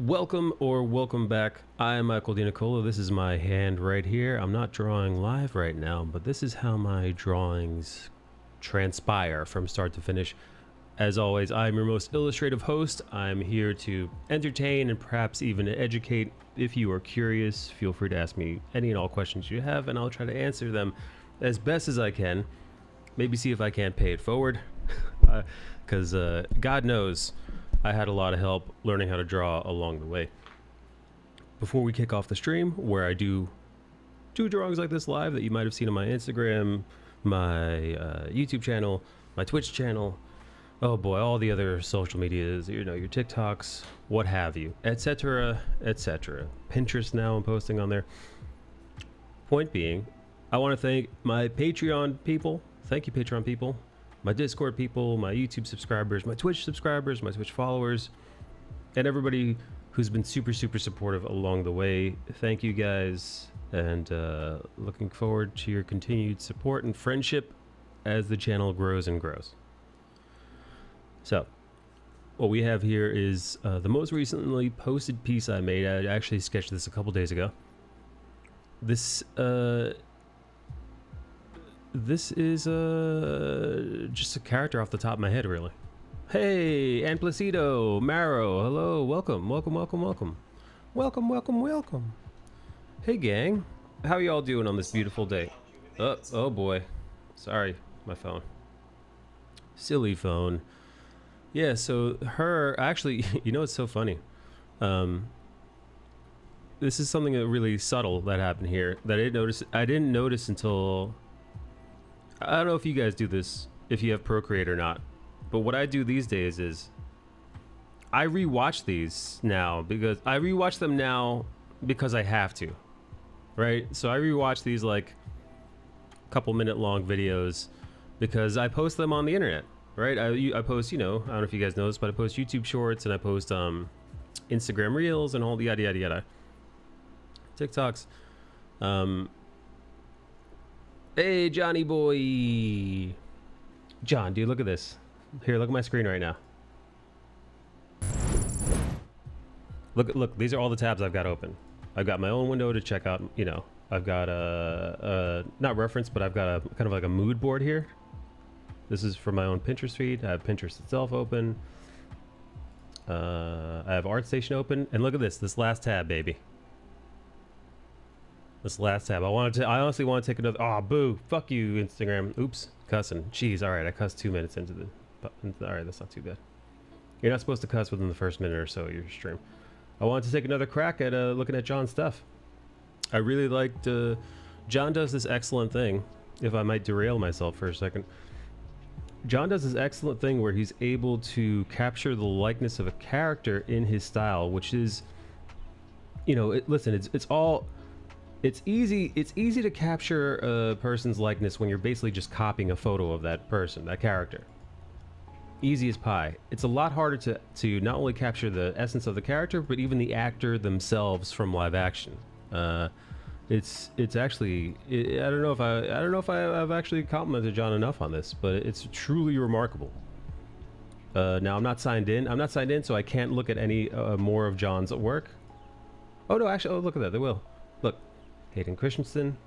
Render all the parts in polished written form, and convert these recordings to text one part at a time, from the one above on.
Welcome back. I'm Michael DiNicola. This is my hand right here. I'm not drawing live right now, but this is how my drawings transpire from start to finish. As always, I'm your most illustrative host. I'm here to entertain and perhaps even educate. If you are curious, feel free to ask me any and all questions you have, and I'll try to answer them as best as I can. Maybe see if I can't pay it forward, because God knows I had a lot of help learning how to draw along the way. Before we kick off the stream, where I do two drawings like this live that you might have seen on my Instagram, my YouTube channel, my Twitch channel, oh boy, all the other social medias, you know, your TikToks, what have you, etc., etc. Pinterest now I'm posting on there. Point being, I want to thank my Patreon people. Thank you, Patreon people. My Discord people, my YouTube subscribers, my Twitch subscribers, my Twitch followers, and everybody who's been super supportive along the way. Thank you guys, and looking forward to your continued support and friendship as the channel grows and grows. So, what we have here is the most recently posted piece I made. I actually sketched this a couple days ago. This is just a character off the top of my head, really. Hey, Ann Placido, Maro, hello, welcome. Hey, gang, how are y'all doing on this beautiful day? Oh boy, sorry, my phone. Silly phone. Yeah, so her, actually, you know, it's so funny. This is something that really subtle that happened here that I didn't notice until, I don't know if you guys do this, if you have Procreate or not, but what I do these days is I rewatch these now because I have to, right? So I rewatch these like couple minute long videos because I post them on the internet, right? I post, you know, I don't know if you guys know this, but I post YouTube shorts and I post Instagram reels and all the yada yada yada, TikToks. Hey, Johnny boy. John, dude, look at this. Here, look at my screen right now. Look, these are all the tabs I've got open. I've got my own window to check out, you know, I've got not reference, but I've got a kind of like a mood board here. This is for my own Pinterest feed. I have Pinterest itself open. I have ArtStation open, and look at this last tab, baby. This last tab. I honestly want to take another. Oh, boo! Fuck you, Instagram. Oops, cussing. Jeez. All right, I cussed 2 minutes into the. All right, that's not too bad. You're not supposed to cuss within the first minute or so of your stream. I wanted to take another crack at looking at John's stuff. I really liked. John does this excellent thing. If I might derail myself for a second, John does this excellent thing where he's able to capture the likeness of a character in his style, which is, you know, listen, it's all. It's easy to capture a person's likeness when you're basically just copying a photo of that person, that character. Easy as pie. It's a lot harder to not only capture the essence of the character, but even the actor themselves from live action. It's actually, I don't know if I've actually complimented John enough on this, but it's truly remarkable. Now I'm not signed in, so I can't look at any more of John's work. Oh no, actually, oh look at that, they will. Look. Hayden Christensen.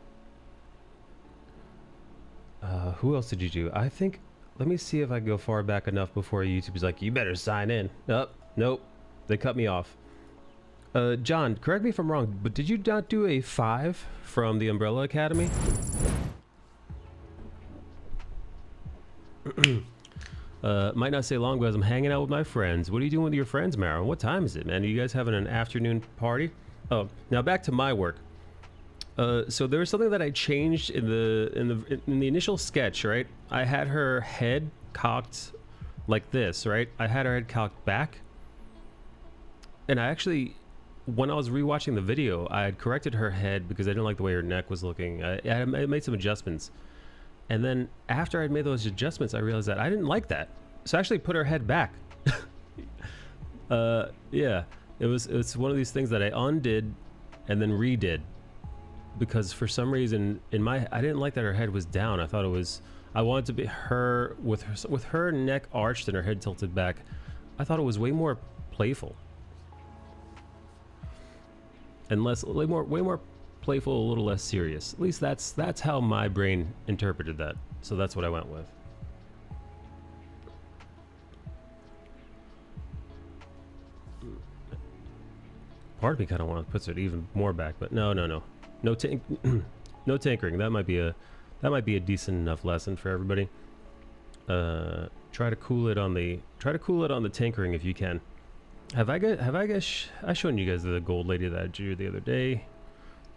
Who else did you do? I think, let me see if I can go far back enough before YouTube is like, you better sign in. Nope, they cut me off. John, correct me if I'm wrong, but did you not do a 5 from the Umbrella Academy? Might not stay long because I'm hanging out with my friends. What are you doing with your friends, Mara? What time is it, man? Are you guys having an afternoon party? Oh, now back to my work. So there was something that I changed in the initial sketch, right? I had her head cocked like this, right? I had her head cocked back, and I actually, when I was rewatching the video, I had corrected her head because I didn't like the way her neck was looking. I made some adjustments, and then after I'd made those adjustments, I realized that I didn't like that, so I actually put her head back. Yeah, it's one of these things that I undid and then redid. Because for some reason I didn't like that her head was down. I wanted to be her with her neck arched and her head tilted back. I thought it was way more playful. and less, way more playful, a little less serious. At least that's how my brain interpreted that. So that's what I went with. Part of me kind of wants to put it even more back, but no, no tinkering. That might be a decent enough lesson for everybody. Try to cool it on the tinkering if you can. I shown you guys the gold lady that I drew the other day?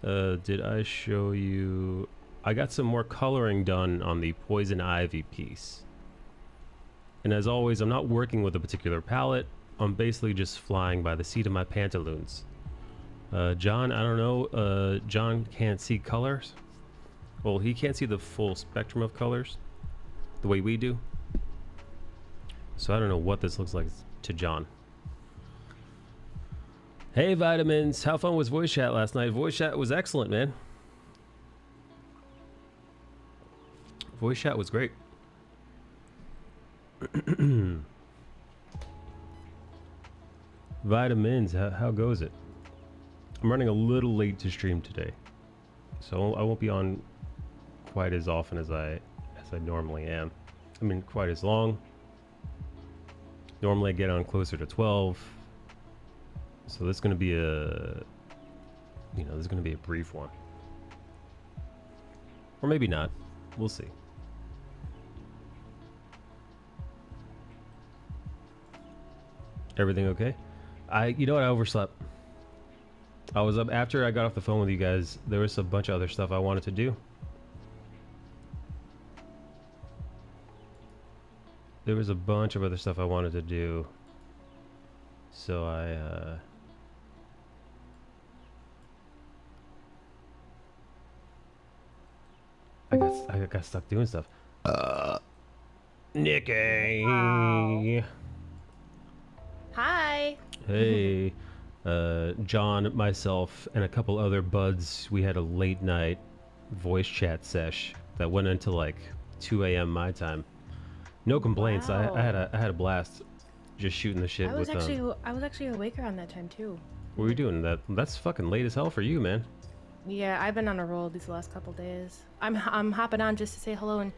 Did I show you? I got some more coloring done on the poison ivy piece. And as always, I'm not working with a particular palette. I'm basically just flying by the seat of my pantaloons. John, I don't know. John can't see colors. Well, he can't see the full spectrum of colors the way we do. So I don't know what this looks like to John. Hey, Vitamins. How fun was voice chat last night? Voice chat was excellent, man. Voice chat was great. Vitamins, how goes it? I'm running a little late to stream today, so I won't be on quite as often as I normally am. I mean, quite as long. Normally I get on closer to 12, so this is going to be a brief one, or maybe not. We'll see. Everything okay? You know what? I overslept. I was up after I got off the phone with you guys. There was a bunch of other stuff I wanted to do. So I got stuck doing stuff. Nikki. Wow. Hi. Hey. John, myself, and a couple other buds, we had a late night voice chat sesh that went into like 2 a.m. my time. No complaints. Wow. I had a blast just shooting the shit I was with actually awake around that time too. What were you doing? That's fucking late as hell for you, man. Yeah, I've been on a roll these last couple days. I'm hopping on just to say hello and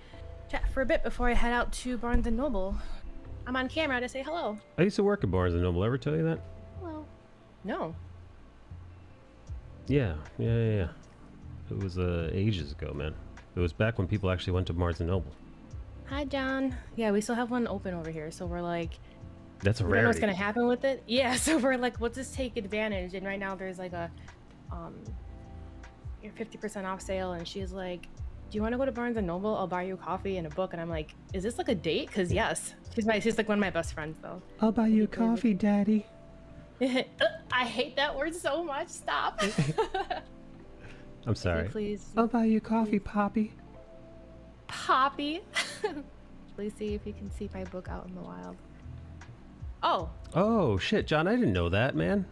chat for a bit before I head out to Barnes and Noble. I'm on camera to say hello. I used to work at Barnes and Noble. Ever tell you that? Hello. No. Yeah. It was ages ago, man. It was back when people actually went to Barnes and Noble. Hi, John. Yeah, we still have one open over here, so we're like, That's a we don't know what's rarity. gonna happen with it. Yeah, so we're like, let's just take advantage. And right now there's like a 50% off sale, and she's like, do you want to go to Barnes and Noble? I'll buy you a coffee and a book. And I'm like, is this like a date? Because yes, she's like one of my best friends though. I'll buy you a coffee, Daddy. I hate that word so much. Stop. I'm sorry. Please, I'll buy you coffee, Poppy. Poppy. Please see if you can see my book out in the wild. Oh shit, John! I didn't know that, man.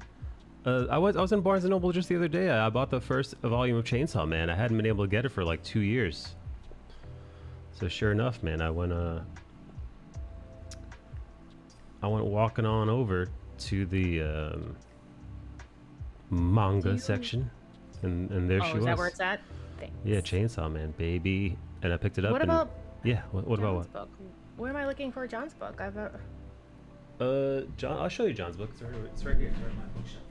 I was in Barnes and Noble just the other day. I bought the first volume of Chainsaw Man. I hadn't been able to get it for like 2 years. So sure enough, man, I went walking on over to the manga section, and there she was. Is that where it's at? Thanks. Yeah, Chainsaw Man, baby. And I picked it up. What about? Yeah. What about John's what? book? Where am I looking for John's book? John, I'll show you John's book. It's right here. It's right in my bookshelf.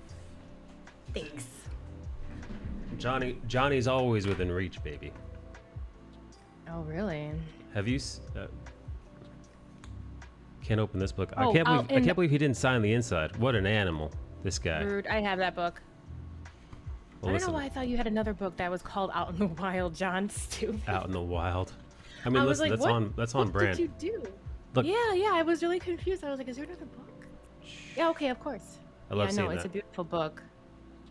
Thanks. Johnny's always within reach, baby. Oh, really? Have you? Can't open this book. Oh, I can't believe he didn't sign the inside. What an animal, this guy. Rude. I have that book. Well, I don't know why I thought you had another book that was called Out in the Wild, John. Stupid. Out in the Wild. I mean, I was listen, like, that's on brand. What did you do? Look. Yeah. I was really confused. I was like, is there another book? Yeah. Okay. Of course. I love seeing it's that. a beautiful book.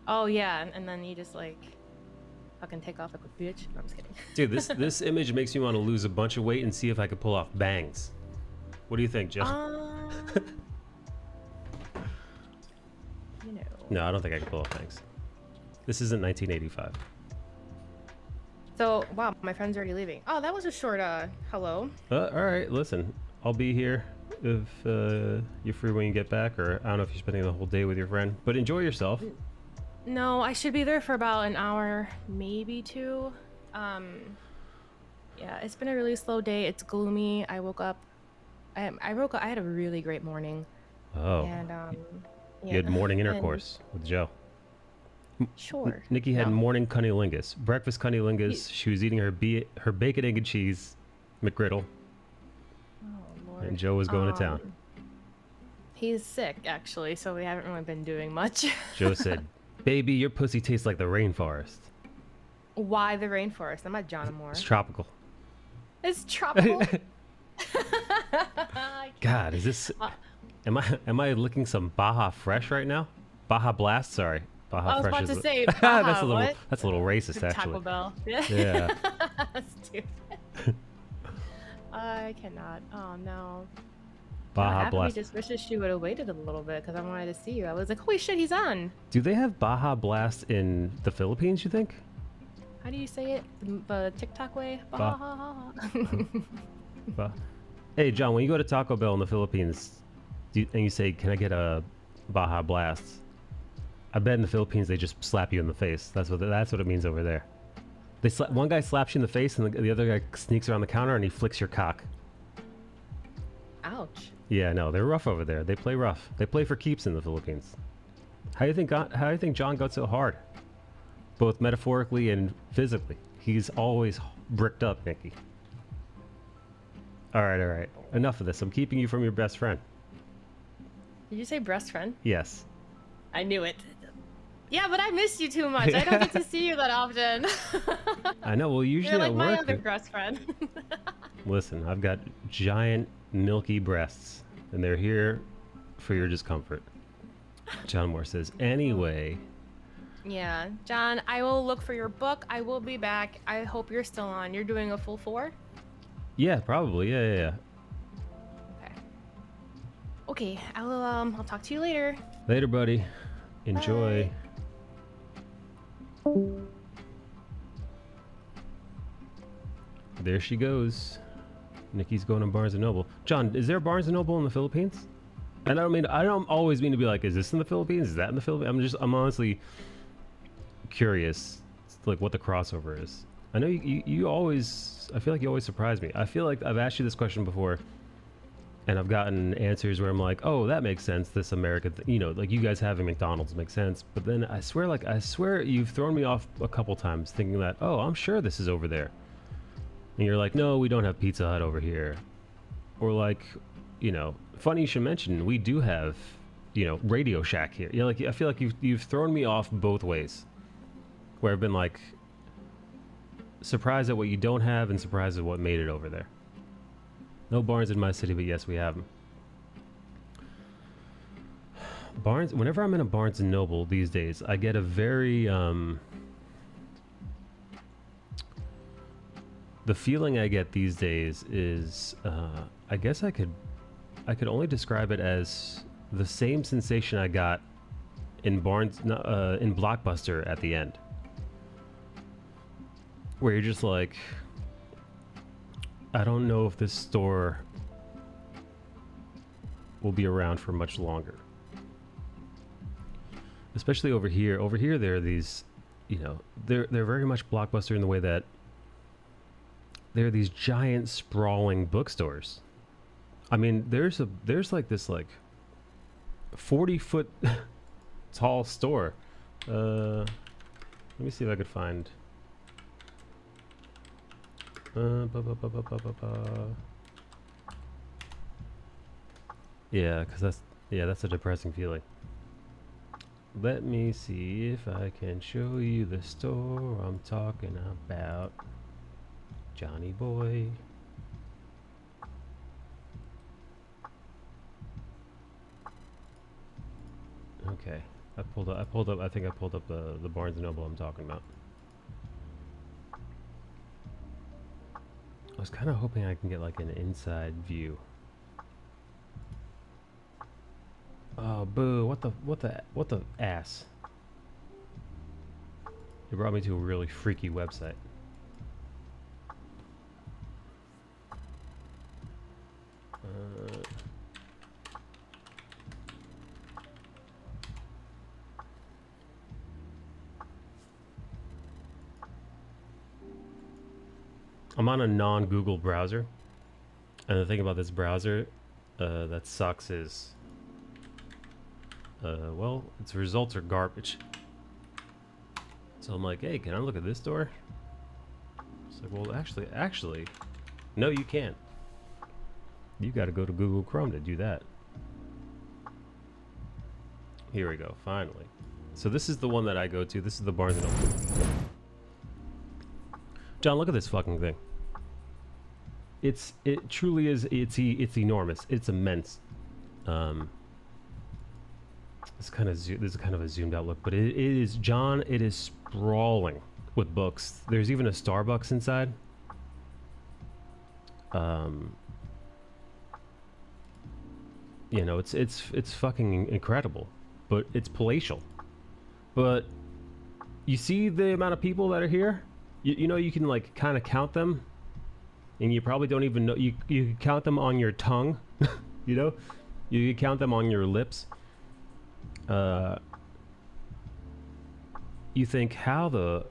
Oh yeah, and then you just like fucking take off like a bitch. No, I'm just kidding. Dude, this image makes me want to lose a bunch of weight and see if I could pull off bangs. What do you think, Jill? You know. No, I don't think I can pull off bangs. This isn't 1985. So, wow, my friend's already leaving. Oh, that was a short hello. All right, listen, I'll be here if you're free when you get back, or I don't know if you're spending the whole day with your friend, but enjoy yourself. No, I should be there for about an hour, maybe two. Yeah, it's been a really slow day. It's gloomy. I woke up. I woke up. I had a really great morning, Oh, and you yeah, had morning and intercourse with Joe. sure. Nikki had No. morning cunnilingus, breakfast You, cunnilingus. She was eating her bacon, egg, and cheese McGriddle, oh and Lord. Joe was going to town. He's sick actually, so we haven't really been doing much. Joe said, "Baby, your pussy tastes like the rainforest. Why the rainforest? I'm not John It's Moore. tropical." It's tropical. I God, can't. is this? Uh, Am I licking some Baja Fresh right now? Baja Blast, sorry. Baja I was Fresh about is. to say, That's a little. what? That's a little racist, Taco actually. Bell. Yeah. Yeah. Stupid. I cannot. Oh no. Baja Half of me Blast. just wishes she would have waited a little bit because I wanted to see you. I was like, holy shit, he's on. Do they have Baja Blast in the Philippines? You think? How do you say it? The TikTok way? Ba- ba- Hey, John, when you go to Taco Bell in the Philippines, and you say, "Can I get a Baja Blast?" I bet in the Philippines they just slap you in the face. That's what it means over there. One guy slaps you in the face, and the other guy sneaks around the counter and he flicks your cock. Ouch. Yeah, no, they're rough over there. They play rough. They play for keeps in the Philippines. How do you think John got so hard? Both metaphorically and physically. He's always bricked up, Nikki. All right. Enough of this. I'm keeping you from your best friend. Did you say breast friend? Yes. I knew it. Yeah, but I missed you too much. I don't get to see you that often. I know. Well, usually You're like at my work. other breast friend. Listen, I've got giant milky breasts, and they're here for your discomfort. John Moore says, anyway. Yeah, John, I will look for your book. I will be back. I hope you're still on. You're doing a full 4? Yeah, probably. Yeah. Okay. Okay, I'll talk to you later. Later, buddy. Enjoy. Bye. There she goes. Nikki's going to Barnes & Noble. John, is there a Barnes & Noble in the Philippines? And I don't always mean to be like, is this in the Philippines? Is that in the Philippines? I'm honestly curious, like what the crossover is. I know you always, I feel like you always surprise me. I feel like I've asked you this question before, and I've gotten answers where I'm like, oh, that makes sense. This American, like you guys having McDonald's makes sense. But then I swear you've thrown me off a couple times thinking that, oh, I'm sure this is over there. And you're like, no, we don't have Pizza Hut over here. Or like, funny you should mention, we do have, Radio Shack here. Like I feel like you've thrown me off both ways. Where I've been like surprised at what you don't have and surprised at what made it over there. No Barnes in my city, but yes, we have them. Barnes. Whenever I'm in a Barnes and Noble these days, I get a very the feeling I get these days is I guess I could only describe it as the same sensation I got in in Blockbuster at the end, where you're just like, I don't know if this store will be around for much longer. Especially over here. Over here, there are these, they're very much Blockbuster in the way that there are these giant sprawling bookstores. I mean, there's like this 40-foot tall store. Let me see if I could find. Yeah, because that's a depressing feeling. Let me see if I can show you the store I'm talking about. Johnny boy. Okay, I think I pulled up the Barnes & Noble I'm talking about. I was kind of hoping I can get like an inside view. Oh, boo, what the ass. It brought me to a really freaky website. I'm on a non-Google browser, and the thing about this browser that sucks is, well, its results are garbage. So I'm like, hey, can I look at this door? It's like, well, actually, no, you can't. You got to go to Google Chrome to do that. Here we go, finally. So this is the one that I go to. This is the Barnes & Noble. John, look at this fucking thing. It truly is. It's enormous. It's immense. This is kind of a zoomed out look, but it is, John. It is sprawling with books. There's even a Starbucks inside. You know, it's fucking incredible, but it's palatial. But you see the amount of people that are here. You know, you can like kind of count them, and you probably don't even know. You can count them on your tongue. You know, you can count them on your lips. You think, how the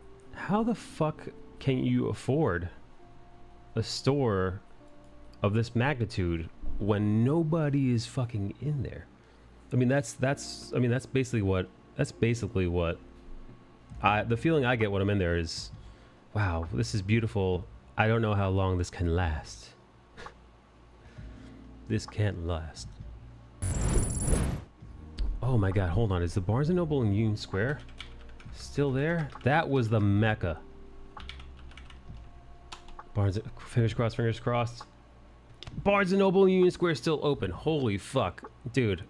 fuck can you afford a store of this magnitude when nobody is fucking in there? I mean, that's basically what the feeling I get when I'm in there is, wow, this is beautiful. I don't know how long this can last. This can't last. Oh my god, hold on. Is the Barnes & Noble in Union Square still there? That was the mecca. Fingers crossed. Barnes & Noble in Union Square still open. Holy fuck. Dude,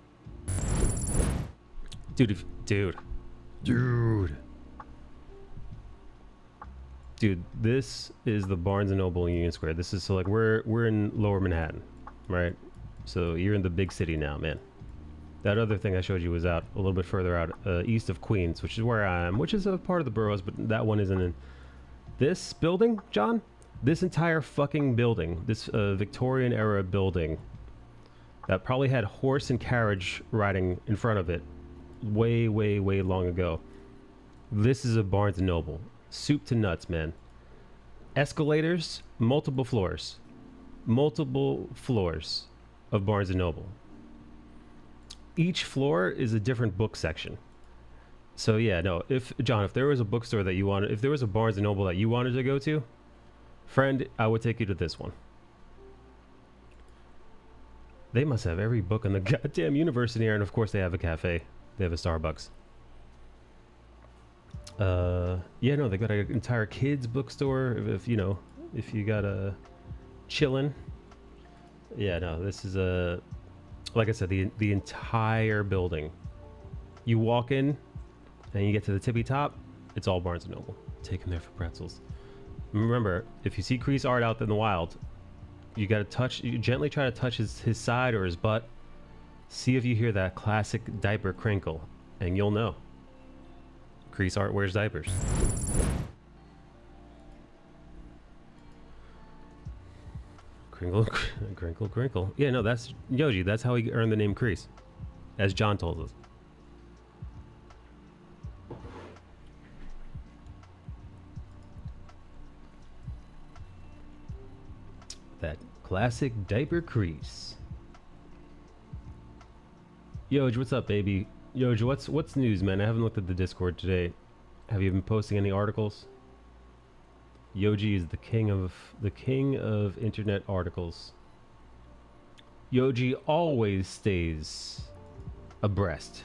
this is the Barnes & Noble in Union Square. This is, so like, we're in Lower Manhattan, right? So you're in the big city now, man. That other thing I showed you was out a little bit further out, east of Queens, which is where I am, which is a part of the boroughs, but that one isn't in. This building, John, this entire fucking building, this Victorian era building that probably had horse and carriage riding in front of it way, way, way long ago. This is a Barnes & Noble. Soup to nuts, man. Escalators, multiple floors of Barnes & Noble. Each floor is a different book section. So yeah, no, if there was a bookstore that you wanted, if there was a Barnes & Noble that you wanted to go to, friend, I would take you to this one. They must have every book in the goddamn universe in here, and of course they have a cafe. They have a Starbucks. Yeah, no, they got an entire kids bookstore. If you know, if you got a chillin'. Yeah, no, this is a, like I said, the entire building. You walk in, and you get to the tippy top. It's all Barnes & Noble. Take him there for pretzels. Remember, if you see Kreese art out in the wild, you gotta touch. You gently try to touch his side or his butt. See if you hear that classic diaper crinkle, and you'll know. Kreese art wears diapers. Crinkle, crinkle, crinkle. Yeah, no, that's Yoji. That's how he earned the name Kreese, as John told us. That classic diaper Kreese. Yoj, what's up, baby? Yoj, what's news, man? I haven't looked at the Discord today. Have you been posting any articles? Yoji is the king of internet articles. Yoji always stays abreast.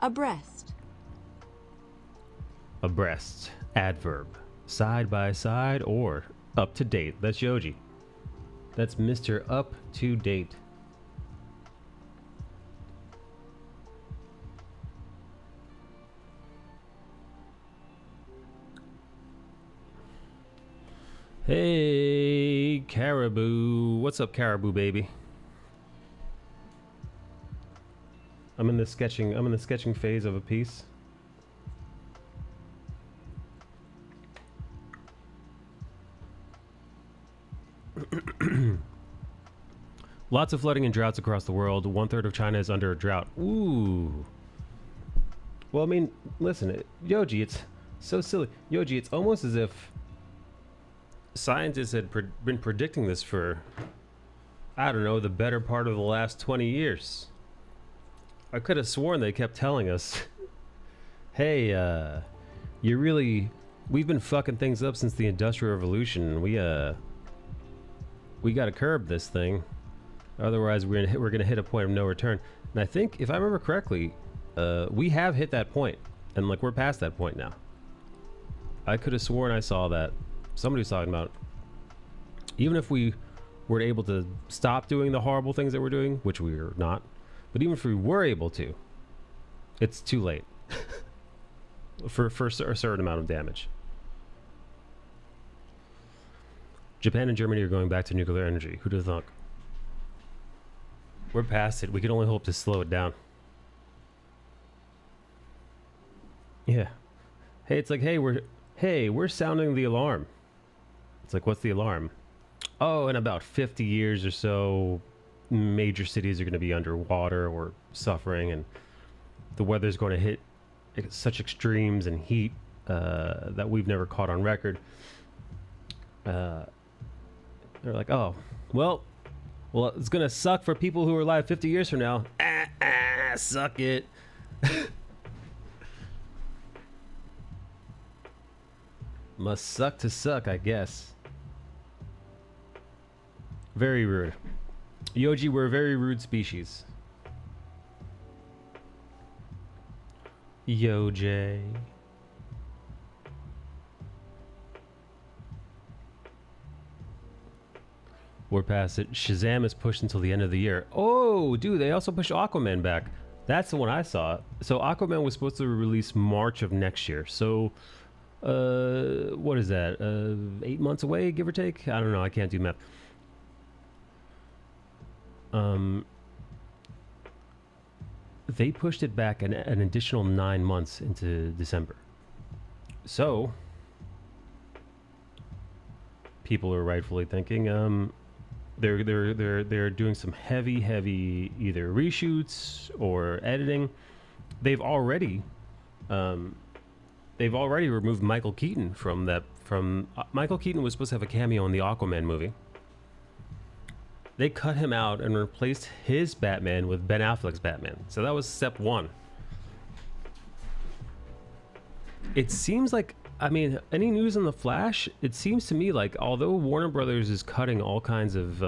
Abreast. Abreast. Adverb. Side by side or up to date. That's Yoji. That's Mr. Up to Date. Hey, Caribou. What's up, Caribou baby? I'm in the sketching phase of a piece. Lots of flooding and droughts across the world. 1/3 of China is under a drought. Ooh. Well, I mean, listen, Yoji, it's so silly. Yoji, it's almost as if scientists had been predicting this for, I don't know, the better part of the last 20 years. I could have sworn they kept telling us, hey, we've been fucking things up since the Industrial Revolution. We gotta curb this thing. Otherwise, we're gonna hit a point of no return. And I think, if I remember correctly, we have hit that point. And, like, we're past that point now. I could have sworn I saw that. Somebody was talking about, even if we were able to stop doing the horrible things that we're doing, which we are not, but even if we were able to, it's too late for a certain amount of damage. Japan and Germany are going back to nuclear energy. Who'd have thunk? We're past it. We can only hope to slow it down. Yeah. Hey, it's like, hey, we're sounding the alarm. It's like, what's the alarm? Oh, in about 50 years or so, major cities are going to be underwater or suffering, and the weather's going to hit such extremes and heat that we've never caught on record. They're like, oh, well, it's going to suck for people who are alive 50 years from now. Suck it. Must suck to suck, I guess. Very rude. Yoji, we're a very rude species. Yoj. We're past it. Shazam is pushed until the end of the year. Oh, dude, they also pushed Aquaman back. That's the one I saw. So Aquaman was supposed to release March of next year. So, what is that? 8 months away, give or take? I don't know. I can't do math. They pushed it back an additional 9 months into December. So, people are rightfully thinking, they're doing some heavy either reshoots or editing. They've already removed Michael Keaton from that. Michael Keaton was supposed to have a cameo in the Aquaman movie. They cut him out and replaced his Batman with Ben Affleck's Batman. So that was step one. It seems like, I mean, any news on the Flash? It seems to me like, although Warner Brothers is cutting all kinds of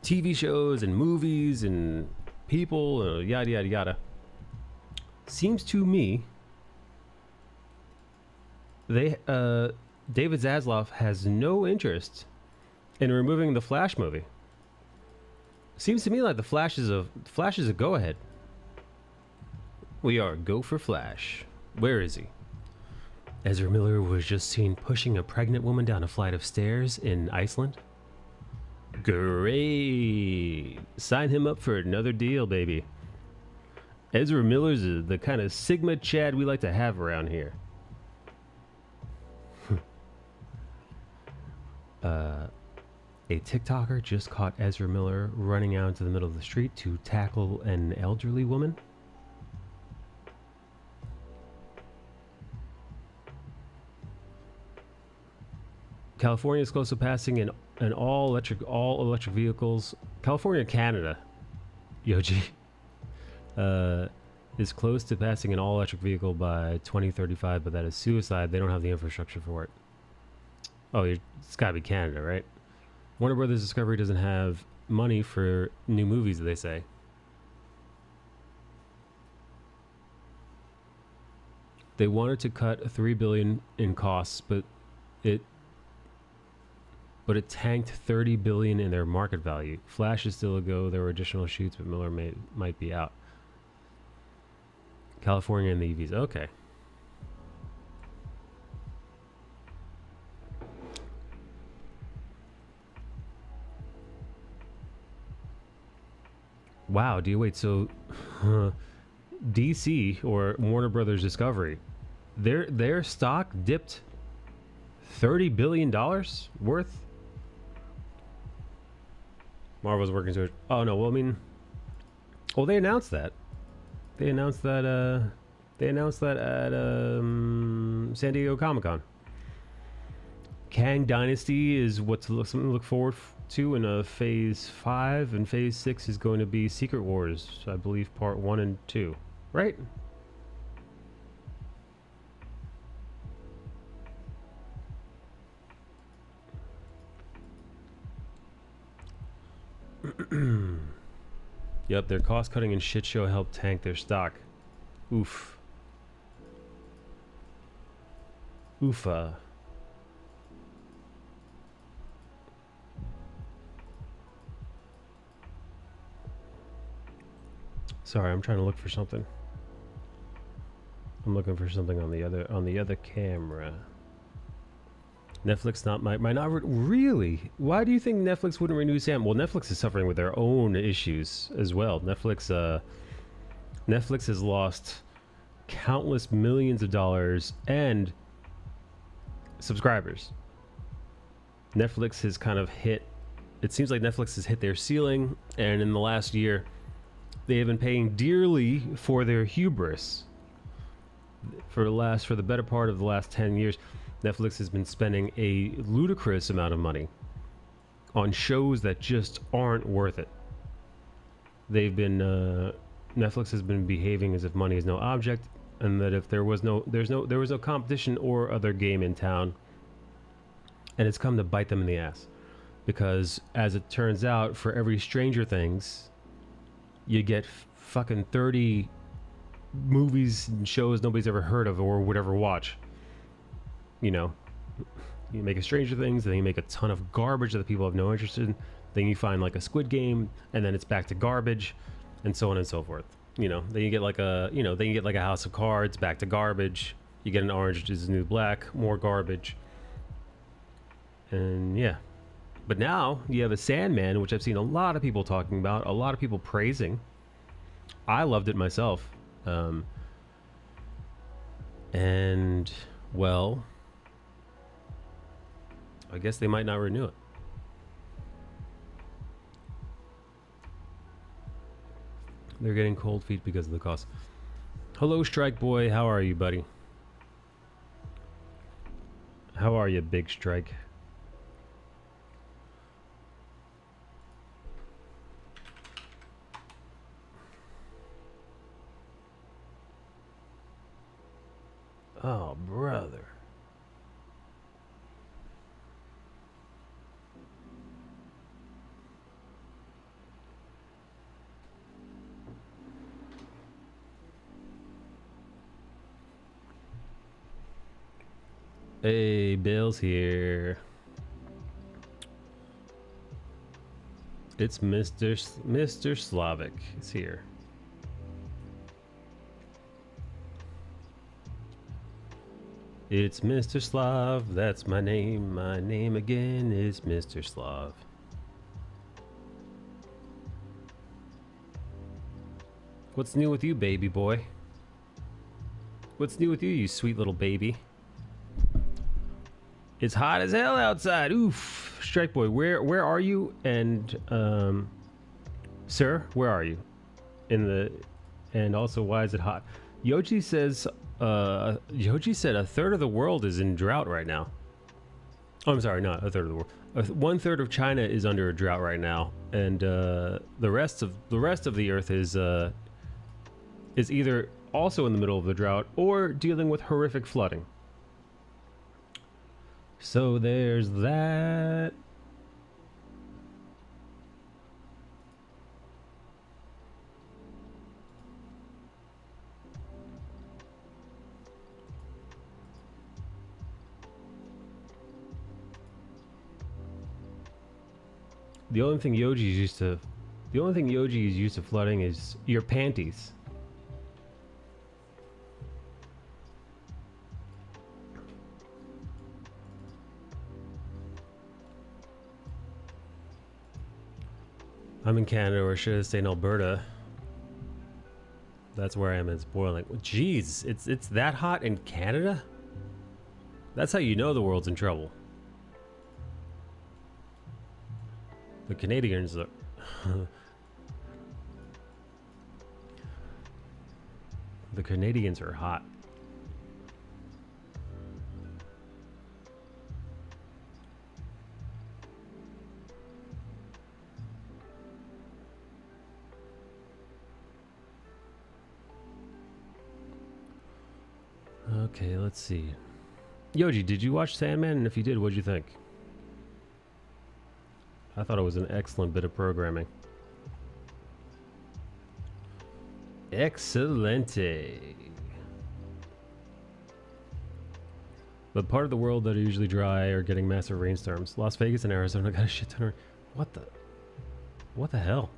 TV shows and movies and people, yada yada yada, seems to me David Zaslav has no interest in removing the Flash movie. Seems to me like the Flash is a go-ahead. We are go for Flash. Where is he? Ezra Miller was just seen pushing a pregnant woman down a flight of stairs in Iceland. Great. Sign him up for another deal, baby. Ezra Miller's the kind of Sigma Chad we like to have around here. A TikToker just caught Ezra Miller running out into the middle of the street to tackle an elderly woman. California is close to passing an all electric vehicles. California, Canada, Yoji, is close to passing an all electric vehicle by 2035, but that is suicide. They don't have the infrastructure for it. Oh, it's gotta be Canada, right? Warner Brothers Discovery doesn't have money for new movies, they say. They wanted to cut $3 billion in costs, but it tanked $30 billion in their market value. Flash is still a go. There were additional shoots, but Miller might be out. California and the EVs. Okay. Wow, wait, so DC or Warner Brothers Discovery, their stock dipped $30 billion worth? Marvel's working to, oh no, well, I mean, well, they announced that. They announced that They announced that at San Diego Comic-Con. Kang Dynasty is something to look forward to in Phase 5, and Phase 6 is going to be Secret Wars, I believe, Part 1 and 2. Right? Yep, their cost-cutting and shit show helped tank their stock. Oof. Oofa. Sorry, I'm trying to look for something. I'm looking for something on the other camera. Netflix might not really. Why do you think Netflix wouldn't renew Sam? Well, Netflix is suffering with their own issues as well. Netflix has lost countless millions of dollars and subscribers. Netflix has kind of hit. It seems like Netflix has hit their ceiling, and in the last year, they have been paying dearly for their hubris. For the better part of the last 10 years, Netflix has been spending a ludicrous amount of money on shows that just aren't worth it. Netflix has been behaving as if money is no object, and that if there was no competition or other game in town, and it's come to bite them in the ass. Because as it turns out, for every Stranger Things, you get fucking 30 movies and shows nobody's ever heard of or would ever watch. You know, you make a Stranger Things, then you make a ton of garbage that people have no interest in. Then you find like a Squid Game, and then it's back to garbage, and so on and so forth. You know, then you get like a House of Cards, back to garbage. You get an Orange is the New Black, more garbage. And yeah. But now you have a Sandman, which I've seen a lot of people talking about, a lot of people praising. I loved it myself. And, well, I guess they might not renew it. They're getting cold feet because of the cost. Hello, Strike Boy. How are you, buddy? How are you, Big Strike? Oh, brother. Hey, Bill's here. It's Mr. Slavic is here. It's Mr. Slav, that's my name. My name again is Mr. Slav. What's new with you, baby boy? What's new with you, you sweet little baby? It's hot as hell outside. Oof. Strike Boy, where are you? And sir, where are you? And also, why is it hot? Yoji says Yoji said a third of the world is in drought right now. Oh, I'm sorry, not a third of the world. 1/3 of China is under a drought right now, and the rest of the earth is either also in the middle of the drought or dealing with horrific flooding. So there's that. The only thing Yoji is used to flooding is your panties. I'm in Canada, or should I stay in Alberta? That's where I am. It's boiling. Jeez, it's that hot in Canada? That's how you know the world's in trouble. The Canadians are The Canadians are hot. Okay, let's see. Yoji, did you watch Sandman? And if you did, what'd you think? I thought it was an excellent bit of programming. Excelente. The part of the world that are usually dry are getting massive rainstorms. Las Vegas and Arizona got a shit ton of... What the hell?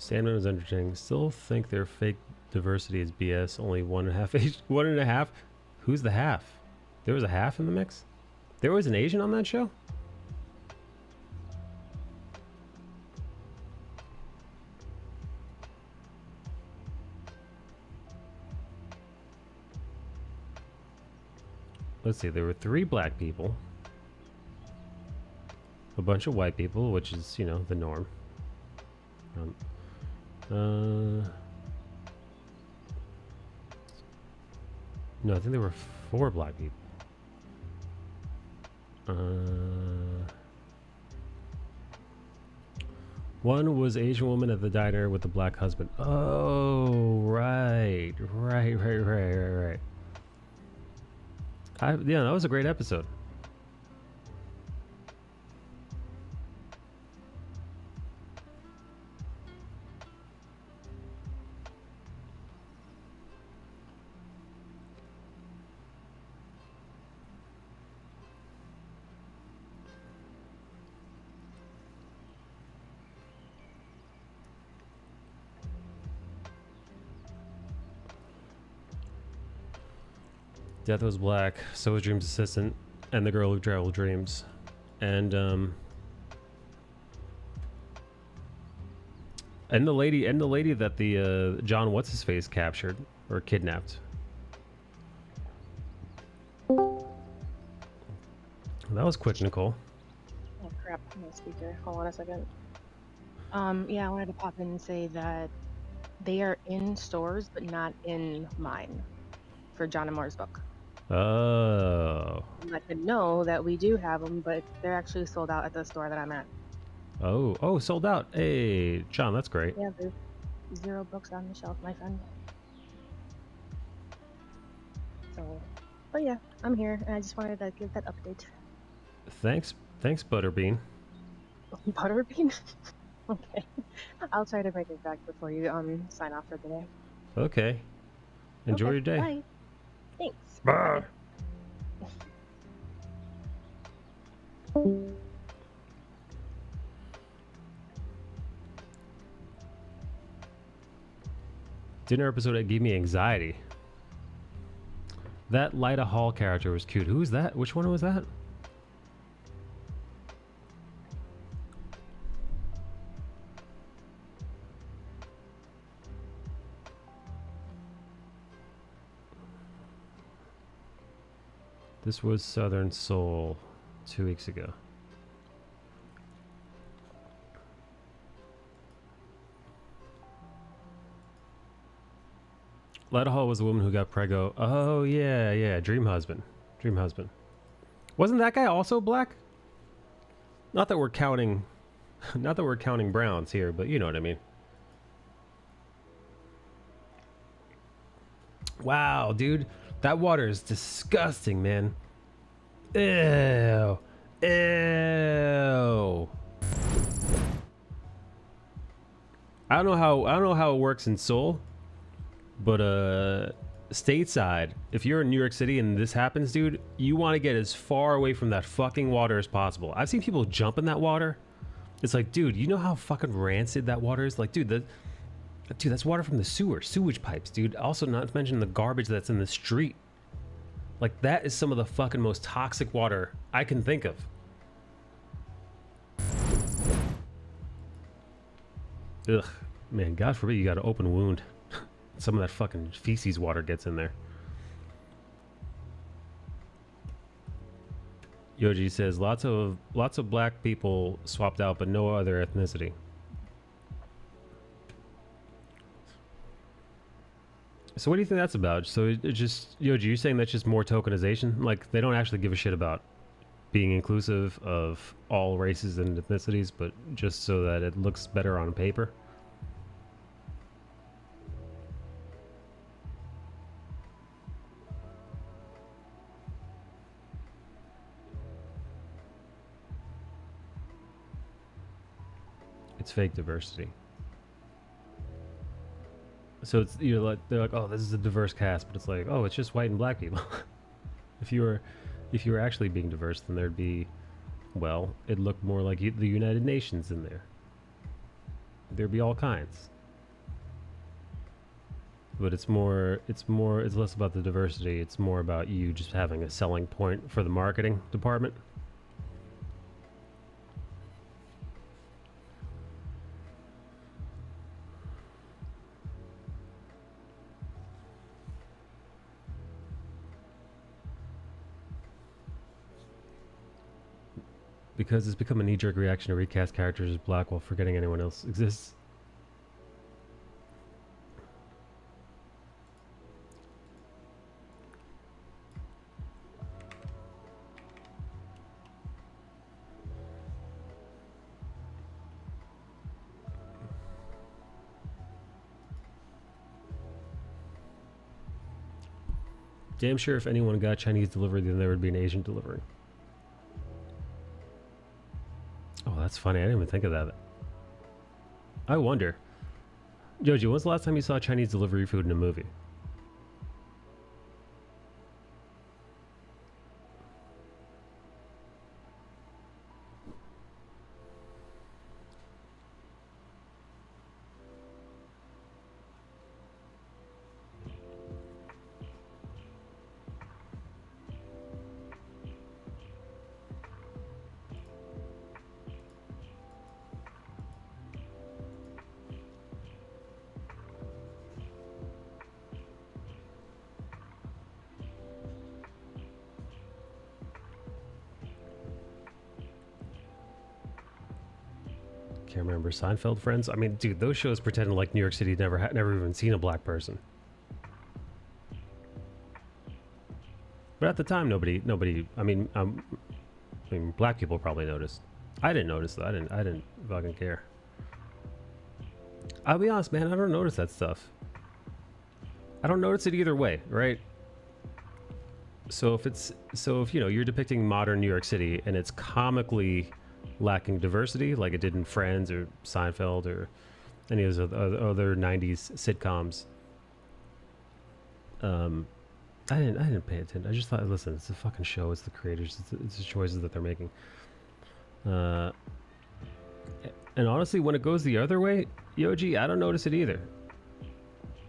Sandman was entertaining. Still think their fake diversity is BS. Only 1.5 Asian. 1.5? Who's the half? There was a half in the mix? There was an Asian on that show? Let's see, there were 3 black people. A bunch of white people, which is, you know, the norm. No, I think there were 4 black people. One was Asian woman at the diner with the black husband. Oh, right. Yeah, that was a great episode. Death was black, so was Dream's assistant, and the girl who traveled dreams. And the lady that the John what's his face captured or kidnapped. That was quick, Nicole. Oh crap, my speaker. Hold on a second. Yeah, I wanted to pop in and say that they are in stores, but not in mine for John and Moore's book. Oh. Let them know that we do have them, but they're actually sold out at the store that I'm at. Oh, sold out. Hey, John, that's great. Yeah, there's 0 books on the shelf, my friend. So, but yeah, I'm here, and I just wanted to give that update. Thanks, Butterbean. Butterbean? Okay. I'll try to break it back before you sign off for the day. Okay. Enjoy your day. Bye. Thanks. Bye. Dinner episode that gave me anxiety. That Lyda Hall character was cute. Who's that? Which one was that? This was Southern Soul 2 weeks ago. Lyda Hall was the woman who got preggo. Oh yeah, Dream Husband. Wasn't that guy also black? Not that we're counting browns here, but you know what I mean. Wow, dude. That water is disgusting, man. Ew. I don't know how it works in Seoul, but stateside, if you're in New York City and this happens, dude, you want to get as far away from that fucking water as possible. I've seen people jump in that water. It's like, dude, you know how fucking rancid that water is? Like, dude, Dude, that's water from the sewage pipes, dude. Also, not to mention the garbage that's in the street. Like, that is some of the fucking most toxic water I can think of. Ugh, man, God forbid you got an open wound. Some of that fucking feces water gets in there. Yoji says lots of black people swapped out, but no other ethnicity. So what do you think that's about? So it just, Yoji, you're saying that's just more tokenization? Like, they don't actually give a shit about being inclusive of all races and ethnicities, but just so that it looks better on paper? It's fake diversity. So it's, you're like, they're like, oh, this is a diverse cast, but it's like, oh, it's just white and black people. if you were actually being diverse, then there'd be, well, it'd look more like the United Nations in there. There'd be all kinds. But it's less about the diversity. It's more about you just having a selling point for the marketing department. Because it's become a knee-jerk reaction to recast characters as black while forgetting anyone else exists. Damn sure if anyone got Chinese delivery, then there would be an Asian delivery. Oh, that's funny. I didn't even think of that. I wonder. Joji, when's the last time you saw Chinese delivery food in a movie? Can't remember. Seinfeld, Friends. I mean, dude, those shows pretending like New York City never even seen a black person. But at the time, nobody. I mean, black people probably noticed. I didn't notice though. I didn't fucking care. I'll be honest, man. I don't notice that stuff. I don't notice it either way, right? So if you know you're depicting modern New York City and it's comically lacking diversity, like it did in Friends or Seinfeld or any of those other '90s sitcoms. I didn't pay attention. I just thought, listen, it's a fucking show. It's the creators. It's the choices that they're making. And honestly, when it goes the other way, Yoji, I don't notice it either.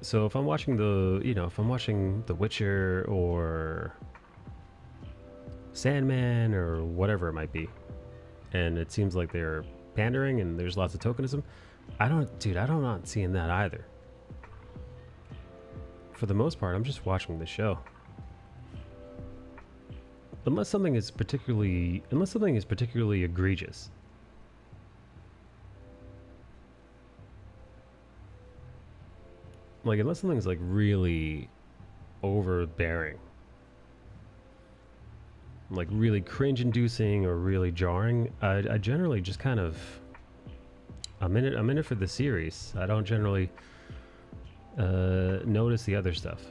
So if I'm watching The Witcher or Sandman or whatever it might be, and it seems like they're pandering and there's lots of tokenism, I don't not seeing that either. For the most part, I'm just watching the show. Unless something is particularly egregious. Like, unless something's like really overbearing, like really cringe-inducing or really jarring, I generally just kind of I'm in it for the series. I don't generally notice the other stuff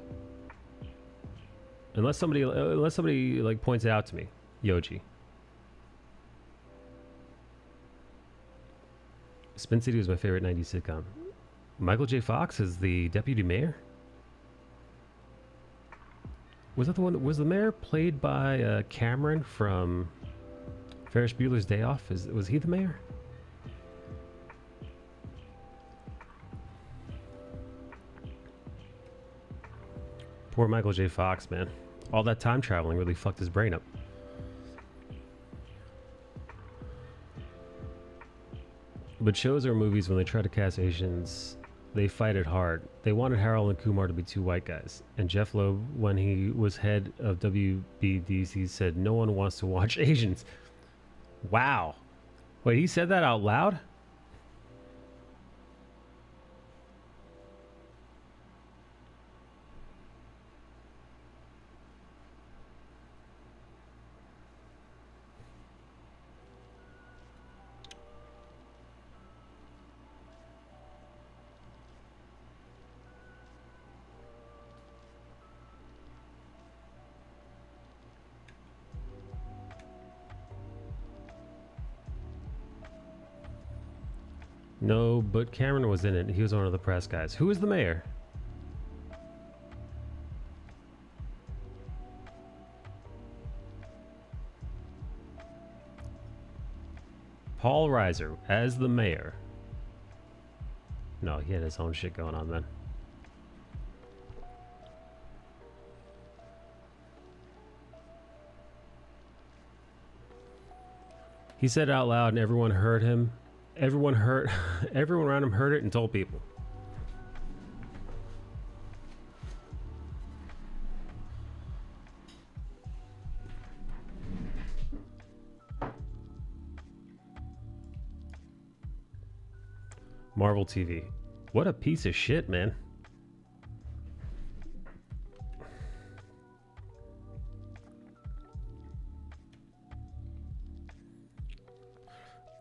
unless somebody like points it out to me. Yoji. Spin City was my favorite '90s sitcom. Michael J. Fox is the deputy mayor. Was that the one? Was the mayor played by Cameron from Ferris Bueller's Day Off? Was he the mayor? Poor Michael J. Fox, man. All that time traveling really fucked his brain up. But shows or movies, when they try to cast Asians, they fight it hard. They wanted Harold and Kumar to be two white guys. And Jeff Loeb, when he was head of WBDC, said no one wants to watch Asians. Wow. Wait, he said that out loud? No, but Cameron was in it. He was one of the press guys. Who is the mayor? Paul Reiser as the mayor. No, he had his own shit going on then. He said it out loud and everyone heard him. Everyone around him heard it and told people. Marvel TV. What a piece of shit, man.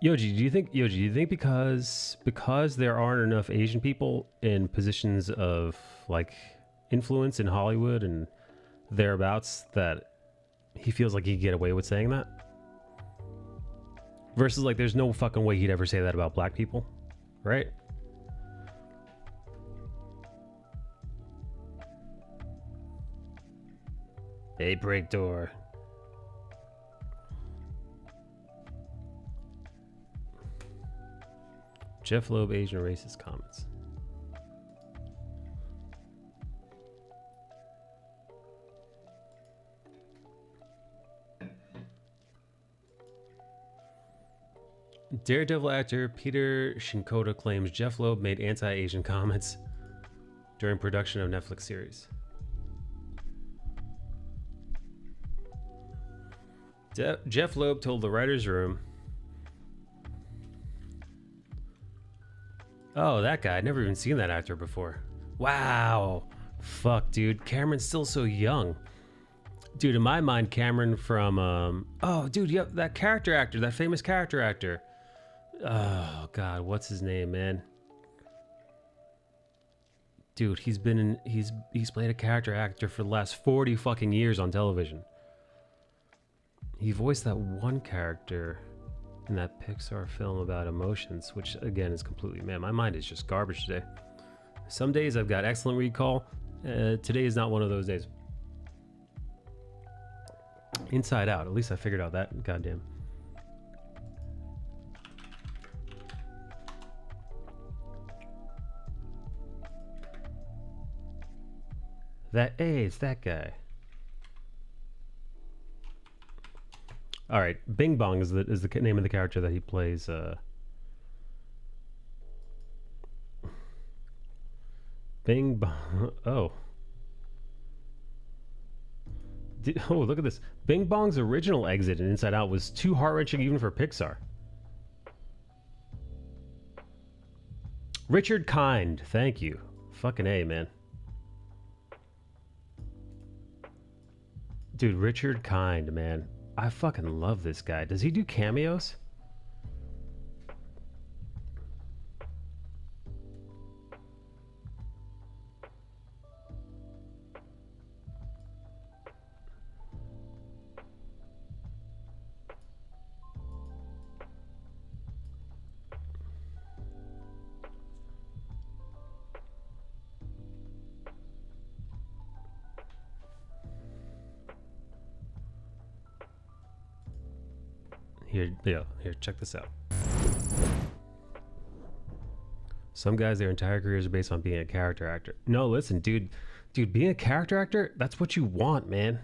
Yoji, do you think because there aren't enough Asian people in positions of like influence in Hollywood and thereabouts that he feels like he could get away with saying that? Versus like there's no fucking way he'd ever say that about black people, right? Hey, break door. Jeff Loeb, Asian racist comments. Daredevil actor Peter Shinkota claims Jeff Loeb made anti-Asian comments during production of Netflix series. Jeff Loeb told the writer's room, oh, that guy. I'd never even seen that actor before. Wow. Fuck, dude. Cameron's still so young. Dude, in my mind, Cameron from, oh, dude, yep, that character actor, that famous character actor. Oh, God, what's his name, man? Dude, he's played a character actor for the last 40 fucking years on television. He voiced that one character in that Pixar film about emotions, which again is completely, man, my mind is just garbage today. Some days I've got excellent recall. Today is not one of those days. Inside Out, at least I figured out that goddamn. Hey, it's that guy. All right, Bing Bong is the name of the character that he plays. Bing Bong. Oh. Oh, look at this. Bing Bong's original exit in Inside Out was too heart-wrenching even for Pixar. Richard Kind, thank you. Fucking A, man. Dude, Richard Kind, man. I fucking love this guy. Does he do cameos? Here, check this out. Some guys, their entire careers are based on being a character actor. No, listen, dude, dude, being a character actor, that's what you want, man.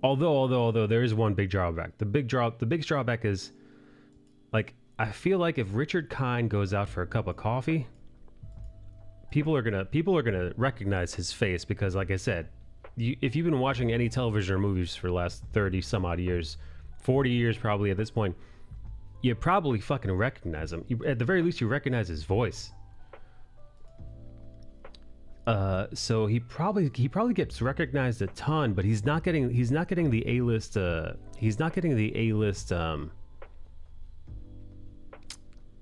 Although there is one big drawback. The biggest drawback is, like, I feel like if Richard Kind goes out for a cup of coffee, people are gonna recognize his face because, like I said, if you've been watching any television or movies for the last 30 some odd years, 40 years probably at this point, you probably fucking recognize him. At the very least, you recognize his voice. So he probably gets recognized a ton, but he's not getting the A-list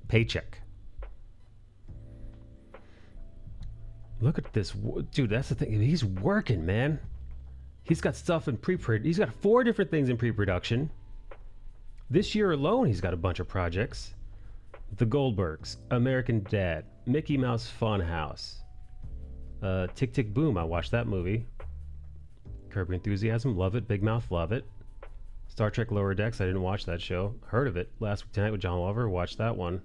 paycheck. Look at this dude. That's the thing. He's working, man. He's got stuff in he's got 4 different things in pre-production. This year alone, he's got a bunch of projects. The Goldbergs, American Dad, Mickey Mouse Funhouse, Tick Tick Boom. I watched that movie. Curb Your Enthusiasm, love it. Big Mouth, love it. Star Trek Lower Decks, I didn't watch that show. Heard of it last week tonight with John Oliver. Watched that one.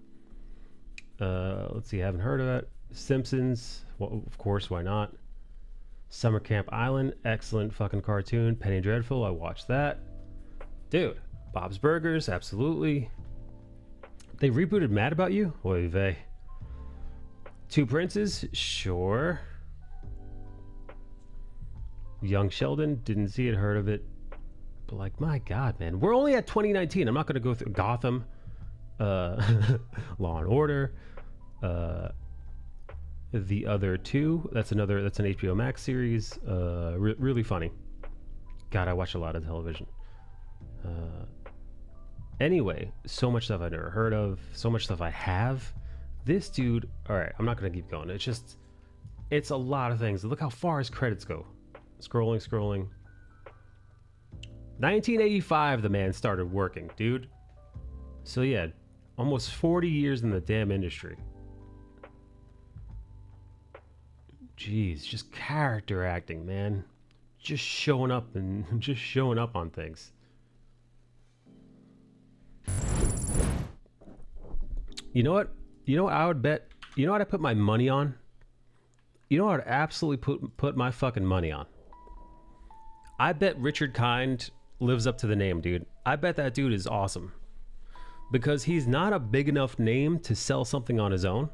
Let's see, haven't heard of it. Simpsons, well, of course, why not? Summer Camp Island, excellent fucking cartoon. Penny Dreadful, I watched that. Dude, Bob's Burgers, absolutely. They rebooted Mad About You? Oy vey. Two Princes, sure. Young Sheldon, didn't see it, heard of it. But like, my God, man. We're only at 2019. I'm not going to go through Gotham, Law and Order, The Other Two. That's an HBO Max series. Really funny. God, I watch a lot of television. Anyway, so much stuff I've never heard of. So much stuff I have. This dude, all right, I'm not going to keep going. It's a lot of things. Look how far his credits go. Scrolling. 1985, the man started working, dude. So yeah, almost 40 years in the damn industry. Jeez, just character acting, man. Just showing up on things. You know what? You know what I would bet? You know what I put my money on? You know what I'd absolutely put my fucking money on? I bet Richard Kind lives up to the name, dude. I bet that dude is awesome. Because he's not a big enough name to sell something on his own.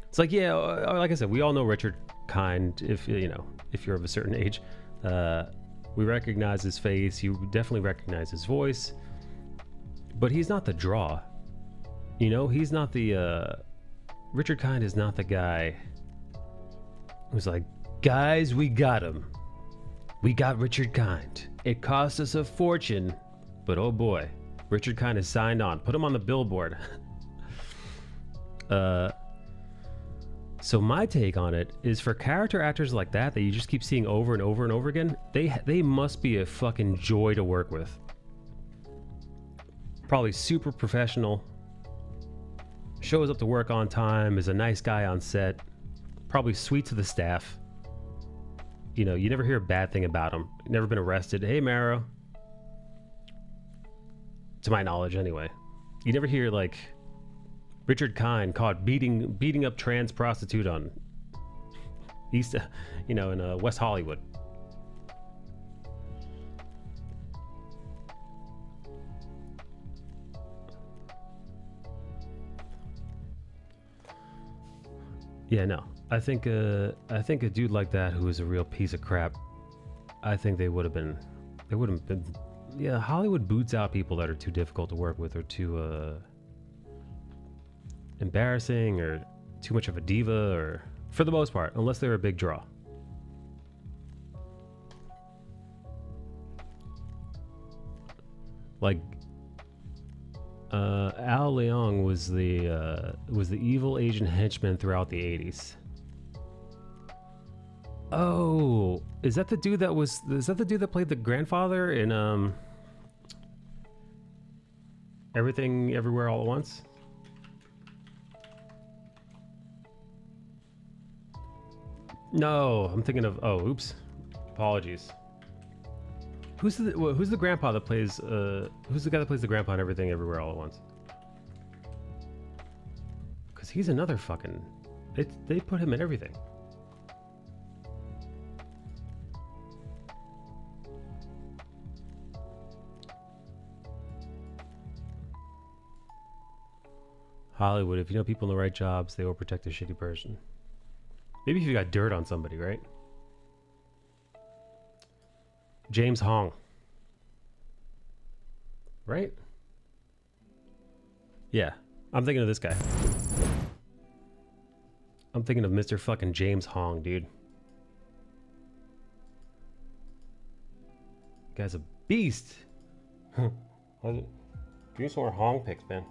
It's like, yeah, like I said, we all know Richard Kind, if you're of a certain age. We recognize his face. You definitely recognize his voice. But he's not the draw. You know, he's not the... Richard Kind is not the guy who's like, guys, we got him. We got Richard Kind. It cost us a fortune, but oh boy, Richard Kind is signed on. Put him on the billboard. So my take on it is, for character actors like that you just keep seeing over and over and over again, they must be a fucking joy to work with. Probably super professional. Shows up to work on time, is a nice guy on set. Probably sweet to the staff. You know, you never hear a bad thing about him. Never been arrested. Hey, Marrow. To my knowledge, anyway. You never hear, like, Richard Kind caught beating up trans prostitute on in West Hollywood. Yeah, no. I think a dude like that who is a real piece of crap, I think they wouldn't have been. Yeah, Hollywood boots out people that are too difficult to work with, or too embarrassing, or too much of a diva, or for the most part, unless they're a big draw. Like Al Leong was the evil Asian henchman throughout the 80s. Oh, is that the dude that played the grandfather in Everything Everywhere All at Once? No, I'm thinking of, oops. Apologies. Who's the grandpa that plays who's the guy that plays the grandpa in Everything Everywhere All at Once? Cuz he's another fucking they put him in everything. Hollywood, if you know people in the right jobs, they will protect a shitty person. Maybe if you got dirt on somebody, right? James Hong. Right? Yeah. I'm thinking of this guy. I'm thinking of Mr. fucking James Hong, dude. Guy's a beast. Give me some more Hong pics, man.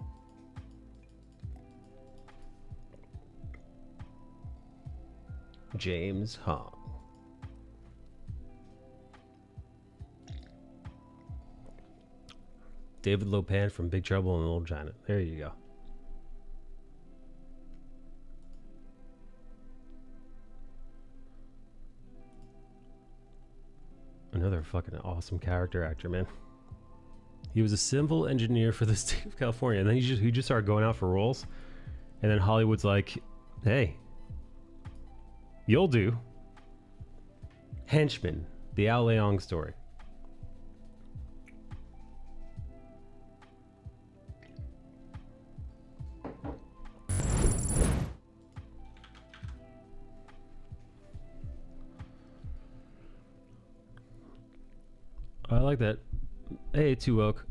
James Hong. David Lopan from Big Trouble in Little China. There you go. Another fucking awesome character actor, man. He was a civil engineer for the state of California, and then he just started going out for roles. And then Hollywood's like, hey, you'll do. Henchman, the Ao Leong story. I like that. Hey, Two Oak.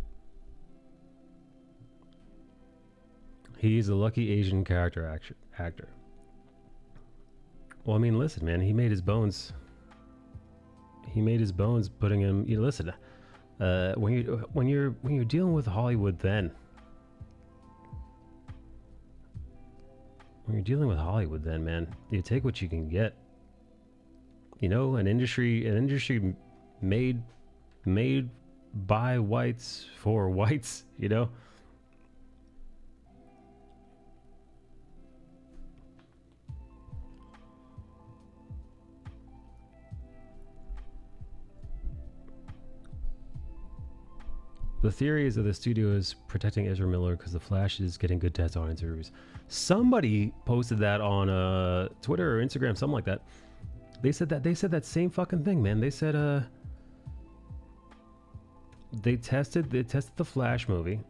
He's a lucky Asian character actor. Well, I mean, listen, man. He made his bones. He made his bones putting him. You know, listen. When you're dealing with Hollywood, then when you're dealing with Hollywood, then man, you take what you can get. You know, an industry made by whites for whites. You know. The theory is that the studio is protecting Ezra Miller because the Flash is getting good test audience reviews. Somebody posted that on Twitter or Instagram, something like that. They said that same fucking thing, man. They said they tested the Flash movie,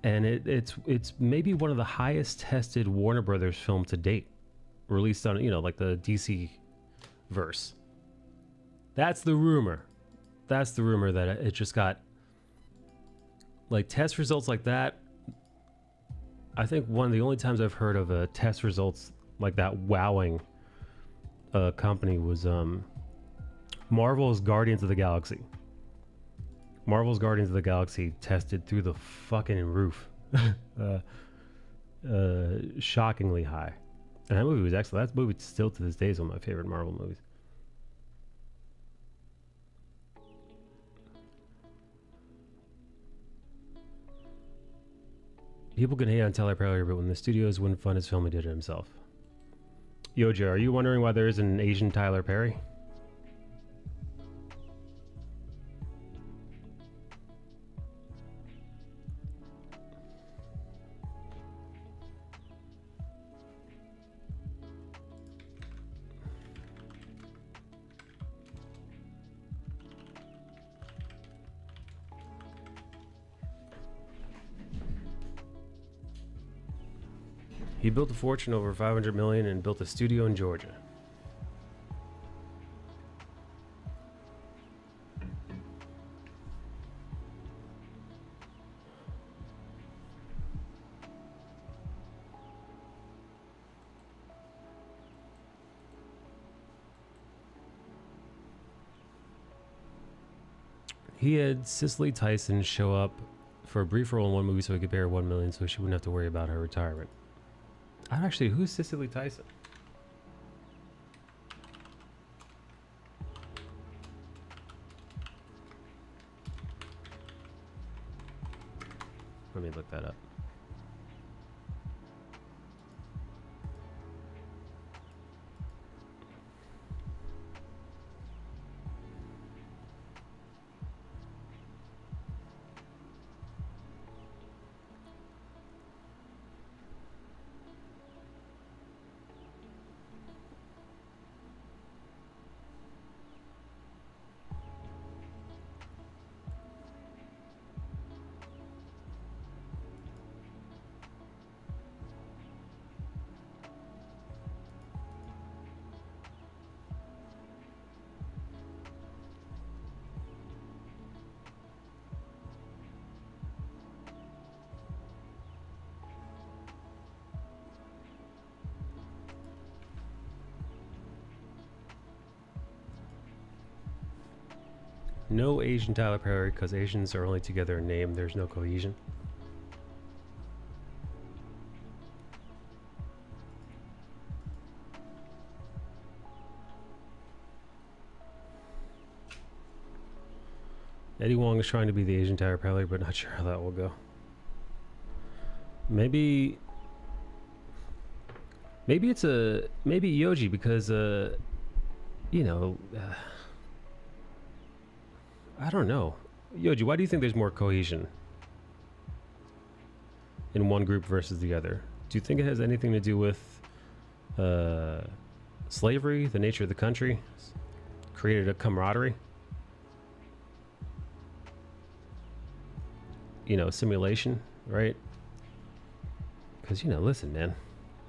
and it's maybe one of the highest tested Warner Brothers film to date, released on, you know, like the DC verse. That's the rumor. That's the rumor that it just got. Like test results like that, I think one of the only times I've heard of test results like that wowing a company was Marvel's Guardians of the Galaxy. Marvel's Guardians of the Galaxy tested through the fucking roof. Shockingly high. And that movie was excellent. That movie still to this day is one of my favorite Marvel movies. People can hate on Tyler Perry, but when the studios wouldn't fund his film, he did it himself. Yoja, are you wondering why there isn't an Asian Tyler Perry? He built a fortune over 500 million and built a studio in Georgia. He had Cicely Tyson show up for a brief role in one movie so he could pay her $1 million so she wouldn't have to worry about her retirement. Actually, who's Cicely Tyson? Let me look that up. No Asian Tyler Perry, because Asians are only together in name. There's no cohesion. Eddie Wong is trying to be the Asian Tyler Perry, but not sure how that will go. Maybe it's maybe Yoji, because you know, I don't know. Yoji, why do you think there's more cohesion in one group versus the other? Do you think it has anything to do with slavery, the nature of the country, created a camaraderie? You know, simulation, right? Because, you know, listen, man,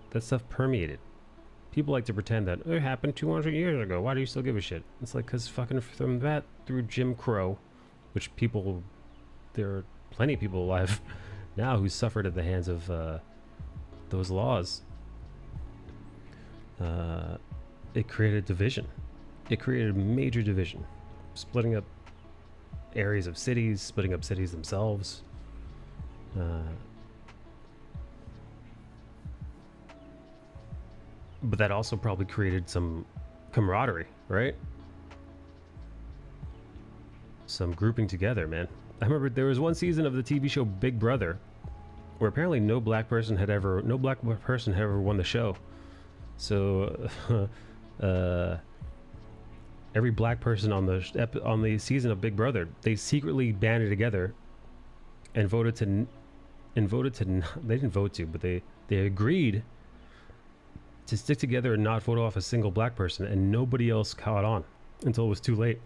that stuff permeated. People like to pretend that it happened 200 years ago. Why do you still give a shit? It's like, because fucking from that through Jim Crow, which people, there are plenty of people alive now who suffered at the hands of those laws. It created division. It created major division, splitting up areas of cities, splitting up cities themselves. But that also probably created some camaraderie, right? Some grouping together, man. I remember there was one season of the TV show Big Brother where apparently no black person had ever won the show. So every black person on the season of Big Brother, they secretly banded together and voted to they didn't vote to, but they agreed to stick together and not vote off a single black person, and nobody else caught on until it was too late.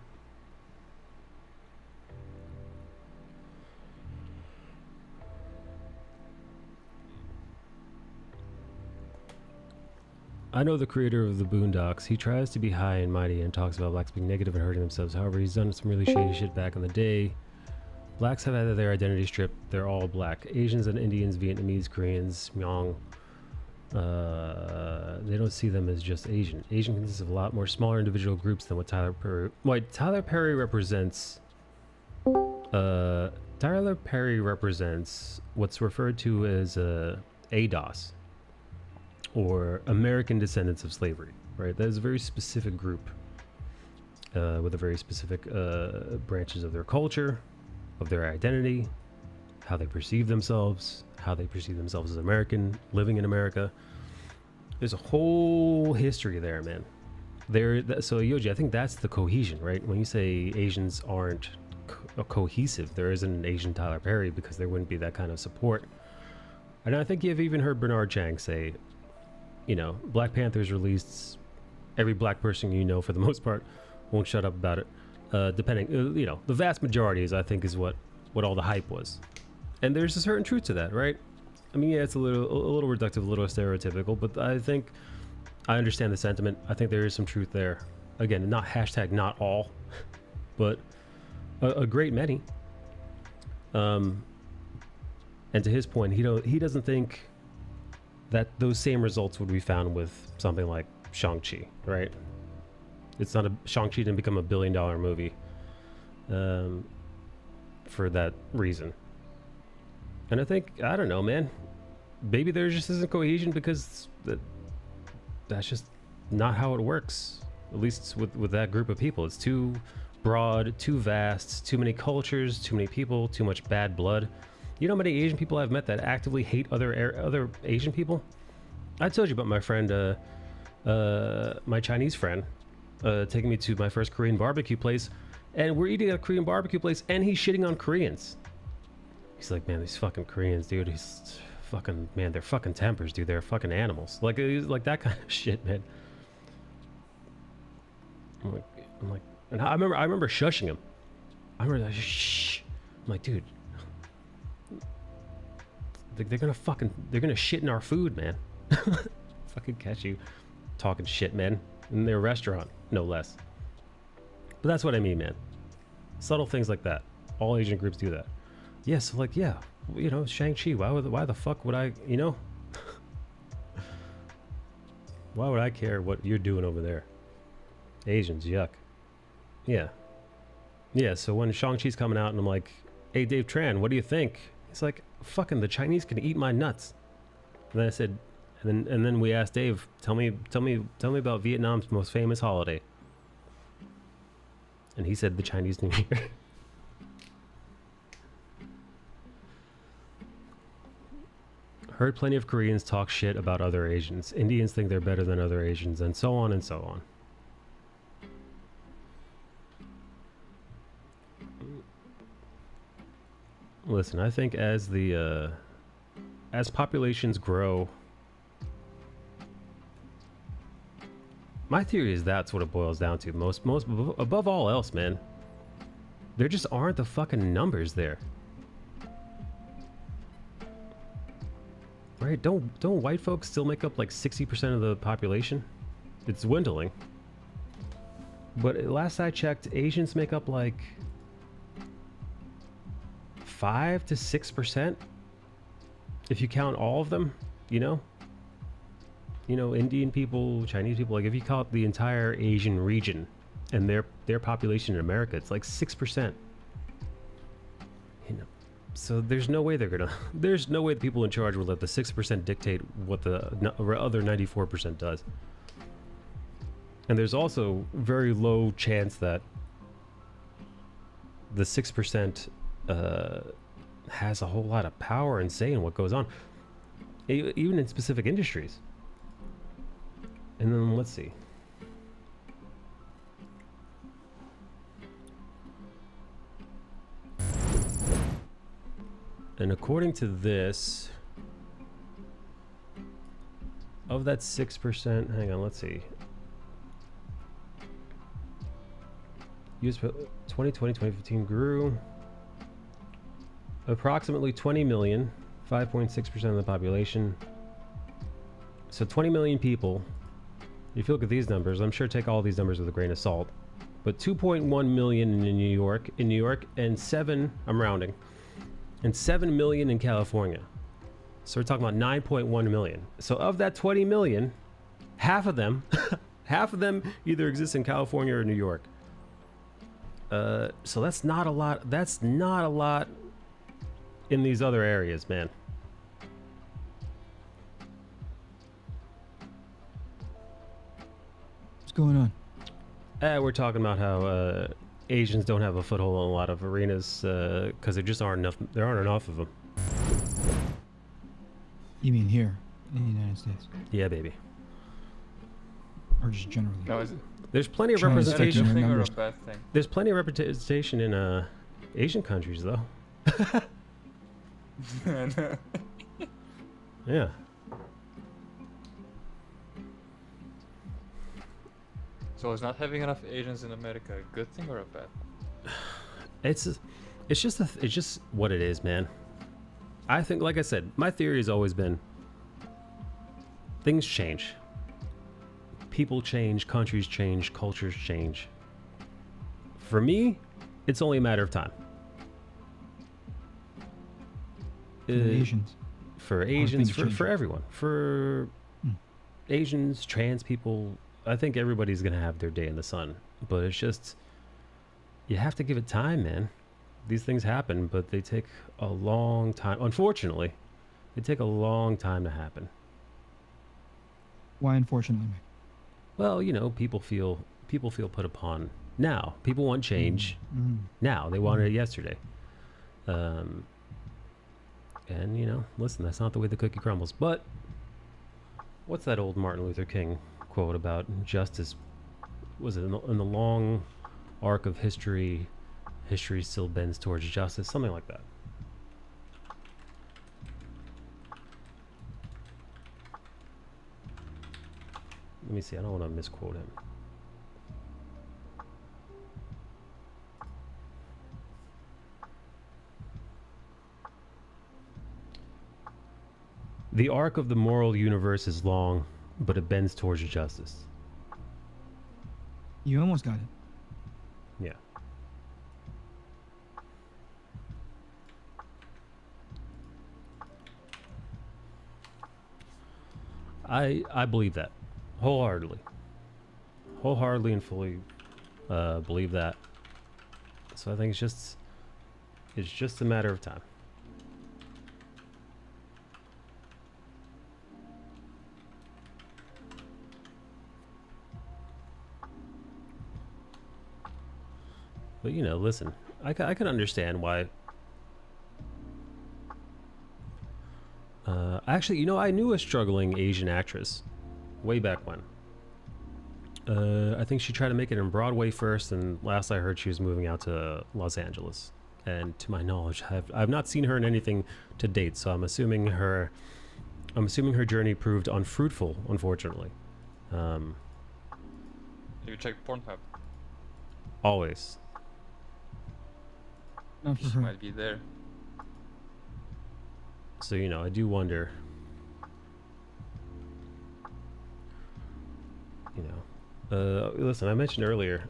I know the creator of the Boondocks. He tries to be high and mighty and talks about blacks being negative and hurting themselves. However, he's done some really shady shit back in the day. Blacks have had their identity stripped. They're all black. Asians and Indians, Vietnamese, Koreans, Hmong. They don't see them as just Asian. Asian consists of a lot more smaller individual groups than what Tyler Perry represents. Tyler Perry represents what's referred to as ADOS, or American descendants of slavery, right? That is a very specific group with a very specific branches of their culture, of their identity, how they perceive themselves as American, living in America. There's a whole history there, man. So Yoji, I think that's the cohesion, right? When you say Asians aren't cohesive, there isn't an Asian Tyler Perry because there wouldn't be that kind of support. And I think you've even heard Bernard Chang say, you know, Black Panther's released, every black person you know for the most part won't shut up about it. Depending, you know, the vast majority is, I think, is what all the hype was. And there's a certain truth to that, right? I mean, yeah, it's a little reductive, a little stereotypical, but I think I understand the sentiment. I think there is some truth there. Again, not hashtag not all, but a great many. And to his point, he doesn't think that those same results would be found with something like Shang-Chi, right? It's not Shang-Chi didn't become $1 billion movie for that reason. And I think, I don't know, man, maybe there just isn't cohesion because that's just not how it works, at least with that group of people. It's too broad, too vast, too many cultures, too many people, too much bad blood. You know how many Asian people I've met that actively hate other Asian people? I told you about my friend, my Chinese friend, taking me to my first Korean barbecue place, and we're eating at a Korean barbecue place, and he's shitting on Koreans. He's like, man, these fucking Koreans, dude, he's fucking, man, they're fucking tempers, dude, they're fucking animals. Like that kind of shit, man. I'm like, and I remember shushing him. I remember that, shh. I'm like, dude, they're gonna shit in our food, man. Fucking catch you talking shit, man, in their restaurant, no less. But that's what I mean, man. Subtle things like that. All Asian groups do that. Yeah, so like, yeah, you know, Shang-Chi, why the fuck would I, you know? Why would I care what you're doing over there? Asians, yuck. Yeah. Yeah, so when Shang-Chi's coming out and I'm like, hey, Dave Tran, what do you think? He's like, fucking the Chinese can eat my nuts. And then I said, and then we asked Dave, tell me about Vietnam's most famous holiday. And he said the Chinese New Year. Heard plenty of Koreans talk shit about other Asians. Indians think they're better than other Asians, and so on and so on. Listen, I think as populations grow, my theory is that's what it boils down to. Most above all else, man, there just aren't the fucking numbers there. Right? Don't white folks still make up like 60% of the population? It's dwindling. But last I checked, Asians make up like 5 to 6%. If you count all of them, you know, Indian people, Chinese people, like if you count the entire Asian region and their population in America, it's like 6%. You know, so there's no way there's no way the people in charge will let the 6% dictate what the other 94% does. And there's also very low chance that the 6% has a whole lot of power and say in what goes on, even in specific industries. And then let's see. And according to this, of that 6%, hang on, let's see. US 2020, 2015 grew approximately 20 million, 5.6% of the population. So 20 million people. If you look at these numbers, I'm sure take all these numbers with a grain of salt, but 2.1 million in New York, and I'm rounding, and 7 million in California. So we're talking about 9.1 million. So of that 20 million, half of them either exist in California or New York. So that's not a lot. That's not a lot in these other areas, man. What's going on? We're talking about how Asians don't have a foothold in a lot of arenas because there just aren't enough. There aren't enough of them. You mean here in the United States? Yeah, baby. Or just generally? No, there's plenty of China's representation. taking Good thing or a numbers. bad thing? There's plenty of representation in Asian countries, though. Yeah. So is not having enough Asians in America a good thing or a bad? It's just what it is, man. I think, like I said, my theory has always been things change. People change, countries change, cultures change. For me, it's only a matter of time. Asians. For Asians, things for changing? everyone. For Asians, trans people, I think everybody's going to have their day in the sun. But it's just, you have to give it time, man. These things happen, but they take a long time. Unfortunately, they take a long time to happen. Why, unfortunately? Well, you know, people feel put upon now. People want change now. They wanted it yesterday. And you know, listen, that's not the way the cookie crumbles. But what's that old Martin Luther King quote about justice? Was it in the long arc of history? History still bends towards justice, something like that. Let me see. I don't want to misquote him. The arc of the moral universe is long, but it bends towards justice. You almost got it. Yeah. I believe that wholeheartedly and fully believe that. So I think it's just a matter of time. But you know, listen, I can understand why. Actually, you know, I knew a struggling Asian actress way back when. I think she tried to make it in Broadway first, and last I heard, she was moving out to Los Angeles. And to my knowledge, I've not seen her in anything to date. So I'm assuming her journey proved unfruitful, unfortunately. You check Pornhub. Always. Not for She her. might be there. So you know, I do wonder. You know, listen, I mentioned earlier.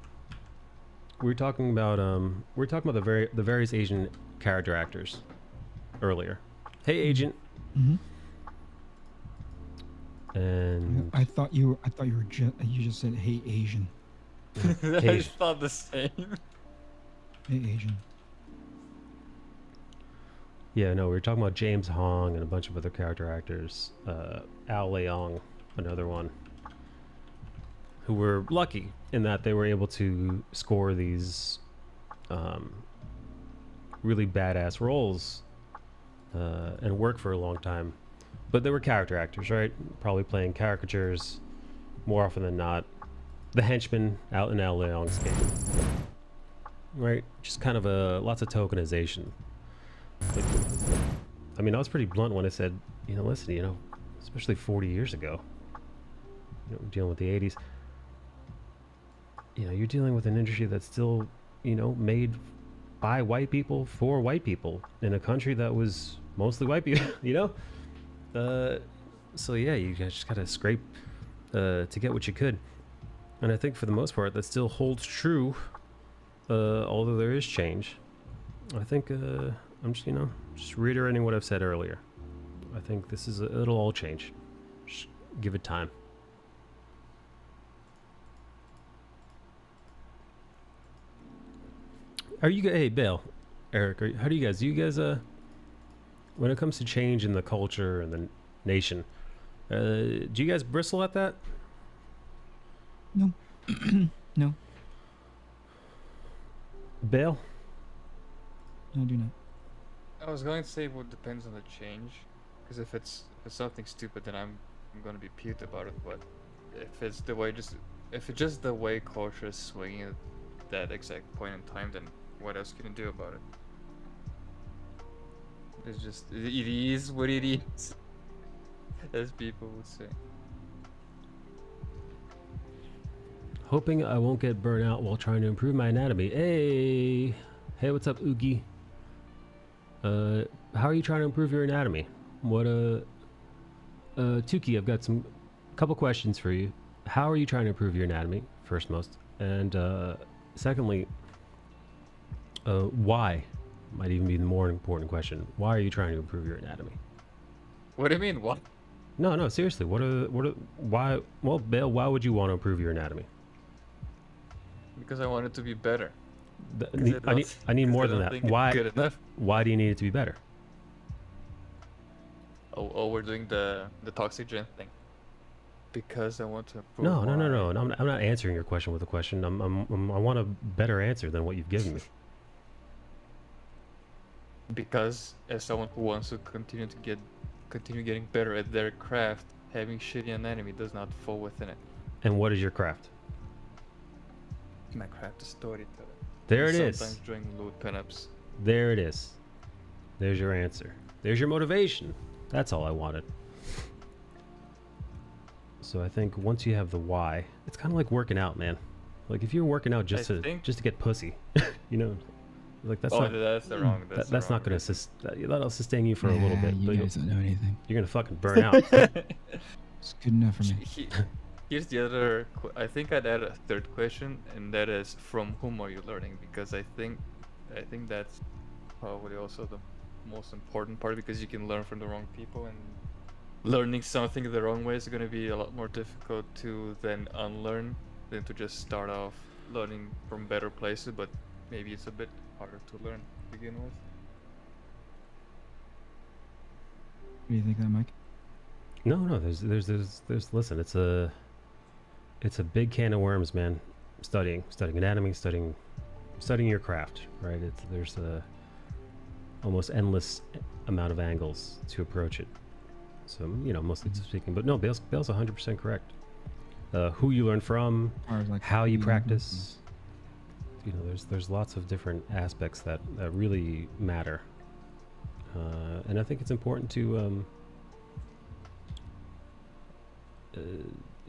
We were talking about the various Asian character actors earlier. Hey, Agent. Mm-hmm. And I thought you were you just said, "Hey, Asian." It's not the same. Hey, Asian. yeah, no, we were talking about James Hong and a bunch of other character actors. Al Leong, another one, who were lucky in that they were able to score these really badass roles and work for a long time. But they were character actors, right? Probably playing caricatures more often than not. The henchman out in Al Leong's case, right? Just kind of lots of tokenization. Like, I mean, I was pretty blunt when I said, you know, listen, you know, especially 40 years ago, you know, dealing with the 80s, you know, you're dealing with an industry that's still, you know, made by white people for white people in a country that was mostly white people, you know? So yeah, you guys just gotta scrape to get what you could. And I think for the most part, that still holds true, although there is change. I think I'm just, you know, just reiterating what I've said earlier. I think this is it'll all change. Just give it time. Are you guys? Hey, Bill, Eric, how do you guys? When it comes to change in the culture and the nation, do you guys bristle at that? No. No, Bill? I do not. I was going to say it depends on the change, because if it's something stupid, then I'm going to be peeved about it. But if it's just the way culture is swinging at that exact point in time, then what else can you do about it? It's just it is what it is, as people would say. Hoping I won't get burnt out while trying to improve my anatomy. Hey, what's up, Oogie? How are you trying to improve your anatomy? What Tuki, I've got some couple questions for you. How are you trying to improve your anatomy, first most? And secondly, why? Might even be the more important question. Why are you trying to improve your anatomy? What do you mean? What? No, seriously. Why? Well, Bill, why would you want to improve your anatomy? Because I want it to be better. I need more than that. Think it's Why? good enough. Why do you need it to be better? Oh, we're doing the toxic gen thing. Because I want to improve. No. I'm not answering your question with a question. I want a better answer than what you've given me. Because as someone who wants to continue getting better at their craft, having shitty anatomy does not fall within it. And what is your craft? My craft is storyteller. There it Sometimes is. doing lewd pinups. There it is. There's your answer. There's your motivation. That's all I wanted. So I think once you have the why, it's kind of like working out, man. Like if you're working out just to get pussy, you know, like that's not that's the wrong. that's not gonna that'll sustain you for a little bit. You But guys don't know anything. you're gonna fucking burn out. It's good enough for me. Here's the other. I think I'd add a third question, and that is, from whom are you learning? Because I think that's probably also the most important part, because you can learn from the wrong people, and learning something the wrong way is going to be a lot more difficult to then unlearn than to just start off learning from better places. But maybe it's a bit harder to learn to begin with. What do you think of that, Mike? No. There's. Listen, it's a big can of worms, man. Studying anatomy, studying your craft, right? There's a almost endless amount of angles to approach it. So mostly speaking, but no, Bale's 100% correct. Who you learn from, Or like how you the- practice. There's lots of different aspects that really matter, and I think it's important to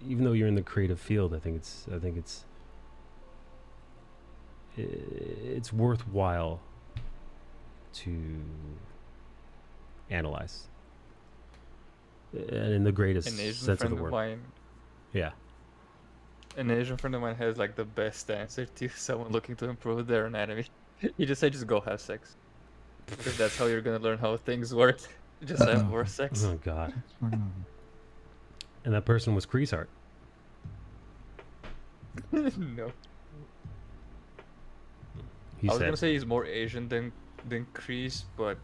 even though you're in the creative field, I think it's worthwhile to analyze, and in the greatest An Asian sense of friend the of word. mine, Yeah. an Asian friend of mine has like the best answer to someone looking to improve their anatomy. He just said, just go have sex, because that's how you're gonna learn how things work. Just have more sex. Oh God. It's fucking awesome. And that person was Creasart. No, He I was said, gonna say he's more Asian than Chris, but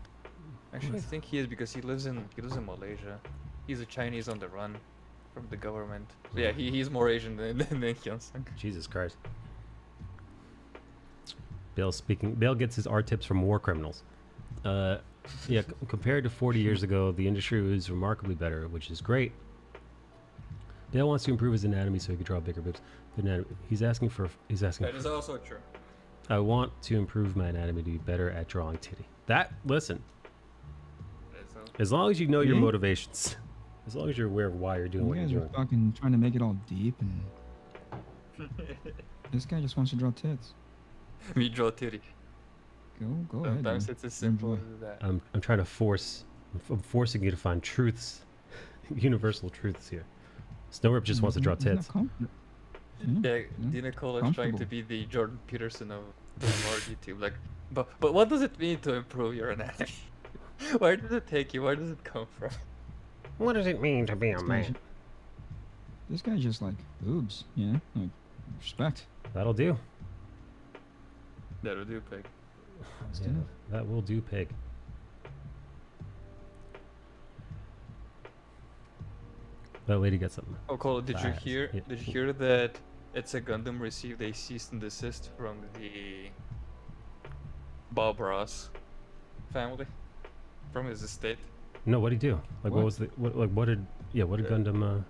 actually I think he is because he lives in Malaysia. He's a Chinese on the run from the government. So yeah, he's more Asian than Hyunsung. Jesus Christ. Bale gets his art tips from war criminals. Yeah, compared to 40 years ago, the industry was remarkably better, which is great. Bale wants to improve his anatomy so he can draw bigger boobs. He's asking. That is also true. I want to improve my anatomy to be better at drawing titty. Listen, as long as you know your Yeah. motivations, as long as you're aware of why you're doing You what guys you're are doing. fucking trying to make it all deep, and this guy just wants to draw tits. We draw titty. Go ahead. Sometimes man. it's as simple Enjoy. as that. I'm trying to I'm forcing you to find truths, universsal truths here. Snowrip just wants to draw He's not tits. confident. Yeah, yeah. Dina Cole is trying to Comfortable. be the Jordan Peterson of our YouTube. Like, but what does it mean to improve your anatomy? Where does it take you? Where does it come from? What does it mean to be a This guy's man? ju- This guy's just like boobs, like respect. That'll do. That'll do, pig. That's Yeah, enough. that will do, pig. That lady got something. Oh, Cole, did you Fast. hear? Yeah. Did you hear that It's a Gundam received a cease and desist from the Bob Ross family, from his estate? No, what'd he do? Like, what What? was the what did Gundam?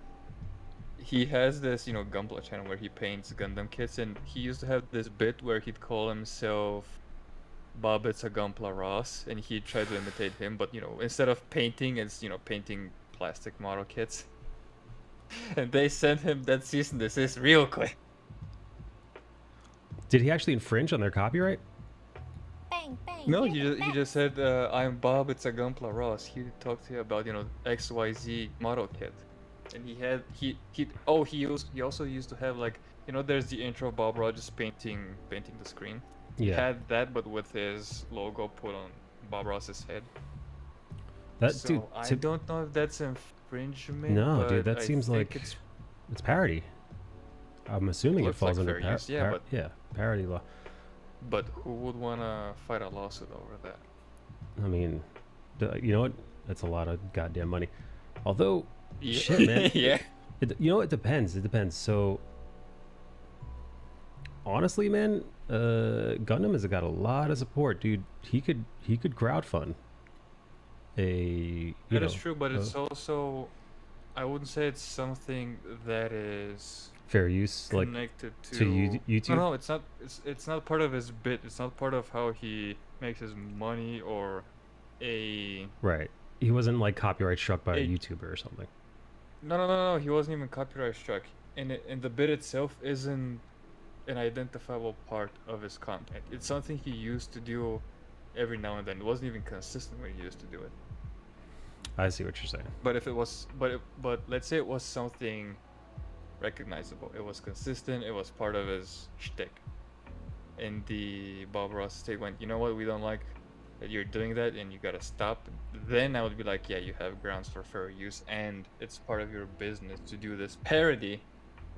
He has this, Gunpla channel where he paints Gundam kits, and he used to have this bit where he'd call himself Bob It's a Gunpla Ross, and he'd try to imitate him, but instead of painting, it's painting plastic model kits. And they sent him that cease and desist real quick. Did he actually infringe on their copyright? Bang, bang. No, you're the he just best. said, "I'm Bob. It's a Gunpla Ross." He talked to you about XYZ model kit, and he also used to have there's the intro of Bob Ross just painting the screen. He Yeah. had that, but with his logo put on Bob Ross's head. That So dude. I don't know if that's infringement. No, but dude, that I seems think like it's it's parody. I'm assuming it Looks falls like under fair use, yeah, but- parody law. But who would wanna fight a lawsuit over that? I mean, you know what? That's a lot of goddamn money. Although, Yeah. shit, man. Yeah. It depends. It depends. So, honestly, man, Gundam has got a lot of support, dude. He could crowdfund That is true, but it's also, I wouldn't say it's something that is fair use, like connected to, YouTube? No, it's not. It's not part of his bit. It's not part of how he makes his money or a. right. He wasn't like copyright struck by a A- YouTuber or something. No. He wasn't even copyright struck, and the bit itself isn't an identifiable part of his content. It's something he used to do every now and then. It wasn't even consistent when he used to do it. I see what you're saying. But if it was, but let's say it was something recognizable. It was consistent. It was part of his shtick. And the Bob Ross state went, you know what? We don't like that you're doing that, and you gotta stop. Then I would be like, yeah, you have grounds for fair use, and it's part of your business to do this parody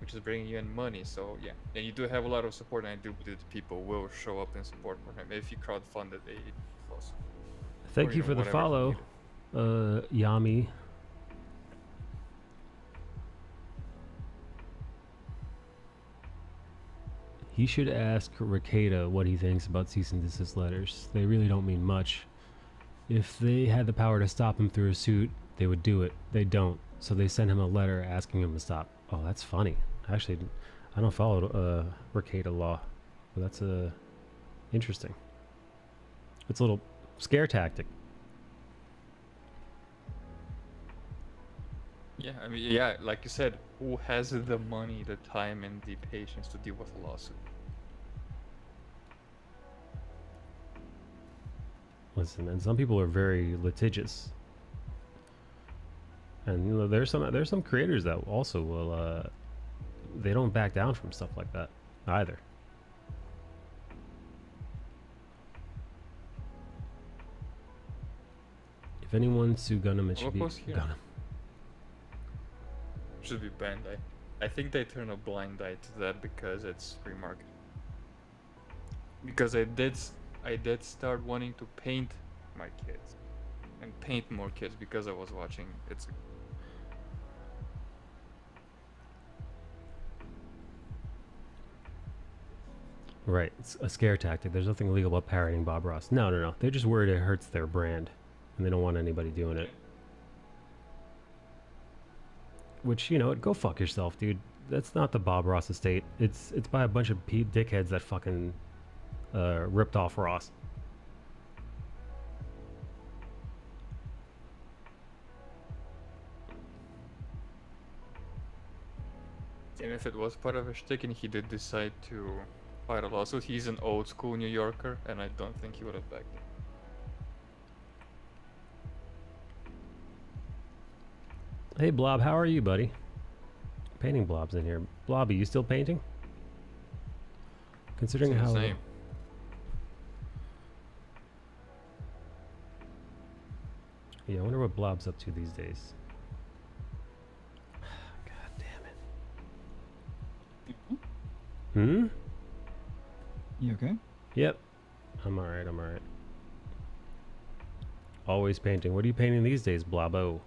which is bringing you in money. So yeah, and you do have a lot of support, and I do believe people will show up in support for him if you crowdfunded a lawsuit. Thank Or, you for the whatever he follow, needed. Yami. He should ask Ricada what he thinks about cease and desist letters. They really don't mean much. If they had the power to stop him through a suit, they would do it. They don't. So they sent him a letter asking him to stop. Oh, that's funny. Actually, I don't follow Ricada law, but that's interesting. It's a little scare tactic. Yeah, I mean, yeah, like you said, who has the money, the time, and the patience to deal with a lawsuit? Listen, and some people are very litigious, and there's some creators that also will they don't back down from stuff like that either. If anyone's Sue Gunham, it should be Gunham. Should be banned. I think they turn a blind eye to that because it's free market. Because I did start wanting to paint my kids and paint more kids because I was watching it's Right, it's a scare tactic. There's nothing illegal about parroting Bob Ross. No. They're just worried it hurts their brand, and they don't want anybody doing it. Which, go fuck yourself, dude. That's not the Bob Ross estate. It's by a bunch of dickheads that fucking ripped off Ross. and if it was part of a shtick and he did decide to fight a lawsuit, he's an old school New Yorker and I don't think he would have backed it. Hey Blob, how are you, buddy? Painting Blob's in here. Blob, are you still painting? Considering It's how... insane. Yeah, I wonder what Blob's up to these days. God damn it. Hmm? You okay? Yep. I'm alright. Always painting. What are you painting these days, Blobbo?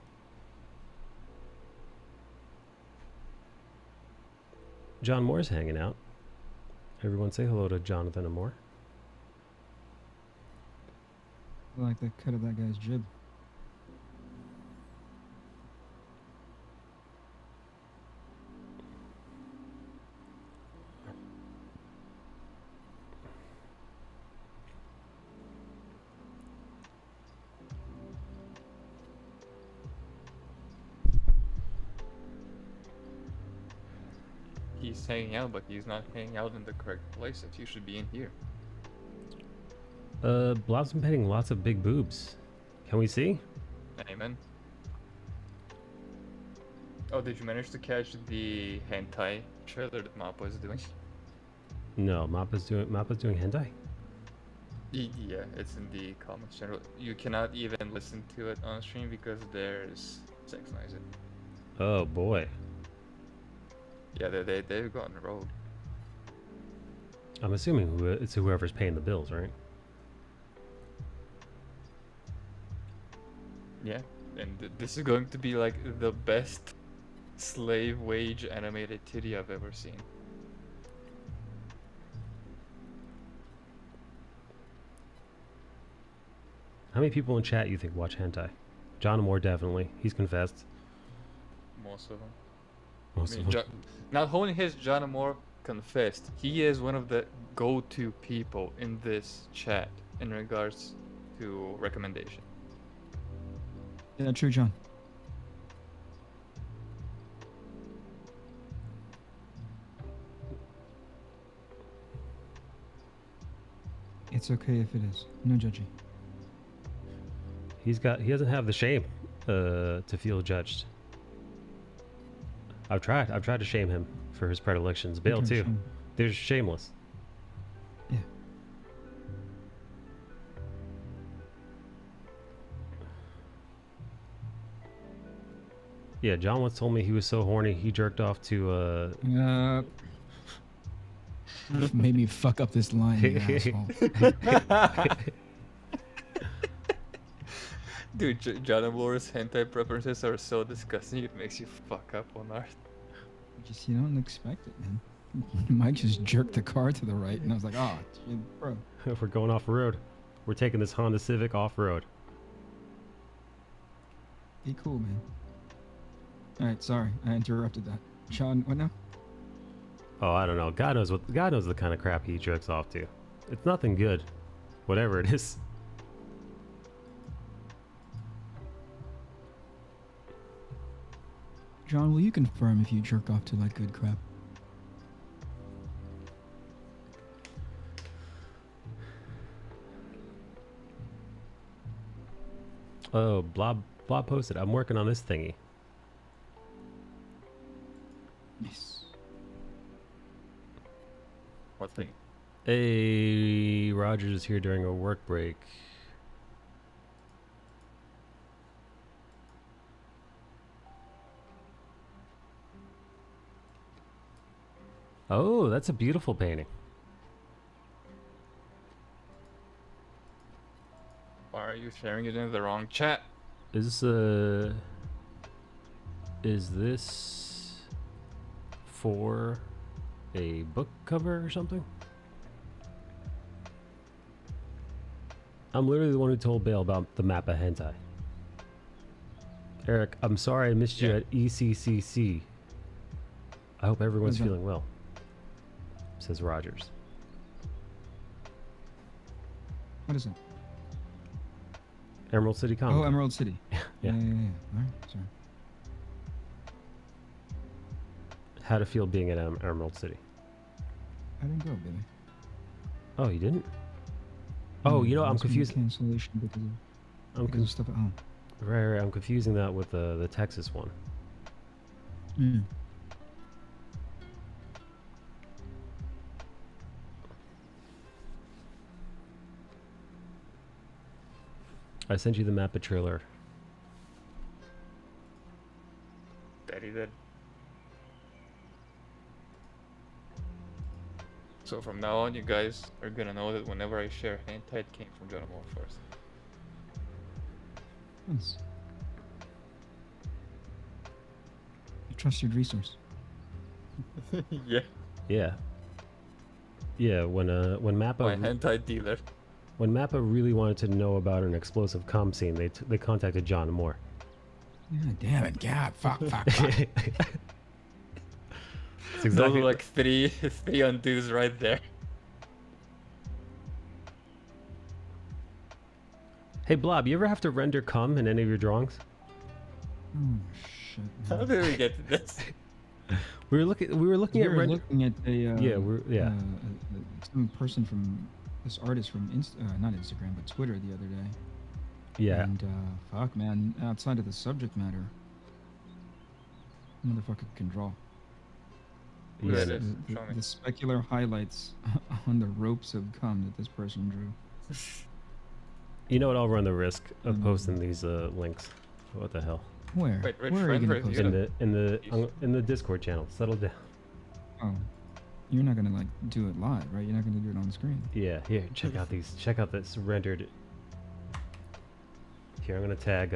John Moore's hanging out. Everyone say hello to Jonathan and Moore. I like the cut of that guy's jib. He's hanging out, but he's not hanging out in the correct places. You should be in here. Blob's been painting lots of big boobs. Can we see? Amen. Oh, did you manage to catch the hentai trailer that Mappa is doing? No, Mappa's doing hentai. Yeah, it's in the comments channel. You cannot even listen to it on stream because there's sex noise in it. Oh boy. Yeah, they've gone rogue. I'm assuming it's whoever's paying the bills, right? Yeah, and this is going to be like the best slave wage animated titty I've ever seen. How many people in chat you think watch hentai? John Moore definitely. He's confessed. Most of them. Most of them. Not only has John Moore confessed, he is one of the go-to people in this chat in regards to recommendation. Yeah, true, John. It's okay if it is. No judging. He doesn't have the shame to feel judged. I've tried to shame him for his predilections. Bale Okay, too. shame. There's shameless. Yeah. Yeah, John once told me he was so horny he jerked off to Made me fuck up this line, you asshole. Dude, John Moore's hentai preferences are so disgusting. It makes you fuck up on art. Just you don't expect it, man. Mike just jerked the car to the right, and I was like, oh, shit, bro. we're going off road. We're taking this Honda Civic off road. Be cool, man. All right, sorry, I interrupted that. Sean, what now? Oh, I don't know. God knows the kind of crap he jerks off to. It's nothing good, whatever it is. John, will you confirm if you jerk off to like good crap? Oh, Blob posted. I'm working on this thingy. Yes. What thing? Hey, Rogers is here during a work break. Oh, that's a beautiful painting. Why are you sharing it in the wrong chat? Is this for a book cover or something? I'm literally the one who told Bale about the Mappa hentai. Eric, I'm sorry I missed you at ECCC. I hope everyone's What's that? feeling well, says Rogers. What is it? Emerald City Comic. Oh, Emerald City. Yeah. Yeah. All right, sorry. How to feel being at Emerald City. I didn't go, Billy. Oh, you didn't? Oh, you know, I'm There's gonna be confused. Cancellation because of, I'm because of stuff at home. right. I'm confusing that with the Texas one. Mm. I sent you the Mappa trailer. Daddy did. So from now on, you guys are gonna know that whenever I share hentai, it came from John Moore first. Nice. A trusted resource. Yeah. Yeah. Yeah, when My Mappa hentai dealer. when Mappa really wanted to know about an explosive comm scene, they contacted John Moore. God damn it, God, fuck. It's exactly Those are like three undos right there. Hey Blob, you ever have to render cum in any of your drawings? Oh, shit. How man. did we get to this? We were looking We at were looking at some person from this artist from not Instagram but Twitter the other day. yeah. And fuck, man, outside of the subject matter, motherfucker can draw. Who Yeah, that is? The, Show me. the specular highlights on the ropes of cum that this person drew. You know what? I'll run the risk of posting these links. What the hell? Where? Wait, which Where are you friend gonna review? post it? In the Discord channel. Settle down. Oh, you're not gonna like do it live, right? You're not gonna do it on the screen. Yeah, here, check out these. Check out this rendered. Here, I'm gonna tag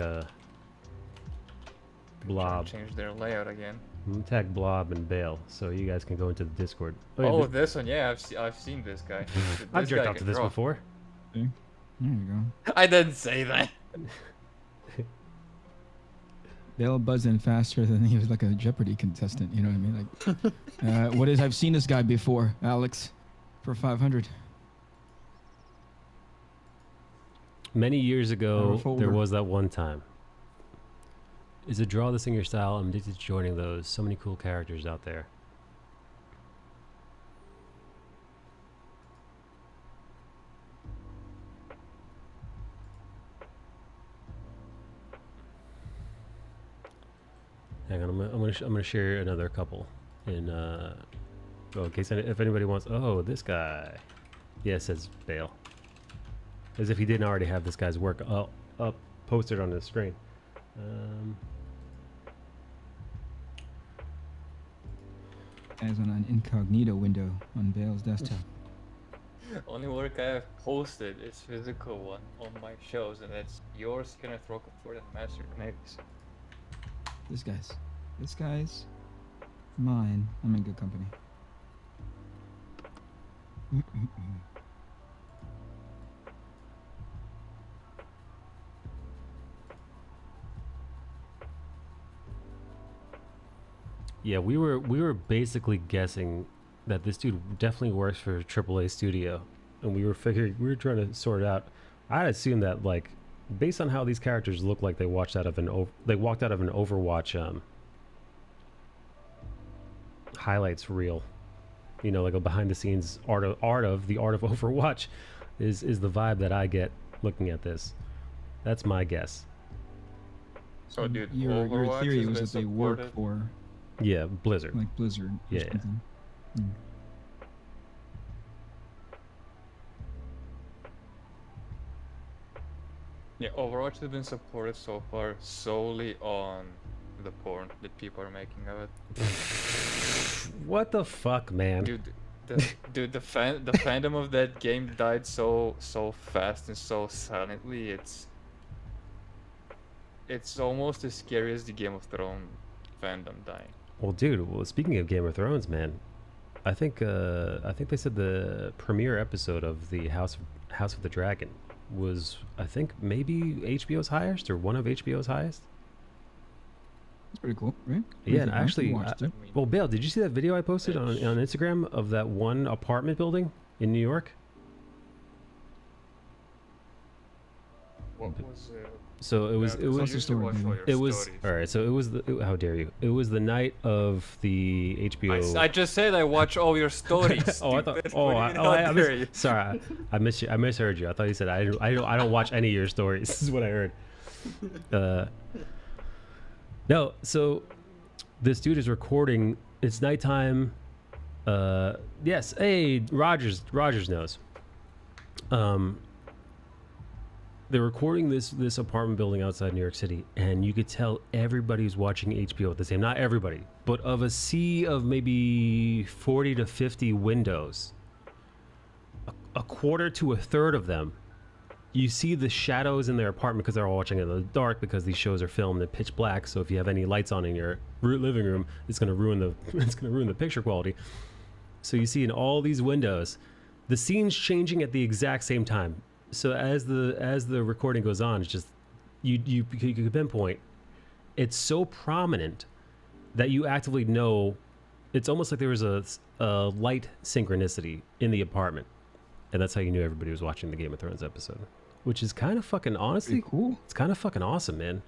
Blob. Change their layout again. I'm gonna tag Blob and Bale, so you guys can go into the Discord. Oh, yeah, this one, yeah, I've seen this guy. I've This jerked guy off to can this draw. before. See? There you go. I didn't say that. They'll buzz in faster than he was like a Jeopardy contestant. You know what I mean? Like, what is? I've seen this guy before, Alex, for 500. Many years ago, folder. there was that one time. Is it draw this in your style? I'm addicted to joining those. So many cool characters out there. Hang on, I'm gonna share another couple in in case if anybody wants. Oh, this guy. Yeah, it says Bale. As if he didn't already have this guy's work up posted on his screen. As on an incognito window on Bale's desktop. Only work I have posted is physical one on my shows, and that's yours, Kenneth Rockefeller, and Master Canadies. This guy's mine. I'm in good company. Yeah, we were basically guessing that this dude definitely works for a AAA studio, and we were trying to sort it out. I'd assume that, like, based on how these characters look like they walked out of an Overwatch highlights reel, you know, like a behind the scenes art of Overwatch is the vibe that I get looking at this. That's my guess. So, dude, your Overwatch theory has was been that they work supported- for Yeah, Blizzard. like Blizzard or Yeah. something. Hmm. Yeah, Overwatch has been supported so far solely on the porn that people are making of it. What the fuck, man? Dude, the fandom of that game died so fast and so silently. It's almost as scary as the Game of Thrones fandom dying. Well, dude. Well, speaking of Game of Thrones, man, I think they said the premiere episode of the House of the Dragon was, I think, maybe HBO's highest or one of HBO's highest. That's pretty cool, right? Yeah, and I actually, watched it. well, Bale, did you see that video I posted on Instagram of that one apartment building in New York? What was So it was What's the story, baby? it was all right. So it was how dare you? It was the night of the HBO. I just said I watch all your stories. Oh, I thought. stupid. Oh, What do you I, mean, how dare you? sorry. I missed you. I misheard you. I thought you said I don't watch any of your stories. This is what I heard. No. So this dude is recording. It's nighttime. Yes. Hey, Rogers knows. They're recording this apartment building outside New York City, and you could tell everybody's watching HBO at the same. Not everybody, but of a sea of maybe 40 to 50 windows, a quarter to a third of them, you see the shadows in their apartment because they're all watching it in the dark because these shows are filmed in pitch black. So if you have any lights on in your living room, it's going to ruin the picture quality. So you see in all these windows, the scene's changing at the exact same time. So as the recording goes on, it's just you can pinpoint. It's so prominent that you actively know. It's almost like there was a light synchronicity in the apartment, and that's how you knew everybody was watching the Game of Thrones episode, which is kind of fucking honestly Pretty cool. It's kind of fucking awesome, man.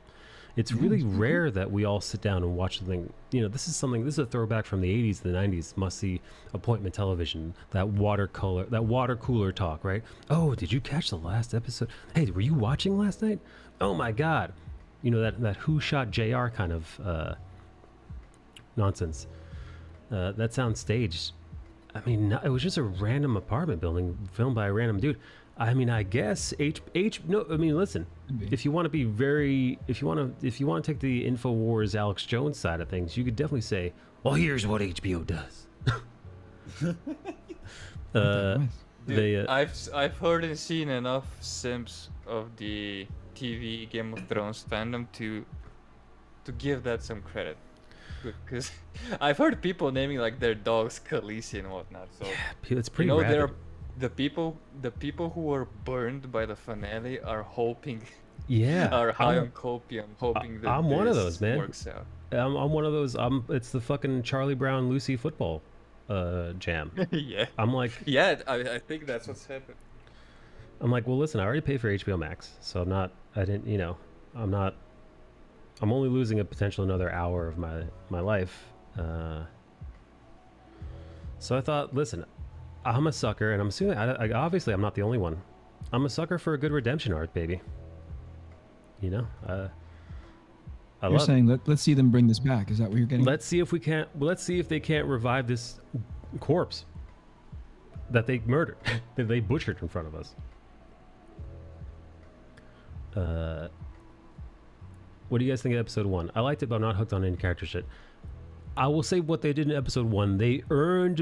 It's really rare that we all sit down and watch something. You know, this is a throwback from the 80s to the 90s, must-see appointment television, that water cooler talk, right? Oh, did you catch the last episode? Hey, were you watching last night? Oh my God. You know, that Who Shot JR kind of nonsense. That sounds staged. I mean, it was just a random apartment building filmed by a random dude. I mean, I guess no. I mean, listen. If you want to be if you want to take the InfoWars Alex Jones side of things, you could definitely say, "Well, here's what HBO does." Dude, I've heard and seen enough simps of the TV Game of Thrones fandom to give that some credit, because I've heard people naming like their dogs Khaleesi and whatnot. So yeah, it's pretty. You know, rapid. the people who were burned by the finale are hoping. Yeah, are high on copium, hoping that I'm one of those, man. Works out. I'm one of those. It's the fucking Charlie Brown Lucy football jam. Yeah. I'm like, yeah, I think that's what's happened. I'm like, well, listen, I already paid for HBO Max, so I'm only losing a potential another hour of my life. So I thought, listen, I'm a sucker, and I'm assuming, obviously I'm not the only one. I'm a sucker for a good redemption arc, baby. You know, You're saying let's see them bring this back. Is that what you're getting? Let's see if we can't. Let's see if they can't revive this corpse that they murdered, that they butchered in front of us. What do you guys think of episode 1? I liked it, but I'm not hooked on any character shit. I will say what they did in episode 1. They earned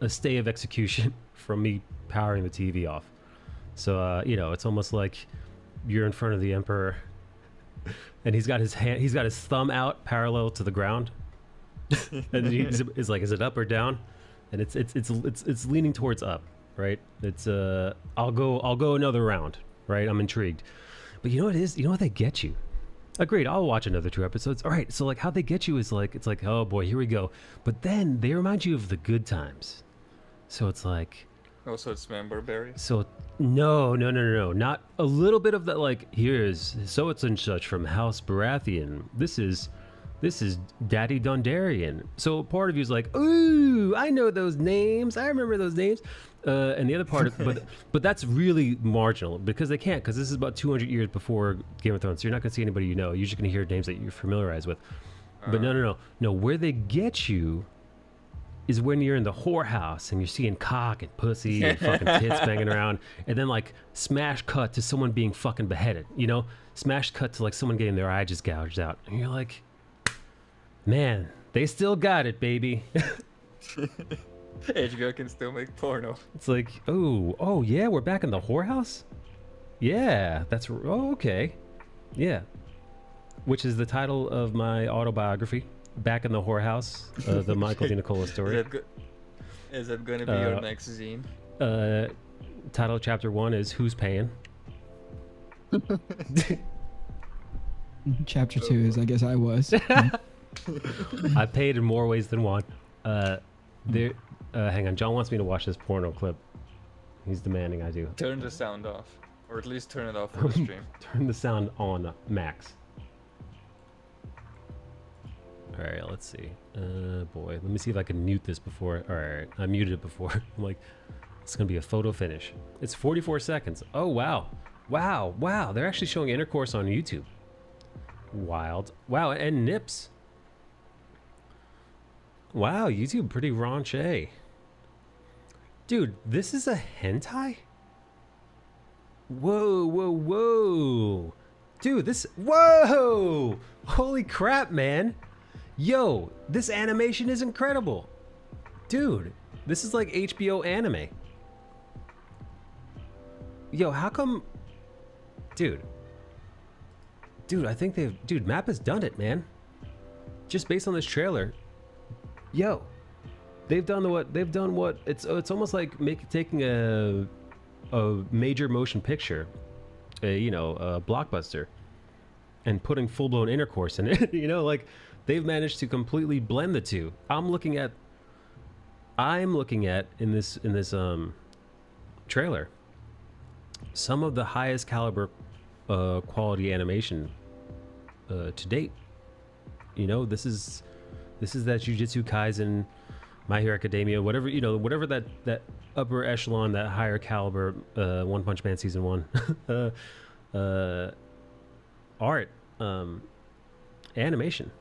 a stay of execution from me powering the TV off. So you know, it's almost like you're in front of the Emperor, and he's got his thumb out parallel to the ground, and he's like, is it up or down? And it's leaning towards up, right? It's I'll go another round, right? I'm intrigued. But you know what it is? You know what they get you? Agreed. I'll watch another 2 episodes. All right. So like how they get you is like, it's like, oh boy, here we go. But then they remind you of the good times. So it's like, Also, it's member berry. so no. Not a little bit of that. Like here's so it's and such from House Baratheon. This is Daddy Dondarrion. So part of you is like, ooh, I know those names. I remember those names. And the other part, but that's really marginal because they can't, because this is about 200 years before Game of Thrones. So you're not going to see anybody you know. You're just going to hear names that you're familiarized with. But no. Where they get you is when you're in the whorehouse and you're seeing cock and pussy and fucking tits banging around, and then like smash cut to someone being fucking beheaded. You know, smash cut to like someone getting their eye just gouged out, and you're like, man, they still got it, baby. HBO can still make porno. It's like, oh yeah, we're back in the whorehouse? Yeah, okay. Yeah. Which is the title of my autobiography, Back in the Whorehouse, the Michael D. Nicola story. Is that going to be your next zine? Title of chapter 1 is Who's Paying? Chapter 2 is I guess I was. I paid in more ways than one. Hang on, John wants me to watch this porno clip. He's demanding I do. Turn the sound off, or at least turn it off for the stream. Turn the sound on max. All right, let's see. Boy, let me see if I can mute this before. All right, I muted it before. I'm like, it's gonna be a photo finish. It's 44 seconds. Oh wow, They're actually showing intercourse on YouTube. Wild. Wow, and nips. Wow, YouTube pretty raunchy. Dude, this is a hentai? Whoa. Dude, whoa! Holy crap, man. Yo, this animation is incredible. Dude, this is like HBO anime. Yo, how come... Dude, I think Dude, Map has done it, man. Just based on this trailer. Yo, they've done what it's almost like taking a major motion picture, a blockbuster, and putting full-blown intercourse in it. You know, like they've managed to completely blend the two. I'm looking at in this trailer some of the highest caliber quality animation to date. You know, this is that Jujutsu Kaisen, My Hero Academia, whatever that upper echelon, that higher caliber, One Punch Man season 1 art, animation,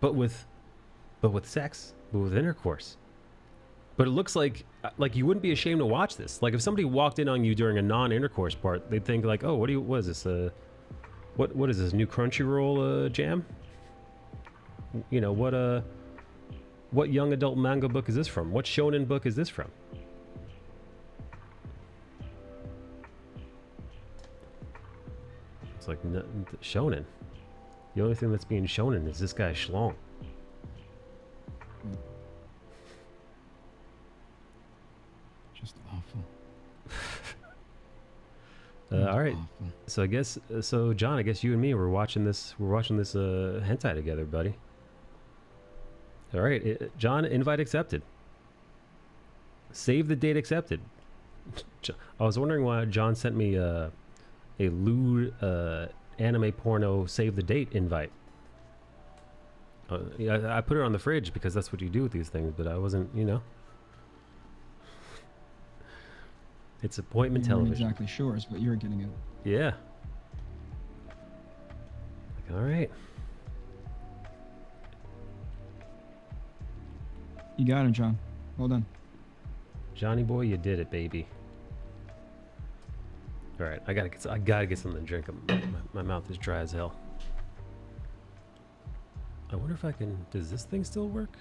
but with sex, but with intercourse. But it looks like you wouldn't be ashamed to watch this. Like if somebody walked in on you during a non-intercourse part, they'd think like, oh, what is this? What is this, new Crunchyroll jam? You know, what young adult manga book is this from? What shonen book is this from? It's like shonen. The only thing that's being shonen is this guy Schlong. Just awful. All right. Awful. So I guess John, I guess you and me were watching this hentai together, buddy. All right, John, invite accepted. Save the date accepted. I was wondering why John sent me a lewd anime porno save the date invite. I put it on the fridge because that's what you do with these things, but I wasn't, you know. It's appointment You weren't television. exactly sure is what you're getting at. Yeah. All right. You got him, John. Well done. Johnny boy, you did it, baby. All right, I gotta get something to drink. My mouth is dry as hell. wonder if I can, does this thing still work?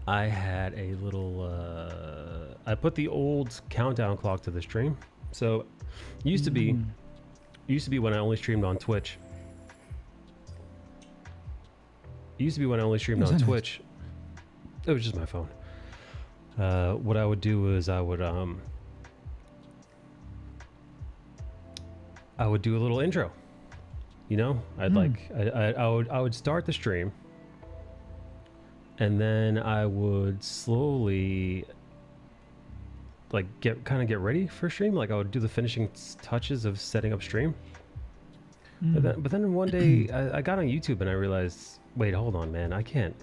I had a little. I put the old countdown clock to the stream. So, used to be when I only streamed on Twitch. Used to be when I only streamed on Twitch. It was just my phone. What I would do is I would do a little intro. You know, I would start the stream, and then I would slowly like get ready for stream. Like I would do the finishing touches of setting up stream. But then one day I got on YouTube and I realized, wait, hold on, man, I can't.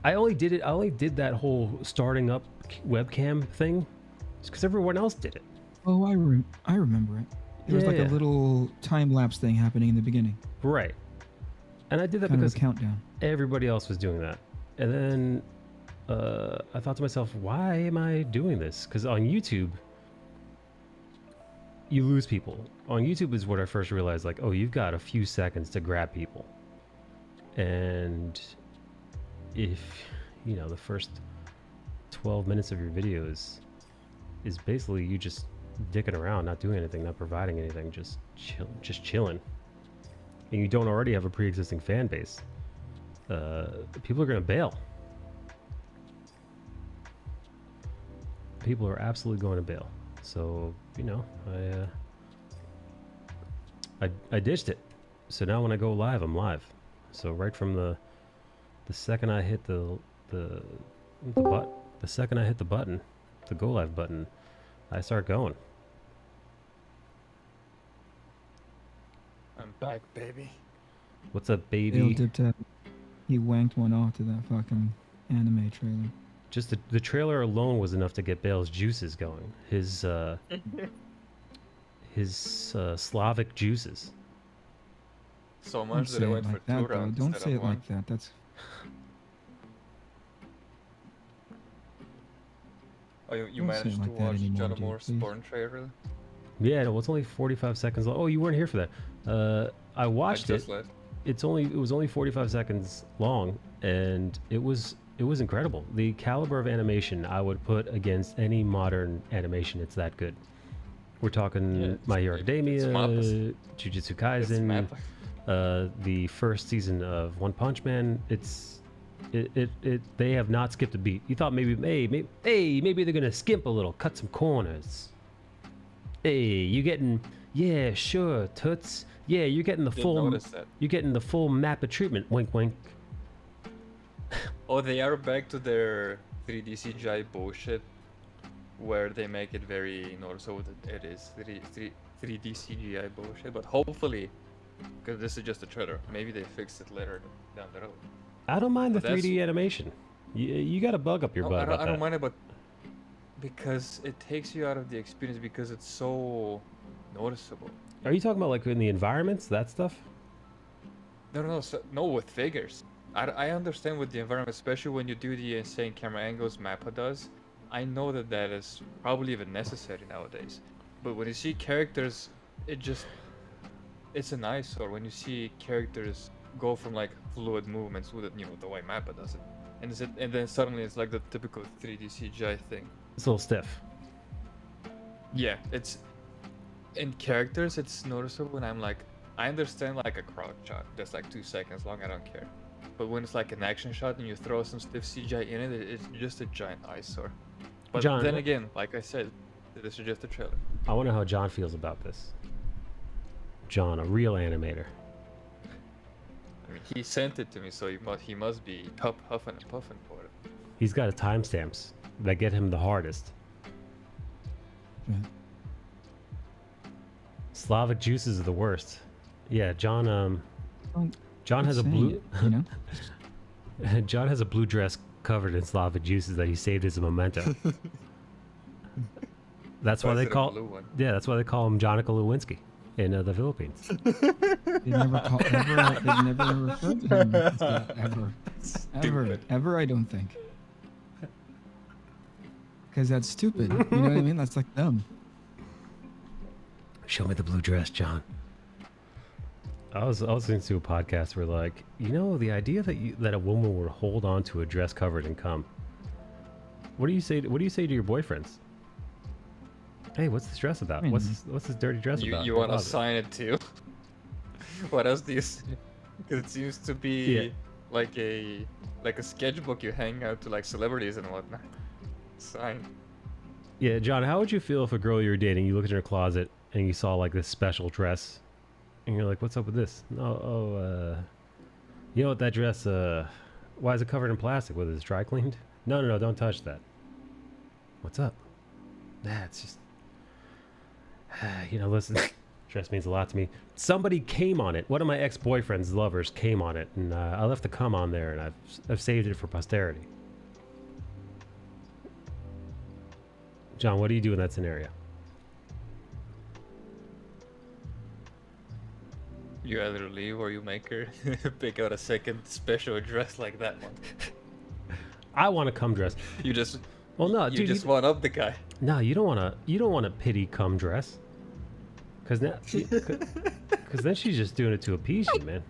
I only did that whole starting up webcam thing because everyone else did it. Oh, I remember it. There was like a little time lapse thing happening in the beginning. Right. And I did that kind because of a countdown. Everybody else was doing that. And then I thought to myself, why am I doing this? Because on YouTube, you lose people. On YouTube is what I first realized, like, oh, you've got a few seconds to grab people. And if, you know, the first 12 minutes of your video is basically you just dicking around, not doing anything, not providing anything, just chilling, and you don't already have a pre-existing fan base, people are going to bail. People are absolutely going to bail. So, you know, I ditched it. So now when I go live, I'm live. So right from the second I hit the second I hit the button, the go live button, I start going. I'm back, baby. What's up, baby? Dale dipped out. He wanked one off to that fucking anime trailer. Just the trailer alone was enough to get Bale's juices going. His Slavic juices. So Don't much say that I it went like for that, 2 though. rounds. Don't instead say of it one. like that. That's Oh, you Don't say it managed to like that watch anymore, John dude, Moore's please. porn trailer? Yeah, no, it's only 45 seconds long. Oh, you weren't here for that. I watched I it. just left. It was only 45 seconds long, and it was incredible. The caliber of animation I would put against any modern animation. It's that good. We're talking My Hero Academia, Jujutsu It's Kaisen, mad. the first season of One Punch Man. They have not skipped a beat. You thought maybe they're gonna skimp a little, cut some corners. Hey, you getting, yeah, sure, toots. Yeah, you're getting the Didn't full. notice that. You're getting the full map of treatment. Wink, wink. Oh, they are back to their 3D CGI bullshit, where they make it very noticeable that it is 3D CGI bullshit. But hopefully, because this is just a trailer, maybe they fix it later down the road. I don't mind the But that's- 3D animation. You got to bug up your No, butt I about don't that. mind it, but because it takes you out of the experience because it's so noticeable. Are you talking about like in the environments, that stuff? No, with figures. I understand with the environment, especially when you do the insane camera angles Mappa does. I know that is probably even necessary nowadays. But when you see characters, it's an eyesore when you see characters go from like fluid movements with it, the way Mappa does it. And then suddenly it's like the typical 3D CGI thing. It's a little stiff. Yeah, it's in characters it's noticeable when I'm like, I understand like a crowd shot that's like 2 seconds long, I don't care. But when it's like an action shot and you throw some stiff CGI in it, it's just a giant eyesore. But John, then again, like I said, this is just a trailer. I wonder how John feels about this. John, a real animator. I mean, he sent it to me, so he must be huffing and puffing for it. He's got timestamps that get him the hardest. Right. Slavic juices are the worst. Yeah, John. John has a saying blue. it, you know? John has a blue dress covered in Slavic juices that he saved as a memento. That's why Why they is it a call. blue one? Yeah, that's why they call him Jonica Lewinsky in the Philippines. They never referred to him as that, ever. I don't think. Because that's stupid. You know what I mean? That's like dumb. Show me the blue dress, John. I was listening to a podcast where like, you know, the idea that a woman would hold on to a dress covered in cum. What do you say? What do you say to your boyfriends? Hey, what's this dress about? I mean, What's this dirty dress about? You in your want to closet?" sign it too? What else do you say? 'Cause it seems to be Yeah. like a sketchbook you hang out to like celebrities and whatnot. Sign. Yeah, John, how would you feel if a girl you were dating, you looked in her closet and you saw like this special dress, and you're like, "What's up with this?" You know what, that dress? Why is it covered in plastic? Was it dry cleaned? No, don't touch that. What's up? Nah, it's just, you know, listen, dress means a lot to me. Somebody came on it. One of my ex-boyfriend's lovers came on it, and I left the cum on there, and I've saved it for posterity. John, what do you do in that scenario? You either leave or you make her pick out a second special dress like that one. I want a cum dress. You just Well, no, you dude, just one up the guy. no, you don't want a pity cum dress, because now, because then she's just doing it to appease you, man.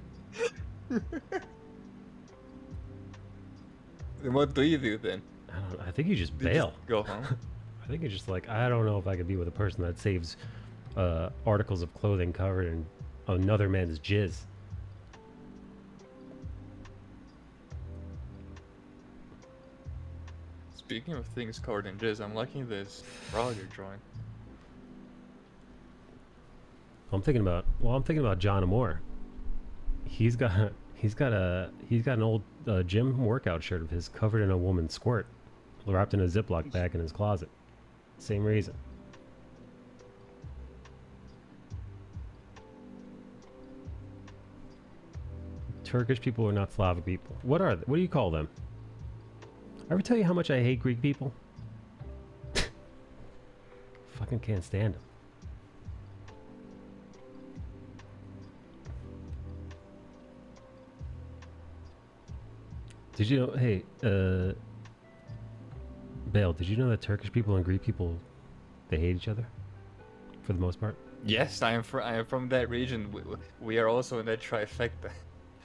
Then what do you do then? I think you just You just bail. go home. I think it's just like, I don't know if I could be with a person that saves articles of clothing covered in another man's jizz. Speaking of things covered in jizz, I'm liking this frog you're drawing. I'm thinking about John Amore. He's got an old gym workout shirt of his covered in a woman's squirt, wrapped in a Ziploc bag in his closet. Same reason. Turkish people are not Slavic people. What are they? What do you call them? Ever tell you how much I hate Greek people? Fucking can't stand them. Did you know? Hey, Bale, did you know that Turkish people and Greek people, they hate each other, for the most part? Yes, I am from that region. We are also in that trifecta.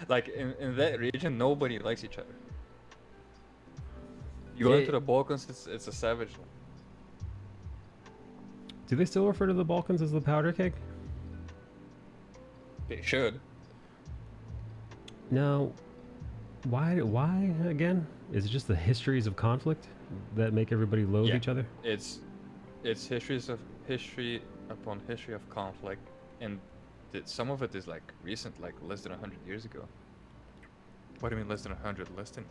Like in that region, nobody likes each other. You go Yeah. into the Balkans, it's a savage. Do they still refer to the Balkans as the powder keg? They should. No. Why again? Is it just the histories of conflict that make everybody loathe Yeah. each other? It's history upon history of conflict, and some of it is like recent, like less than 100 years ago. What do you mean less than 100? Less than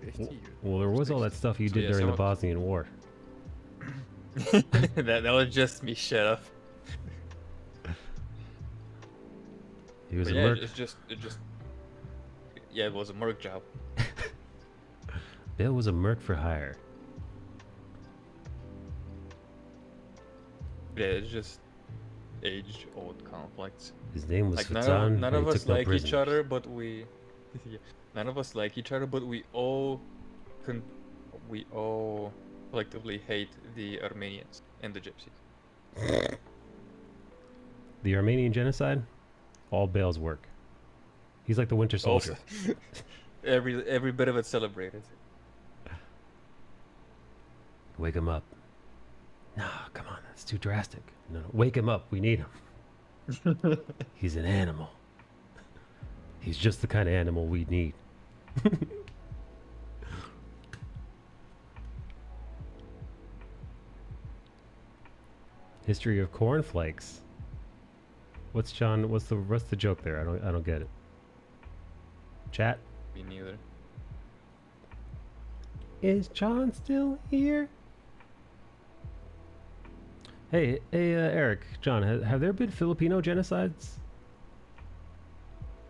50 years? Well, there was all that stuff you So did yeah, during some the of- Bosnian War. that was just me. Shut up. He was But a yeah, merc. Yeah, it was a merc job. Bill was a merc for hire. Yeah, it's just age-old conflicts. His name was Like Fazan. none and of he us took no like each prisoners. other, but we yeah, none of us like each other, but we all collectively hate the Armenians and the Gypsies. The Armenian genocide, all Bale's work. He's like the Winter Soldier. Also, every bit of it celebrated. Wake him up. No, come on, that's too drastic. No, wake him up. We need him. He's an animal. He's just the kind of animal we need. History of cornflakes. What's John? What's the joke there? I don't get it. Chat. Me neither. Is John still here? Hey, Eric, John, have there been Filipino genocides?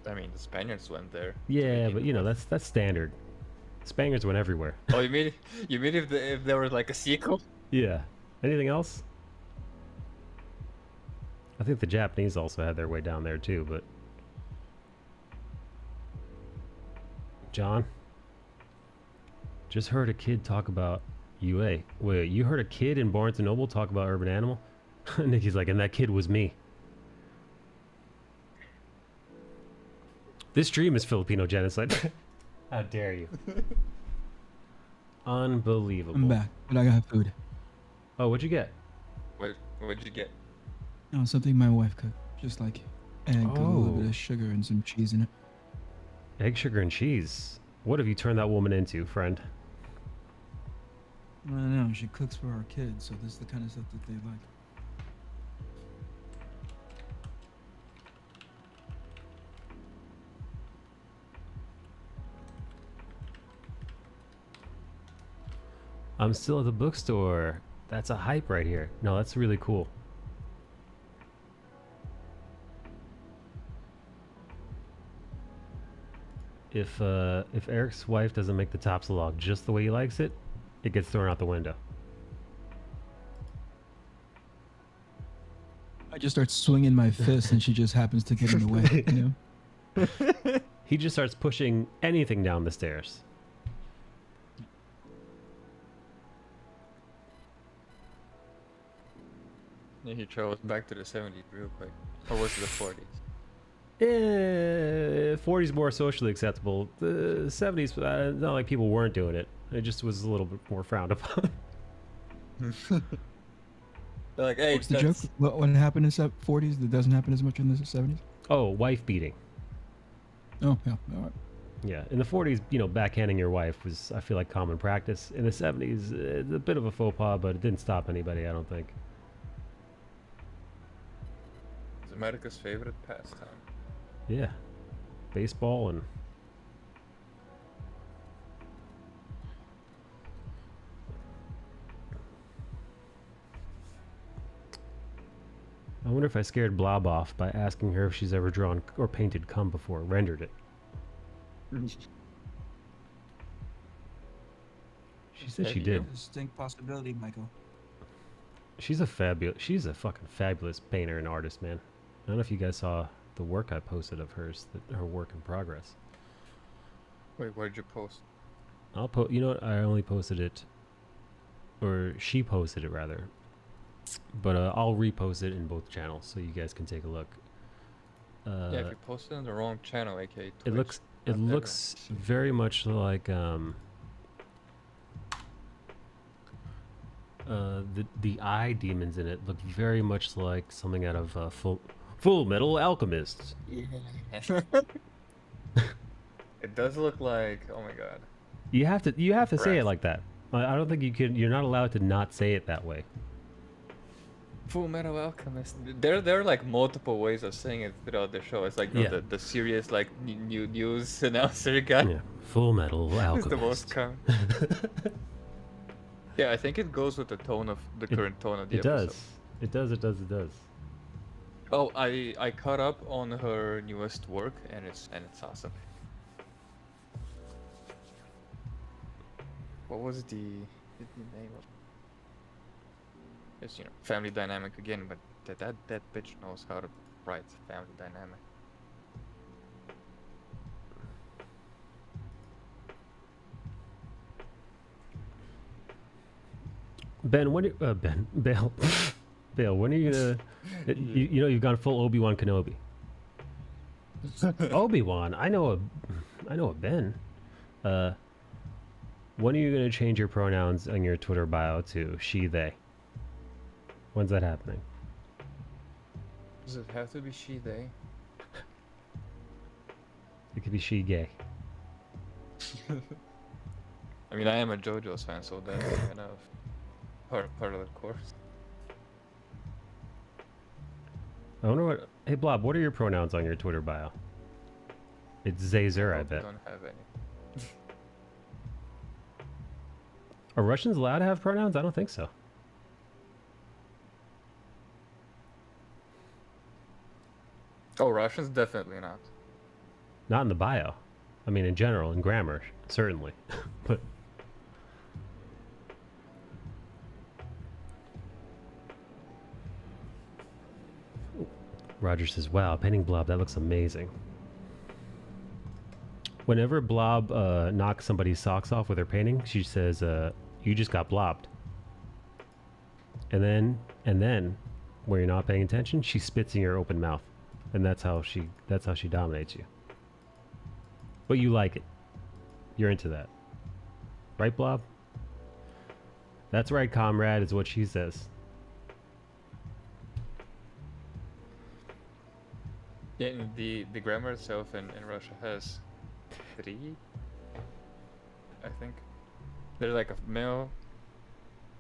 I mean, the Spaniards went there. to Yeah, begin but you know with. that's standard. Spaniards went everywhere. Oh, you mean if there was like a sequel? Yeah. Anything else? I think the Japanese also had their way down there too, but John, just heard a kid talk about UA. Wait, you heard a kid in Barnes and Noble talk about Urban Animal? Nikki's like, and that kid was me. This stream is Filipino genocide. How dare you? Unbelievable. I'm back, but I got food. Oh, what'd you get? What'd you get? Oh, something my wife cooked. Just like egg, with a little bit Oh. of sugar and some cheese in it. Egg, sugar, and cheese. What have you turned that woman into, friend? I don't know. She cooks for our kids, so this is the kind of stuff that they like. I'm still at the bookstore. That's a hype right here. No, that's really cool. If Eric's wife doesn't make the tops log just the way he likes it, it gets thrown out the window. I just start swinging my fist, and she just happens to get in the way. You know. He just starts pushing anything down the stairs. Yeah, he travels back to the 70s real quick. Or was it the 40s? 40s more socially acceptable. The 70s, not like people weren't doing it. It just was a little bit more frowned upon. They're like, hey, What's the joke? What happened in the 40s that doesn't happen as much in the 70s? Oh, wife beating. Oh, yeah. All right. Yeah, in the 40s, you know, backhanding your wife was, I feel like, common practice. In the 70s, it's a bit of a faux pas, but it didn't stop anybody, I don't think. It's America's favorite pastime. Yeah, baseball and... I wonder if I scared Blob off by asking her if she's ever drawn or painted cum before, rendered it. She said she did. Distinct possibility, Michael. She's a fucking fabulous painter and artist, man. I don't know if you guys saw the work I posted of hers, her work in progress. Wait, what did you post? You know what? I only posted it, or she posted it rather. But I'll repost it in both channels so you guys can take a look. Yeah, if you posted on the wrong channel, aka It Twitch, looks very much like the eye demons in it look very much like something out of Full Metal Alchemist. Yeah. It does look like, oh my god. You have to say it Breath. like that. I don't think you can. You're not allowed to not say it that way. Full Metal Alchemist. There are like multiple ways of saying it throughout the show. It's like you know, Yeah. the serious like new news announcer guy. Yeah, Full Metal It's Alchemist. the most common. Yeah, I think it goes with the tone of the current tone of the It episode. does. It does. Oh, I caught up on her newest work and it's awesome. What was the name of? It's family dynamic again, but that bitch knows how to write family dynamic. Ben, Bale, Bale, when are you gonna? You know you've gone full Obi-Wan Kenobi. Obi-Wan, I know a Ben. When are you gonna change your pronouns on your Twitter bio to she, they? When's that happening? Does it have to be she, they? It could be she, gay. I mean, I am a JoJo's fan, so that's kind of part of the course. I wonder what. Hey Blob, what are your pronouns on your Twitter bio? It's Zazer, I hope you bet. don't have any. Are Russians allowed to have pronouns? I don't think so. Oh, Russians definitely not. Not in the bio. I mean, in general, in grammar, certainly. But Roger says, "Wow, painting Blob, that looks amazing." Whenever Blob knocks somebody's socks off with her painting, she says, "You just got blobbed." And then, when you're not paying attention, she spits in your open mouth, and that's how she dominates you. but you like it. You're into that, right, Blob? That's right, comrade, is what she says. Yeah, and the grammar itself in Russia has 3, I think. There's like a male,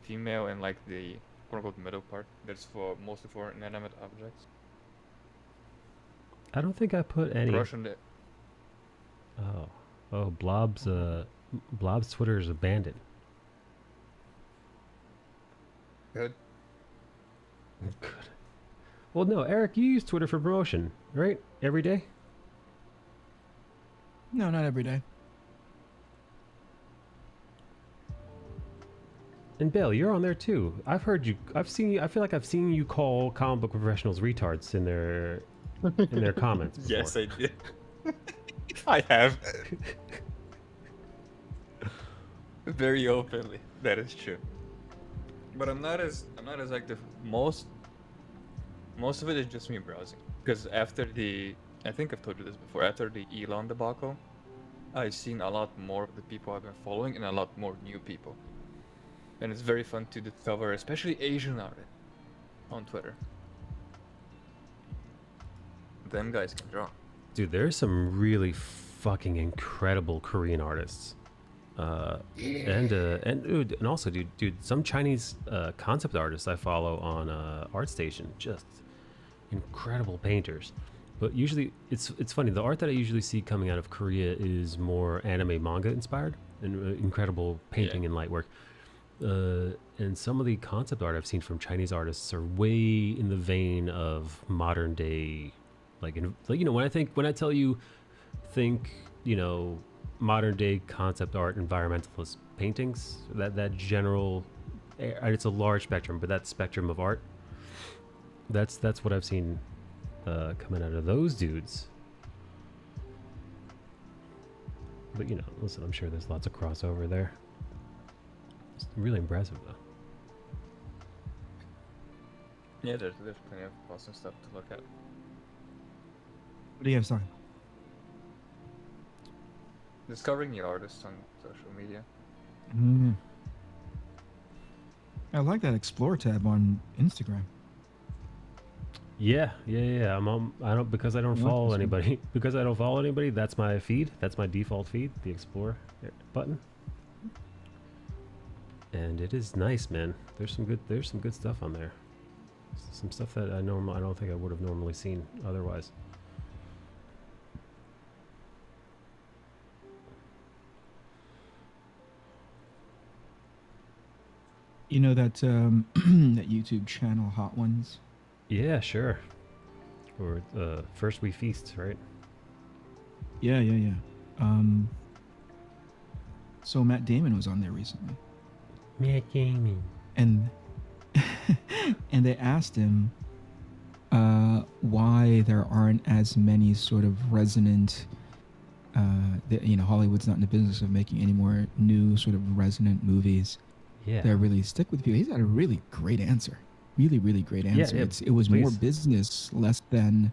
female, and like the quote-unquote middle part. That's for mostly for inanimate objects. I don't think I put any. Russian. Oh, Blob's Twitter is abandoned. Good. Good. Well, no, Eric, you use Twitter for promotion, right? Every day? No, not every day. And Bill, you're on there too. I've heard you. I've seen you. I feel like I've seen you call comic book professionals retards in their comments. Before. Yes, I did. I have. Very openly. That is true. But I'm not as active. Most of it is just me browsing. Because after I think I've told you this before. After the Elon debacle, I've seen a lot more of the people I've been following and a lot more new people. And it's very fun to discover, especially Asian artists on Twitter. Them guys can draw. Dude, there's some really fucking incredible Korean artists. And also, dude, some Chinese concept artists I follow on ArtStation, just incredible painters. But usually, it's funny. The art that I usually see coming out of Korea is more anime manga inspired and incredible painting and light work. And some of the concept art I've seen from Chinese artists are way in the vein of modern day, like when I tell you, think modern day concept art, environmentalist paintings, that general, it's a large spectrum, but that spectrum of art, that's what I've seen coming out of those dudes. But listen, I'm sure there's lots of crossover there. It's really impressive though. Yeah, there's plenty of awesome stuff to look at. What do you have, Simon? Discovering new artists on social media. I like that explore tab on Instagram. Yeah. I'm on. I don't because I don't follow anybody. Because I don't follow anybody. That's my feed. That's my default feed. The explore button. And it is nice, man. There's some good stuff on there. Some stuff that I don't think I would have normally seen otherwise. You know that that YouTube channel, Hot Ones? Yeah, sure. Or First We Feast, right? Yeah. So Matt Damon was on there recently. Matt Damon. And and they asked him why there aren't as many sort of resonant Hollywood's not in the business of making any more new sort of resonant movies that really stick with people. He's got a really great answer. Really, really great answer. Yeah, it was please. more business, less than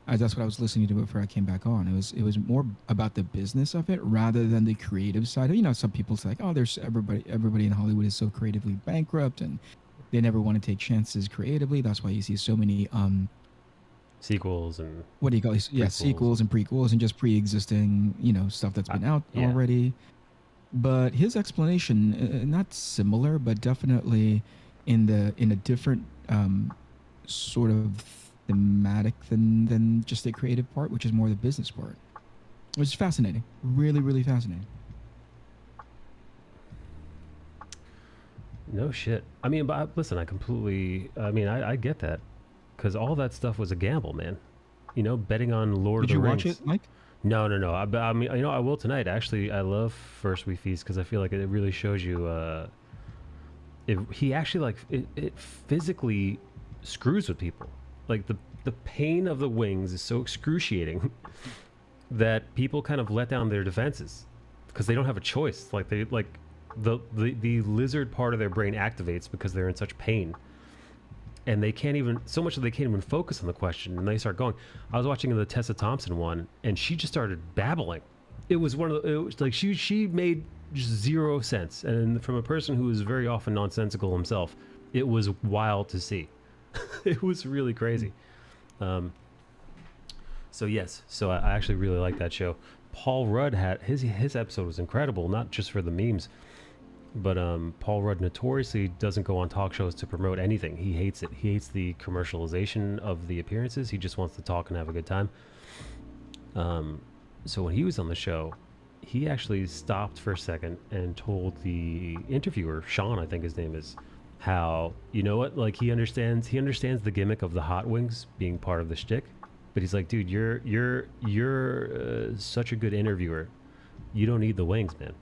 that's what I was listening to before I came back on. It was more about the business of it rather than the creative side. Some people say like, oh, there's everybody in Hollywood is so creatively bankrupt and they never want to take chances creatively. That's why you see so many sequels and what do you call it? Yeah, sequels and prequels and just pre-existing, stuff that's been out already. But his explanation, not similar, but definitely in a different sort of thematic than just the creative part, which is more the business part, which is fascinating. Really, really fascinating. No shit. I mean, but listen, I get that because all that stuff was a gamble, man. Betting on Lord of the Rings. Did you watch it, Mike? No. I mean, I will tonight. Actually, I love First We Feast because I feel like it really shows you. He actually it physically screws with people. Like the pain of the wings is so excruciating that people kind of let down their defenses because they don't have a choice. Like the lizard part of their brain activates because they're in such pain. And they can't even, so much that they can't even focus on the question, and they start going. I was watching the Tessa Thompson one, and she just started babbling. it was one of the, it was like she made just zero sense, and from a person who is very often nonsensical himself, it was wild to see. It was really crazy. So yes, so I actually really like that show. Paul Rudd had his episode was incredible, not just for the memes, but Paul Rudd notoriously doesn't go on talk shows to promote anything. He hates it. He hates the commercialization of the appearances. He just wants to talk and have a good time. So when he was on the show, he actually stopped for a second and told the interviewer, Sean, I think his name is, how, you know what, like he understands the gimmick of the hot wings being part of the shtick, but he's like, dude, you're such a good interviewer. You don't need the wings, man.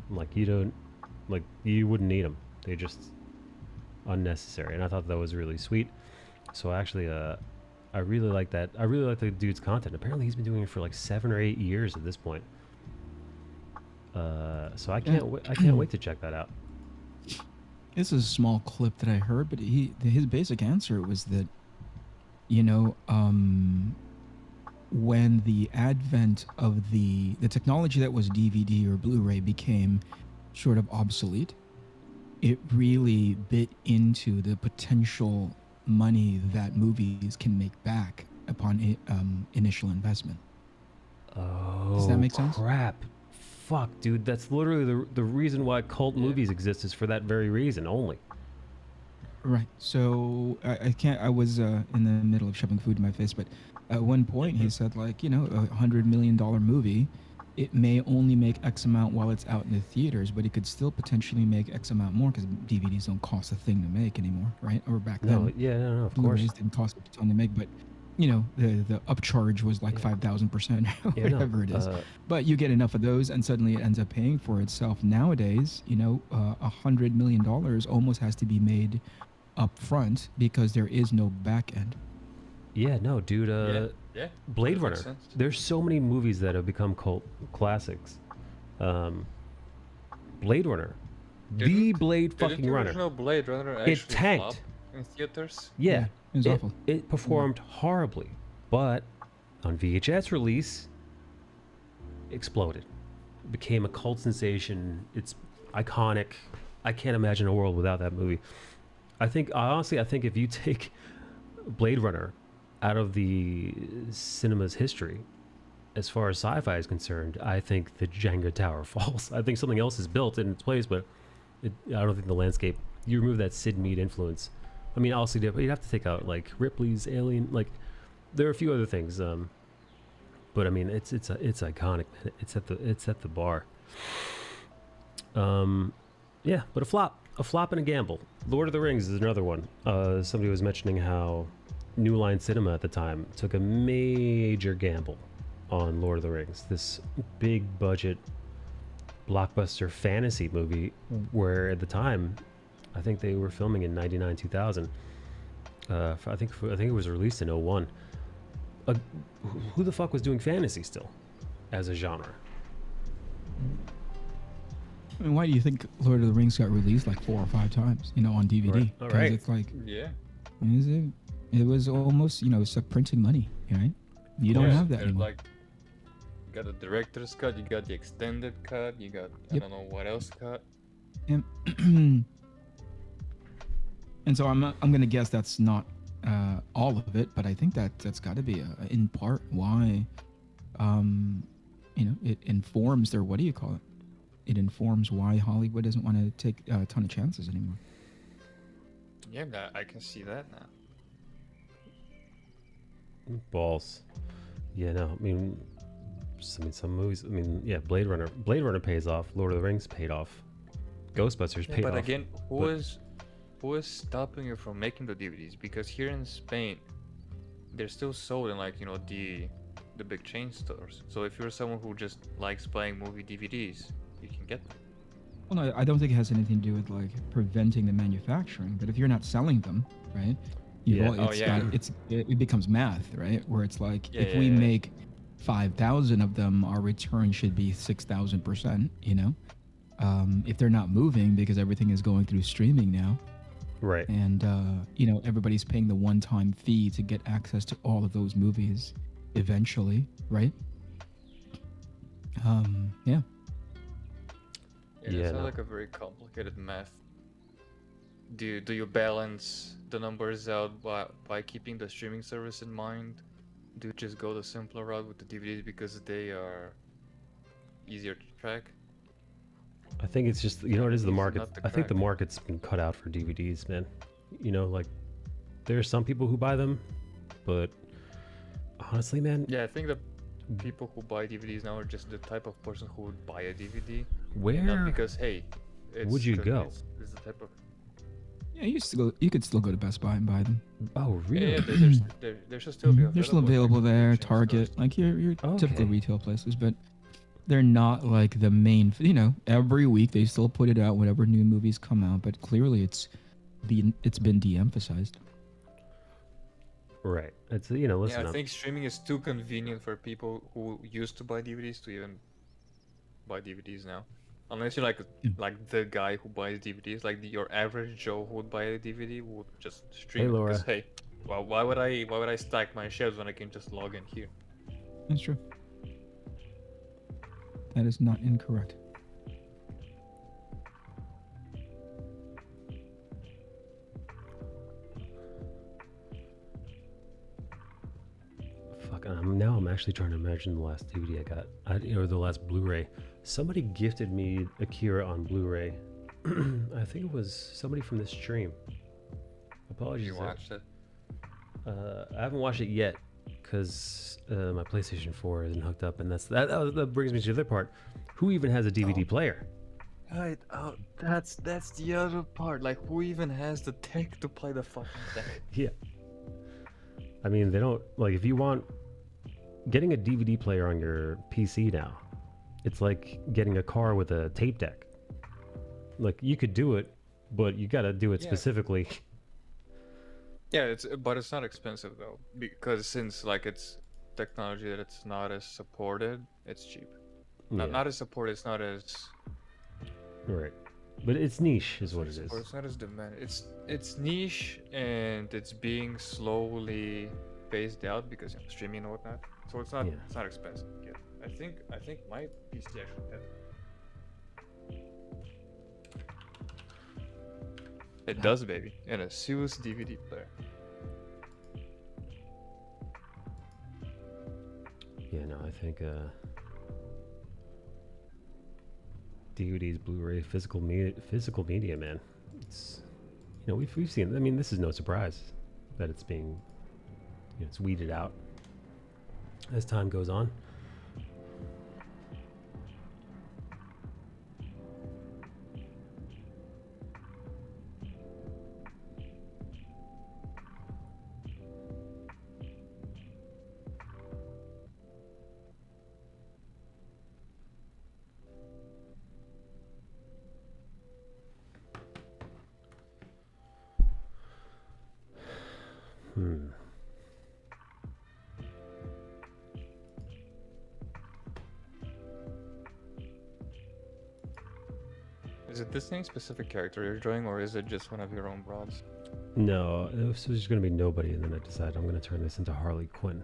Like you wouldn't need them. They're just unnecessary. And I thought that was really sweet. So actually, I really like that. I really like the dude's content. Apparently, he's been doing it for like 7 or 8 years at this point. So I can't wait to check that out. This is a small clip that I heard, but his basic answer was that, you know, when the advent of the technology that was DVD or Blu-ray became sort of obsolete, it really bit into the potential money that movies can make back upon initial investment. Oh, does that make sense? Crap. Fuck, dude. That's literally the reason why cult movies exist, is for that very reason only. Right. So I was in the middle of shoving food in my face, but at one point he said, like, you know, $100 million movie, it may only make X amount while it's out in the theaters, but it could still potentially make X amount more because DVDs don't cost a thing to make anymore, right? Or back then. No, of course. Blu-rays didn't cost a ton to make, but you know, the upcharge was like 5,000%, whatever it is. But you get enough of those, and suddenly it ends up paying for itself. Nowadays, you know, $100 million almost has to be made up front because there is no back end. Yeah, no, dude. Blade Runner. There's so many movies that have become cult classics. Blade Runner. The Blade fucking Runner. The original Blade Runner actually It tanked flopped in theaters. Yeah, it was awful. It performed horribly, but on VHS release, exploded. It became a cult sensation. It's iconic. I can't imagine a world without that movie. I think if you take Blade Runner out of the cinema's history, as far as sci-fi is concerned, I think the Jenga tower falls. I think something else is built in its place, but I don't think the landscape. You remove that Sid Mead influence. I mean, also, you'd have to take out like Ripley's Alien. Like, there are a few other things, but I mean, it's iconic. Man. It's at the bar. Yeah, but a flop and a gamble. Lord of the Rings is another one. Somebody was mentioning how New Line Cinema at the time took a major gamble on Lord of the Rings, this big budget blockbuster fantasy movie, where at the time, I think they were filming in 99, 2000. I think it was released in 01. Who the fuck was doing fantasy still as a genre? I mean, why do you think Lord of the Rings got released like 4 or 5 times, you know, on DVD? All right. It's like, it was almost, you know, it's like printing money, right? You don't have that anymore. Like, you got the director's cut, you got the extended cut, you got I don't know what else cut. And so I'm gonna guess that's not all of it, but I think that's got to be in part why, you know, it informs their, what do you call it? It informs why Hollywood doesn't want to take a ton of chances anymore. Yeah, I can see that now. Balls. Yeah, no, I mean, some movies. I mean, yeah, Blade Runner pays off. Lord of the Rings paid off. Ghostbusters paid off. But again, who is stopping you from making the DVDs? Because here in Spain, they're still sold in, like, you know, the big chain stores. So if you're someone who just likes buying movie DVDs, you can get them. Well, no, I don't think it has anything to do with like preventing the manufacturing. But if you're not selling them, right? It becomes math, right? Where it's like, if we make 5,000 of them, our return should be 6,000%. You know, if they're not moving because everything is going through streaming now, right? And you know, everybody's paying the one-time fee to get access to all of those movies eventually, right? Yeah. Yeah, Yeah, it sounds no. like a very complicated math. Do you balance the numbers out by keeping the streaming service in mind? Do you just go the simpler route with the DVDs because they are easier to track? I think it's just, you know, it is the Easy market. not to I think the crack. market's been cut out for DVDs, man. You know, like there are some people who buy them, but honestly, man, Yeah, I think the people who buy DVDs now are just the type of person who would buy a DVD, and not where because hey, would you go? it's the type of Yeah, you could still go to Best Buy and buy them. Oh, yeah, really? there should still be They're still available available in like there, big chain Target, stores. like your typical Okay. retail places, but they're not like the main. You know, every week they still put it out whenever new movies come out, but clearly it's been de-emphasized. Right. It's, you know, listen Yeah, I up. think streaming is too convenient for people who used to buy DVDs to even buy DVDs now. Unless you're like the guy who buys DVDs, like your average Joe who would buy a DVD would just stream Hey, it Laura. because hey, well, why would I stack my shelves when I can just log in here? That's true. That is not incorrect. Fuck, now I'm actually trying to imagine the last DVD I got, or the last Blu-ray. Somebody gifted me Akira on Blu-ray. I think it was somebody from this stream. Apologies. You watched it. I haven't watched it yet because my PlayStation 4 isn't hooked up, and that brings me to the other part. Who even has a DVD player? Right. Oh, that's the other part. Like, who even has the tech to play the fucking thing? Yeah. I mean, they don't, like, if you want, getting a DVD player on your PC now, it's like getting a car with a tape deck. Like, you could do it, but you gotta do it Yeah. specifically. Yeah, but it's not expensive though, because since like it's technology that it's not as supported, it's cheap. Yeah, Not as supported. It's not as right. But it's niche, is what it is. supported, it's not as demanded. It's niche and it's being slowly phased out because streaming and whatnot. So it's not Yeah. it's not expensive yet. I think my PC actually had. It does, baby, and a Suez DVD player. Yeah, no, I think DVDs, Blu-ray, physical media, man. It's, you know, we've seen. I mean, this is no surprise that it's being, you know, it's weeded out as time goes on. Hmm. Is it this same specific character you're drawing, or is it just one of your own broads? No, this was just gonna be nobody, and then I decided I'm gonna turn this into Harley Quinn.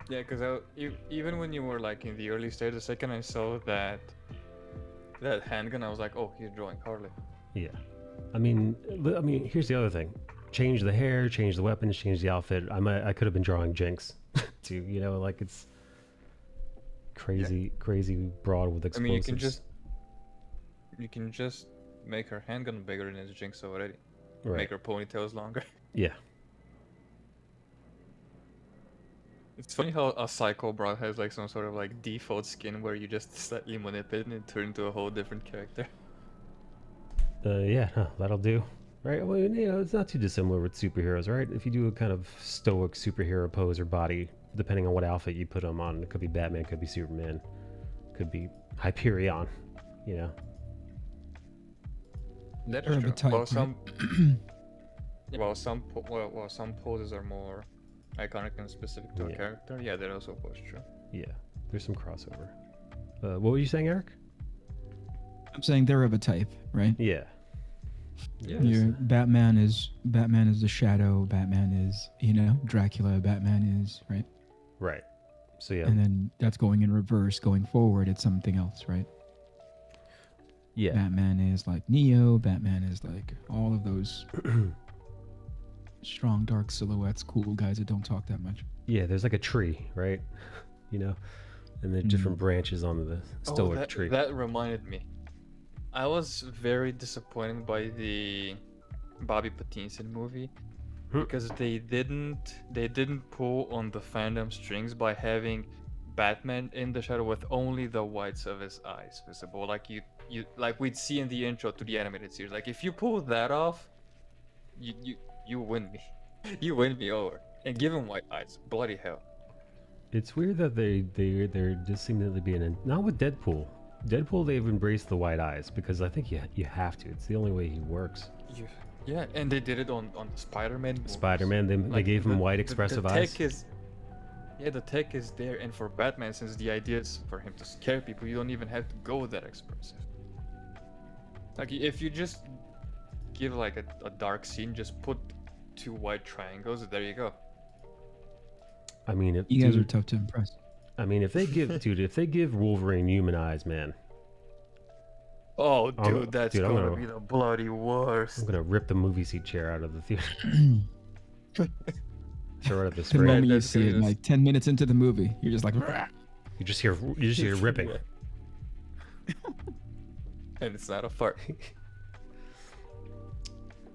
Yeah, because even when you were like in the early stage, the second I saw that handgun, I was like, oh, he's drawing Harley. Yeah, I mean, here's the other thing: change the hair, change the weapons, change the outfit. I could have been drawing Jinx, too. You know, like it's crazy broad with I explosives. mean, you can just make her handgun bigger than his Jinx already. Right. Make her ponytails longer. Yeah. It's funny how a Psycho Broad has like some sort of like default skin where you just slightly manipulate it and turn into a whole different character. Yeah, that'll do. Right? Well, you know, it's not too dissimilar with superheroes, right? If you do a kind of stoic superhero pose or body, depending on what outfit you put them on, it could be Batman, could be Superman, could be Hyperion, you know? That Or is of a true. type, Well, right? some poses are more iconic and specific to a Yeah. character. Yeah, that also was true. Yeah, there's some crossover. What were you saying, Eric? I'm saying they're of a type, right? Yeah. Yeah. Your Batman is the Shadow. Batman is, you know, Dracula. Batman is, right? Right. So yeah, And then that's going in reverse. Going forward, it's something else, right? yeah, Batman is like Neo. Batman is like all of those strong, dark silhouettes, cool guys that don't talk that much. yeah. There's like a tree, right? You know, and there are different branches on the stoic tree. That reminded me. I was very disappointed by the Bobby Pattinson movie because they didn't pull on the fandom strings by having Batman in the shadow with only the whites of his eyes visible, like you like we'd see in the intro to the animated series. Like if you pull that off, you win me, you win me over. And give him white eyes, bloody hell. It's weird that they're just seemingly being not with Deadpool. Deadpool, they've embraced the white eyes because I think you have to. It's the only way he works. Yeah, and they did it on the Spider-Man movies. Spider-Man, they gave him white expressive eyes. The tech is there, and for Batman, since the idea is for him to scare people, you don't even have to go that expressive. Like if you just give like a dark scene, just put 2 white triangles, there you go. I mean, if You guys are tough to impress. I mean, if they give Wolverine human eyes, man. Oh, dude, that's I'm gonna be the bloody worst. I'm gonna rip the movie seat chair out of the theater. Throw it at the The screen. moment you that's see it, gonna like 10 minutes into the movie, you're just like, "Rah." You just hear ripping. Yeah. And it's not a fart.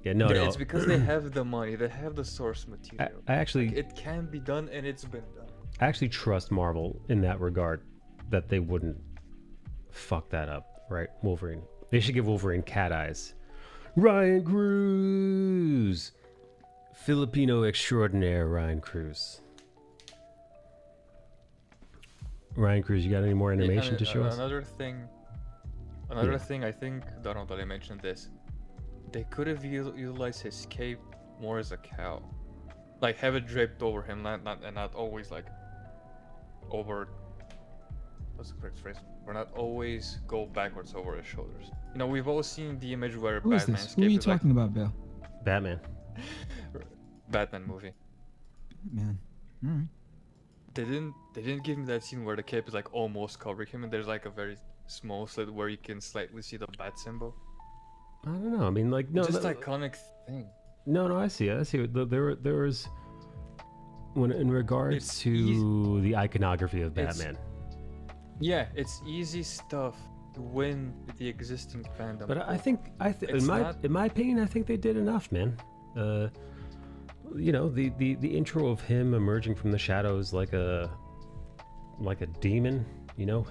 Yeah, no. It's because they have the money, they have the source I material. actually, It can be done, and it's been done. I actually trust Marvel in that regard, that they wouldn't fuck that up, right? Wolverine. They should give Wolverine cat eyes. Ryan Cruz, Filipino extraordinaire. Ryan Cruz. Ryan Cruz, you got any more animation to show us? Another thing I think Donald already mentioned this. They could have utilized his cape more as a cowl, like have it draped over him, not always like over. What's the correct phrase? Or not always go backwards over his shoulders. You know, we've all seen the image where Who is Batman's this? Who are cape you is like talking about, Bill? Batman. Batman movie. Man. All right. They didn't give me that scene where the cape is like almost covering him, and there's like a very small slit where you can slightly see the bat symbol. I don't know. I mean, like, no. Just iconic thing. No, I see. There was when in regards It's to easy. the iconography of It's- Batman. Yeah, it's easy stuff to win the existing fandom. But I think It's not- in my opinion, I think they did enough, man. You know, the intro of him emerging from the shadows like a demon, you know,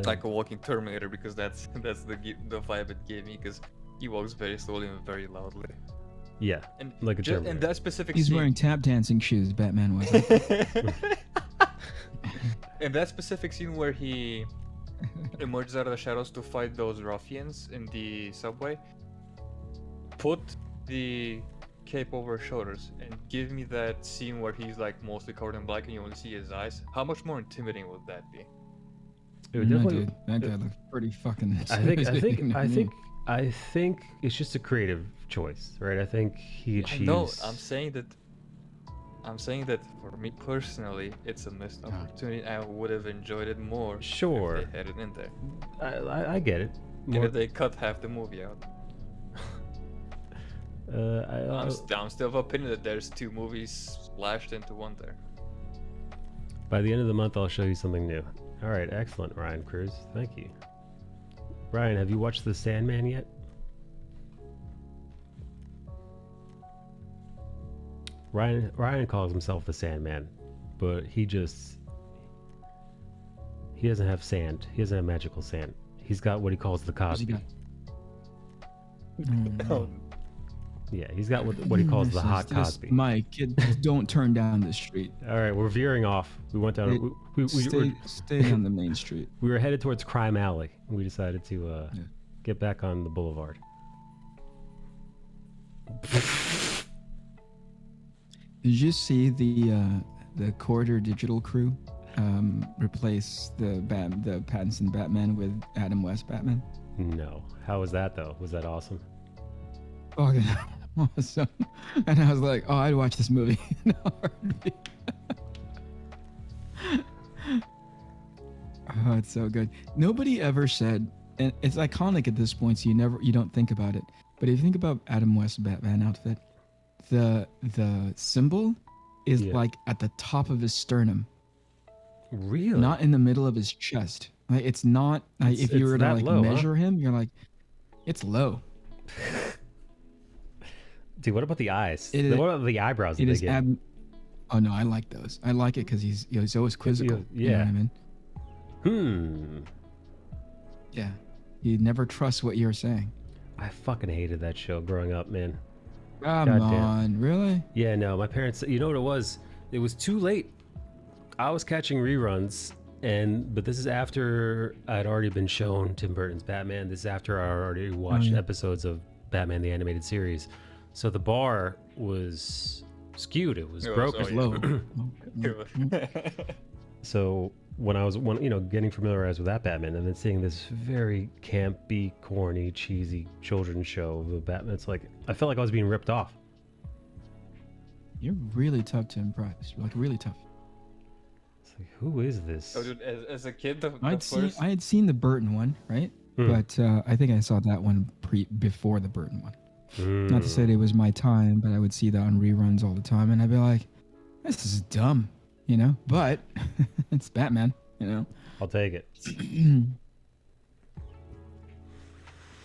like a walking Terminator, because that's the vibe it gave me, because he walks very slowly and very loudly. yeah, And like a Terminator. and that specific He's scene, wearing tap dancing shoes, Batman was. in that specific scene where he emerges out of the shadows to fight those ruffians in the subway, put the cape over his shoulders and give me that scene where he's like mostly covered in black and you only see his eyes. How much more intimidating would that be? It would No, definitely. dude, that guy looks pretty fucking. I think it's just a creative choice, right? I think he achieves. No, I'm saying that for me personally, it's a missed opportunity. I would have enjoyed it more Sure. if they had it in there. I get it. And if they cut half the movie out. I'm still of opinion that there's 2 movies splashed into one there. By the end of the month, I'll show you something new. All right, excellent, Ryan Cruz. Thank you. Ryan, have you watched The Sandman yet? Ryan calls himself the Sandman, but he doesn't have sand. He doesn't have magical sand. He's got what he calls the What's he Cosby. got? Oh, Yeah, he's got what he calls the This hot is- this- Cosby. Mike, don't turn down the street. All right, we're veering off. We went down. Stay on the main street. We were headed towards Crime Alley, and we decided to Yeah. get back on the boulevard. Did you see the Corridor Digital crew replace the Pattinson Batman with Adam West Batman? No, how was that though? Was that awesome? Fucking awesome! And I was like, oh, I'd watch this movie in a heartbeat. Oh, it's so good. Nobody ever said, and it's iconic at this point, so you don't think about it. But if you think about Adam West's Batman outfit, the symbol is Yeah. like at the top of his sternum, Really? not in the middle of his chest. Like it's not. Like, It's- if you it's were to that like low, huh? measure him, you're like, it's low. Dude, what about the eyes? It is- What about the eyebrows that It they is. get? Oh no, I like those. I like it because he's always quizzical. You know yeah. what I mean? Yeah. You never trust what you're saying. I fucking hated that show growing up, man. Come Goddamn. on, really? Yeah, no, my parents, you know what it was? It was too late. I was catching reruns, but this is after I'd already been shown Tim Burton's Batman. This is after I already watched episodes of Batman the Animated Series. So the bar was skewed. It was broken. It's low. So when I was getting familiarized with that Batman and then seeing this very campy, corny, cheesy children's show of Batman, it's like I felt like I was being ripped off. You're really tough to impress. Like really tough. It's like, who is this? Oh, dude, as a kid, the I first... had seen the Burton one, right? But I think I saw that one before the Burton one. Not to say that it was my time, but I would see that on reruns all the time, and I'd be like, "This is dumb," you know. But it's Batman, you know. I'll take it.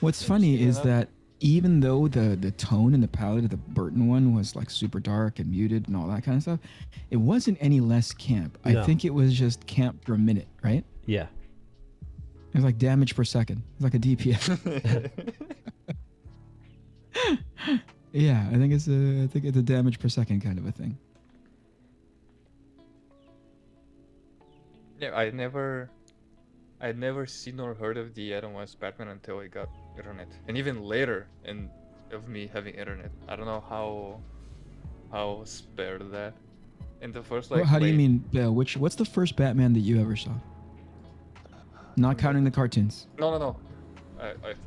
What's funny is that even though the tone and the palette of the Burton one was like super dark and muted and all that kind of stuff, it wasn't any less camp. No. I think it was just camp for a minute, right? Yeah. It was like damage per second. It was like a DPS. Yeah, I think it's a damage per second kind of a thing. Yeah, I'd never seen or heard of the Adam West Batman until I got internet, and even later, of me having internet. I don't know how spared that. In the first Well, how do you mean, Bill? What's the first Batman that you ever saw? Not counting the cartoons. No.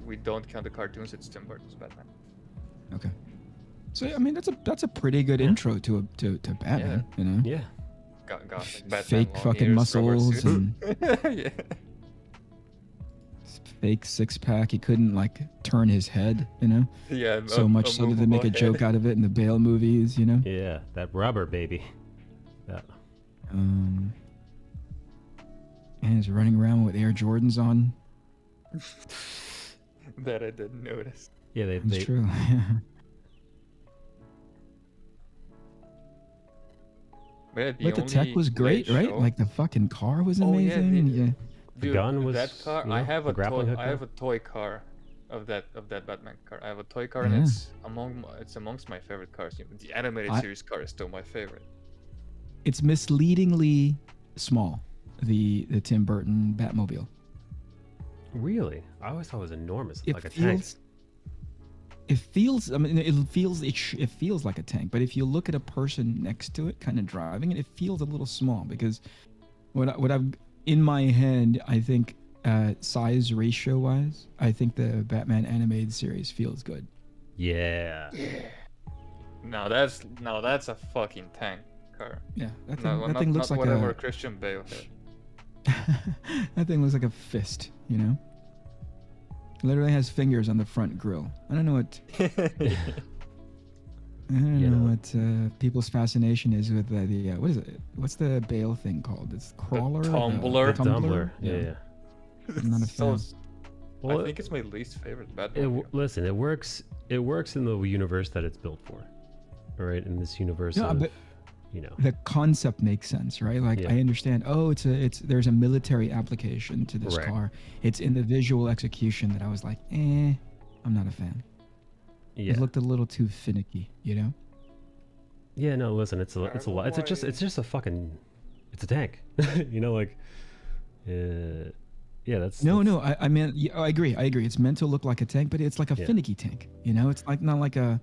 We don't count the cartoons. It's Tim Burton's Batman. Okay. So I mean, that's a pretty good intro to Batman. You know. Yeah. Got like Batman, Fake long fucking ears, rubber muscles suit. and Yeah. fake six pack. He couldn't like turn his head. You know. Yeah. So much so that they make a joke out of it in the Bale movies. You know. Yeah, that rubber baby. Yeah. And he's running around with Air Jordans on. That I didn't notice. Yeah, It's true. But But the tech was great, right? Like the fucking car was Oh, yeah, amazing. the- Yeah. The gun was, that car. you I know, have the a grappling toy. hook I car. have a toy car of that Batman car. I have a toy car, Yeah. and it's amongst my favorite cars. The animated I- series car is still my favorite. It's misleadingly small. The Tim Burton Batmobile. Really? I always thought it was enormous, It like a tank. feels. It feels. I mean, it feels like a tank. But if you look at a person next to it, kind of driving it, it feels a little small because what I've in my head, I think size ratio wise, I think the Batman animated series feels good. Yeah. Now that's a fucking tank car. Yeah, that No, thing looks not like whatever a Christian Bale had. that thing looks like a fist, you know. Literally has fingers on the front grill. I don't know what people's fascination is with the what is it? What's the Bale thing called? It's crawler. tumbler. The tumbler. Yeah. I'm not a fan. Well, I think it's my least favorite Batman. listen, it works. It works in the universe that it's built for. All right, in this universe Yeah, of, but you know. the concept makes sense, right? Like Yeah. I understand. Oh, there's a military application to this Right. car. It's in the visual execution that I was like, I'm not a fan. Yeah. It looked a little too finicky, you know. Yeah, no, listen, it's a lot. It's just a fucking, it's a tank. You know, like, yeah, that's No, I mean, yeah, I agree. It's meant to look like a tank, but it's like a Yeah. finicky tank. You know, it's not like a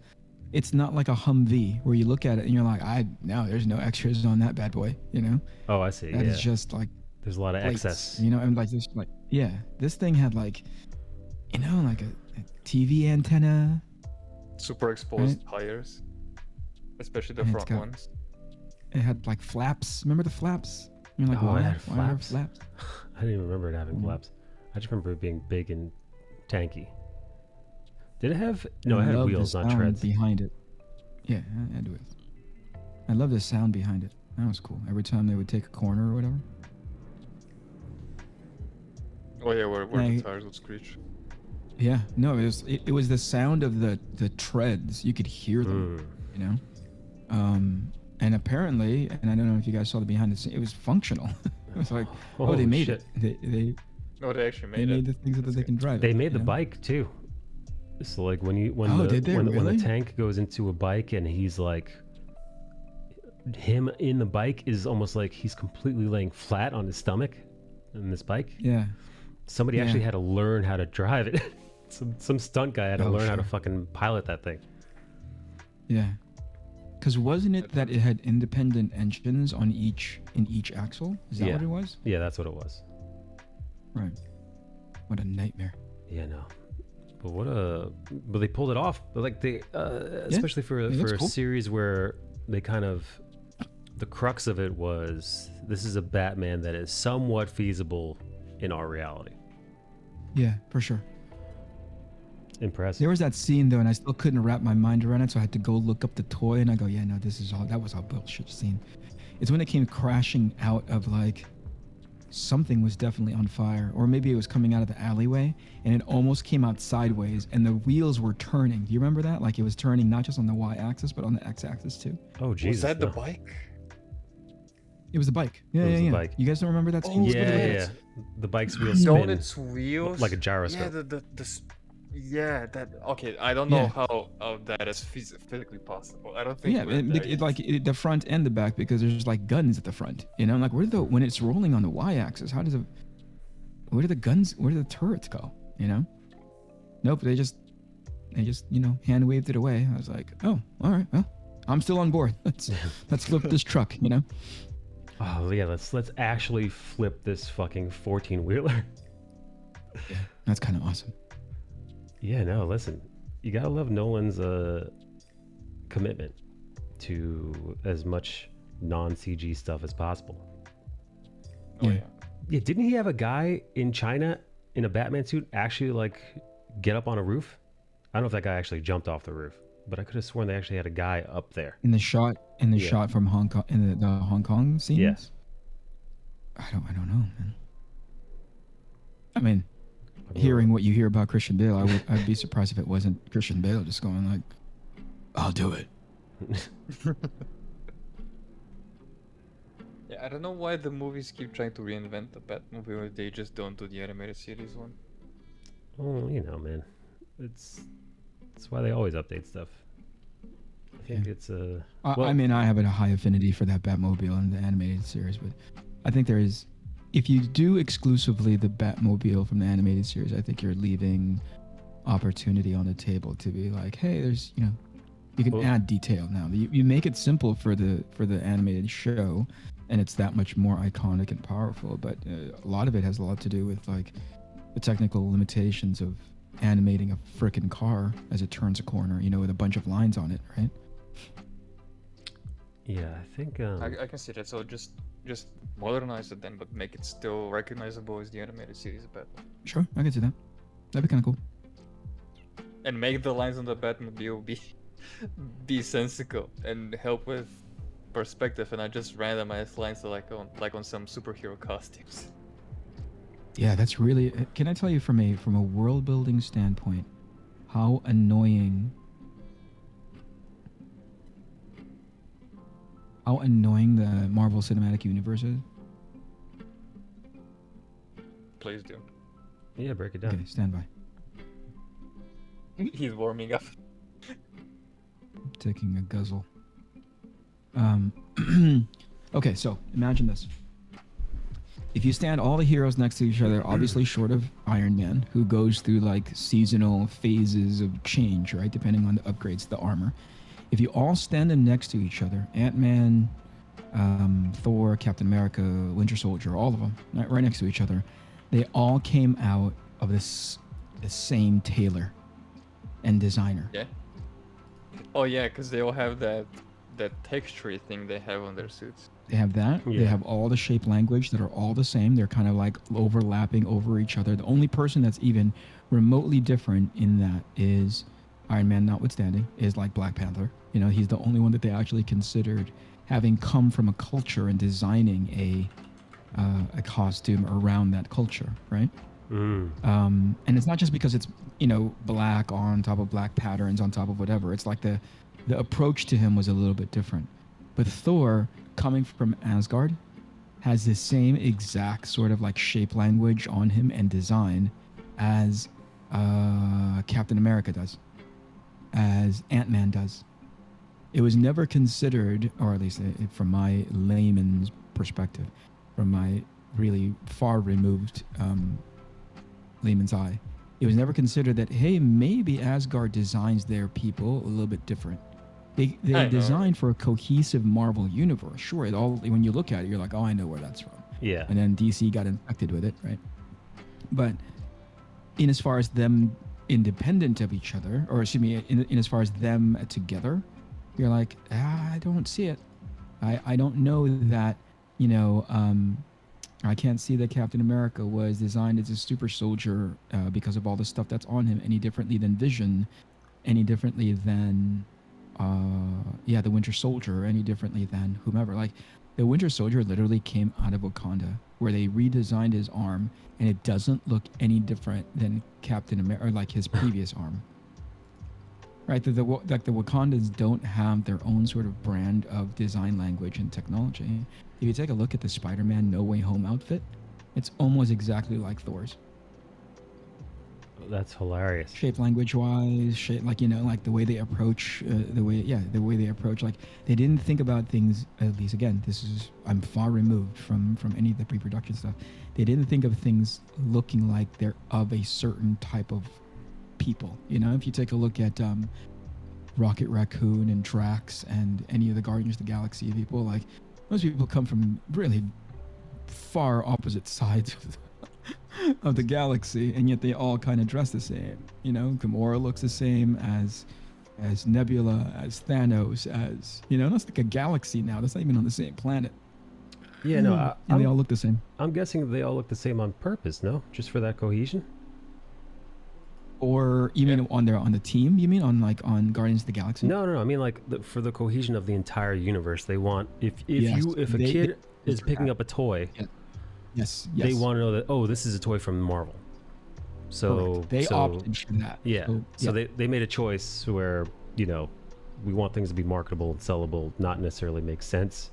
Humvee where you look at it and you're like, there's no extras on that bad boy. You know, Oh, I see. that Yeah, is just like there's a lot of plates, excess. You know, and like this, like this thing had like, you know, like a TV antenna. Super exposed tires, especially the And it's front got- ones. It had like flaps. Remember the flaps? You're like, Oh, it why? had Why are there flaps? flaps? I didn't even remember it having Mm. flaps. I just remember it being big and tanky. Did it have? I No, it had love wheels, the not sound treads. behind it. Yeah, I do it. I love the sound behind it. That was cool. Every time they would take a corner or whatever. Oh yeah, where the Like- tires would screech. Yeah, no, it was the sound of the treads. You could hear them, Mm. you know. And apparently, and I don't know if you guys saw the behind the scenes, it was functional. It was like, oh, they Holy made shit. it. They No, they actually they made made it. the things so that That's they good. can drive. They it, made you the know? bike too. So like when you when Oh, the did they when, when really? the tank goes into a bike and he's like him in the bike is almost like he's completely laying flat on his stomach in this bike. Yeah. Somebody Yeah. actually had to learn how to drive it. some stunt guy had to Oh, learn how to sure. fucking pilot that thing. Yeah. Because wasn't it that it had independent engines on in each axle? Is that Yeah. what it was? Yeah, that's what it was. Right. What a nightmare. Yeah, no. But they pulled it off. But like they especially for it looks a cool. series where they kind of the crux of it was this is a Batman that is somewhat feasible in our reality. Yeah, for sure. Impressive. There was that scene though, and I still couldn't wrap my mind around it, so I had to go look up the toy, and I go, yeah, no, that was all bullshit scene. It's when it came crashing out of like something was definitely on fire, or maybe it was coming out of the alleyway, and it almost came out sideways, and the wheels were turning. Do you remember that? Like it was turning not just on the y-axis, but on the x-axis too. Oh Jesus. Was that the no. bike? It was the bike. Yeah, It was yeah, the yeah. bike. You guys don't remember that scene? Oh, Yeah, Look at yeah, it. yeah. The bike's wheels Don't spin its wheels like a gyroscope. Yeah, yeah, that. Okay, I don't know Yeah. how that is physically possible. I don't think. Yeah, we're there yet. the front and the back, because there's like guns at the front. You know, like when it's rolling on the y-axis, where do the turrets go? You know? Nope, they just hand waved it away. I was like, oh, all right, well, I'm still on board. Let's flip this truck. You know? Oh yeah, let's actually flip this fucking 14-wheeler. Yeah, that's kind of awesome. Yeah, no, listen. You gotta love Nolan's commitment to as much non-CG stuff as possible. Oh Yeah. yeah. Yeah, didn't he have a guy in China in a Batman suit actually like get up on a roof? I don't know if that guy actually jumped off the roof, but I could have sworn they actually had a guy up there. In the shot Yeah. from Hong Kong, in the Hong Kong scenes. Yeah. I don't know, man. I mean, hearing what you hear about Christian Bale, I'd be surprised if it wasn't Christian Bale just going like, "I'll do it." Yeah, I don't know why the movies keep trying to reinvent the Batmobile if they just don't do the animated series one. Oh, you know, man. That's why they always update stuff. I think Yeah. it's a I mean, I have a high affinity for that Batmobile in the animated series, but I think there is, if you do exclusively the Batmobile from the animated series, I think you're leaving opportunity on the table to be like, hey, there's, you can Well- add detail now. You make it simple for the animated show, and it's that much more iconic and powerful. But a lot of it has a lot to do with like the technical limitations of animating a frickin' car as it turns a corner, with a bunch of lines on it, right? yeah, I think I can see that. So just modernize it then, but make it still recognizable as the animated series of Batman. Sure, I can see that. That'd be kind of cool. And make the lines on the Batmobile be sensical and help with perspective, and not just randomized lines like on some superhero costumes. Yeah, that's really. Can I tell you from a world building standpoint, how annoying the Marvel Cinematic Universe is? Please do. yeah, break it down. Okay, stand by. He's warming up. Taking a guzzle. Okay, so imagine this. If you stand all the heroes next to each other, obviously short of Iron Man, who goes through like seasonal phases of change, right? Depending on the upgrades to the armor. If you all stand them next to each other, Ant-Man, Thor, Captain America, Winter Soldier, all of them, right next to each other, they all came out of the same tailor and designer. Yeah. Oh yeah, because they all have that that texture thing they have on their suits. They have that. They Yeah. have all the shape language that are all the same. They're kind of like overlapping over each other. The only person that's even remotely different in that is Iron Man, notwithstanding, is like Black Panther. You know, he's the only one that they actually considered having come from a culture and designing a costume around that culture, right? Mm. And it's not just because it's, you know, black on top of black patterns on top of whatever. It's like the approach to him was a little bit different. But Thor, coming from Asgard, has the same exact sort of like shape language on him and design as Captain America does, as Ant-Man does. It was never considered, or at least from my layman's perspective, from my really far removed layman's eye, it was never considered that, hey, maybe Asgard designs their people a little bit different. They designed for a cohesive Marvel universe. Sure, it all, when you look at it, you're like, oh, I know where that's from. Yeah. And then DC got infected with it, right? But in as far as them independent of each other, or excuse me, in as far as them together, you're like, I don't see it. I don't know that, you know, I can't see that Captain America was designed as a super soldier because of all the stuff that's on him any differently than Vision, any differently than, the Winter Soldier, any differently than whomever. Like, the Winter Soldier literally came out of Wakanda, where they redesigned his arm, and it doesn't look any different than Captain America, or like his previous arm. Right, the Wakandans don't have their own sort of brand of design language and technology. If you take a look at the Spider-Man No Way Home outfit, it's almost exactly like Thor's. That's hilarious. Shape language wise, shape, like, you know, like the way they approach, the way they approach, like they didn't think about things, at least again, I'm far removed from any of the pre-production stuff. They didn't think of things looking like they're of a certain type of people. You know, if you take a look at Rocket Raccoon and Drax and any of the Guardians of the Galaxy people, like, those people come from really far opposite sides of the galaxy, and yet they all kind of dress the same. You know, Gamora looks the same as Nebula, as Thanos, as, you know, that's like a galaxy now. That's not even on the same planet. Yeah, no, and they all look the same. I'm guessing they all look the same on purpose, no? Just for that cohesion? Or you mean on the team? You mean on Guardians of the Galaxy? No. I mean, like, for the cohesion of the entire universe, they want, if a they kid is picking up a toy, yes, they want to know that, oh, this is a toy from Marvel. So correct. They opted for that. Yeah. So they made a choice where, you know, we want things to be marketable and sellable, not necessarily make sense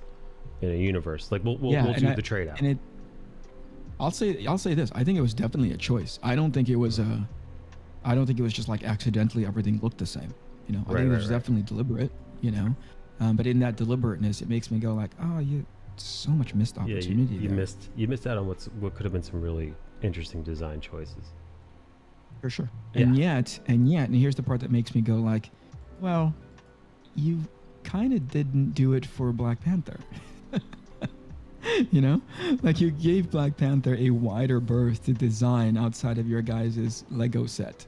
in a universe. Like, we'll do the trade out. And I'll say this. I think it was definitely a choice. I don't think it was just like accidentally everything looked the same. You know, I think it was definitely deliberate. You know, but in that deliberateness, it makes me go like, oh, so much missed opportunity. Yeah, you missed out on what could have been some really interesting design choices. For sure. Yeah. And here's the part that makes me go like, well, you kind of didn't do it for Black Panther. You know, like, you gave Black Panther a wider berth to design outside of your guys' Lego set.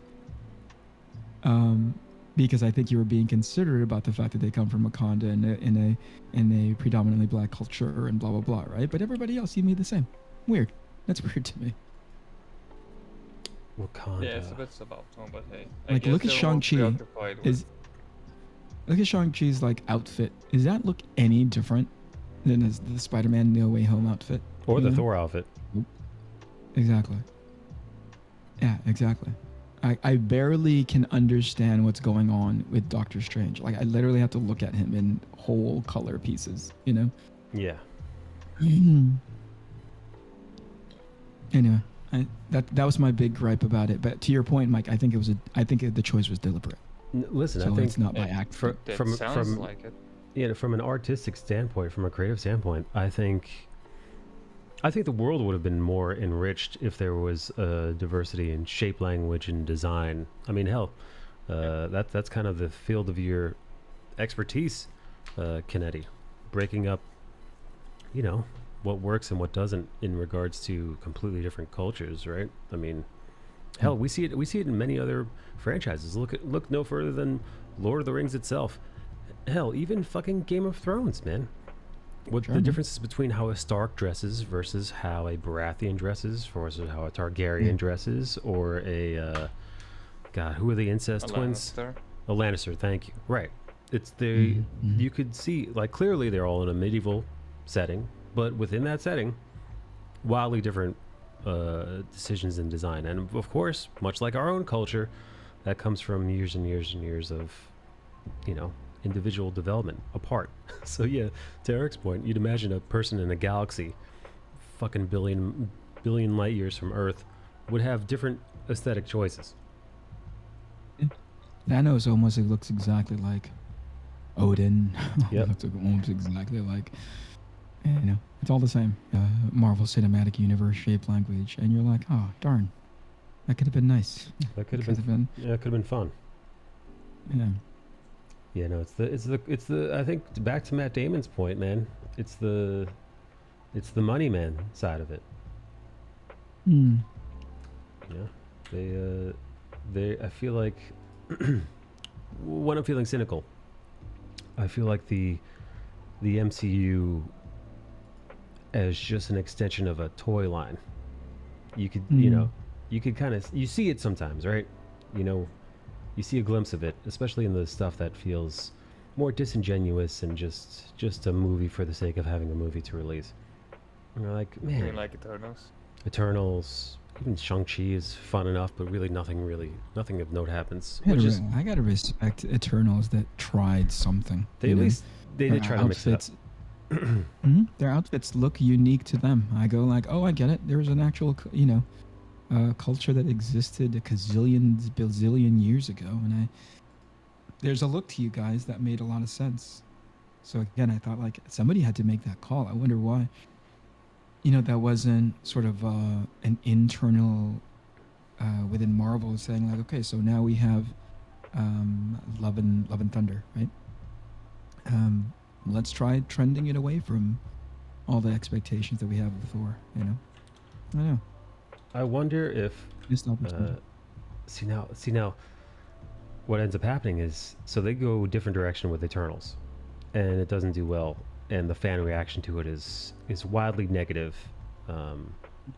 Because I think you were being considerate about the fact that they come from Wakanda in a predominantly black culture and blah blah blah, right? But everybody else, you made the same. Weird. That's weird to me. Wakanda. Yeah, so that's about Tom, but hey. Like, look at Shang-Chi. Look at Shang-Chi's like outfit. Does that look any different than the Spider-Man No Way Home outfit? Or the Thor outfit. Exactly. Yeah, exactly. I barely can understand what's going on with Doctor Strange. Like, I literally have to look at him in whole color pieces, you know? Yeah. Anyway, that was my big gripe about it. But to your point, Mike, I think the choice was deliberate. Listen, So I think it's not by accident. Sounds like it. Yeah, from an artistic standpoint, from a creative standpoint, I think the world would have been more enriched if there was diversity in shape, language, and design. I mean, hell, that's kind of the field of your expertise, Kennedy, breaking up, you know, what works and what doesn't in regards to completely different cultures, right? I mean, hell, we see it in many other franchises. Look no further than Lord of the Rings itself. hell, even fucking Game of Thrones, man. What Sure, the man. differences between how a Stark dresses versus how a Baratheon dresses versus how a Targaryen dresses, or a God, who are the incest A twins? Lannister. A Lannister. Thank you. Right. It's the Mhm, mhm. you could see like clearly they're all in a medieval setting, but within that setting, wildly different decisions in design, and of course, much like our own culture, that comes from years and years and years of, you know, individual development apart. So yeah, to Eric's point, you'd imagine a person in a galaxy, fucking billion light years from Earth, would have different aesthetic choices. Thanos almost looks exactly like Odin. Yep. Looks almost exactly like, it's all the same. Marvel Cinematic Universe shaped language, and you're like, oh darn, that could have been nice. That could It have been. Yeah, it could have been fun. Yeah. Yeah, no, it's the I think back to Matt Damon's point, man. It's the money man side of it. Hmm. You know, they I feel like when I'm feeling cynical, I feel like the MCU as just an extension of a toy line. You could, you know, you could kind of you see it sometimes, right? You know, you see a glimpse of it, especially in the stuff that feels more disingenuous and just a movie for the sake of having a movie to release. And you're like, You man, mean like Eternals? Eternals, even Shang-Chi is fun enough, but really nothing of note happens. I gotta respect Eternals that tried something. They at least they did try to mix it up. Their outfits look unique to them. I go like, oh, I get it. There was an actual, culture that existed a bazillion years ago, and there's a look to you guys that made a lot of sense. So again, I thought like somebody had to make that call. I wonder why. That wasn't sort of an internal within Marvel saying like, okay, so now we have Love and Thunder, right? Let's try trending it away from all the expectations that we have of Thor. I don't know. I wonder if Missed opportunity. see now what ends up happening is so they go a different direction with Eternals, and it doesn't do well, and the fan reaction to it is wildly negative,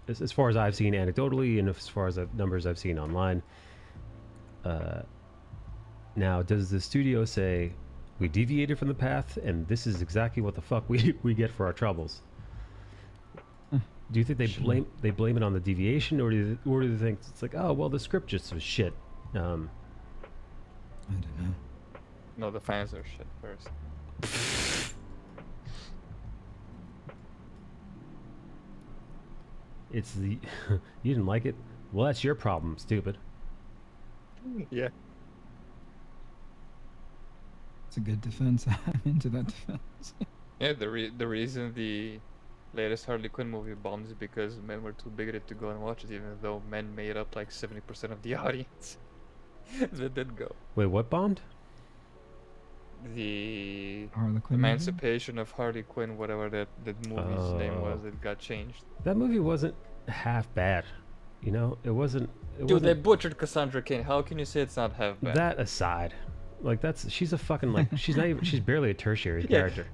as far as I've seen anecdotally and as far as the numbers I've seen online. Now, does the studio say we deviated from the path and this is exactly what the fuck we get for our troubles? Do you think they blame it on the deviation, or do they think it's like, oh well, the script just was shit? I don't know. No, the fans are shit first. It's the you didn't like it. Well, that's your problem, stupid. Yeah. It's a good defense. I'm into that defense. Yeah, the reason the latest Harley Quinn movie bombed is because men were too bigoted to go and watch it, even though men made up like 70% of the audience. That did go. Wait, what bombed? The Harley Quinn movie? Emancipation of Harley Quinn, whatever that movie's name was, it got changed. That movie wasn't half bad. You know, it wasn't. Dude, they butchered Cassandra Cain. How can you say it's not half bad? That aside, like she's a fucking like she's barely a tertiary character.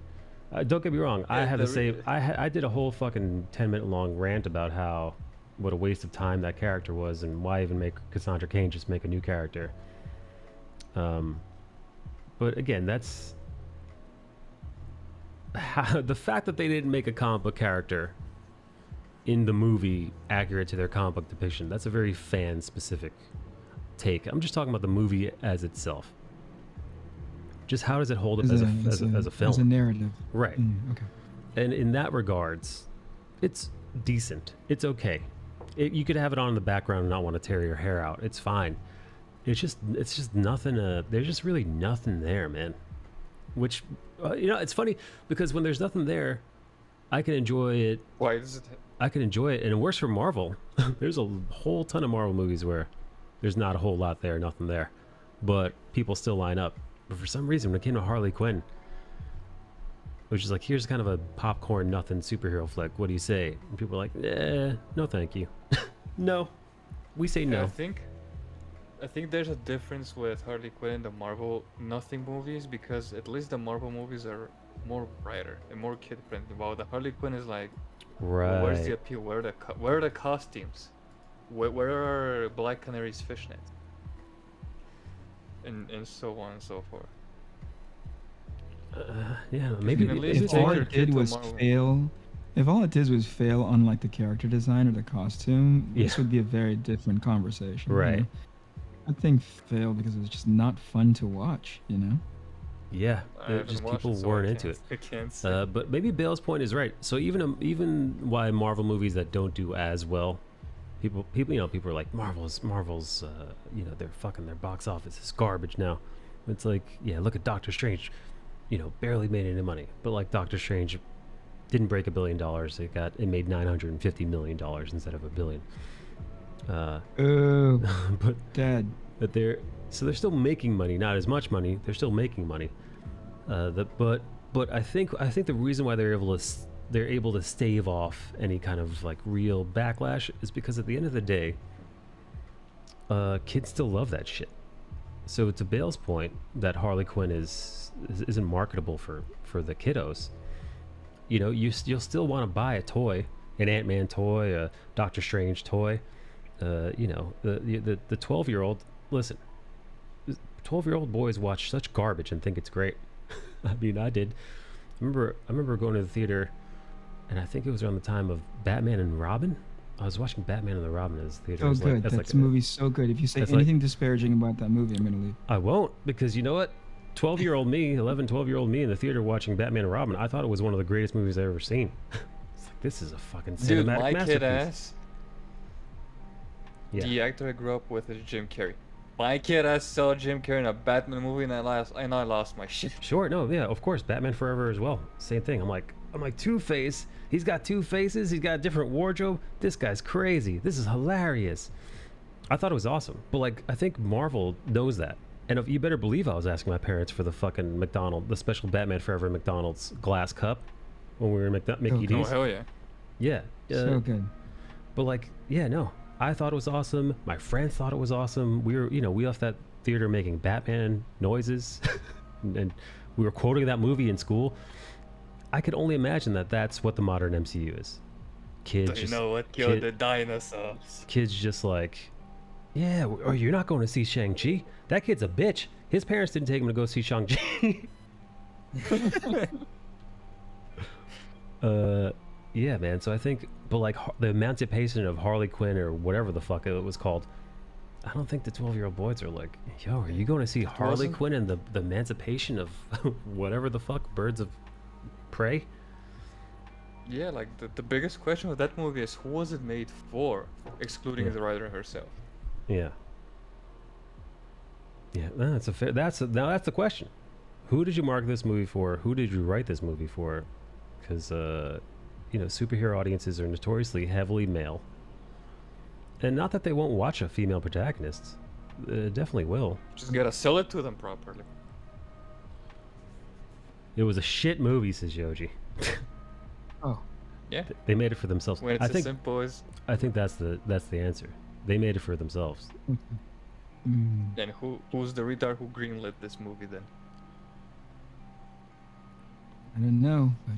Don't get me wrong. I have the same. I did a whole fucking 10-minute long rant about what a waste of time that character was, and why even make Cassandra Cain, just make a new character. But again, that's the fact that they didn't make a comic book character in the movie accurate to their comic book depiction. That's a very fan specific take. I'm just talking about the movie as itself. Just how does it hold up as a film? As a narrative. Right. Okay. And in that regards, it's decent. It's okay. You could have it on in the background and not want to tear your hair out. It's fine. It's just nothing. There's just really nothing there, man. Which, it's funny because when there's nothing there, I can enjoy it. Why is it? I can enjoy it, and it works for Marvel. There's a whole ton of Marvel movies where there's not a whole lot there, nothing there, but people still line up. But for some reason, when it came to Harley Quinn, which is like, here's kind of a popcorn nothing superhero flick. What do you say? And people are like, no, thank you. No, we say no. I I think there's a difference with Harley Quinn and the Marvel Nothing movies because at least the Marvel movies are more brighter and more kid friendly. While the Harley Quinn is like, well, where's the Right. appeal? Where are the costumes? Where are Black Canary's fishnets? And so on and so forth. Yeah, You maybe can at maybe least If they all take your are. it kid did to a was Marvel. fail, if all it did was fail on like the character design or the costume, this Yeah. would be a very different conversation. Right. I think failed because it was just not fun to watch. Yeah, I haven't just watched people it, so weren't into it. I can't say. But maybe Bale's point is right. So even why Marvel movies that don't do as well, people people are like Marvel's they're fucking their box office is garbage now. It's like, yeah, look at Doctor Strange, barely made any money, but like Doctor Strange didn't break $1 billion. It made $950 million instead of $1 billion. Oh, But Dad. they're still making money, not as much money. They're still making money. But I think the reason why they're able to stave off any kind of like real backlash is because at the end of the day, kids still love that shit. So to Bale's point, that Harley Quinn isn't marketable for the kiddos. You'll still want to buy a toy, an Ant-Man toy, a Doctor Strange toy. The 12-year-old. Listen, 12-year-old boys watch such garbage and think it's great. I mean, I did. I remember going to the theater, and I think it was around the time of Batman and Robin. I was watching Batman and the Robin in the theater. So good. That movie's so good. If you say anything disparaging about that movie, I'm gonna leave. I won't, because you know what? 12-year-old me, 12-year-old me in the theater watching Batman and Robin, I thought it was one of the greatest movies I've ever seen. It's like, this is a fucking cinematic Dude, my masterpiece. kid ass. Yeah. The actor I grew up with is Jim Carrey. My kid ass saw Jim Carrey in a Batman movie and I lost my shit. Sure, no, yeah, of course, Batman Forever as well. Same thing. I'm like Two-Face. He's got two faces. He's got a different wardrobe. This guy's crazy. This is hilarious. I thought it was awesome, but like, I think Marvel knows that. And if you better believe, I was asking my parents for the fucking the special Batman Forever McDonald's glass cup when we were in Mickey Okay. Oh D's. hell yeah. Yeah. So good. But like, yeah, no. I thought it was awesome. My friends thought it was awesome. We left that theater making Batman noises, and we were quoting that movie in school. I could only imagine that that's what the modern MCU is. Kids They know what killed the dinosaurs. Kids just like, yeah, or you're not going to see Shang-Chi? That kid's a bitch. His parents didn't take him to go see Shang-Chi. Yeah, man. So I think, but like the emancipation of Harley Quinn or whatever the fuck it was called, I don't think the 12-year-old boys are like, yo, are you going to see Harley Quinn and the emancipation of whatever the fuck, Birds of Prey? Yeah, like the biggest question with that movie is who was it made for, excluding the writer herself. Yeah. Yeah, that's the question. Who did you mark this movie for? Who did you write this movie for? Because superhero audiences are notoriously heavily male. And not that they won't watch a female protagonist. Definitely will. Just gotta sell it to them properly. It was a shit movie, says Yoji. Oh. Yeah. They made it for themselves. When it's as simple as... I think that's the answer. They made it for themselves. Then who's the retard who greenlit this movie then? I don't know, but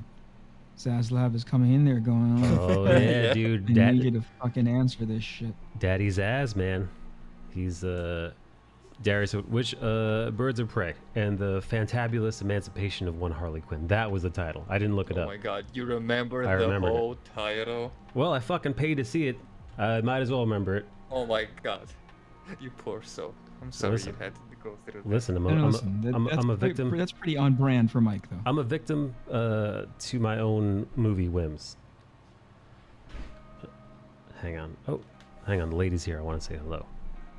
Zaslav is coming in there going, Oh yeah, dude. I need you to fucking answer this shit. Daddy's ass, man. He's Darius, which Birds of Prey and the Fantabulous Emancipation of One Harley Quinn. That was the title. I didn't look it up. Oh my god, you remember I the remembered it. whole title? Well, I fucking paid to see it. I might as well remember it. Oh my god. You poor soul. I'm sorry Listen. you had to go through that. Listen, That's I'm a victim. That's pretty on brand for Mike, though. I'm a victim to my own movie whims. Hang on. Oh, hang on. The lady's here. I want to say hello.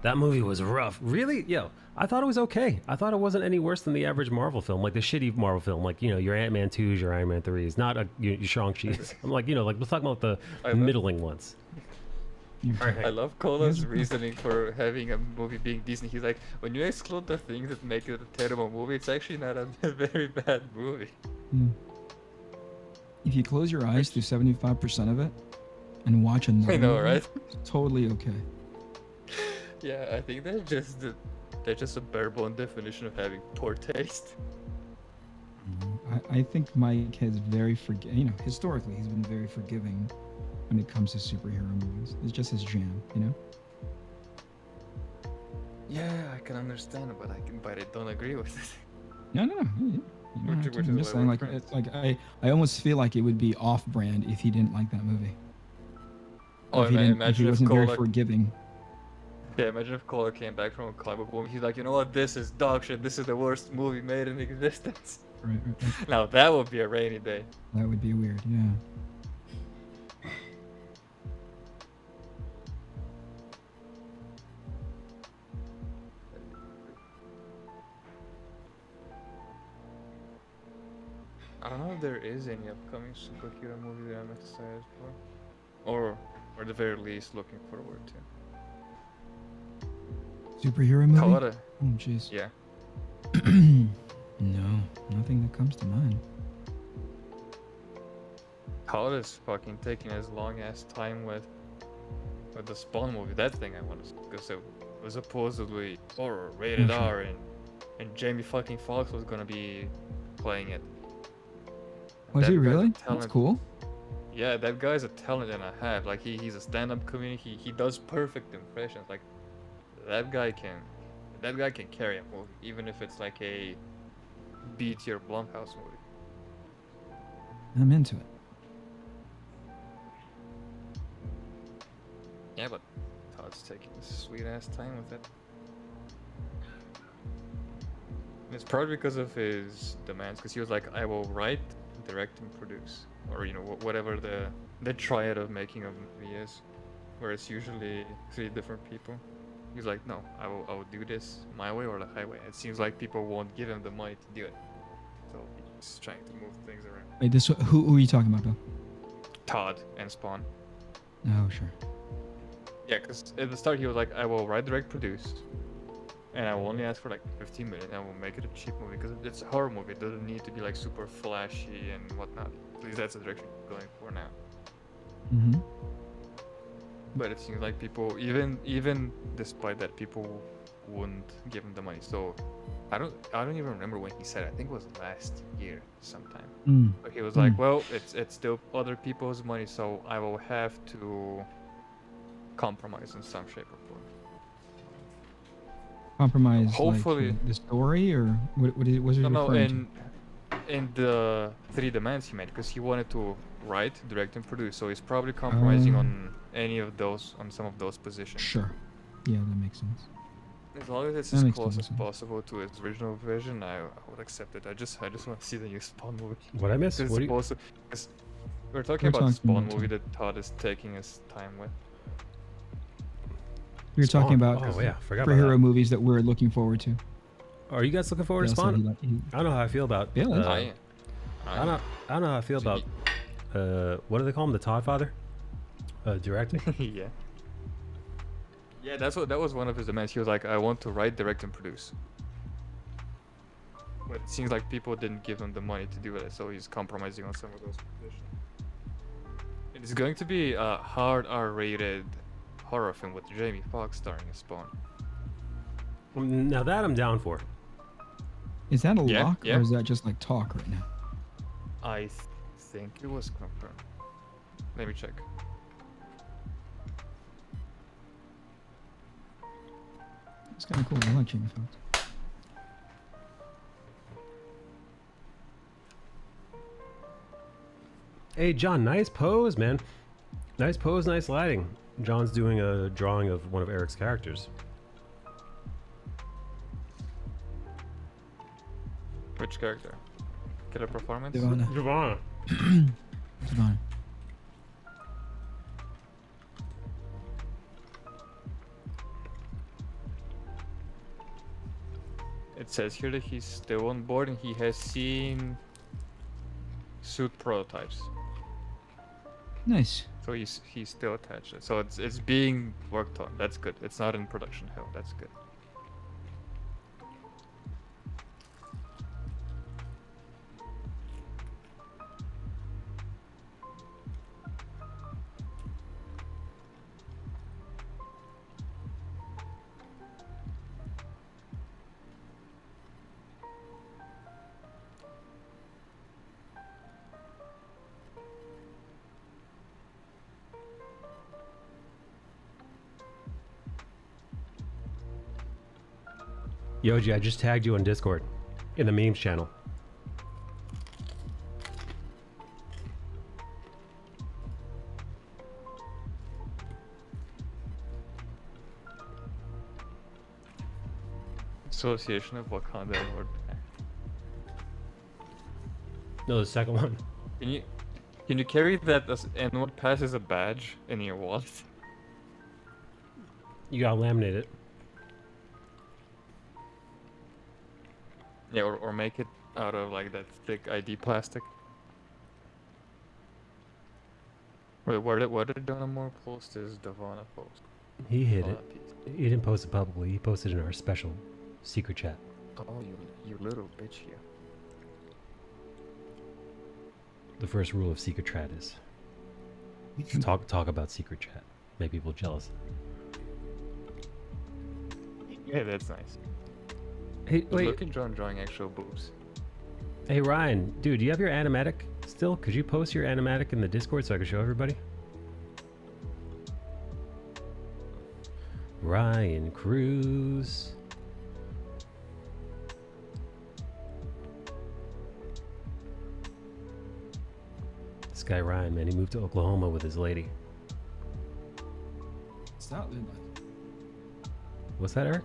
That movie was rough. Really? Yo, I thought it was okay. I thought it wasn't any worse than the average Marvel film, like the shitty Marvel film, like, your Ant-Man 2s, your Iron Man 3s, not your Shang-Chi's. I'm like, let's talk about the middling ones. I love Cola's reasoning for having a movie being decent. He's like, when you exclude the things that make it a terrible movie, it's actually not a very bad movie. If you close your eyes through 75% of it and watch another I know, movie, right? it's totally okay. Yeah, I think that's just a bare bone definition of having poor taste. I think Mike has historically he's been very forgiving when it comes to superhero movies. It's just his jam, you know. Yeah, I can understand it, but I don't agree with it. No, no, no. You don't have to. Which is I'm just why saying, we're like, friends. it's like I almost feel like it would be off-brand if he didn't like that movie. Oh, If he imagine if wasn't very Kola, forgiving. yeah, imagine if Kola came back from a comic book movie. He's like, you know what? This is dog shit. This is the worst movie made in existence. Right. Now that would be a rainy day. That would be weird. Yeah. I don't know if there is any upcoming superhero movie that I'm excited for, or at the very least looking forward to. Superhero movie? Kawada, Oh, jeez. yeah. No, nothing that comes to mind. Kawada's fucking taking as long as time with the Spawn movie. That thing I want to see, because it was supposedly horror rated Oh, sure. R, and Jamie fucking Foxx was gonna be playing it. And Was that he guy's a really? That's talent- cool. Yeah, that guy's a talent and a half. Like he's a stand-up comedian. He does perfect impressions. Like that guy can carry a movie, even if it's like a B-tier Blumhouse movie. I'm into it. Yeah, but Todd's taking his sweet ass time with it. And it's probably because of his demands, because he was like, I will write, direct, and produce, or whatever the triad of making a movie is, where it's usually 3 different people. He's like, no, I will do this my way or the highway. It seems like people won't give him the money to do it, so he's trying to move things around. Wait, who are you talking about, Bill? Todd and Spawn. Oh, sure. Yeah, because at the start he was like, I will write, direct, produce, and I will only ask for like 15 million. I will make it a cheap movie because it's a horror movie. It doesn't need to be like super flashy and whatnot. At least that's the direction he's going for now. Mm-hmm. But it seems like people, even despite that, people wouldn't give him the money. So I don't even remember when he said it. I think it was last year sometime. Mm. But he was like, well, it's still other people's money, so I will have to compromise in some shape or form. Compromise. Hopefully- like, the story, or what was he No, referring in the 3 demands he made, because he wanted to write, direct, and produce. So he's probably compromising on some of those to? positions. Sure. Yeah, that makes sense. As long as it's That as makes close total as sense. possible to his original vision, I would accept it. I just want to see the new Spawn movie. What I missed? It's What do you? supposed to, cause we're talking We're about the talking Spawn about movie that Todd is taking his time with. We were talking Spawn. about Oh yeah, forgot about superhero that. movies that we're looking forward to. Are you guys looking forward to Bill said Spawn? I don't know how I feel about. Yeah, Uh, I am. I don't know how I feel So about. What do they call him? The Todd Father? Directing. yeah. Yeah, that was one of his demands. He was like, I want to write, direct, and produce. But it seems like people didn't give him the money to do it, so he's compromising on some of those positions. It's going to be a hard R-rated horror film with Jamie Foxx starring as Spawn. Now that I'm down for. Is that a Yeah, lock, yeah. or is that just like talk right now? I think it was confirmed. Let me check. It's kind of cool. I like Jamie Foxx. Hey John, nice pose, man. Nice pose, nice lighting. John's doing a drawing of one of Eric's characters. Which character? Killer performance? Divana. Javon. Divana. It says here that he's still on board and he has seen suit prototypes. Nice. So he's still attached. So it's being worked on. That's good. It's not in production hell. That's good. Yoji, I just tagged you on Discord in the memes channel. Association of Wakanda and Lord. No, the second one. Can you carry that as N-word pass as a badge in your wallet? You gotta laminate it. Yeah, or make it out of like that thick ID plastic. Wait, what did Donamore post? Is Davana post? He hid it. Davana piece. He didn't post it publicly. He posted it in our special secret chat. Oh, you little bitch, you. The first rule of secret chat is talk about secret chat. Make people jealous. Yeah, that's nice. Hey, But wait. look at John drawing actual boobs. Hey, Ryan. Dude, do you have your animatic still? Could you post your animatic in the Discord so I can show everybody? Ryan Cruz. This guy Ryan, man, he moved to Oklahoma with his lady. What's that been like? What's that, Eric?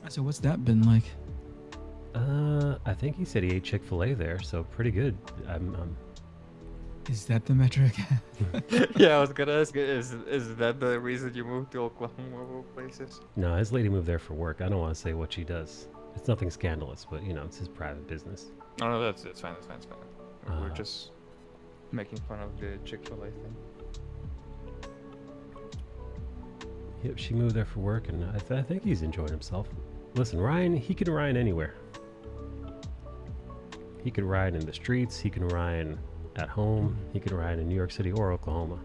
I said, what's that been like? I think he said he ate Chick-fil-A there, so pretty good. Is that the metric? Yeah, I was gonna ask, is that the reason you moved to Oklahoma of all places? No, his lady moved there for work. I don't want to say what she does. It's nothing scandalous, but you know, it's his private business. No, that's fine, that's fine. We're Uh, just making fun of the Chick-fil-A thing. Yep, she moved there for work, and I think he's enjoying himself. Listen, Ryan, he can Ryan anywhere. He could ride in the streets. He can ride at home. He could ride in New York City or Oklahoma.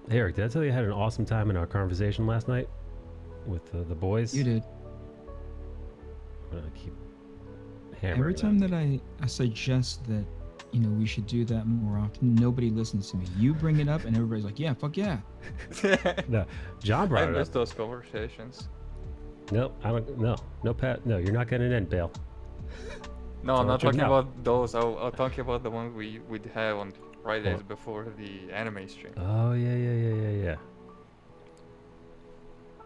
Hey, Eric, did I tell you I had an awesome time in our conversation last night with the boys? You did. I'm gonna keep hammering Every time that I suggest that, you know, we should do that more often, nobody listens to me. You bring it up and everybody's like, yeah, fuck yeah. No, John I brought it miss up. those conversations. Nope, I don't. No, Pat. No, you're not getting an end, Bale. No, So I'm not check it talking out. about those. I'll talk about the ones we'd have on Fridays Oh. before the anime stream. Oh yeah.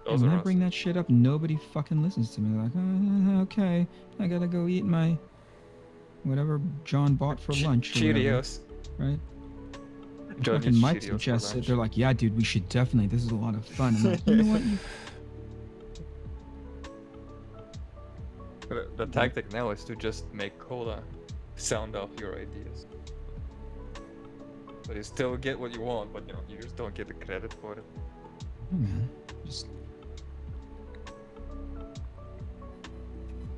Those And when are I bring that shit up, nobody fucking listens to me. They're like, oh, okay, I gotta go eat my whatever John bought for lunch. or whatever, Cheerios. right? John Fucking eats Mike Cheerios for suggests it. lunch. They're like, yeah, dude, we should definitely. This is a lot of fun. I'm like, you know what? The tactic now is to just make cola sound off your ideas. But you still get what you want, but you know, you just don't get the credit for it. Oh, man, just.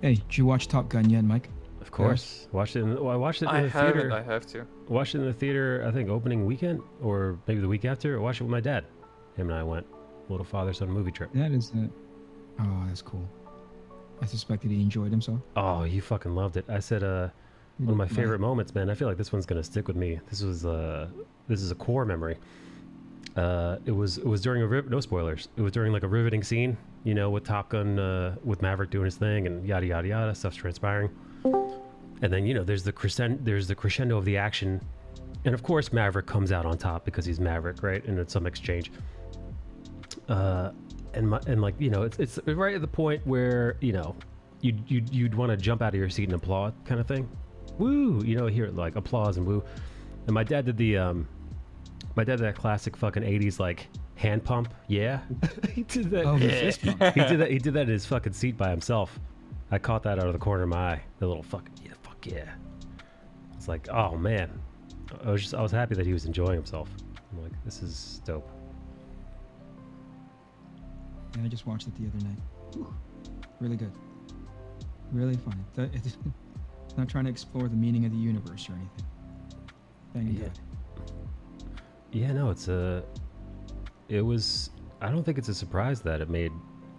Hey, did you watch Top Gun yet, Mike? Of course. Watched it. I watched it in I the haven't. theater. I have to. Watched it in the theater. I think opening weekend or maybe the week after. I watched it with my dad. Him and I went little father-son movie trip. That is a. Oh, that's cool. I suspected he enjoyed himself. Oh, you fucking loved it. I said, one of my favorite moments, man. I feel like this one's gonna stick with me. This is a core memory. It was during no spoilers. It was during like a riveting scene, you know, with Top Gun, with Maverick doing his thing and yada yada yada, stuff's transpiring. And then, you know, there's the crescendo of the action, and of course Maverick comes out on top because he's Maverick, right? And it's some exchange. And like, you know, it's right at the point where, you know, you'd want to jump out of your seat and applaud, kind of thing. Woo, you know, hear like applause and woo. And my dad did that classic fucking 80s like hand pump. Yeah. He did that. Oh, the Yeah. fist bump. He did that in his fucking seat by himself. I caught that out of the corner of my eye. The little fucking yeah, fuck yeah. It's like, oh man. I was happy that he was enjoying himself. I'm like, this is dope. Yeah, I just watched it the other night. Whew. Really good. Really funny. It's not trying to explore the meaning of the universe or anything. Thank Yeah. God. Yeah, no, I don't think it's a surprise that it made,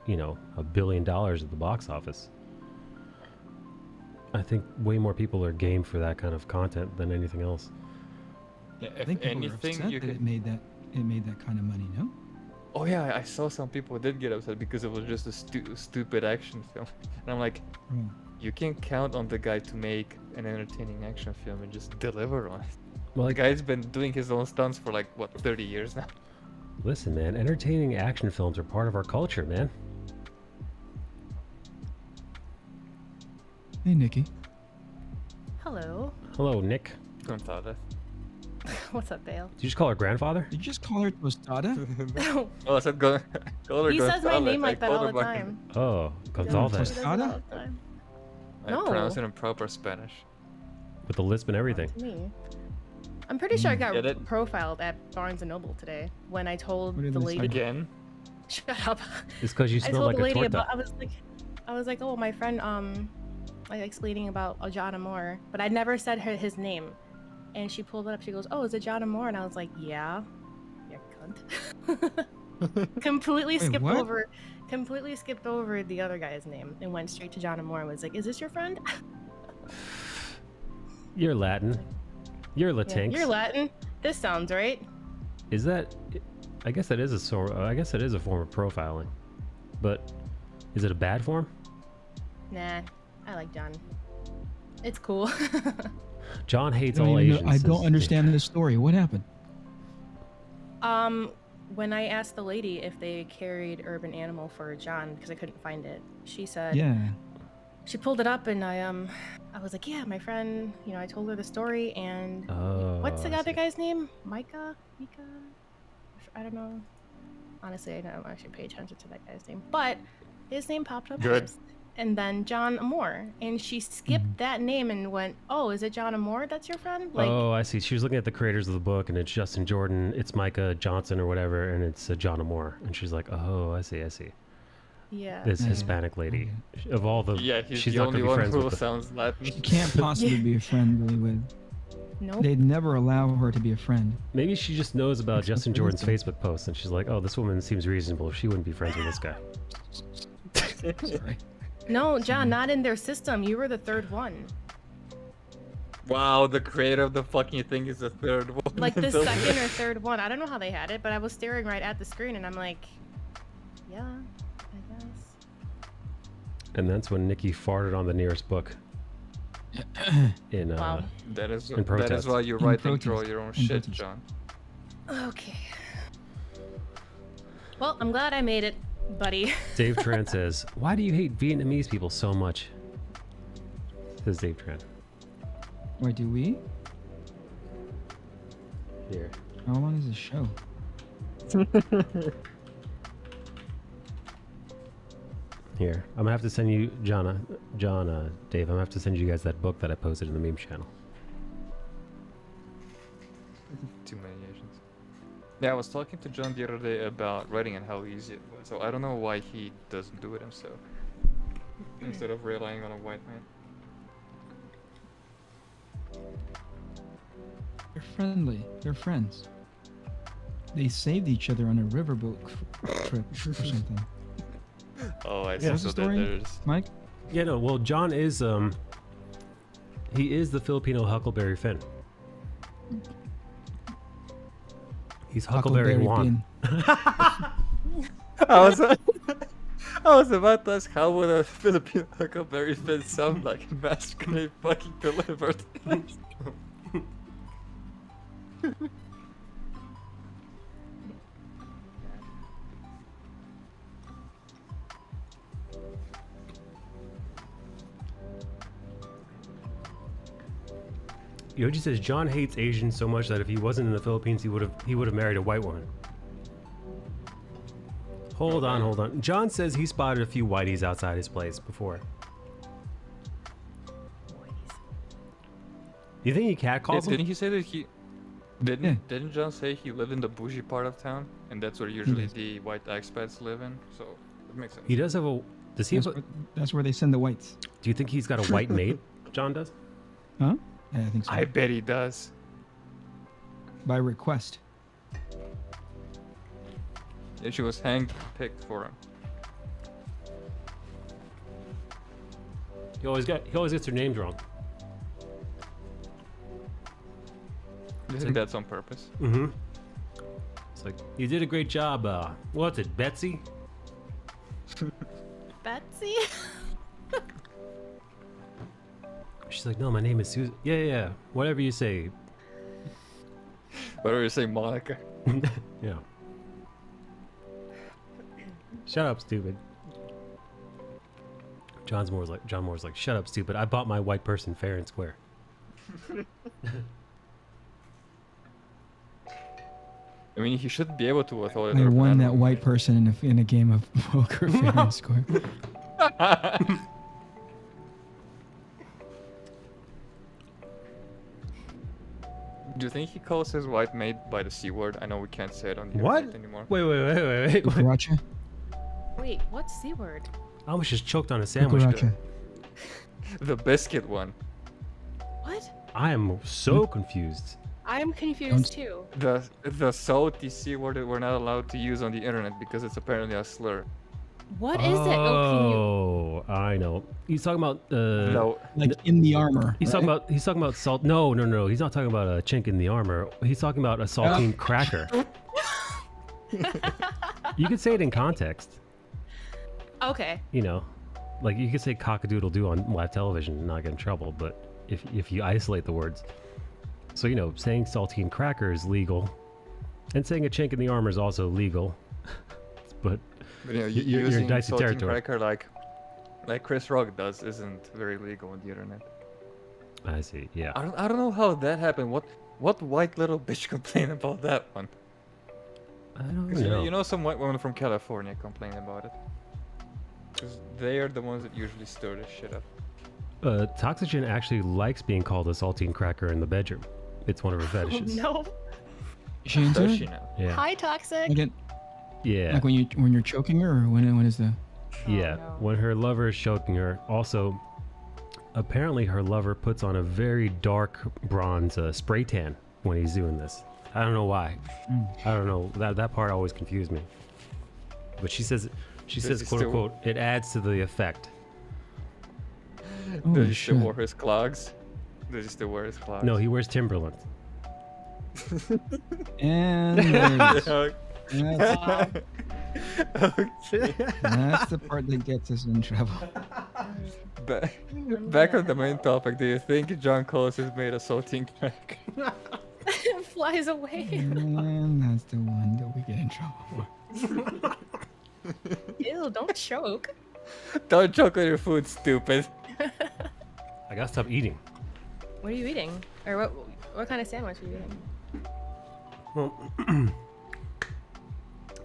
you know, $1 billion at the box office. I think way more people are game for that kind of content than anything else. Yeah, I if think people were anything, upset you that could. it made that kind of money. No. Oh yeah, I saw some people did get upset because it was just a stupid action film, and I'm like, Oh. you can count on the guy to make an entertaining action film and just deliver on it. Well, The like, guy's been doing his own stunts for like what 30 years now. listen, man, entertaining action films are part of our culture, man. Hey, Nikki. Hello. Hello, Nick. Don't thought that. What's up, Dale? Did you just call her grandfather? Did you just call her tostada? Oh, I said go. Call her He says my Gonzalez. name I like that called all her the back in- time. Oh, He Gonzalez. does it all the time. I No. pronounce it in proper Spanish. With the lisp and everything. To me. I'm pretty sure I got Yeah, that- profiled at Barnes & Noble today when I told What did the they lady. say? Again? Shut up. It's because you I smell told like the a lady torta. about. I was like, oh, my friend, like explaining about John Amore, but I never said his name, and she pulled it up. She goes, oh, is it John Amore? And I was like, yeah, you cunt. Completely skipped over the other guy's name and went straight to John Amore and was like, is this your friend? You're Latin. You're Yeah, Latinx. you're Latin. This sounds right. Is that? I guess that is a sort. I guess that is a form of profiling, but is it a bad form? Nah, I like John. It's cool. John hates I all don't even know- Asians. I says don't Dave. understand this story. What happened? When I asked the lady if they carried Urban Animal for John because I couldn't find it, she said, Yeah. she pulled it up and I was like, yeah, my friend, you know, I told her the story and Oh, what's the I other see. guy's name? Mika? I don't know. Honestly, I don't actually pay attention to that guy's name, but his name popped up Good. first. And then John Amore, and she skipped that name and went, "Oh, is it John Amore? That's your friend?" Like, Oh, I see. She was looking at the creators of the book, and it's Justin Jordan, it's Micah Johnson or whatever, and it's John Amore. And she's like, "Oh, I see. yeah. This Yeah. Hispanic lady of all the, Yeah, he's she's the not only gonna be one friends who with. sounds Latin. She can't possibly be friendly with. Nope. They'd never allow her to be a friend. Maybe she just knows about Except Justin for Jordan's this Facebook posts, and she's like, "Oh, this woman seems reasonable. She wouldn't be friends with this guy." Sorry. No, John, not in their system. You were the third one. Wow, the creator of the fucking thing is the third one. Like the second or third one. I don't know how they had it, but I was staring right at the screen and I'm like, yeah, I guess. And that's when Nikki farted on the nearest book. In Wow. That is In protest. why you In write and draw protest. your own In shit, protest. John. Okay. Well, I'm glad I made it, buddy. Dave Tran says, "Why do you hate Vietnamese people so much?" Says Dave Tran. Why do we? Here. How long is this show? Here. I'm gonna have to send you, Dave, I'm gonna have to send you guys that book that I posted in the meme channel. Too many Asians. Yeah, I was talking to John the other day about writing and how easy it was. So I don't know why he doesn't do it himself instead of relying on a white man. They're friendly. They're friends. They saved each other on a riverboat trip or something. Oh, I Yeah. see. What's So the story, there's Mike? Yeah, no, well, John is, he is the Filipino Huckleberry Finn. He's Huckleberry Juan. Finn. I was I was about to ask how would a Filipino Huckleberry Finn sound like masquerade fucking delivered. Yoji says John hates Asians so much that if he wasn't in the Philippines, he would have married a white woman. Hold on. John says he spotted a few whiteys outside his place before. You think he catcalls them? Didn't he say that he didn't? Yeah. Didn't John say he lived in the bougie part of town, and that's where usually the white expats live in? So it makes sense. He does have a. Does he have a, That's where they send the whites. do you think he's got a white maid? John does. Huh? Yeah, I think so. I bet he does. By request. Yeah, she was hand picked for him. He always gets her names wrong. Do you think that's on purpose? Mm-hmm. It's like, you did a great job. What's it, Betsy? Betsy? She's like, no, my name is Susan. Yeah. Whatever you say. Whatever you say, Monica. Yeah. Shut up, stupid. John Moore's like, shut up, stupid. I bought my white person fair and square. I mean, he should be able to with all I the won that white person in a game of poker fair and square. Do you think he calls his white mate by the C word? I know we can't say it on the What? internet anymore. Wait. Cucaracha? Wait, what's C word? I almost just choked on a sandwich. Cucaracha. The biscuit one. What? I am so confused. I'm confused too. The salty C word that we're not allowed to use on the internet because it's apparently a slur. What is it? Oh, Oh, I know. He's talking about No. Like in the armor. He's talking about salt. No. He's not talking about a chink in the armor. He's talking about a saltine cracker. You could say it in context. okay. You know, like you could say cock-a-doodle-doo on live television and not get in trouble. But if you isolate the words, so you know, saying saltine cracker is legal, and saying a chink in the armor is also legal. But But, you know, You're in using dicey saltine territory. cracker like Chris Rock does isn't very legal on the internet. I see. Yeah. I don't know how that happened. What white little bitch complained about that one? I don't 'Cause know. you know some white women from California complain about it. Because they are the ones that usually stir this shit up. Toxygen actually likes being called a saltine cracker in the bedroom. It's one of her fetishes. No. She into Does it? she now? Yeah. Hi, toxic. Like, Yeah. like when you're choking her, or when is the? Yeah, no. when her lover is choking her. Also, apparently her lover puts on a very dark bronze spray tan when he's doing this. I don't know why. I don't know. That part always confused me. But she says, he quote still- unquote, it adds to the effect. Oh, Does he still shit. wear his clogs? Does he still wear his clogs? No, he wears Timberlands. And there it is. Okay. That's the part that gets us in trouble. Back on the main topic, do you think John Coles is made of saltine cracker? It flies away. And that's the one that we get in trouble for. Ew, don't choke. Don't choke on your food, stupid. I gotta stop eating. What are you eating? Or what kind of sandwich are you eating? Well,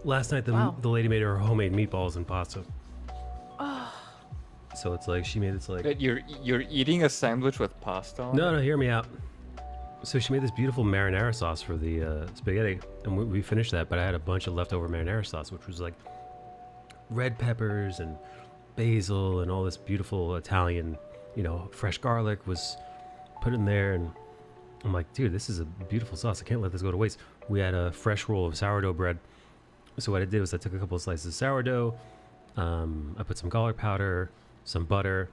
last night Wow. the lady made her homemade meatballs and pasta. Oh, So it's like she made this like Wait, you're eating a sandwich with pasta on no, it? hear me out. So she made this beautiful marinara sauce for the spaghetti, and we finished that. But I had a bunch of leftover marinara sauce, which was like red peppers and basil and all this beautiful Italian, fresh garlic was put in there. And I'm like, dude, this is a beautiful sauce. I can't let this go to waste. We had a fresh roll of sourdough bread. So what I did was I took a couple of slices of sourdough. I put some garlic powder, some butter,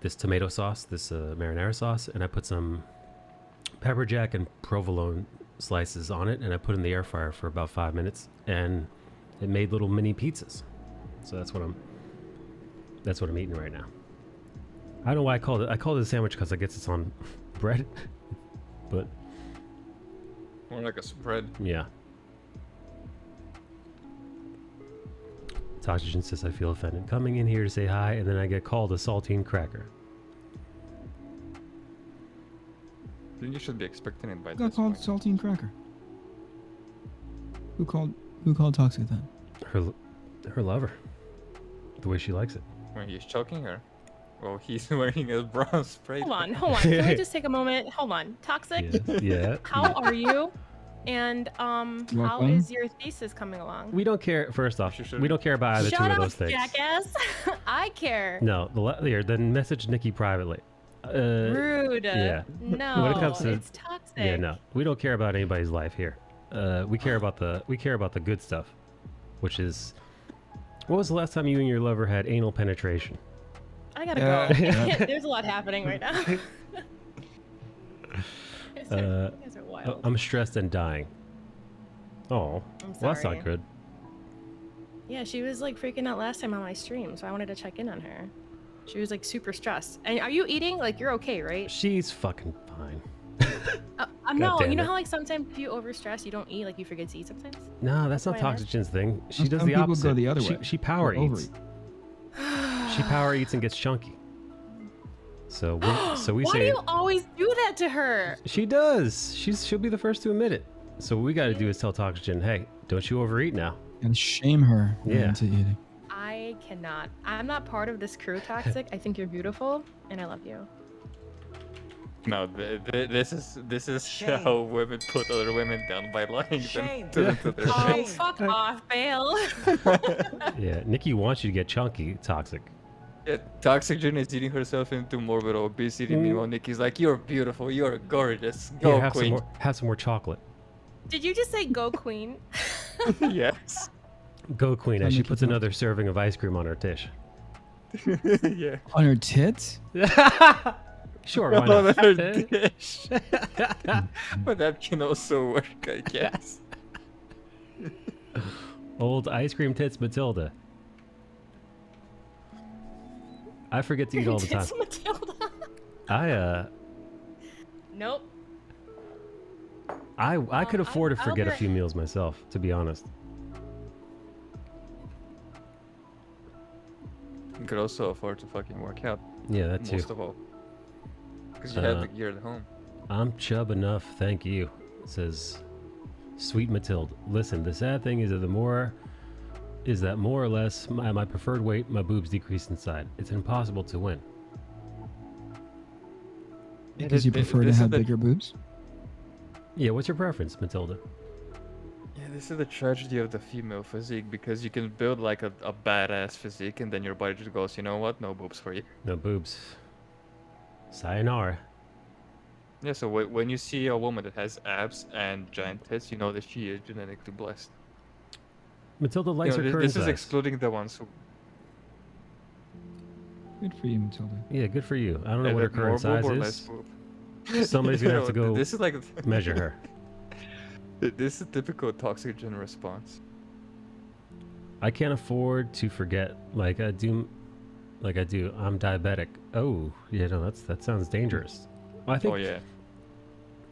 this tomato sauce, this marinara sauce, and I put some pepper jack and provolone slices on it, and I put it in the air fryer for about 5 minutes, and it made little mini pizzas. So that's what I'm eating right now. I don't know why I called it a sandwich because I guess it's on bread, but More like a spread. yeah. Toxygen says I feel offended. Coming in here to say hi, and then I get called a saltine cracker. Then you should be expecting it by Who got this called point. saltine cracker? Who called toxic then? Her lover. The way she likes it. When he's choking her. Well, he's wearing a brown spray. hold on. Can we just take a moment? Hold on. Toxic, Yeah. how are you? And how Welcome. is your thesis coming along? We don't care. First off, She should- we don't care about either two Shut of up, those things. jackass. I care. No, then message Nikki privately. Rude. yeah. No. When it comes to- it's toxic. Yeah, no, we don't care about anybody's life here. We care about the good stuff, which is, what was the last time you and your lover had anal penetration? I gotta Yeah. go. I can't- There's a lot happening right now. You guys are wild. I'm stressed and dying. Oh, I'm well, that's sorry. not good. Yeah, she was like freaking out last time on my stream, so I wanted to check in on her. She was like super stressed. And are you eating? Like you're okay, right? She's fucking fine. No, damn you know it. how like sometimes if you overstress, you don't eat, like you forget to eat sometimes. No, that's not why I asked. Toxygen's thing. She Some does the people opposite. go the other way. She power They eats. She power eats and gets chunky. So we Why say do you always do that to her? she does. She'll be the first to admit it. So what we got to do is tell Toxygen, hey, don't you overeat now. And shame her Yeah. into eating. I cannot. I'm not part of this crew, Toxic. I think you're beautiful, and I love you. No, this is Shame. how women put other women down by lying Shame. to them to their Oh, face. fuck off, Bale. Yeah, Nikki wants you to get chunky, Toxic. Yeah, Toxygen is eating herself into morbid obesity. Meanwhile, Nikki's like, "You're beautiful. You're gorgeous. Go, Here, have queen." some more chocolate. Did you just say go queen? Yes. Go Queen, Tell as she Nikki puts to- another serving of ice cream on her dish. Yeah. On her tits? Sure, why On not? her dish. But that can also work, I guess. Old ice cream tits Matilda. I forget to eat all the time. Tits Matilda. Nope. I could afford to I'll forget be a few meals myself, to be honest. You could also afford to fucking work out, Yeah, that too. most of all. Because you have the gear at home. I'm chub enough, thank you, says Sweet Matilda. Listen, the sad thing is that more or less my preferred weight, my boobs decrease inside. It's impossible to win. Because you prefer to this is have the- bigger boobs? Yeah, what's your preference, Matilda? Yeah, this is the tragedy of the female physique, because you can build like a badass physique and then your body just goes, you know what, no boobs for you. No boobs. Sayonara. Yeah, so when you see a woman that has abs and giant tits, you know that she is genetically blessed. Matilda likes You know, her current this is size. excluding the ones who Good for you, Matilda. Yeah, good for you. I don't know what her have more current size boob or is. less boob. Somebody's gonna have to go This is like measure her. This is a typical Toxygen response. I can't afford to forget like I do. I'm diabetic. Oh, yeah, no, that sounds dangerous. Well, I think Oh yeah.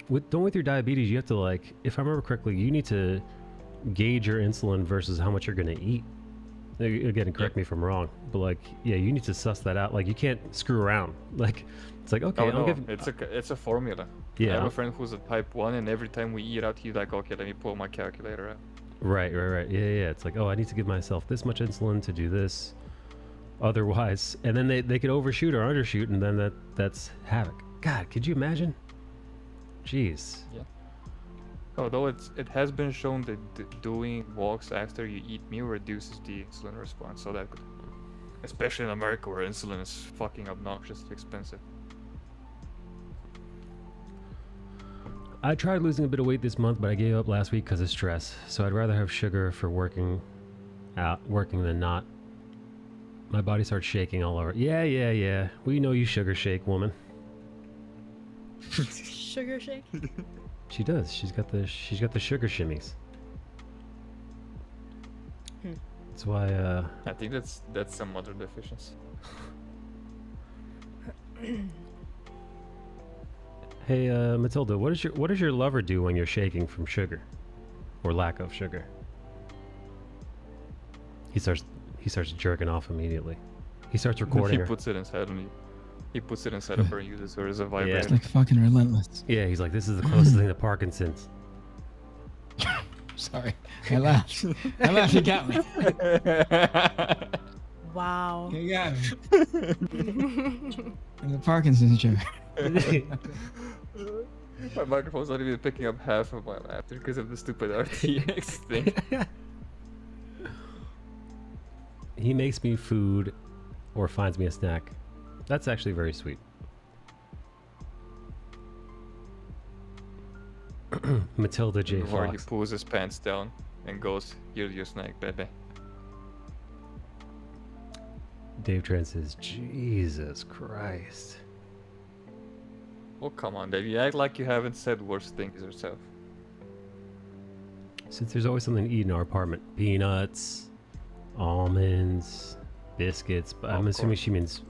with your diabetes, you have to like, if I remember correctly, you need to gauge your insulin versus how much you're gonna eat. Again, correct me if I'm wrong, but like, yeah, you need to suss that out. Like, you can't screw around. Like, it's like, okay, Oh I'll no, give. it's a formula. I Yeah. have a friend who's a type 1, and every time we eat out, he's like, okay, let me pull my calculator out. Right. Yeah. It's like, oh, I need to give myself this much insulin to do this. Otherwise, and then they could overshoot or undershoot, and then that's havoc. God, could you imagine? Jeez. Although it has been shown that doing walks after you eat meal reduces the insulin response, so that could, especially in America where insulin is fucking obnoxiously expensive. I tried losing a bit of weight this month, but I gave up last week because of stress. So I'd rather have sugar for working than not. My body starts shaking all over. Yeah. We know you sugar shake, woman. Sugar shake. She does. She's got the sugar shimmies. That's why. I think that's some other deficiency. Hey, Matilda, what does your lover do when you're shaking from sugar, or lack of sugar? He starts jerking off immediately. He starts recording He her. puts it inside and he puts it inside of her and uses her as a It's vibrator. like fucking relentless. Yeah, he's like, this is the closest thing to Parkinson's. Sorry. I laughed. I laughed. You got me. Wow. You got me. The Parkinson's joke. My microphone's not even picking up half of my laughter because of the stupid RTX thing. He makes me food or finds me a snack. That's actually very sweet. Matilda J. Before he Fox. pulls his pants down and goes, "Here's your snack, baby." Dave Trent says, Jesus Christ. Oh, come on, Dave. You act like you haven't said worse things yourself. Since there's always something to eat in our apartment. Peanuts, almonds, biscuits. But I'm assuming she means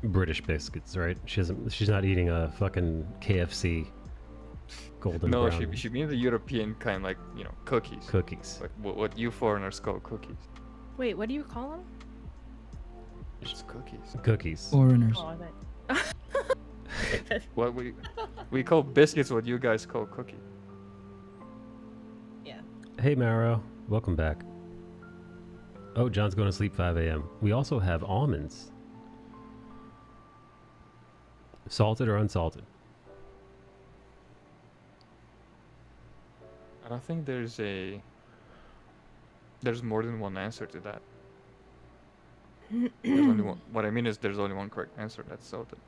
British biscuits, right? She's not eating a fucking KFC golden No, brown she means the European kind, like, you know, cookies. cookies. Like what you foreigners call cookies. Wait, what do you call them? It's cookies. Cookies. Foreigners. Oh, I meant. What we call biscuits, what you guys call cookies. Yeah. Hey Maro, welcome back. Oh, John's going to sleep 5 a.m. We also have almonds. Salted or unsalted? I don't think there's more than one answer to that. There's only one. What I mean is there's only one correct answer. That's salted.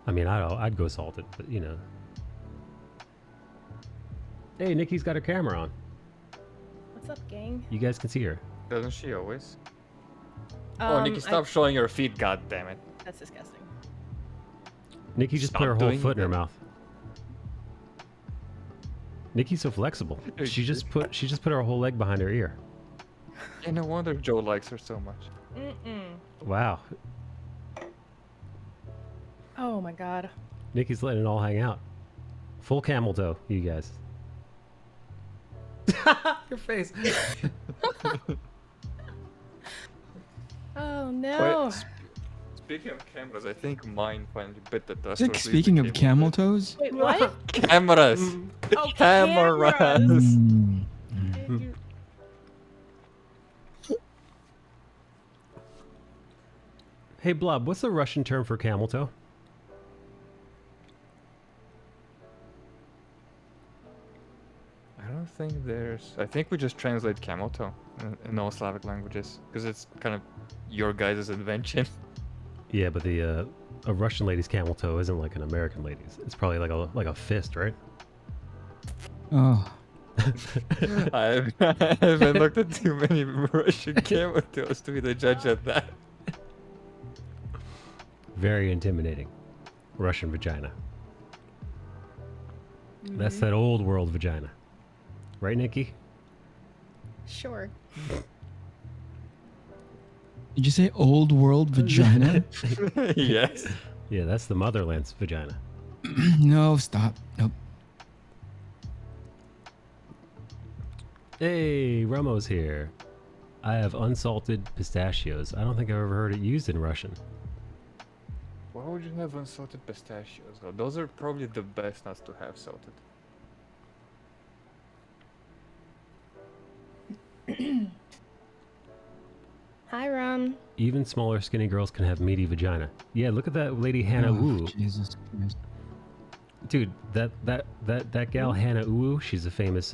I mean, I'd go salted, but you know. Hey, Nikki's got her camera on. What's up, gang? You guys can see her. Doesn't she always? Oh, Nikki, stop showing your feet. God damn it. That's disgusting. Nikki just put Stop her whole doing foot in her that. mouth. Nikki's so flexible. She just put her whole leg behind her ear. Yeah, no wonder Joe likes her so much. Wow. Oh my god. Nikki's letting it all hang out. Full camel toe, you guys. Your face. Oh no. Wait, speaking of cameras, I think mine finally bit the dust. Like, or at least the speaking of cable camel bit. toes. Wait, what? Cameras. Oh, Cameras. Mm. Did you- Hey Blob, what's the Russian term for camel toe? I don't think there's. I think we just translate camel toe in all Slavic languages because it's kind of your guys' invention. Yeah, but a Russian lady's camel toe isn't like an American lady's. It's probably like a fist, right? Oh, I haven't looked at too many Russian camel toes to be the judge at that. Very intimidating. Russian vagina. That's that old world vagina. Right, Nikki? Sure. did you say old world vagina? Yes. Yeah, that's the motherland's vagina. No, stop. Nope. Hey, Ramo's here. I have unsalted pistachios. I don't think I've ever heard it used in Russian. Why would you have unsalted pistachios? Though? Those are probably the best nuts to have salted. Hi, Ron. Even smaller skinny girls can have meaty vagina. Yeah, look at that lady Hannah Oh, Wu. Jesus Christ. Dude, that gal Hannah Wu, she's a famous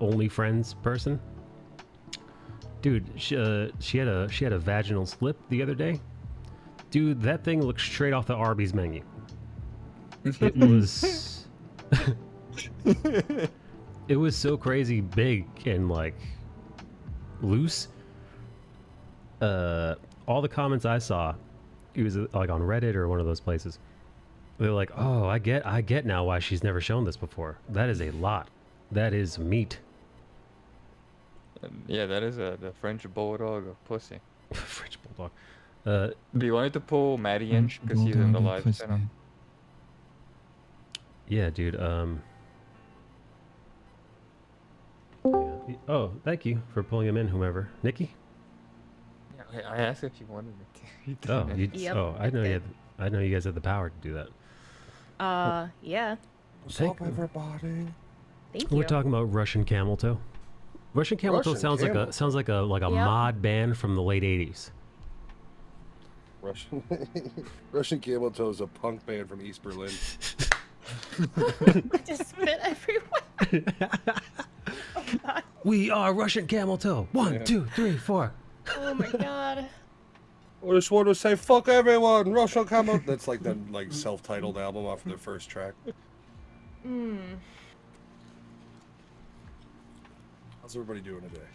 OnlyFriends person. Dude, she had a vaginal slip the other day. Dude, that thing looked straight off the Arby's menu. It was it was so crazy big and like loose. All the comments I saw, it was like on Reddit or one of those places. They're like, "Oh, I get now why she's never shown this before. That is a lot. That is meat." Yeah, that is the French bulldog of pussy. French bulldog. Do you want me to pull Maddie in French because he's in the bulldog live pussy. channel? Yeah, dude. Yeah. Oh, thank you for pulling him in, whomever. Nikki? Yeah, I asked if you wanted me to. He Oh, didn't. Yep, oh, I did. I know you guys had the power to do that. Yeah. What's Thank up, you. everybody? Thank We're you. talking about Russian camel toe. Russian camel toe Russian sounds like camel a sounds like a Yep. mod band from the late '80s. Russian Russian Camel Toe is a punk band from East Berlin. I just spit everywhere. Oh, God. We are Russian camel toe. 1, Yeah. 2, 3, 4. Oh my god. I just want to say fuck everyone, Russian Camel. That's like the self-titled album off of their first track. How's everybody doing today?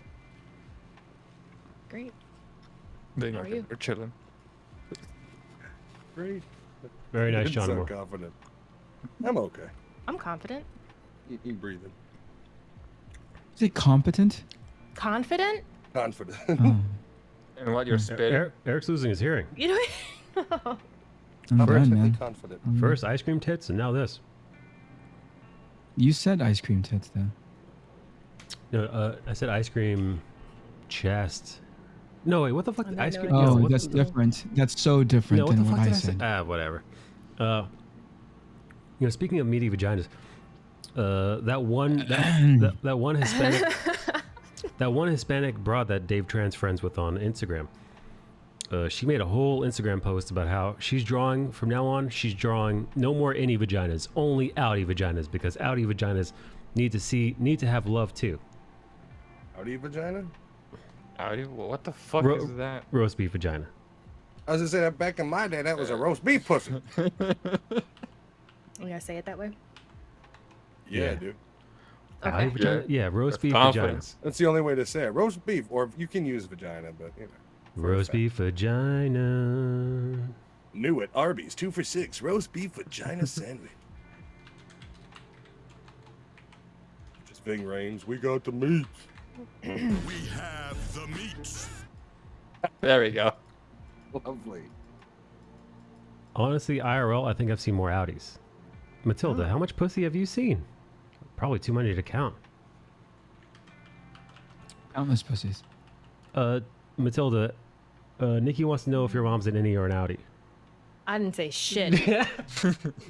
Great. Being How are okay, you? we're chilling. Great. Very nice, It's John so Moore. confident. I'm okay. I'm confident. You breathing. Is it competent? Confident? Confident. Oh, And what you're spitting? Eric's losing his hearing. You know. I'm done, Confidently man. confident. First ice cream tits, and now this. You said ice cream tits, though. No, I said ice cream chest. No, wait, what the fuck? And Ice I cream? know No, Oh, what that's the, different. That's so different no, what the than fuck what did I I say? said. Ah, whatever. Speaking of meaty vaginas, that one Hispanic that one Hispanic broad that Dave Tran's friends with on Instagram. She made a whole Instagram post about how she's drawing from now on. She's drawing no more any vaginas, only outie vaginas, because outie vaginas need to have love too. Howdy, vagina? Howdy? What the fuck Ro- is that? Roast beef vagina. I was gonna say that back in my day, that was a roast beef pussy. You gotta say it that way. Yeah, Yeah. dude. Outie Okay. vagina? Yeah, roast That's beef vagina. confidence. That's the only way to say it. Roast beef, or you can use vagina, but you know. for Roast effect. beef vagina. New at Arby's, 2 for $6. Roast beef vagina sandwich. Just Ving Rhames, we got the meat. We have the meat. There we go. Lovely. Honestly, IRL, I think I've seen more outies. Matilda, how much pussy have you seen? Probably too many to count. Countless pussies. Matilda, Nikki wants to know if your mom's an innie or an outie. I didn't say shit.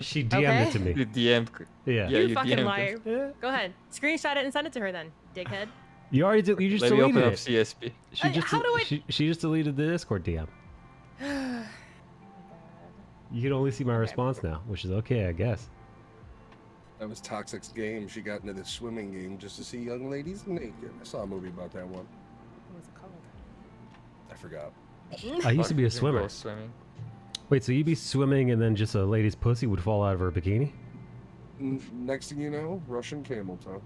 She DM'd it to me. You DM'd. Yeah. Yeah, You you fucking DM'd liar. them. Go ahead. Screenshot it and send it to her then, dickhead. You already did. You just Let me deleted open up it. CSP. She just how do I- she just deleted the Discord DM. You can only see my response now, which is okay, I guess. That was Toxic's game. She got into this swimming game just to see young ladies naked. I saw a movie about that one. What was it called? I forgot. I used to be a You can swimmer. go swimming. Wait, so you'd be swimming and then just a lady's pussy would fall out of her bikini? Next thing you know, Russian camel toe.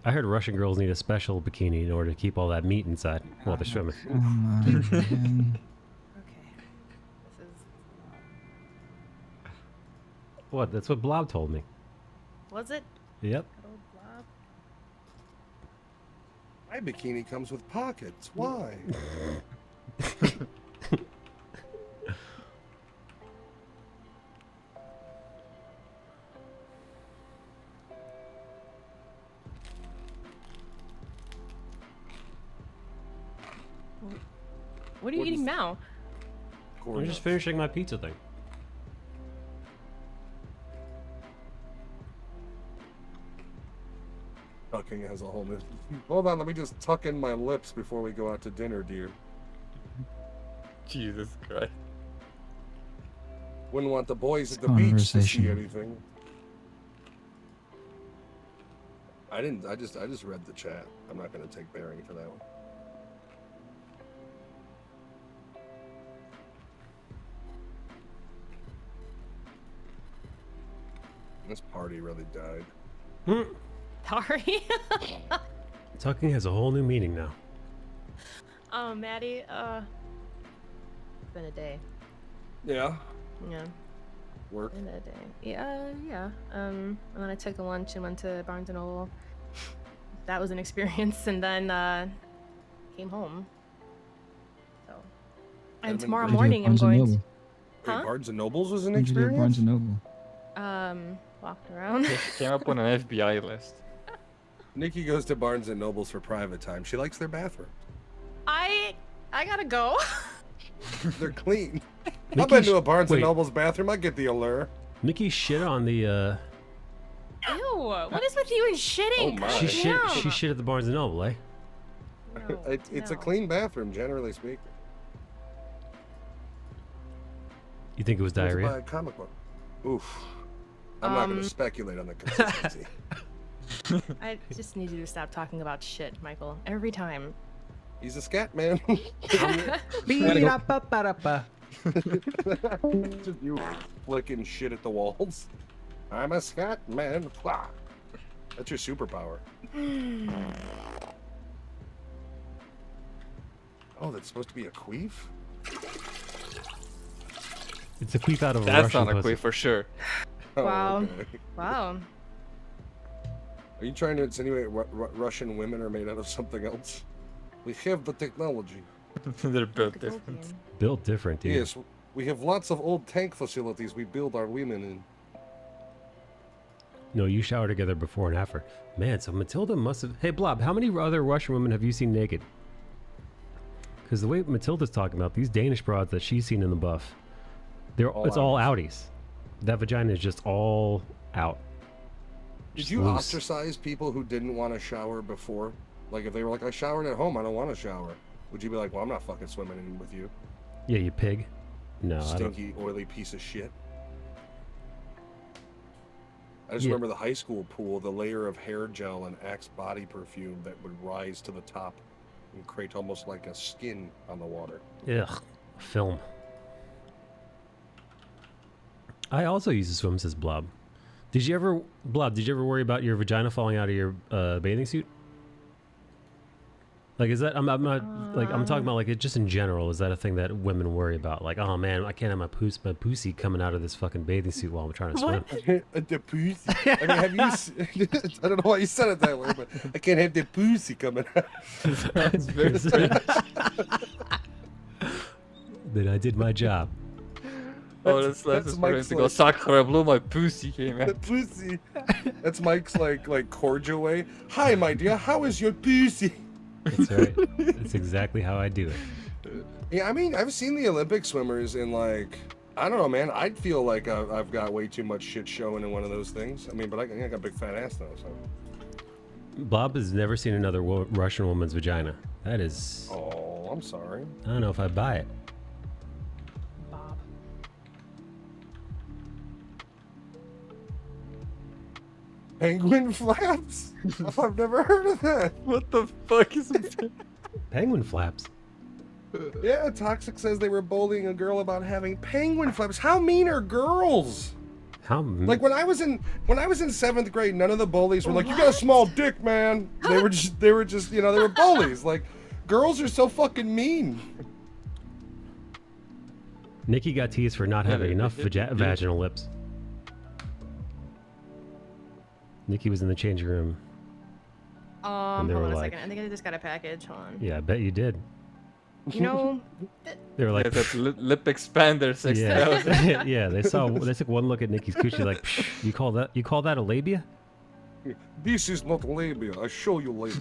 I heard Russian girls need a special bikini in order to keep all that meat inside while they're swimming. Come on, man. Okay. This is. What? That's what Blob told me. Was it? Yep. Good old blob. My bikini comes with pockets. Why? What are you What eating is- now? Corn I'm just nuts. finishing my pizza thing. Tucking has a whole new. Hold on, let me just tuck in my lips before we go out to dinner, dear. Jesus Christ. Wouldn't want the boys at the beach to see Conversation. anything. I didn't. I just read the chat. I'm not gonna take bearing for that one. This party really died. Sorry. Tucking has a whole new meaning now. Oh, Maddie. It's been a day. Yeah. Yeah. Work. Been a day. Yeah. And then I took a lunch and went to Barnes and Noble. That was an experience, and then came home. So. And been tomorrow great. morning I'm Barnes and going. Noble? Wait, Huh? Barnes and Nobles was an What'd you do at Barnes experience. and Noble? Walked around. She came up on an FBI list. Nikki goes to Barnes and Nobles for private time. She likes their bathroom. I gotta go. They're clean. I've Nikki been to a Barnes wait. and Noble's bathroom. I get the allure. Mickey shit on the Ew. What is with you and shitting? Oh my. she shit Damn. she shit at the Barnes and Noble, eh? No, It's a no. clean bathroom, generally speaking. You think it was It was diarrhea? by a comic book. Oof. I'm not going to speculate on the consistency. I just need you to stop talking about shit, Michael. Every time. He's a scat man. Just you flicking shit at the walls. I'm a scat man. Blah. That's your superpower. Oh, that's supposed to be a queef? It's a queef out of a That's Russian not a pussy. queef for sure. Oh, Wow. okay. Wow. Are you trying to insinuate Russian women are made out of something else? We have the technology. They're built Good different. talking. Built different, dude. Yes, we have lots of old tank facilities we build our women in. No, you shower together before and after. Man, so Matilda must have... Hey, Blob, how many other Russian women have you seen naked? Because the way Matilda's talking about, these Danish broads that she's seen in the buff, it's all outies. That vagina is just all out. Did Just you loose. ostracize people who didn't want to shower before? Like if they were like, I showered at home, I don't want to shower. Would you be like, well, I'm not fucking swimming in with you, Yeah, you pig. No, I don't. stinky, oily piece of shit? I just Yeah. remember the high school pool, the layer of hair gel and Axe body perfume that would rise to the top and create almost like a skin on the water. Ugh, film. I also used to swim, says Blob. Did you ever, Blob, did you ever worry about your vagina falling out of your bathing suit? Like, is that, I'm not, like, I'm talking about, like, it just in general, is that a thing that women worry about? Like, oh man, I can't have my pussy coming out of this fucking bathing suit while I'm trying to swim. The pussy. I mean, have you? I don't know why you said it that way, but I can't have the pussy coming out. That's very strange. Then I did my job. Oh, that's Mike's to go Sakura Blue, my pussy came The out. pussy. That's Mike's like cordial way. Hi, my dear. How is your pussy? That's right. That's exactly how I do it. Yeah, I mean, I've seen the Olympic swimmers in like, I don't know, man. I'd feel like I've got way too much shit showing in one of those things. I mean, but I got a big fat ass though, so. Bob has never seen another Russian woman's vagina. That is, Oh, I'm sorry. I don't know if I buy it. Bob. Penguin flaps? I've never heard of that. What the fuck is it? Penguin flaps. Yeah, Toxic says they were bullying a girl about having penguin flaps. How mean are girls? How? Like when I was in 7th grade, none of the bullies were like, "You got a small dick, man." They were just they were bullies. Like girls are so fucking mean. Nikki got teased for not having enough vaginal lips. Nikki was in the changing room. Hold they were on a like- second. I think I just got a package. Hold on. Yeah, I bet you did. You know, They were like, Yeah, that lip expander 6000. yeah, yeah. They took one look at Nikki's coochie, like, Psh, you call that a labia? This is not labia. I show you labia.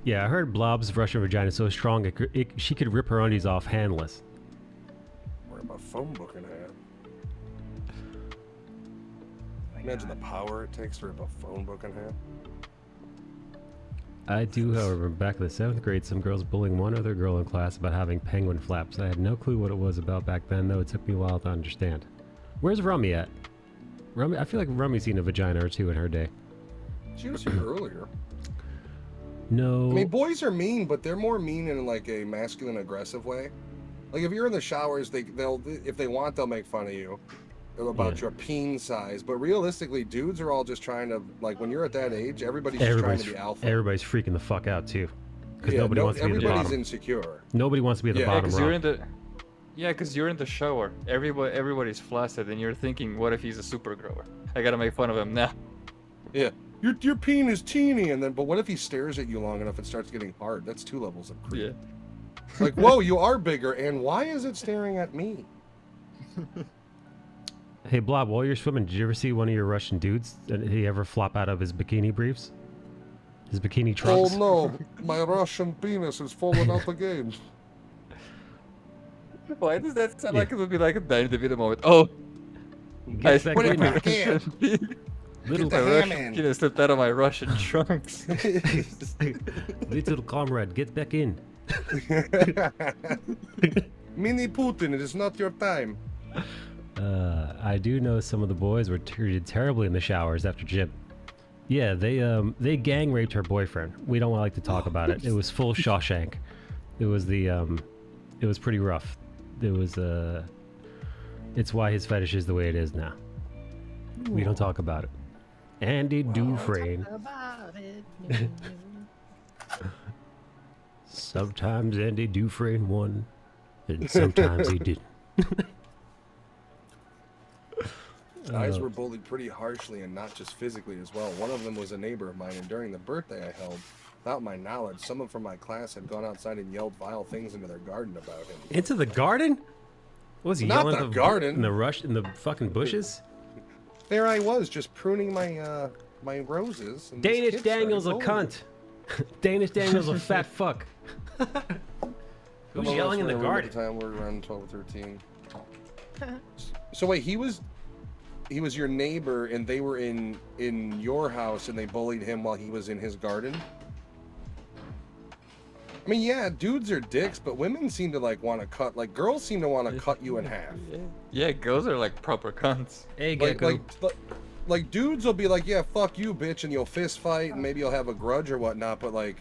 Yeah, I heard Blob's Russian vagina is so strong she could rip her undies off handless. Wear my phone book in half. Imagine the power it takes to rip a phone book in half. I do, however, back in the 7th grade, some girls bullying one other girl in class about having penguin flaps. I had no clue what it was about back then, though it took me a while to understand. Where's Rummy at? Rummy, I feel like Rummy's seen a vagina or two in her day. She was here earlier. No. I mean, boys are mean, but they're more mean in like a masculine, aggressive way. Like if you're in the showers, they'll if they want, they'll make fun of you about your peen size. But realistically, dudes are all just trying to, like, when you're at that age, everybody's just trying to be alpha. Everybody's freaking the fuck out too, because Yeah, nobody wants to be at the everybody's bottom. insecure. Nobody wants to be at the Yeah, bottom. because Rock. you're in the. Yeah, because you're in the shower. Everybody's flaccid, and you're thinking, what if he's a super grower? I gotta make fun of him now. Yeah, your peen is teeny, and then but what if he stares at you long enough and starts getting hard? That's 2 levels of creep. Yeah. Like, whoa, you are bigger, and why is it staring at me? Hey Blob, while you're swimming, did you ever see one of your Russian dudes? Did he ever flop out of his bikini briefs? His bikini trunks? Oh no, my Russian penis is falling out again. Why does that sound like it would be like a Danny DeVito moment? Oh, Get back put it in. back in. Little, Get the my ham Russian in. penis slipped out of my Russian trunks. little comrade, get back in. Mini Putin, it is not your time. I do know some of the boys were treated terribly in the showers after gym. Yeah, they gang raped her boyfriend. We don't like to talk about it. It was full Shawshank. It was it was pretty rough. It's why his fetish is the way it is now. We don't talk about it. Andy Dufresne. about it. Sometimes Andy Dufresne won, and sometimes he didn't. Guys were bullied pretty harshly and not just physically as well. One of them was a neighbor of mine, and during the birthday I held, without my knowledge, someone from my class had gone outside and yelled vile things into their garden about him. Into the garden? What was he Not yelling the at garden. in the fucking bushes? There I was, just pruning my my roses. And this Danish kid Daniel's a started bullying me. cunt. Danish Daniel's a fat fuck. Who's Some of yelling us in the were room garden? At the time we were around 12 or 13. So wait, he was your neighbor, and they were in your house, and they bullied him while he was in his garden. I mean, yeah, dudes are dicks, but women seem to like want to cut. Like girls seem to want to cut you in half. Yeah, girls are like proper cunts. Hey, Like, Gecko. like dudes will be like, yeah, fuck you, bitch, and you'll fist fight, and maybe you'll have a grudge or whatnot. But like,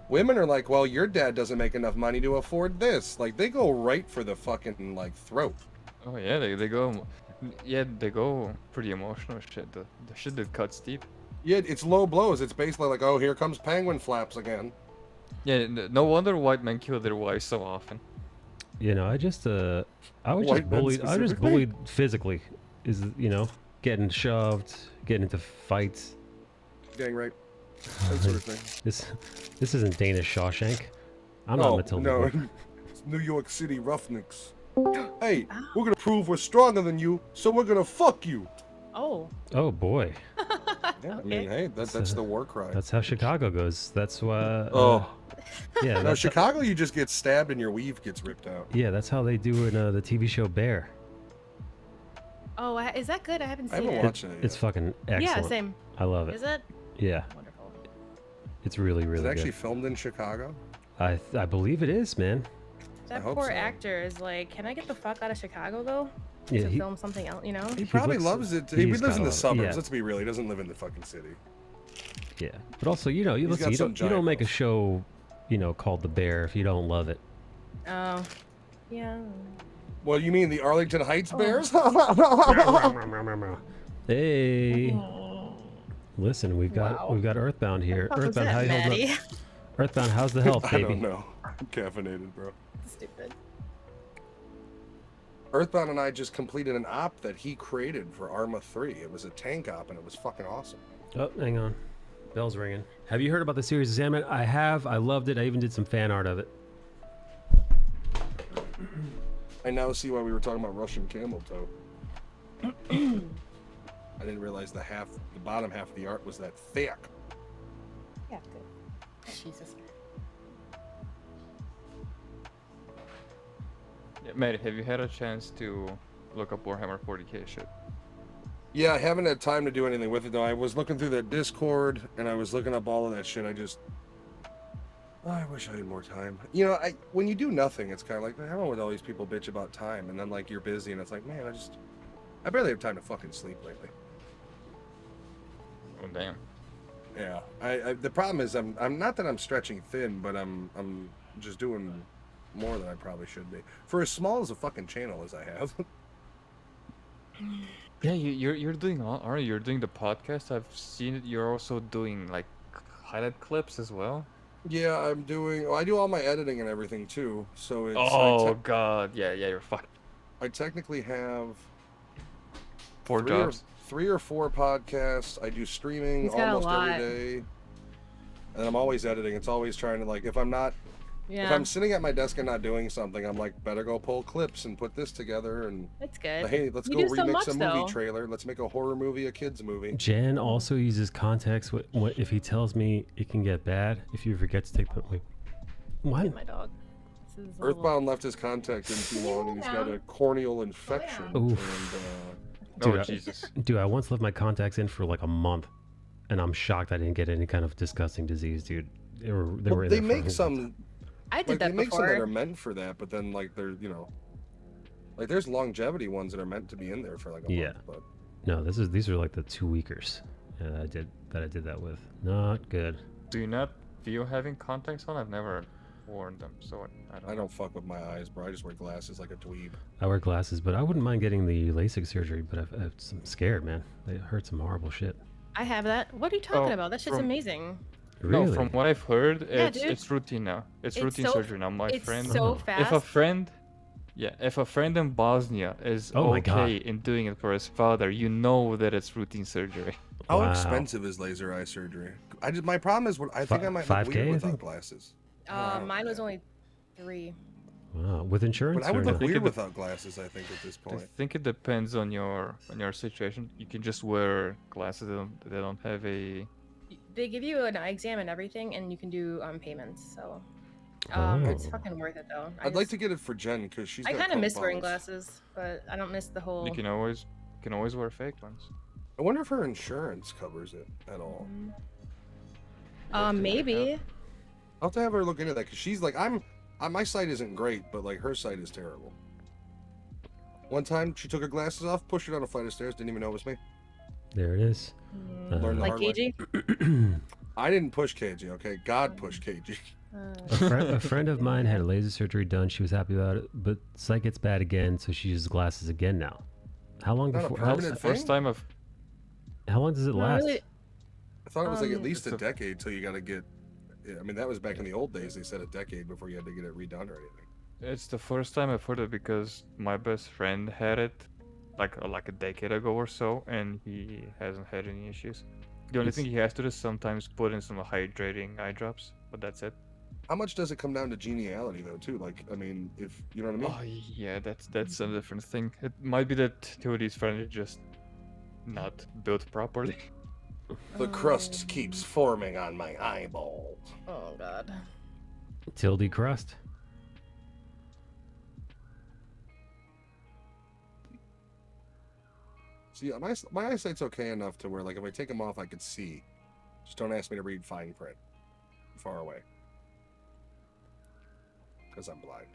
women are like, well, your dad doesn't make enough money to afford this. Like, they go right for the fucking like throat. Oh yeah, they go. Yeah, they go pretty emotional shit. The shit that cuts deep. Yeah, it's low blows. It's basically like, oh, here comes penguin flaps again. Yeah, no wonder white men kill their wives so often. You know, I was just White men bullied. I was just specifically? bullied physically. Is getting shoved, getting into fights. Gang rape. That sort of thing. This isn't Danish Shawshank. I'm not Matilda. no, Boy. it's New York City Roughnecks. Hey, we're gonna prove we're stronger than you, so we're gonna fuck you. Oh. Oh boy, Yeah, I mean, hey, that's the war cry. that's how Chicago goes. That's why. Yeah. No, That's Chicago, you just get stabbed and your weave gets ripped out. yeah, that's how they do in the TV show Bear. Oh, is that good? I haven't I seen haven't it. watched it yet. It's fucking excellent. Yeah, same. I love it. Is it? Yeah, Wonderful. it's really Is really it actually good. filmed in Chicago? I believe it is, man. That hope poor so. actor is like, can I get the fuck out of Chicago though? Yeah, To he- film something else, you know? He probably looks- loves it. He he's lives in got the a- suburbs. yeah. Let's be real. He doesn't live in the fucking city. Yeah, but also you He's listen, got you some don't giant make a house. show, called The Bear if you don't love it. Oh. Yeah. Well, you mean the Arlington Heights Bears? Hey, listen, we've got Earthbound here. What was Earthbound, that, how you holding Maddie? up? Earthbound, how's the health, I baby? don't know. I'm caffeinated, bro. Stupid. Earthbound and I just completed an op that he created for Arma 3. It was a tank op, and it was fucking awesome. Oh, hang on, bell's ringing. Have you heard about the series Examine? I have. I loved it. I even did some fan art of it. I now see why we were talking about Russian camel toe. I didn't realize the bottom half of the art was that thick. Yeah, good. Jesus. Yeah, Maddie, have you had a chance to look up Warhammer 40k shit? Yeah, I haven't had time to do anything with it though. I was looking through that Discord and I was looking up all of that shit. I wish I had more time. When you do nothing, it's kind of like, I don't know what all these people bitch about time, and then like you're busy, and it's like, man, I barely have time to fucking sleep lately. Oh damn. Yeah, the problem is I'm not that I'm stretching thin, but I'm just doing more than I probably should be for as small as a fucking channel as I have. Yeah, you're doing aren't you? You're doing the podcast. I've seen it. You're also doing like highlight clips as well. Yeah, I do all my editing and everything too. So it's Oh god, yeah, you're fucked. I technically have 4 jobs. 3 or 4 podcasts. I do streaming He's got a almost every lot. day, and I'm always editing. It's always trying to like if Yeah. I'm sitting at my desk and not doing something, I'm like, better go pull clips and put this together and That's good. hey, let's You go do so remix much, a movie though. trailer. Let's make a horror movie, a kids movie. Jan also uses context. If he tells me it can get bad if you forget to take the wait. What? My dog. This is a Earthbound left his contact in too long, and he's got a corneal infection. Oof. And Oh Dude, Jesus. Dude, I once left my contacts in for like a month, and I'm shocked I didn't get any kind of disgusting disease, dude. They were in well, there they for a make whole some. I did Like, that they make some that are before. meant for that, but then like they're like there's longevity ones that are meant to be in there for like a Yeah. month. But No, these are like the 2 weekers I did that with. Not good. Do you not feel having contacts on? I've never worn them, so I don't fuck with my eyes, bro. I just wear glasses like a dweeb. I wear glasses, but I wouldn't mind getting the LASIK surgery. But I'm scared, man. They heard some horrible shit. I have that. What are you talking Oh, about? That shit's from- amazing. No, Really? from what I've heard, Yeah, dude. it's routine now. It's It's routine so surgery now. My it's friend, so Oh. fast. if a friend in Bosnia is Oh my okay God. in doing it for his father, you know that it's routine surgery. How Wow. expensive is laser eye surgery? My problem is I think I might look 5K, weird I without think? glasses. I don't know. Mine was only 3. Wow. With But insurance I would or look no? think weird it without glasses. I think at this I point. think it depends on your situation. You can just wear glasses. They don't have a. They give you an eye exam and everything, and you can do payments. So, it's Oh. fucking worth it though. I'd like to get it for Jen because she's I got kind of punk miss wearing balls. glasses, but I don't miss the whole. You can always wear fake ones. I wonder if her insurance covers it at all. Maybe. I'll have to have her look into that because she's like, my sight isn't great, but like her sight is terrible. One time she took her glasses off, pushed her down a flight of stairs, didn't even know it was me. There it is. Learned the Like hard way. KG. I didn't push KG, okay? God pushed KG. A friend of mine had a laser surgery done. She was happy about it, but sight gets bad again, so she uses glasses again now. How long Not a before? permanent That's the first thing? time I've. How long does it last? Really, I thought it was like at least It's a a- decade till you got to get. Yeah, I mean, that was back in the old days. They said a decade before you had to get it redone or anything. It's the first time I've heard it because my best friend had it, like a decade ago or so, and he hasn't had any issues. The only thing he has to do is sometimes put in some hydrating eye drops, but that's it. How much does it come down to geniality though, too? Like, I mean, if you know what I mean. Oh yeah, that's a different thing. It might be that Theody's friend is just not built properly. The crust keeps forming on my eyeballs. Oh god. Tilde crust. See, my eyesight's okay enough to where, like, if I take them off, I could see. Just don't ask me to read fine print. Far away. Because I'm blind.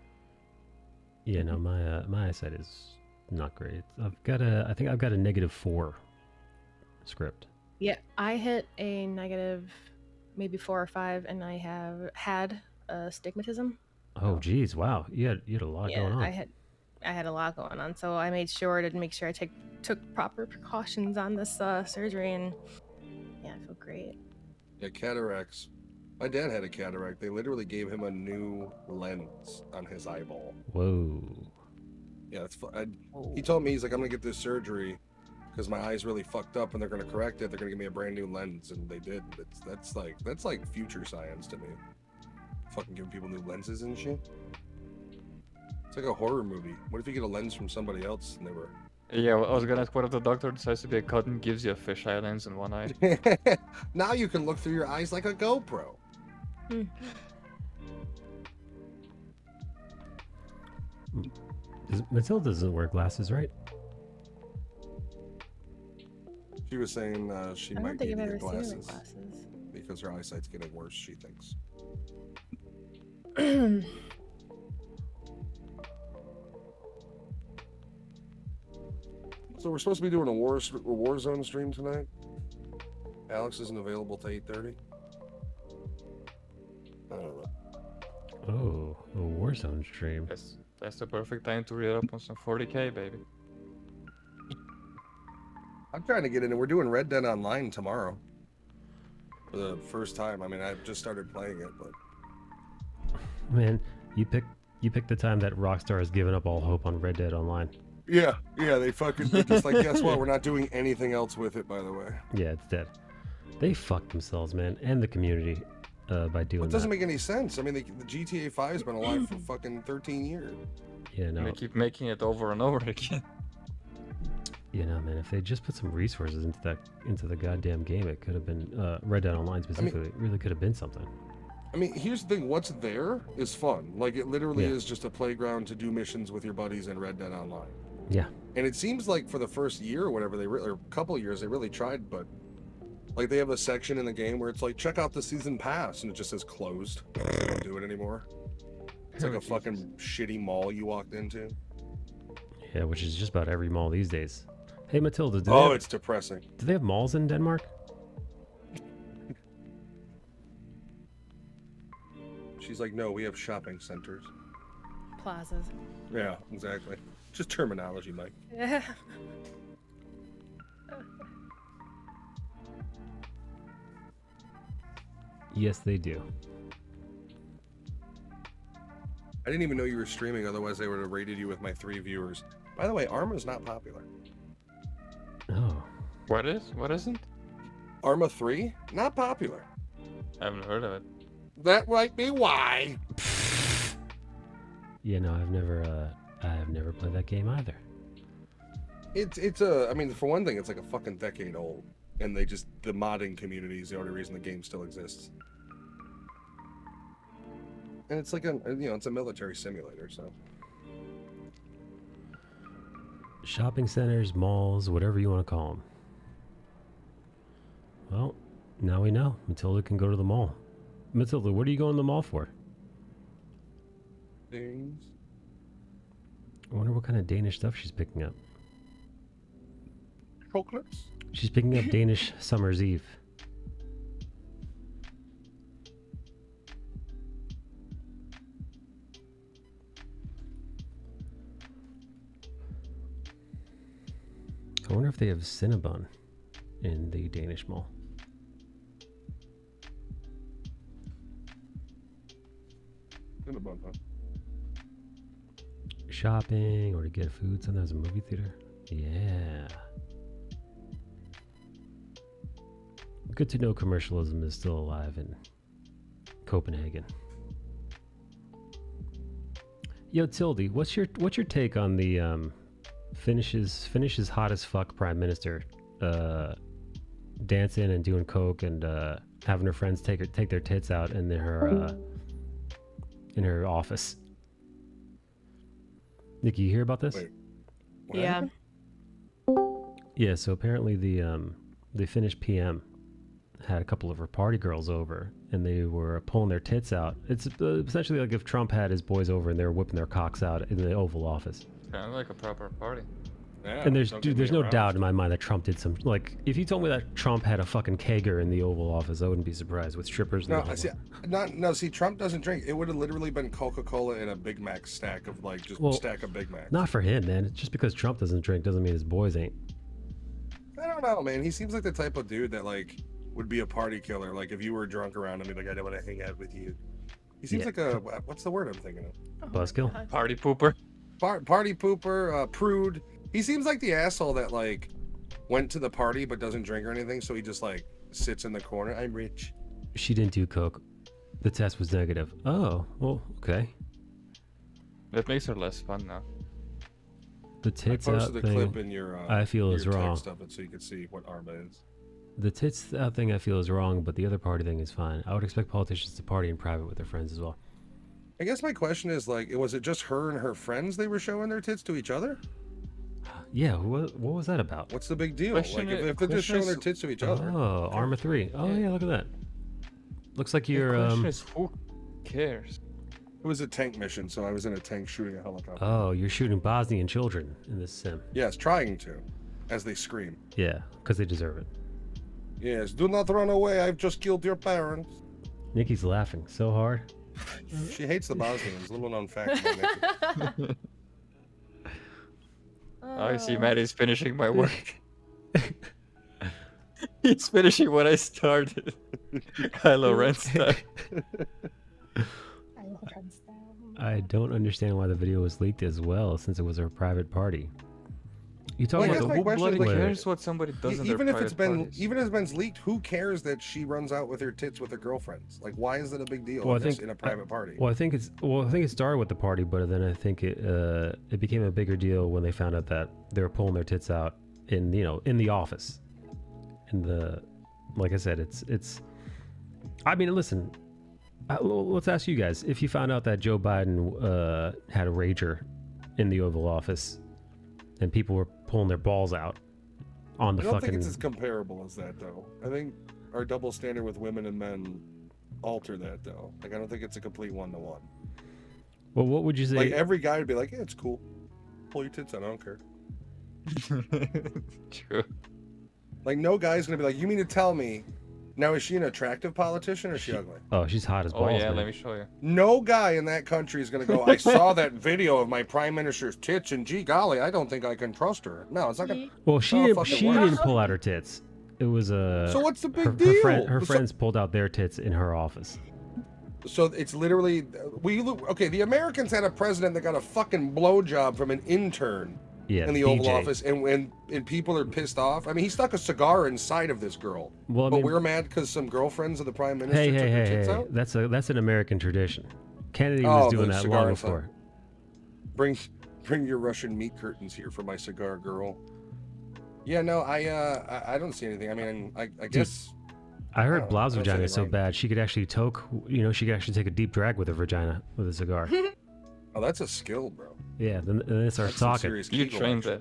Yeah, no, my eyesight is not great. I think I've got a -4 script. Yeah, I hit a negative, maybe 4 or 5, and I have had astigmatism. Oh, geez, wow, you had a lot going on. I had a lot going on, so I made sure to make sure I took proper precautions on this surgery, and yeah, I feel great. Yeah, cataracts. My dad had a cataract. They literally gave him a new lens on his eyeball. Whoa. Yeah, that's he told me, he's like, I'm gonna get this surgery because my eye's really fucked up and they're gonna correct it. They're gonna give me a brand new lens, and they did. That's like future science to me. Fucking giving people new lenses and shit. It's like a horror movie. What if you get a lens from somebody else and they were? Yeah, I was gonna ask what if the doctor decides to be a cut and gives you a fisheye lens in one eye. Now you can look through your eyes like a GoPro. Matilda doesn't wear glasses, right? She was saying she I might don't think need I've to ever get seen her glasses with glasses. because her eyesight's getting worse, she thinks. So we're supposed to be doing a Warzone stream tonight. Alex isn't available to 8:30. I don't know. Oh, a Warzone stream. That's the perfect time to read up on some 40k, baby. I'm trying to get in, and we're doing Red Dead Online tomorrow for the first time. I mean, I've just started playing it, but Man, you picked the time that Rockstar has given up all hope on Red Dead Online. yeah, they fucking they're just like, guess what? We're not doing anything else with it, by the way. Yeah, it's dead. They fucked themselves, man, and the community by doing It doesn't that. make any sense. I mean, the GTA 5 has been alive for fucking 13 years. Yeah, And no. they keep making it over and over again. You know, man, if they just put some resources into the goddamn game, it could have been Red Dead Online specifically. It really could have been something. I mean, here's the thing. What's there is fun. Like, it literally Yeah. is just a playground to do missions with your buddies in Red Dead Online. Yeah. And it seems like for the first year or whatever, or a couple of years, they really tried, but like they have a section in the game where it's like, check out the season pass, and it just says closed. They don't do it anymore. It's like Oh, a fucking shitty mall you walked into. Yeah, which is just about every mall these days. Hey, Matilda, Oh, it's depressing. do they have malls in Denmark? She's like, no, we have shopping centers. Plazas. Yeah, exactly. Just terminology, Mike. Yeah. Yes, they do. I didn't even know you were streaming, otherwise I would have rated you with my 3 viewers. By the way, Arma's not popular. Oh. What isn't? Arma 3? Not popular. I haven't heard of it. That might be why. Yeah, no, I've never played that game either. It's a, I mean, for one thing, it's like a fucking decade old. And the modding community is the only reason the game still exists. And it's like it's a military simulator, so. Shopping centers, malls, whatever you want to call them. Well, now we know. Matilda can go to the mall. Matilda, what are you going to the mall for? Things. I wonder what kind of Danish stuff she's picking up. Chocolates? She's picking up Danish Summer's Eve. I wonder if they have Cinnabon in the Danish mall. Cinnabon, huh? Shopping or to get food. Sometimes a movie theater. Yeah. Good to know commercialism is still alive in Copenhagen. Yo, Tildy, what's your take on the Finish's hot as fuck prime minister dancing and doing coke and having her friends take their tits out in her office? Nikki, you hear about this? Wait, what Yeah. happened? Yeah, so apparently the Finnish PM had a couple of her party girls over, and they were pulling their tits out. It's essentially like if Trump had his boys over and they were whipping their cocks out in the Oval Office. Kind of like a proper party. Yeah, And there's don't get there's me no aroused. doubt in my mind that Trump did some, like, if you told me that Trump had a fucking kegger in the Oval Office, I wouldn't be surprised with strippers. No, see, Trump doesn't drink. It would have literally been Coca-Cola and a Big Mac stack of stack of Big Macs. Not for him, man. Just because Trump doesn't drink doesn't mean his boys ain't. I don't know, man. He seems like the type of dude that would be a party killer. Like if you were drunk around him, like I don't want to hang out with you. He seems like a what's the word I'm thinking of? Buzzkill. Party pooper. Party pooper, prude. He seems like the asshole that went to the party but doesn't drink or anything, so he just sits in the corner. I'm rich. She didn't do coke. The test was negative. Oh, well, okay. That makes her less fun now. The tits I out posted the thing, clip in your I feel your is wrong. text of it so you could see what Arma is. The tits out thing I feel is wrong, but the other party thing is fine. I would expect politicians to party in private with their friends as well. I guess my question is was it just her and her friends they were showing their tits to each other? Yeah, what was that about? What's the big deal? Question If they're just showing their tits to each other. Oh, Arma 3. Oh, yeah, look at that. Looks like The you're, question is, who cares? It was a tank mission, so I was in a tank shooting a helicopter. oh, you're shooting Bosnian children in this sim. Yes, trying to, as they scream. Yeah, because they deserve it. Yes, do not run away. I've just killed your parents. Nikki's laughing so hard. She hates the Bosnians. Little known fact about Nikki. I see Maddie's finishing my work. He's finishing what I started. Kylo Ren style. I don't understand why the video was leaked as well, since it was a private party. You Well, I talking guess about my Who question bloody is- cares what somebody does in their even if it's private been parties? even if it's been leaked, who cares that she runs out with her tits with her girlfriends? Why is it a big deal Well, I if it's think- in a private party? Well, I think it started with the party, but then I think it became a bigger deal when they found out that they were pulling their tits out in the office. Like I said, it's. I mean, listen. Let's ask you guys: if you found out that Joe Biden had a rager in the Oval Office, and people were pulling their balls out on the I don't fucking. think it's as comparable as that, though. I think our double standard with women and men alter that, though. I don't think it's a complete one-to-one. Well, what would you say? Every guy would be like, "Yeah, it's cool. Pull your tits out. I don't care." True. No guy's gonna be like, "You mean to tell me?" Now, is she an attractive politician or is she ugly? Oh, she's hot as Oh balls. yeah, man. let me show you. No guy in that country is gonna go, "I saw that video of my prime minister's tits, and gee golly, I don't think I can trust her." No, it's not gonna. Well, she Oh, didn't. fucking She works. didn't pull out her tits. It was a. So what's the big her, deal? Her friends pulled out their tits in her office. So it's literally okay. The Americans had a president that got a fucking blowjob from an intern in the Oval Office, and people are pissed off. I mean, he stuck a cigar inside of this girl. Well, but we're mad because some girlfriends of the prime minister took their tits out. That's an American tradition. Kennedy was doing that long before. Bring your Russian meat curtains here for my cigar, girl. Yeah, no, I don't see anything. I mean, I guess. I heard Blau's vagina is so bad she could actually she could actually take a deep drag with her vagina with a cigar. Oh, that's a skill, bro. Yeah, then they start talking. You trained that.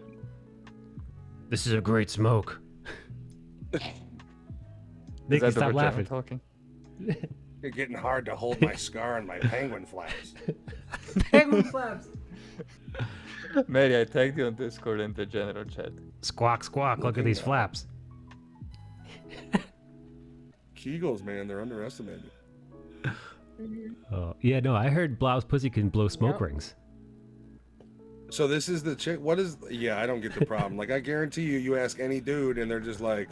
This is a great smoke. Is that stop laughing. Talking? You're getting hard to hold my scar and my penguin flaps. Penguin flaps. Mary, I tagged you on Discord in the general chat. Squawk, squawk! Look at these flaps. Kegels, man, they're underestimated. Oh yeah, no, I heard Blau's pussy can blow smoke rings. So this is the chick. What is? Yeah, I don't get the problem. Like, I guarantee you ask any dude, and they're just like,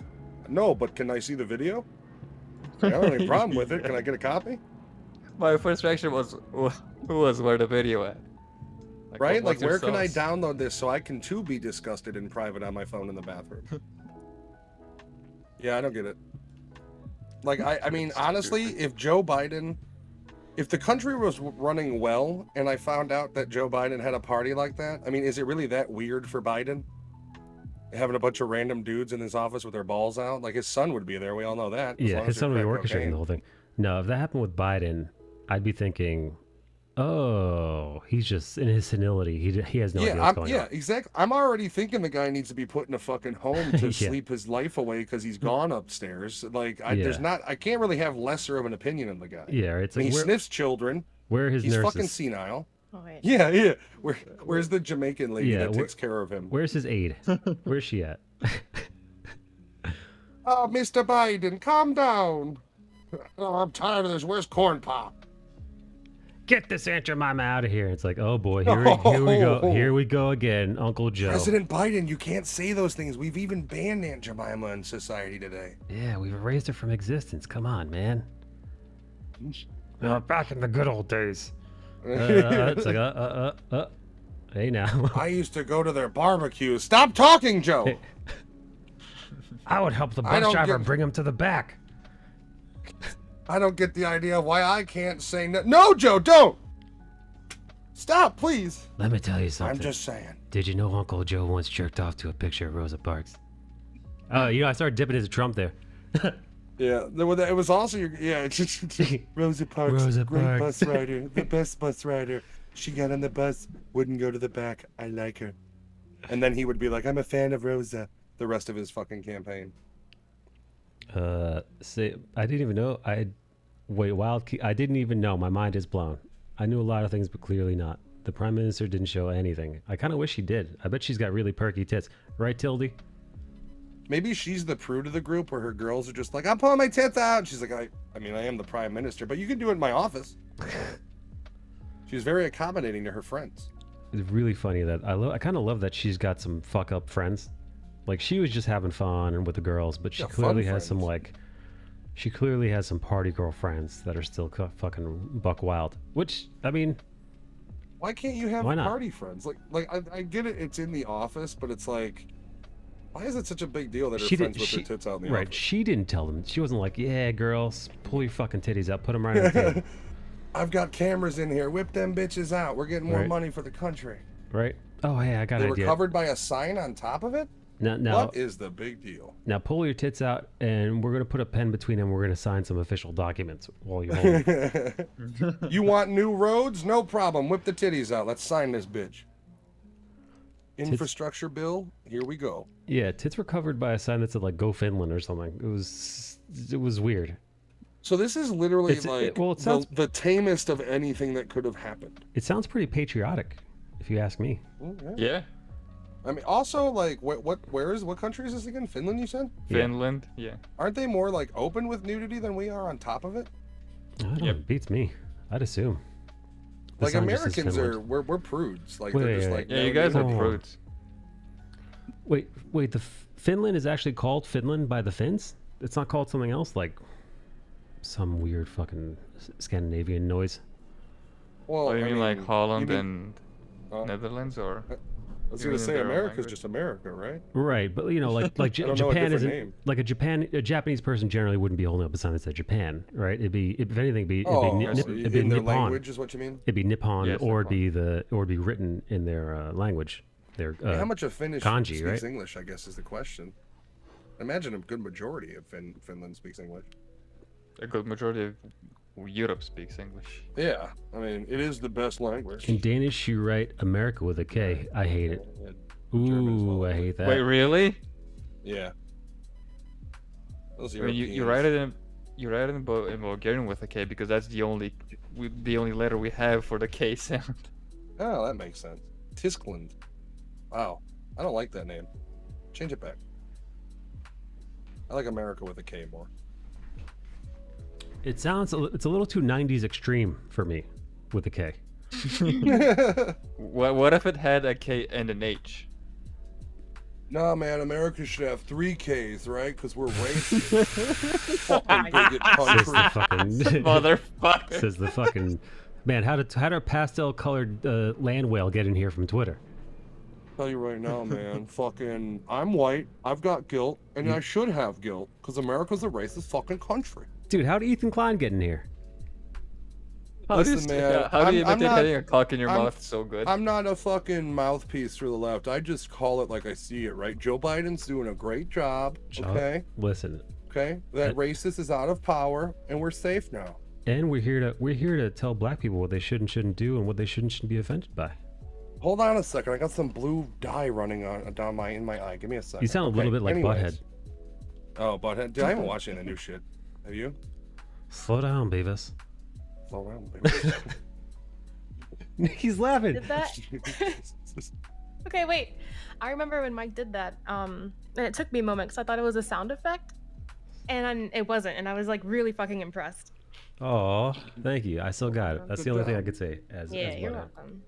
"No, but can I see the video? I don't have any problem with it. Can I get a copy?" My first reaction was, "Who was where the video at?" Like, right? Like, where source? can I download this so I can too be disgusted in private on my phone in the bathroom? Yeah, I don't get it. Like, I mean, honestly, if the country was running well and I found out that Joe Biden had a party like that, I mean, is it really that weird for Biden? Having a bunch of random dudes in his office with their balls out? Like, his son would be there, we all know that. Yeah, his son would be orchestrating the whole thing. No, if that happened with Biden, I'd be thinking, oh, he's just in his senility. He has no idea what's going on. Yeah, exactly. I'm already thinking the guy needs to be put in a fucking home to sleep his life away because he's gone upstairs. Like, I can't really have lesser of an opinion of the guy. Yeah, it's like, he sniffs children. Where are his he's nurses? Fucking senile. Oh, wait. Yeah. Where's the Jamaican lady that takes care of him? Where's his aide? Where's she at? Oh, Mr. Biden, calm down. Oh, I'm tired of this. Where's Corn Pop? Get this Aunt Jemima out of here. It's like, oh boy, here we go. Here we go again, Uncle Joe. President Biden, you can't say those things. We've even banned Aunt Jemima in society today. Yeah, we've erased her from existence. Come on, man. Back in the good old days. It's like, hey now. I used to go to their barbecues. Stop talking, Joe. Hey. I would help the bus driver bring him to the back. I don't get the idea of why I can't say no. No, Joe, don't. Stop, please. Let me tell you something. I'm just saying. Did you know Uncle Joe once jerked off to a picture of Rosa Parks? Oh, I started dipping into Trump there. Yeah, it was also Rosa Parks, great bus rider, the best bus rider. She got on the bus, wouldn't go to the back. I like her. And then he would be like, I'm a fan of Rosa. The rest of his fucking campaign. I didn't even know. I didn't even know. My mind is blown. I knew a lot of things, but clearly not. The prime minister didn't show anything. I kind of wish he did. I bet she's got really perky tits, right, Tildy? Maybe she's the prude of the group, where her girls are just like, I'm pulling my tits out. And she's like, I mean, I am the prime minister, but you can do it in my office. She's very accommodating to her friends. It's really funny that I kind of love that she's got some fuck up friends. Like, she was just having fun and with the girls, but she clearly has some some party girl friends that are still fucking buck wild. Which, I mean, why can't you have party friends? Like I get it, it's in the office, but it's like, why is it such a big deal that her friends with their tits out in the office? Right, she didn't tell them. She wasn't like, yeah, girls, pull your fucking titties out, put them right on the table. I've got cameras in here. Whip them bitches out. We're getting more money for the country. Right. Oh, hey, I got an idea. They were covered by a sign on top of it? Now, what is the big deal? Now pull your tits out, and we're gonna put a pen between them. We're gonna sign some official documents while you hold them. You want new roads? No problem. Whip the titties out. Let's sign this bitch. Infrastructure bill. Here we go. Yeah, tits were covered by a sign that said like "Go Finland" or something. It was weird. So this is literally the tamest of anything that could have happened. It sounds pretty patriotic, if you ask me. Yeah. I mean, also, like, what country is this again? Finland, you said? Finland, yeah. Aren't they more, like, open with nudity than we are on top of it? I don't know, it beats me. I'd assume. Like, Americans we're prudes. Like, they're just like... Yeah, you guys are prudes. Wait, the Finland is actually called Finland by the Finns. It's not called something else like some weird fucking Scandinavian noise. Well, Oh, you mean like Holland you and Netherlands, or? I was you gonna mean say their own America's language? just America, right? Right, but you know, like I don't know a Japan different isn't name. like a Japanese person generally wouldn't be holding up a sign that said Japan, right? It'd be, if anything, Oh, it'd be in their Nippon. language is what you mean? It'd be Nippon, Yes, or it'd Nippon. be written in their language. Their How much of Finnish kanji, speaks right? English, I guess, is the question. I imagine a good majority of Finland speaks English. A good majority of Europe speaks English. Yeah, I mean, it is the best language. In Danish, you write America with a K. I hate it. German as Ooh, well. I hate that. Wait, really? Yeah. Those I mean, you write it in Bulgarian with a K because that's the only letter we have for the K sound. Oh, that makes sense. Tiskland. Wow. I don't like that name. Change it back. I like America with a K more. It sounds it's a little too 90s extreme for me with a K. What if it had a K and an H? Nah, man, America should have 3 Ks, right? Because we're racist. Fucking bigot Says the country. fucking Motherfucker. says the fucking man. How did a pastel colored land whale get in here from Twitter? Tell you right now, man, fucking, I'm white, I've got guilt, and I should have guilt, because America's a racist fucking country. Dude, how did Ethan Klein get in here? Listen, man, How do you I'm imitate not- having a cock in your I'm- mouth so good? I'm not a fucking mouthpiece for the left. I just call it like I see it, right? Joe Biden's doing a great job, okay? Listen, Okay? That racist is out of power, and we're safe now. and we're here to tell black people what they should and shouldn't do and what they should and shouldn't be offended by. Hold on a second. I got some blue dye running on in my eye. Give me a second. You sound a little bit like anyways. Butthead. Oh, Butthead. Dude, I haven't watched any of the new shit. Have you? Slow down, Beavis. Slow down, baby. He's laughing. Did that? Okay, wait. I remember when Mike did that. And it took me a moment because I thought it was a sound effect, and it wasn't. And I was like really fucking impressed. Oh, thank you. I still got it. That's the Good only thing I job. could say as You're Butthead. welcome.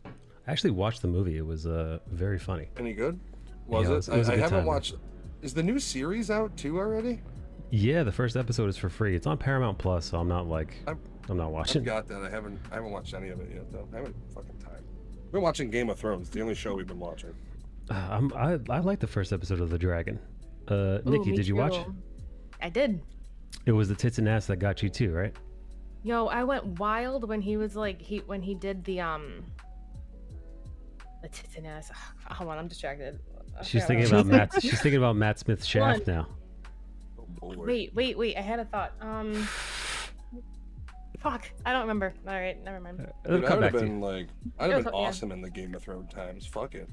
I actually watched the movie. It was very funny. Any good? Yeah, Was it it? was- it was a I good haven't time. watched. Is the new series out too already? Yeah, the first episode is for free. It's on Paramount Plus, so I'm not I've watching. got that. I haven't watched any of it yet though. I haven't fucking time. We've been watching Game of Thrones. The only show we've been watching. I like the first episode of The Dragon. Ooh, Nikki, me did you watch? too. I did. It was the tits and ass that got you too, right? Yo, I went wild when he was like when he did the tits and ass. Hold on, I'm distracted. I She's forgot thinking what I about was Matt. She's thinking about Matt Smith's Shaft now. Oh, boy. Wait. I had a thought. Fuck. I don't remember. All right, never mind. It'll Dude, come I'd have back to been you. like, I'd have been Yeah. awesome in the Game of Thrones times. Fuck it.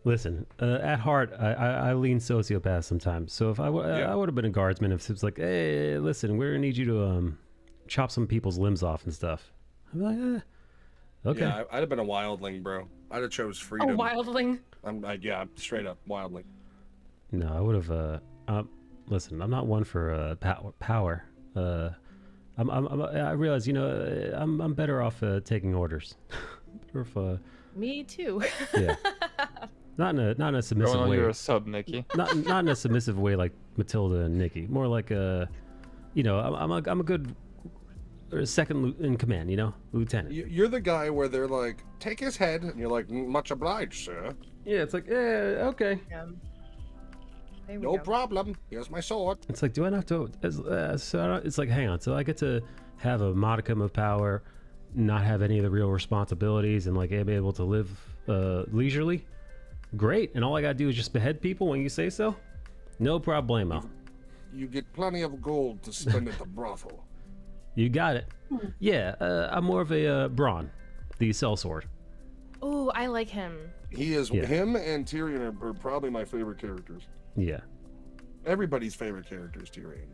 Listen, at heart, I lean sociopath sometimes. So if I would have been a guardsman if it was like, hey, listen, we're gonna need you to chop some people's limbs off and stuff. I'd be like, okay. Yeah, I'd have been a wildling, bro. I'd have chose freedom. Oh, wildling. I'm straight up wildling. No, I would have. Listen, I'm not one for power. I realize, I'm better off taking orders. Better off, Me too. yeah, not in a Going submissive on way. your sub, Nikki. Not in a submissive way like Matilda and Nikki. More like I'm a good second in command. Lieutenant. You're the guy where they're like, take his head, and you're like, much obliged, sir. Yeah, it's like, okay. There we No go. problem. Here's my sword. It's like, do I not have to? It's like, hang on. So I get to have a modicum of power, not have any of the real responsibilities, and like be able to live leisurely. Great. And all I gotta do is just behead people when you say so. No problemo. You get plenty of gold to spend at the brothel. You got it. Yeah. I'm more of a Braun, the sellsword. Ooh, I like him. He is. Yeah. Him and Tyrion are probably my favorite characters. Yeah. Everybody's favorite character is Tyrion.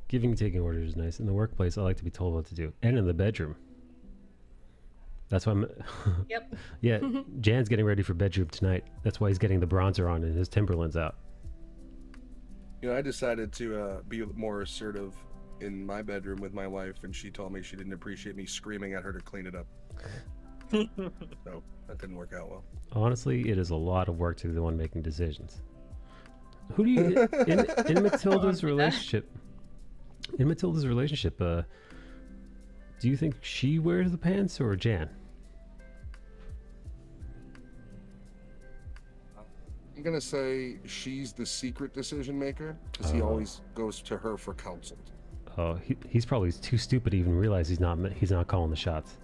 Giving and taking orders is nice. In the workplace, I like to be told what to do, and in the bedroom. That's why I'm. Yep. Yeah, Jan's getting ready for bedroom tonight. That's why he's getting the bronzer on and his Timberlands out. I decided to be more assertive in my bedroom with my wife, and she told me she didn't appreciate me screaming at her to clean it up. No, that didn't work out well. Honestly, it is a lot of work to be the one making decisions. Who do you in Matilda's relationship? In Matilda's relationship, do you think she wears the pants or Jan? I'm gonna say she's the secret decision maker because he always goes to her for counsel. Oh, he's probably too stupid to even realize he's not calling the shots.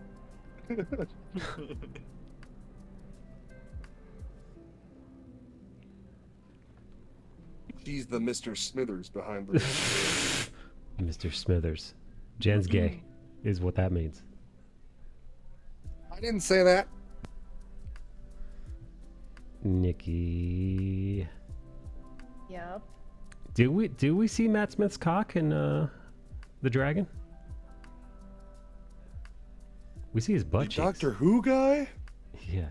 She's the Mr. Smithers behind the. Mr. Smithers. Jan's gay, is what that means. I didn't say that. Nikki. Yep. Do we see Matt Smith's cock in The Dragon? We see his butt cheeks. Doctor Who guy? Yeah.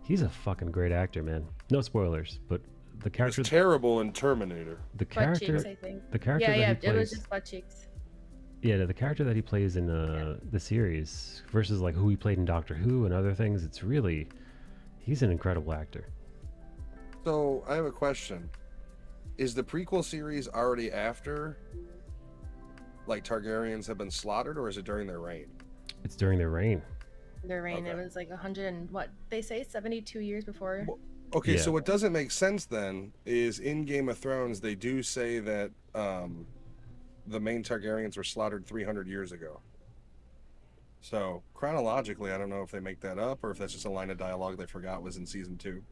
He's a fucking great actor, man. No spoilers, but the character It's terrible in Terminator. the Butt character cheeks, I think. the character Yeah, that he it was plays just butt cheeks. yeah, the character that he plays in the series versus like who he played in Doctor Who and other things, it's really he's an incredible actor. So I have a question. Is the prequel series already after like Targaryens have been slaughtered, or is it during their reign? It's during their reign. Their reign, Okay. it was like 100 and what they say 72 years before. Well, okay, Yeah. so what doesn't make sense then is in Game of Thrones they do say that the main Targaryens were slaughtered 300 years ago. So chronologically, I don't know if they make that up or if that's just a line of dialogue they forgot was in season 2.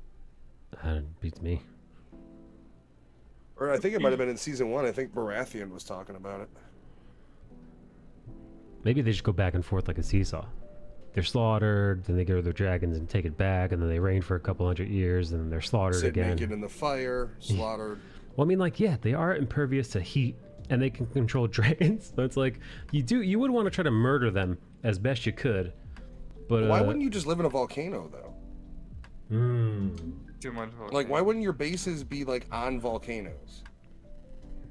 Beats me. Or I think it might have been in season 1. I think Baratheon was talking about it. Maybe they just go back and forth like a seesaw. They're slaughtered, then they go to their dragons and take it back, and then they reign for a couple hundred years, and then they're slaughtered Sit again. naked in the fire, slaughtered. Well, I mean, like, yeah, they are impervious to heat, and they can control dragons. So it's like you would want to try to murder them as best you could, but Why wouldn't you just live in a volcano though? Too much. Like, why wouldn't your bases be like on volcanoes?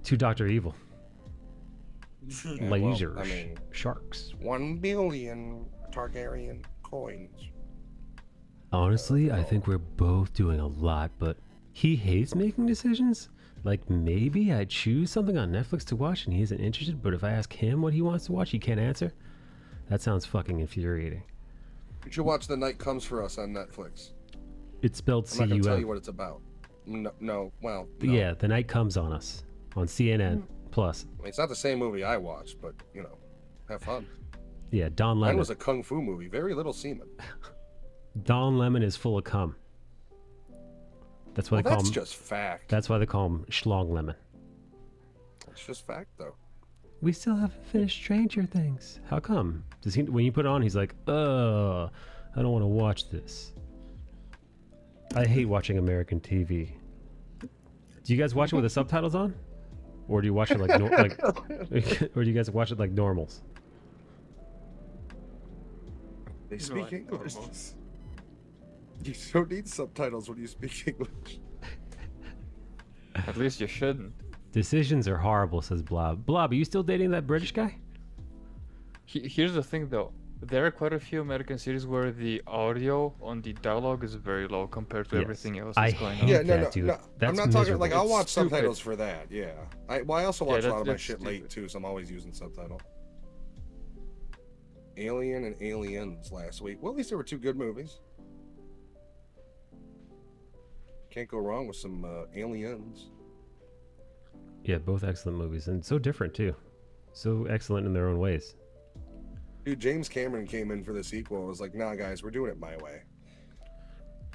to Dr. Evil? Yeah, well, Lasers, I mean, sharks. 1 billion Targaryen coins. Honestly, I think we're both doing a lot, but he hates making decisions. Like, maybe I'd choose something on Netflix to watch and he isn't interested, but if I ask him what he wants to watch, he can't answer. That sounds fucking infuriating. You should watch The Night Comes for Us on Netflix. It's spelled I'm not gonna tell you C-U-M. what it's about. No, well, But no. yeah, The Night Comes on Us on CNN Plus. I mean, it's not the same movie I watched, but you know, have fun. Yeah, Don Mine Lemon. was a kung fu movie. Very little semen. Don Lemon is full of cum. That's why Well, they call that's him. just fact. That's why they call him Schlong Lemon. It's just fact, though. We still haven't finished Stranger Things. How come? Does he? When you put it on, he's like, I don't want to watch this. I hate watching American TV. Do you guys watch it with the subtitles on, or do you watch it like or do you guys watch it like normals? They speak English. You don't need subtitles when you speak English. At least you shouldn't. Decisions are horrible, says Blob. Blob, are you still dating that British guy? Here's the thing though. There are quite a few American series where the audio on the dialogue is very low compared to Yes. everything else I that's going hate on. Yeah, that, no. dude. I'm That's not talking miserable. like I'll It's watch stupid. subtitles for that. Yeah, I also watch a lot of my that's shit late stupid. too, so I'm always using subtitle. Alien and Aliens last week. Well, at least there were 2 good movies. Can't go wrong with some Aliens. Yeah, both excellent movies, and so different too. So excellent in their own ways. Dude, James Cameron came in for the sequel. Was like, nah, guys, we're doing it my way.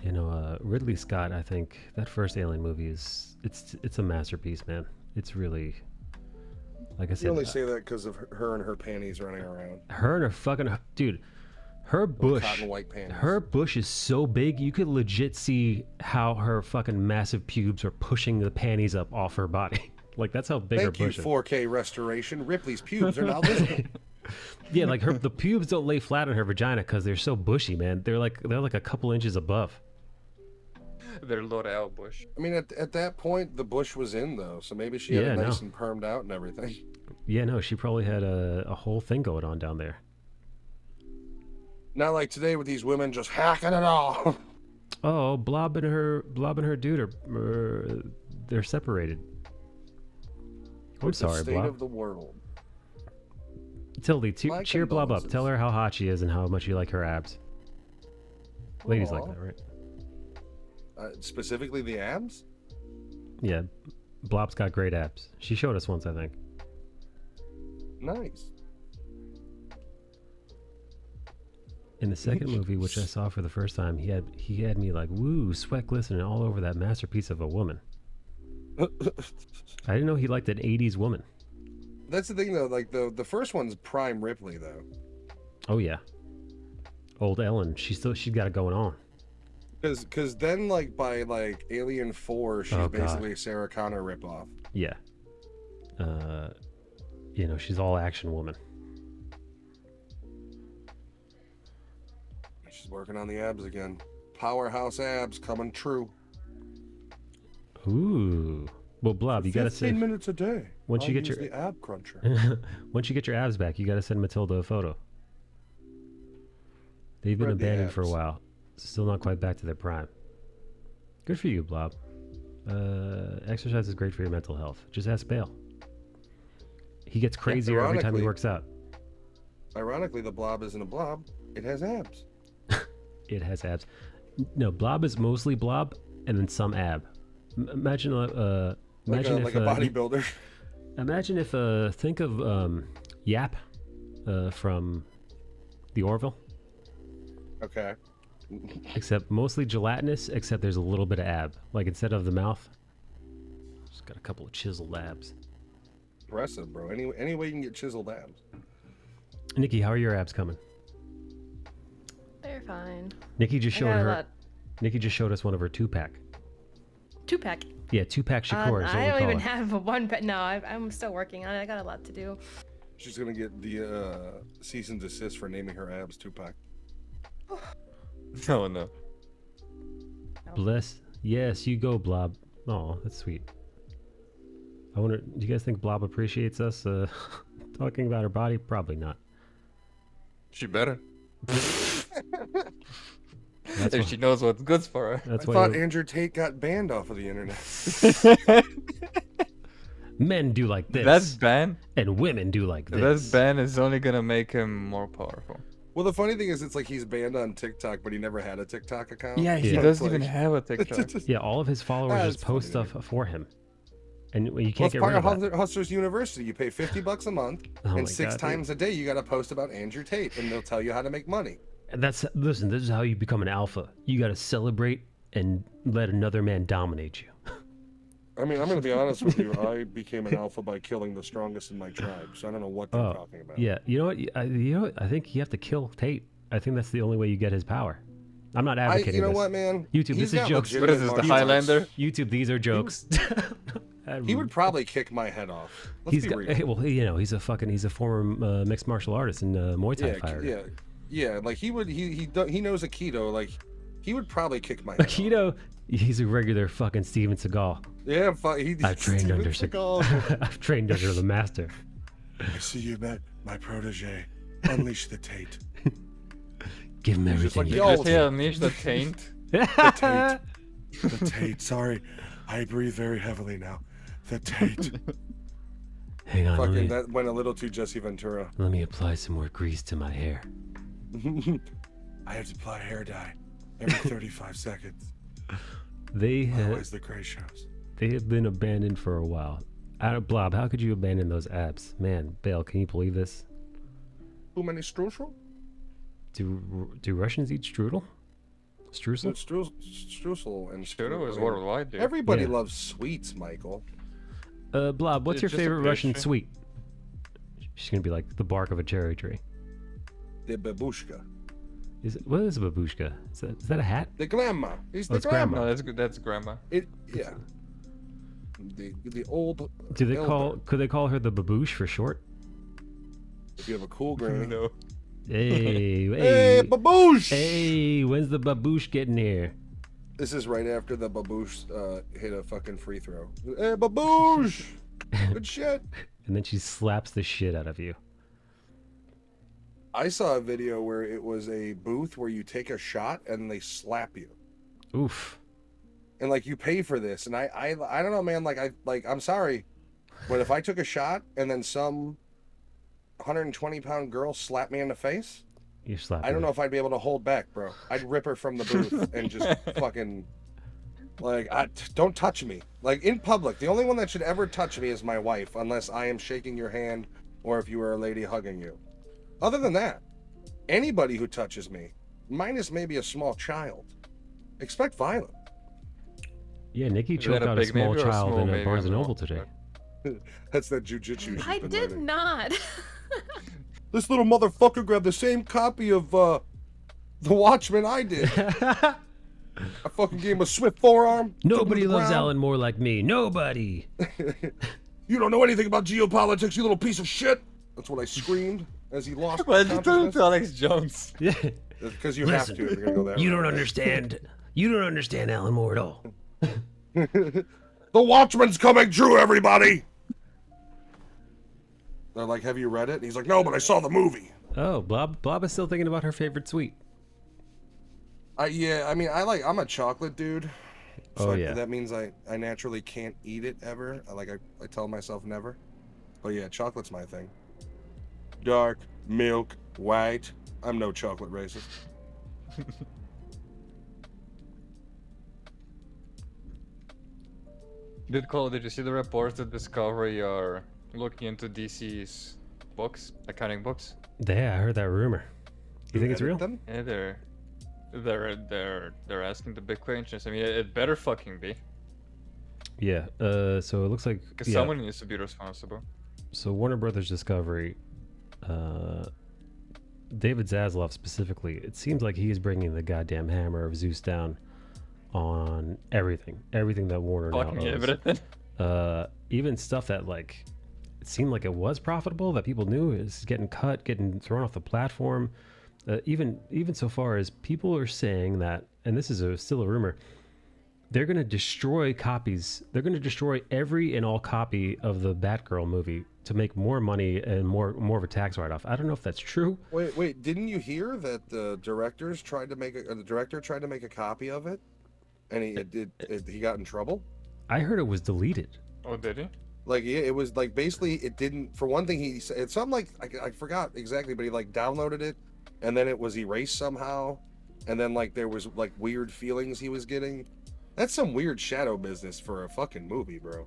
You know, Ridley Scott, I think that first Alien movie it's a masterpiece, man. It's really, like I said, You only say that because of her and her panties running around. her and her fucking dude, her Those bush, cotton white panties. her bush is so big you could legit see how her fucking massive pubes are pushing the panties up off her body. Like that's how big Thank her you, bush is. 4K restoration. Ripley's pubes are now visible. Yeah, like the pubes don't lay flat on her vagina because they're so bushy, man. They're like a couple inches above. They're L'Oreal Bush. I mean, at that point, the bush was in though, so maybe she had Yeah, it nice no. and permed out and everything. Yeah, no, she probably had a whole thing going on down there. Not like today with these women just hacking it all. Oh, Blob and her dude are they're separated. I'm With the sorry, state Blob. of the world. Tildy, My cheer Blob up. condolences. Tell her how hot she is and how much you like her abs. Ladies like Aw. that, right? Specifically the abs? Yeah, Blob's got great abs. She showed us once, I think. Nice. In the second movie, which I saw for the first time, he had me like, woo, sweat glistening all over that masterpiece of a woman. I didn't know he liked an 80s woman. That's the thing though, like the first one's prime Ripley though. Oh yeah. Old Ellen, she's got it going on. Cause then like by like Alien 4, she's Oh, God. basically a Sarah Connor ripoff. Yeah. You know, she's all action woman. She's working on the abs again. Powerhouse abs coming true. Ooh. Well, Blob, you gotta 15 send minutes a day. once you I'll get use your the ab cruncher. once you get your abs back, you gotta send Matilda a photo. They've been Spread the abandoned for a abs. while. Still not quite back to their prime. Good for you, Blob. Exercise is great for your mental health. Just ask Bale. He gets crazier every time he ironically- works out. Ironically, the blob isn't a blob. It has abs. It has abs. No, Blob is mostly Blob and then some ab. Imagine Like imagine a if bodybuilder. imagine if think of Yap from the Orville, Okay. except mostly gelatinous, except there's a little bit of ab. Like instead of the mouth, just got a couple of chiseled abs. Impressive, bro. Any way you can get chiseled abs. Nikki, how are your abs coming? They're fine. Nikki just I showed got a her. lot. Nikki just showed us one of her 2-pack. 2-pack. Yeah, 2-pack Shakur is what I we don't call even it. have a 1-pack. No, I'm still working on it. I got a lot to do. She's gonna get the cease and desist for naming her abs Tupac. No, no. Bless. Yes, you go, Blob. Oh, that's sweet. I wonder, do you guys think Blob appreciates us talking about her body? Probably not. She better. That's If why, she knows what's good for her. that's I why thought you- Andrew Tate got banned off of the internet. men do like this, That ban, and women do like this. that ban is only gonna make him more powerful. Well, the funny thing is, it's like he's banned on TikTok, but he never had a TikTok account. Yeah, he Yeah. doesn't It's even like- have a TikTok. Yeah, all of his followers Ah, just it's post funny, stuff for him, and you Well, can't it's get part rid of of that. Hustlers University. You pay $50 a month, Oh my and 6 God, times a day you got to post about Andrew Tate, and they'll tell you how to make money. And listen. This is how you become an alpha. You got to celebrate and let another man dominate you. I mean, I'm going to be honest with you. I became an alpha by killing the strongest in my tribe, so I don't know what they're Oh, talking about. yeah. You know what? I think you have to kill Tate. I think that's the only way you get his power. I'm not advocating You know this. what, man? YouTube, He's this is got jokes. What is this, the legitimate martial arts. Highlander? YouTube, these are jokes. He would probably kick my head off. Let's He's be got, real. well, you know, he's a former mixed martial artist and Muay Thai fighter. Yeah. Like he would, he knows Aikido. Like he would probably kick my head off. Aikido, he's a regular fucking Steven Seagal. Yeah, I've trained under I've trained under the master. I see you met my protege. Unleash the Tate. Give him He's just everything. like, you yo, Yeah, unleash the taint. The Tate. The Tate. Sorry, I breathe very heavily now. The Tate. Hang on, Fucking, that went a little too Jesse Ventura. let me apply some more grease to my hair. I have to apply hair dye every 35 seconds. They Always the gray shows. they have been abandoned for a while. Blob, how could you abandon those abs? Man, Bale, can you believe this? Too many streusel? Do Russians eat strudel? Streusel? Streusel and Strudel is worldwide, dude. Everybody Yeah. loves sweets, Michael. Blob, what's It's your just a favorite Russian pastry. sweet? She's gonna be like the bark of a cherry tree. The babushka. What is a babushka? Is that a hat? The grandma. He's the it's grandma. grandma. No, that's good. That's grandma. Yeah. The old. Do they elder. could they call her the baboosh for short? If you have a cool granny. No. Hey, Hey, baboosh! hey, when's the baboosh getting here? This is right after the baboosh hit a fucking free throw. Hey, baboosh! Good shit. And then she slaps the shit out of you. I saw a video where it was a booth where you take a shot and they slap you. Oof. And like you pay for this, and I don't know, man. I'm sorry, but if I took a shot and then some 120-pound girl slapped me in the face, You slap. I don't know if I'd be able to hold back, bro. I'd rip her from the booth and just fucking don't touch me. Like in public, the only one that should ever touch me is my wife, unless I am shaking your hand or if you are a lady hugging you. Other than that, anybody who touches me, minus maybe a small child, expect violence. Yeah, Nikki Is that choked a out a big small maybe or a child small in a maybe Barnes as and well? Noble today. That's that jujitsu she's I been did learning. not. This little motherfucker grabbed the same copy of The Watchmen I did. I fucking gave him a swift forearm. took him to Nobody the loves ground. Alan more like me. Nobody. You don't know anything about geopolitics, you little piece of shit. That's what I screamed as he lost Why did you turn consciousness. to Alex Jones? Yeah. Because you have to if you're gonna go there. You don't understand. You don't understand Alan Moore at all. The Watchmen's coming true, everybody. They're like, have you read it? And he's like, no, but I saw the movie. Oh, Blob is still thinking about her favorite sweet. Yeah, I mean, I'm a chocolate dude. So Oh, yeah. that means I naturally can't eat it ever. I tell myself never. But yeah, chocolate's my thing. Dark, milk, white. I'm no chocolate racist. Did you see the reports that Discovery are looking into DC's books, accounting books? Yeah, I heard that rumor. You think it's Edit real? them? Yeah, they're asking the big questions. I mean, it better fucking be, Yeah. So it looks like because yeah. someone needs to be responsible. So Warner Brothers Discovery, David Zaslav specifically, it seems like he is bringing the goddamn hammer of Zeus down on everything that Warner now Fucking owns. everything. Even stuff that like it seemed like it was profitable that people knew is getting cut, getting thrown off the platform. Even so far as people are saying that, and this is still a rumor, they're going to destroy copies. They're going to destroy every and all copy of the Batgirl movie to make more money and more of a tax write-off. I don't know if that's true. Wait, didn't you hear that the director tried to make a copy of it, and he got in trouble? I heard it was deleted. Oh, did he? Like, yeah, it was like basically it didn't. For one thing, he said it's something like I forgot exactly, but he like downloaded it, and then it was erased somehow, and then like there was like weird feelings he was getting. That's some weird shadow business for a fucking movie, bro.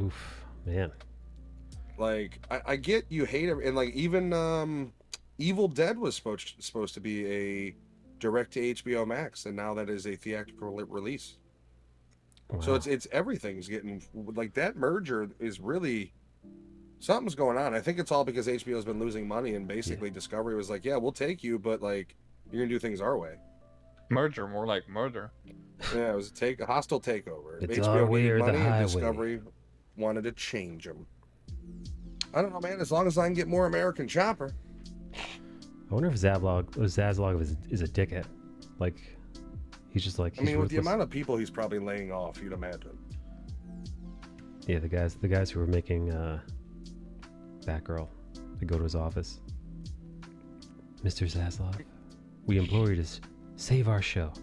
Oof, man. Like I get you hate it, and like even Evil Dead was supposed to be a direct to HBO Max, and now that is a theatrical release. Wow. So it's everything's getting like that merger is really something's going on. I think it's all because HBO's been losing money, and basically Discovery was like, yeah, we'll take you, but like you're gonna do things our way. Merger, more like murder. Yeah, it was a hostile takeover. It's our HBO way needed or the money, and highway. Discovery wanted to change them. I don't know, man. As long as I can get more American Chopper. I wonder if Zaslav is a dickhead. Like, he's just like. I He's mean, with the ruthless. amount of people he's probably laying off, you'd imagine. Yeah, the guys who were making Batgirl, they go to his office. Mr. Zaslav, we implore you to save our show.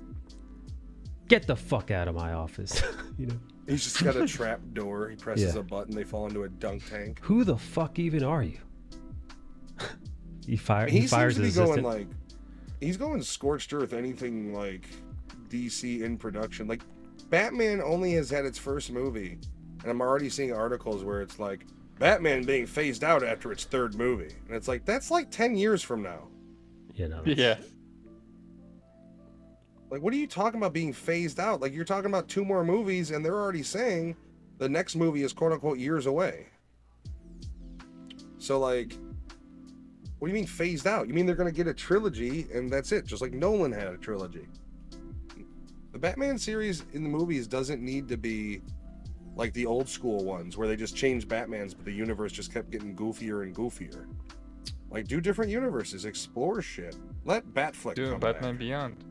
Get the fuck out of my office. You know. He's just got a trap door. He presses Yeah. a button, they fall into a dunk tank. Who the fuck even are you? He fires He seems to be his going assistant. like, he's going scorched earth. Anything like DC in production, like Batman only has had its first movie, and I'm already seeing articles where it's like Batman being phased out after its third movie, and it's like that's like 10 years from now. You know. Yeah. Like, what are you talking about being phased out? Like, you're talking about 2 more movies, and they're already saying the next movie is quote unquote years away. So, like, what do you mean phased out? You mean they're going to get a trilogy, and that's it, just like Nolan had a trilogy. The Batman series in the movies doesn't need to be like the old school ones where they just changed Batman's, but the universe just kept getting goofier and goofier. Like, do different universes, explore shit. Let Batfleck Do come Batman back. Beyond.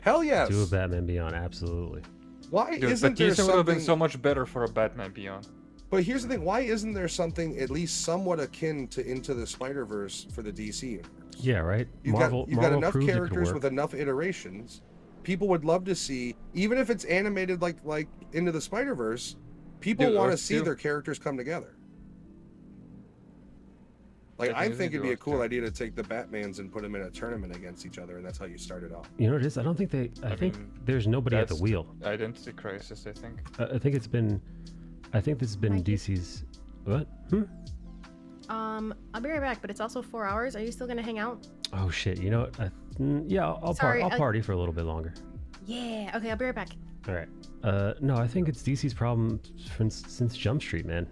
Hell yes. Do a Batman Beyond, absolutely. Why Dude, isn't there Batista would have been something? so much better for a Batman Beyond. But here's the thing: why isn't there something at least somewhat akin to Into the Spider-Verse for the DC universe? Yeah, right. You've Marvel got enough proved it could characters work. with enough iterations. People would love to see, even if it's animated like Into the Spider-Verse, people Dude, want to Earth see 2. their characters come together. Like, I Definitely think it'd do be a Earth cool 2. idea to take the Batmans and put them in a tournament against each other, and that's how you start it off. You know what it is? I don't think they. I think mean, there's nobody at the That's wheel. Identity Crisis, I think. I think it's been. I think this has been Mikey? DC's. What? I'll be right back, but it's also 4 hours. Are you still gonna hang out? Oh shit! You know what? Yeah, I'll Sorry, I'll party for a little bit longer. Yeah. Okay, I'll be right back. All right. No, I think it's DC's problem since Jump Street, man.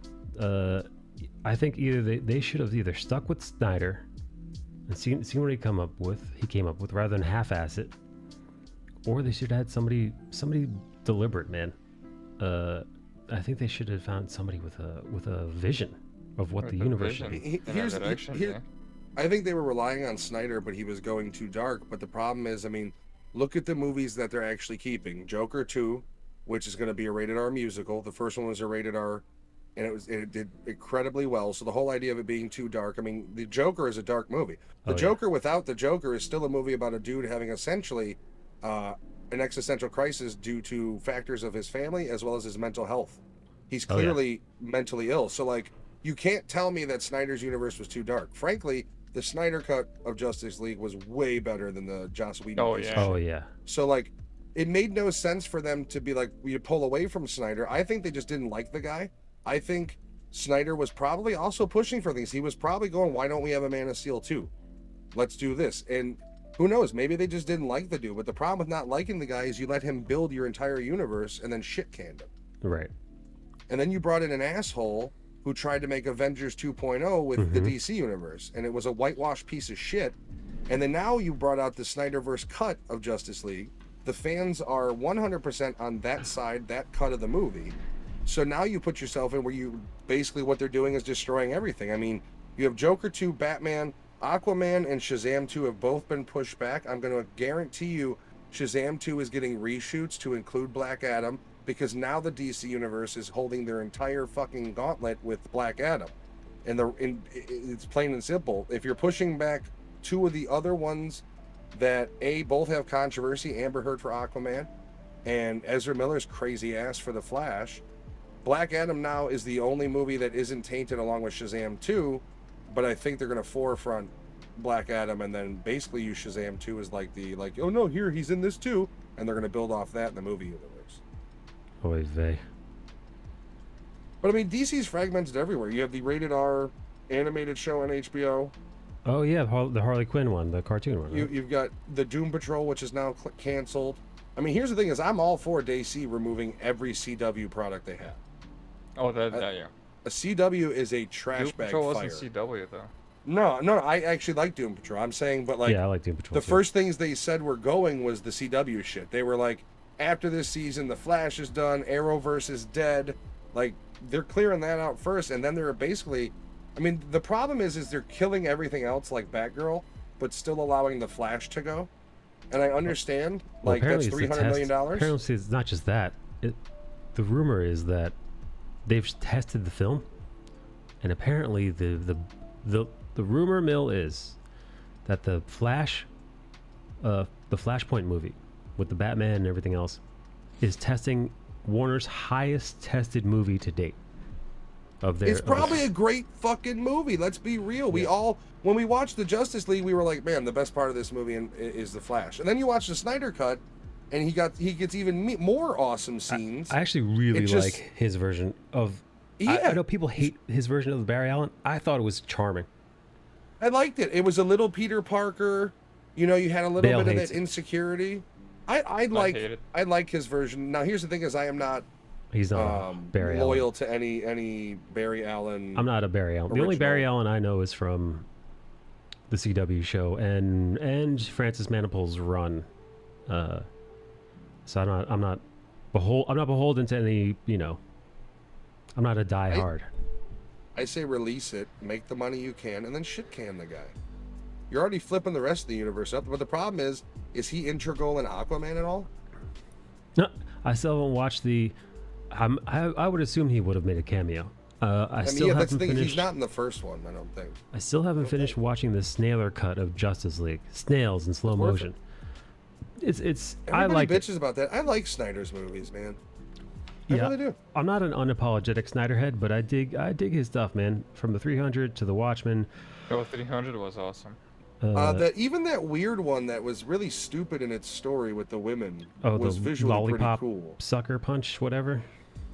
I think either they should have either stuck with Snyder and seen what he came up with rather than half-ass it, or they should have had somebody deliberate, man. I think they should have found somebody with a vision of what the universe should be. I think they were relying on Snyder, but he was going too dark. But the problem is, I mean, look at the movies that they're actually keeping. Joker 2, which is going to be a rated R musical. The first one was a rated R, and it did incredibly well. So the whole idea of it being too dark, I mean, the Joker is a dark movie. The Joker without the Joker is still a movie about a dude having essentially an existential crisis due to factors of his family as well as his mental health. He's clearly mentally ill. So, like, you can't tell me that Snyder's universe was too dark. Frankly, the Snyder cut of Justice League was way better than the Joss Whedon. Oh yeah. So, like, it made no sense for them to be like, we pull away from Snyder. I think they just didn't like the guy. I think Snyder was probably also pushing for things. He was probably going, why don't we have a Man of Steel 2? Let's do this. And who knows? Maybe they just didn't like the dude. But the problem with not liking the guy is you let him build your entire universe and then shit canned him. Right. And then you brought in an asshole who tried to make Avengers 2.0 with the DC universe, and it was a whitewashed piece of shit. And then now you brought out the Snyderverse cut of Justice League. The fans are 100% on that side, that cut of the movie. So now you put yourself in where you basically what they're doing is destroying everything. I mean, you have Joker 2, Batman, Aquaman, and Shazam 2 have both been pushed back. I'm going to guarantee you Shazam 2 is getting reshoots to include Black Adam, because now the DC universe is holding their entire fucking gauntlet with Black Adam. And it's plain and simple. If you're pushing back two of the other ones that both have controversy, Amber Heard for Aquaman and Ezra Miller's crazy ass for The Flash, Black Adam now is the only movie that isn't tainted along with Shazam 2, but I think they're going to forefront Black Adam and then basically use Shazam 2 as like, oh no, here, he's in this too, and they're going to build off that in the movie universe. Oy vey. But I mean, DC's fragmented everywhere. You have the rated R animated show on HBO. Oh yeah, the Harley Quinn one, the cartoon one. Right? You've got the Doom Patrol, which is now canceled. I mean, here's the thing: is I'm all for DC removing every CW product they have. Oh, yeah. A CW is a trash Doom bag Patrol fire. wasn't CW though. No, I actually like Doom Patrol. I'm saying, but like, yeah, I like Doom Patrol. The too. first things they said were going was the CW shit. They were like, after this season, the Flash is done, Arrowverse is dead. Like, they're clearing that out first, and then they're basically, I mean, the problem is they're killing everything else like Batgirl, but still allowing the Flash to go. And I understand, like, that's $300 million. Apparently, it's not just that. The rumor is that they've tested the film, and apparently the rumor mill is that the Flashpoint movie with the Batman and everything else is testing Warner's highest tested movie to date. It's probably a great fucking movie. Let's be real. We all, when we watched the Justice League, we were like, man, the best part of this movie is the Flash. And then you watch the Snyder cut, and he gets even more awesome scenes. I actually really like his version of. I know people hate his version of Barry Allen. I thought it was charming. I liked it. It was a little Peter Parker. You know, you had a little bit of that insecurity. I like his version. Now, here's the thing: is I am not. He's not Barry loyal Allen. to any Barry Allen. I'm not a Barry Allen. The only Barry Allen I know is from the CW show and Francis Manipul's run. So I'm not beholden to any. You know, I'm not a diehard. I say release it, make the money you can, and then shit can the guy. You're already flipping the rest of the universe up, but the problem is he integral in Aquaman at all? No, I still haven't watched the. I would assume he would have made a cameo. I mean, still yeah, that's the haven't thing. finished. He's not in the first one, I don't think. I still haven't finished watching the Snailer cut of Justice League. Snails in slow It's worth motion. It's. I Everybody like it. bitches about that. I like Snyder's movies, man. I Yeah, really do. I'm not an unapologetic Snyder head, but I dig his stuff, man. From the 300 to the Watchmen. Oh, 300 was awesome. Even that weird one that was really stupid in its story with the women was the visually lollipop pretty cool. sucker punch, whatever.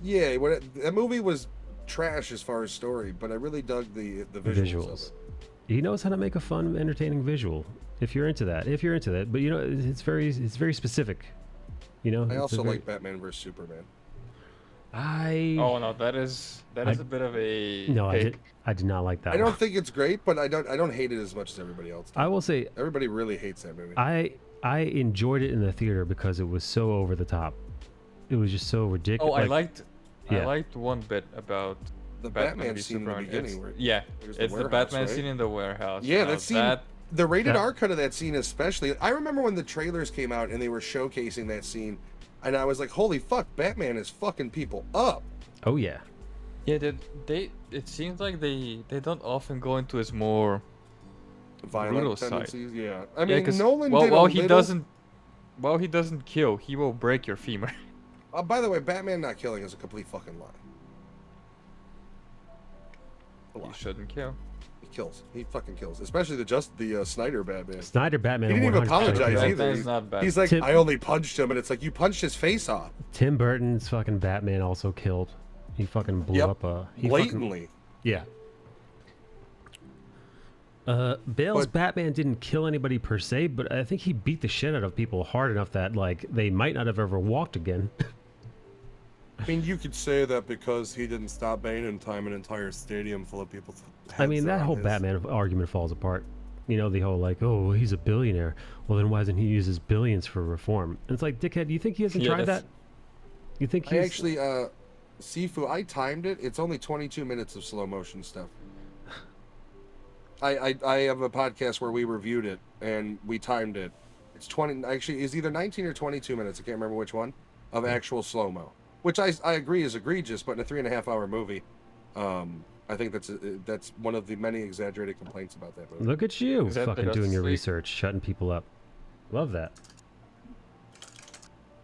Yeah, that movie was trash as far as story, but I really dug the visuals. Of it. He knows how to make a fun, entertaining visual. If you're into that, but you know, it's very specific. You know. I also like Batman vs Superman. Oh no, that is a bit of a no. pick. I did not like that. I don't think it's great, but I don't hate it as much as everybody else does. I will say everybody really hates that movie. I enjoyed it in the theater because it was so over the top. It was just so ridiculous. Oh, I liked one bit about the Batman scene in the beginning. It's the Batman scene in the warehouse. Yeah, that scene. The rated R cut of that scene, especially. I remember when the trailers came out and they were showcasing that scene. And I was like, holy fuck, Batman is fucking people up. Oh, yeah. Yeah, it seems like they don't often go into his more violent tendencies. Side. Yeah. I mean, Nolan while he doesn't kill, he will break your femur. By the way, Batman not killing is a complete fucking lie. He shouldn't kill. He kills. He fucking kills. Especially the Snyder Batman. Snyder Batman. He didn't even apologize either. He's like, I only punched him, and it's like you punched his face off. Tim Burton's fucking Batman also killed. He fucking blew up. Blatantly. Yeah. Bale's Batman didn't kill anybody per se, but I think he beat the shit out of people hard enough that like they might not have ever walked again. I mean, you could say that because he didn't stop Bane in time an entire stadium full of people. I mean, that whole Batman argument falls apart. You know, the whole like, oh, he's a billionaire. Well, then why doesn't he use his billions for reform? And it's like, dickhead, do you think he hasn't tried that? You think he's... I actually, Sifu, I timed it. It's only 22 minutes of slow motion stuff. I have a podcast where we reviewed it, and we timed it. It's 20, actually, it's either 19 or 22 minutes, I can't remember which one, of actual slow-mo. Which I agree is egregious, but in a 3.5-hour movie, I think that's one of the many exaggerated complaints about that movie. Look at you, fucking doing your research, shutting people up. Love that.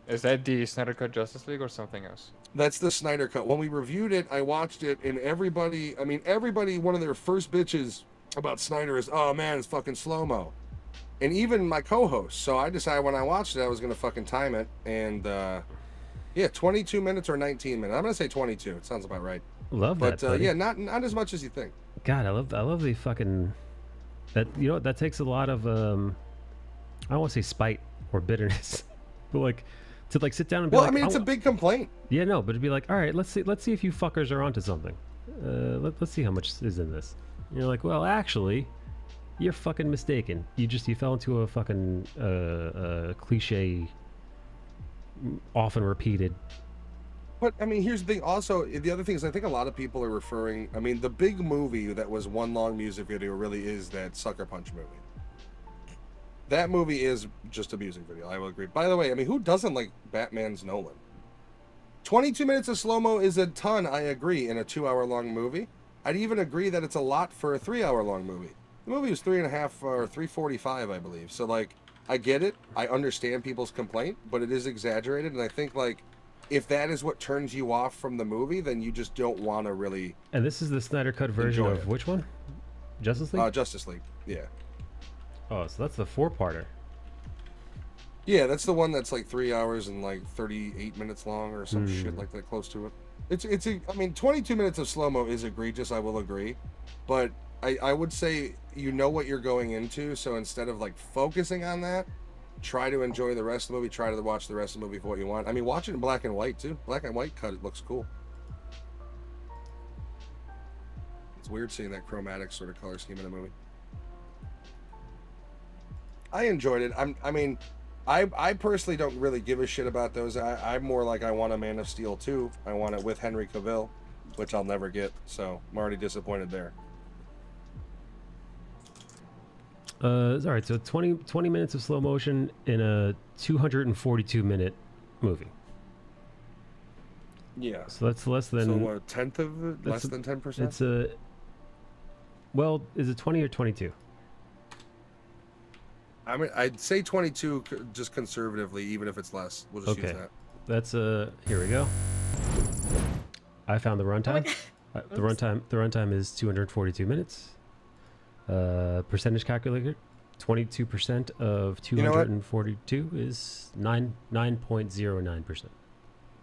Is that the Snyder Cut Justice League or something else? That's the Snyder Cut. When we reviewed it, I watched it, and everybody, one of their first bitches about Snyder is, oh man, it's fucking slow-mo. And even my co-host. So I decided when I watched it, I was going to fucking time it, and... yeah, 22 minutes or 19 minutes. I'm gonna say 22. It sounds about right. Love that. But yeah, not as much as you think. God, I love the fucking that. You know, that takes a lot of I don't want to say spite or bitterness, but like to like sit down and be well, like, I mean, it's a big complaint. Yeah, no, but it'd be like, all right, let's see if you fuckers are onto something. Let's see how much is in this. And you're like, well, actually, you're fucking mistaken. You fell into a fucking cliche. Often repeated. But I mean, here's the thing. Also, the other thing is, I think a lot of people are referring. I mean, the big movie that was one long music video really is that Sucker Punch movie. That movie is just a music video. I will agree. By the way, I mean, who doesn't like Batman's Nolan? 22 minutes of slow mo is a ton. I agree. In a 2-hour-long movie, I'd even agree that it's a lot for a 3-hour-long movie. The movie was 3.5 or 3:45, I believe. So like. I get it. I understand people's complaint, but it is exaggerated. And I think, like, if that is what turns you off from the movie, then you just don't want to really... And this is the Snyder Cut version of which one? Justice League? Justice League, yeah. Oh, so that's the 4-parter. Yeah, that's the one that's like 3 hours and like 38 minutes long or some shit like that, close to it. I mean, 22 minutes of slow-mo is egregious, I will agree. But... I would say you know what you're going into, so instead of like focusing on that, try to enjoy the rest of the movie, try to watch the rest of the movie for what you want. I mean, watch it in black and white too. Black and white cut, it looks cool. It's weird seeing that chromatic sort of color scheme in a movie. I enjoyed it. I personally don't really give a shit about those. I'm more like I want a Man of Steel 2. I want it with Henry Cavill, which I'll never get, so I'm already disappointed there. All right, so 20 minutes of slow motion in a 242-minute movie. Yeah. So that's less than. So what, a tenth of it? Less that's than 10%? It's a. Well, is it 20 or 22? I mean, I'd say 22 just conservatively, even if it's less. We'll just use that. That's here we go. I found the runtime. The runtime is 242 minutes. Percentage calculator, 22% of 242 is 9.09%.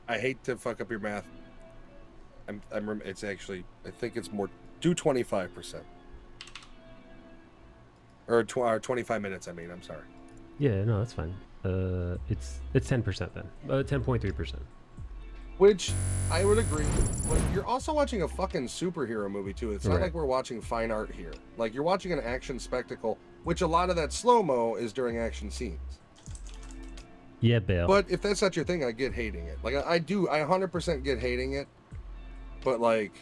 I hate to fuck up your math. It's actually, I think it's more. Do 25%. Or 25 minutes. I mean, I'm sorry. Yeah, no, that's fine. It's 10% then. 10.3%. Which I would agree. But you're also watching a fucking superhero movie too. It's not like we're watching fine art here. Like you're watching an action spectacle, which a lot of that slow-mo is during action scenes. Yeah, Bale. But if that's not your thing, I get hating it. Like I 100% get hating it. But like,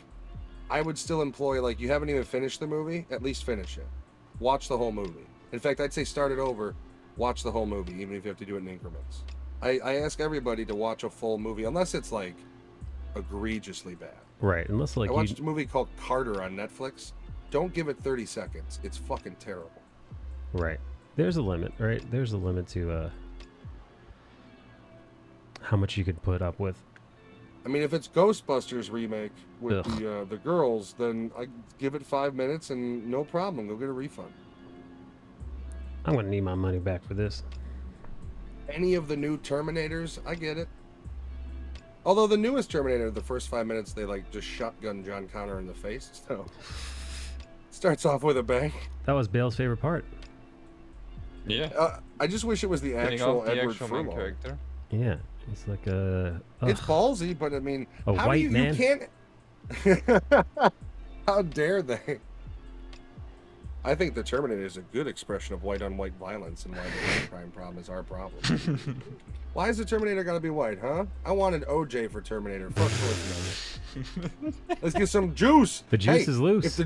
I would still employ, like, you haven't even finished the movie, at least finish it. Watch the whole movie. In fact, I'd say start it over, watch the whole movie, even if you have to do it in increments. I ask everybody to watch a full movie, unless it's like egregiously bad. Right, unless like I watched a movie called Carter on Netflix. Don't give it 30 seconds. It's fucking terrible. Right. There's a limit, right? There's a limit to how much you could put up with. I mean, if it's Ghostbusters remake with the girls, then I give it 5 minutes and no problem. Go get a refund. I'm gonna need my money back for this. Any of the new Terminators, I get it. Although the newest Terminator, the first 5 minutes, they like just shotgun John Connor in the face. So starts off with a bang. That was Bale's favorite part. Yeah. I just wish it was the actual Edward Furlong character. Yeah, it's like a. It's ballsy, but I mean, a how white you man. can't. How dare they? I think the Terminator is a good expression of white-on-white violence and why the hate crime problem is our problem. Why is the Terminator gotta be white, huh? I wanted OJ for Terminator. Fuck Schwarzenegger. Let's get some juice. The juice is loose.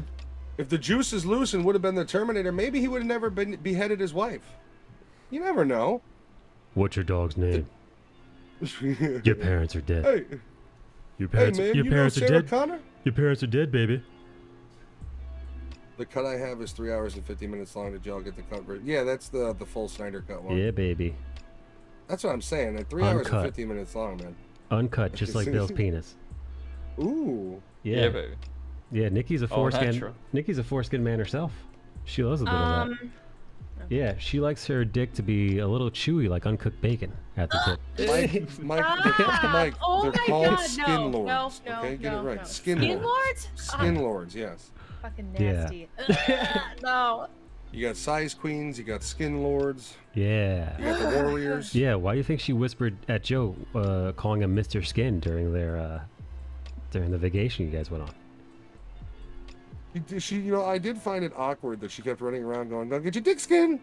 If the juice is loose and would have been the Terminator, maybe he would have never beheaded his wife. You never know. What's your dog's name? Your parents are dead. Hey. Your parents, hey man, your you parents know are Sarah dead. Connor? Your parents are dead, baby. The cut I have is 3 hours and 50 minutes long. Did y'all get the cut? Yeah, that's the full Snyder cut one. Yeah, baby. That's what I'm saying. At 3 hours and 50 minutes long, man. Uncut, just like Bill's penis. Ooh. Yeah, baby. Yeah, Nikki's a foreskin. Natural. Nikki's a foreskin man herself. She loves a bit of that. Yeah, she likes her dick to be a little chewy, like uncooked bacon at the tip. Mike, Oh they're my called God, skin no, lords. no, Okay, get no, it right. no. Skin Skin lords. lords? Skin lords, yes. Fucking Yeah. nasty. No. You got size queens. You got skin lords. Yeah. You got the warriors. Yeah, why do you think she whispered at Joe, calling him Mr. Skin during their during the vacation you guys went on? She, you know, I did find it awkward that she kept running around going, "Don't get your dick skin."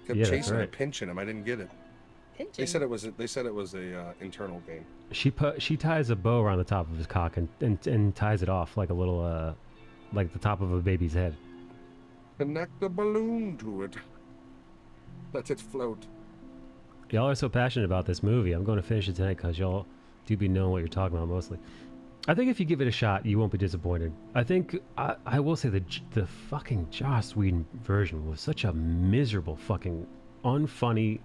Kept chasing him, pinching him. I didn't get it. Pinching? They said it was a internal game. She ties a bow around the top of his cock and ties it off like a little like the top of a baby's head. Connect the balloon to it. Let it float. Y'all are so passionate about this movie. I'm going to finish it tonight because y'all do be knowing what you're talking about mostly. I think if you give it a shot, you won't be disappointed. I think I will say the fucking Joss Whedon version was such a miserable fucking unfunny,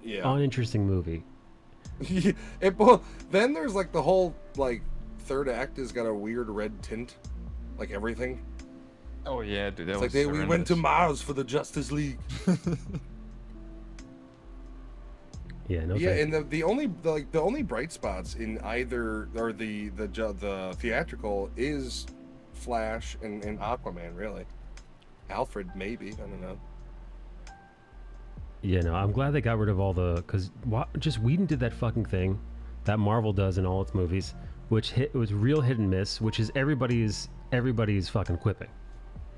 uninteresting movie. Then there's like the whole like third act has got a weird red tint, like everything. Oh yeah, dude, that It's was like we went to Mars for the Justice League. Yeah, no. Yeah, and the only bright spots in either or the theatrical is Flash and Aquaman, really. Alfred, maybe, I don't know. Yeah, no, I'm glad they got rid of all the because just Whedon did that fucking thing that Marvel does in all its movies, which it was real hit and miss, which is everybody's fucking quipping.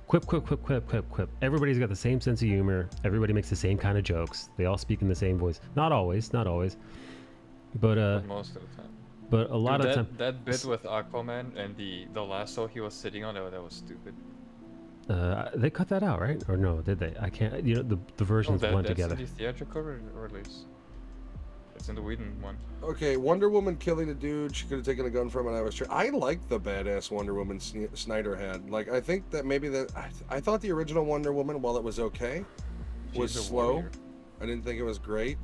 Quip. Everybody's got the same sense of humor. Everybody makes the same kind of jokes. They all speak in the same voice. Not always. But most of the time. But a lot of time. That bit with Aquaman and the lasso he was sitting on, that was stupid. They cut that out, right? Or no, did they? I can't. You know, the versions blend together. That's in the theatrical release. It's in the Whedon one. Okay, Wonder Woman killing a dude she could have taken a gun from, and I was sure. I like the badass Wonder Woman Snyder had. Like, I think that maybe that I thought the original Wonder Woman, while it was okay, was She's a slow. warrior. I didn't think it was great.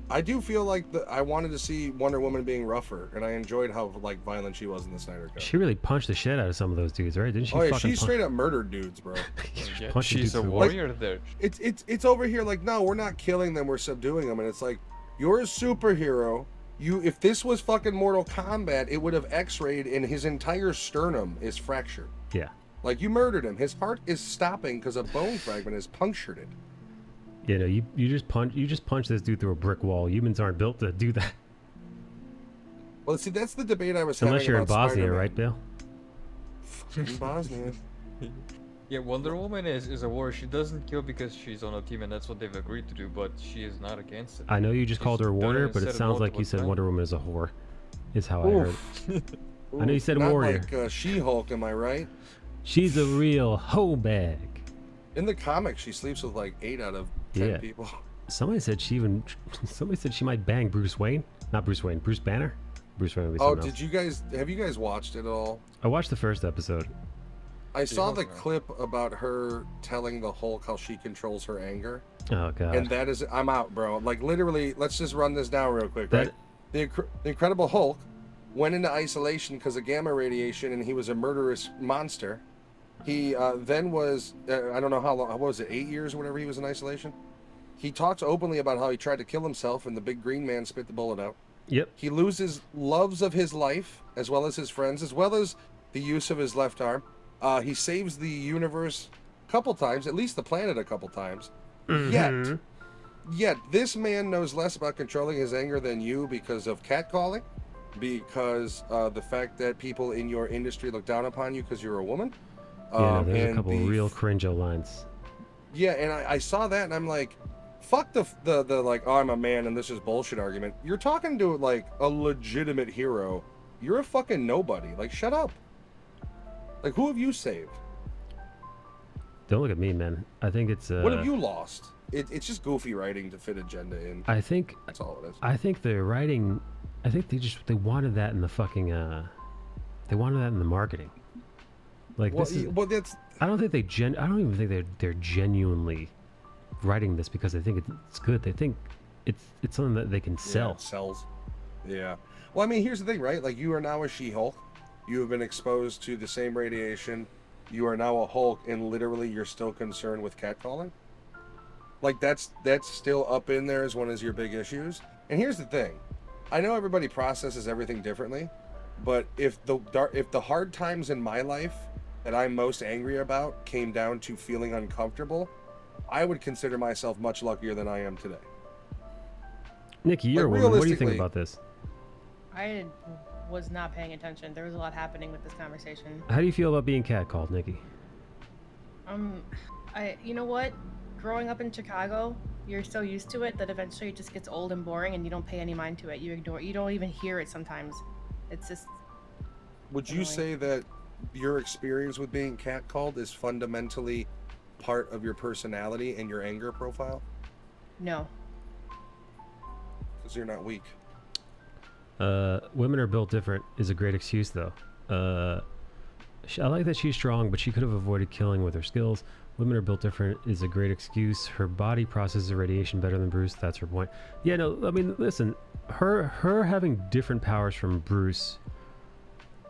I do feel like I wanted to see Wonder Woman being rougher, and I enjoyed how like violent she was in the Snyder Cut. She really punched the shit out of some of those dudes, right? Didn't she? Oh yeah, fucking she straight up murdered dudes, bro. Yeah, punched the she's dudes a through the warrior there. It's over here like, no, we're not killing them, we're subduing them, and it's like, you're a superhero. If this was fucking Mortal Kombat, it would have X-rayed and his entire sternum is fractured. Yeah. Like, you murdered him. His heart is stopping because a bone fragment has punctured it. You know, you just punch this dude through a brick wall. Humans aren't built to do that. Well, see, that's the debate I was Unless having you're in about Bosnia, Spider-Man. right, Bill? Fucking Bosnia. Yeah, Wonder Woman is a warrior. She doesn't kill because she's on a team, and that's what they've agreed to do. But she is not against it. I know you just She's called her a done it warrior, and but it said it sounds like you multiple said times. Wonder Woman is a whore. Is how I heard. Oof. I know you said Not warrior. like She-Hulk, am I right? She's a real hoe bag. In the comics, she sleeps with like 8 out of 10 Yeah. people. Somebody said she might bang Bruce Wayne. Not Bruce Wayne, Bruce Banner. Bruce Wayne would be Oh, something else. have you guys watched it at all? I watched the first episode. I saw She-Hulk, the right? clip about her telling the Hulk how she controls her anger. Oh god. And that is, I'm out, bro. Like, literally, let's just run this down real quick, right? The Incredible Hulk went into isolation because of gamma radiation, and he was a murderous monster. He then was, I don't know how long, what was it, 8 years or whatever he was in isolation? He talks openly about how he tried to kill himself, and the big green man spit the bullet out. Yep. He loses loves of his life, as well as his friends, as well as the use of his left arm. He saves the universe a couple times, at least the planet a couple times. Yet, this man knows less about controlling his anger than you because of catcalling, because the fact that people in your industry look down upon you because you're a woman. Yeah, there's a and couple real cringe-o lines. Yeah, and I saw that, and I'm like, fuck the like, oh, I'm a man and this is bullshit argument. You're talking to like a legitimate hero. You're a fucking nobody. Like, shut up. Like, who have you saved? Don't look at me, man. I think it's What have you lost? It's just goofy writing to fit agenda in. I think That's all it is. I think the writing, I think they wanted that in the fucking they wanted that in the marketing. Like Well, this is, well, that's I don't even think they're genuinely writing this because they think it's good. They think it's something that they can yeah, sell. it sells. Yeah. Well, I mean, here's the thing, right? Like, you are now a She-Hulk. You have been exposed to the same radiation. You are now a Hulk, and literally, you're still concerned with catcalling. Like, that's still up in there as one of your big issues. And here's the thing: I know everybody processes everything differently, but if the hard times in my life that I'm most angry about came down to feeling uncomfortable, I would consider myself much luckier than I am today. Nikki, you're Like, a woman. What do you think realistically- about this? I was not paying attention. There was a lot happening with this conversation. How do you feel about being catcalled, Nikki? You know what? Growing up in Chicago, you're so used to it that eventually it just gets old and boring, and you don't pay any mind to it. You ignore. You don't even hear it sometimes. It's just. Would you annoying. say that your experience with being catcalled is fundamentally part of your personality and your anger profile? No. Because you're not weak. Women are built different is a great excuse, though. I like that she's strong, but she could have avoided killing with her skills. Women are built different is a great excuse. Her body processes radiation better than Bruce. That's her point. Yeah, no, I mean, listen, her having different powers from Bruce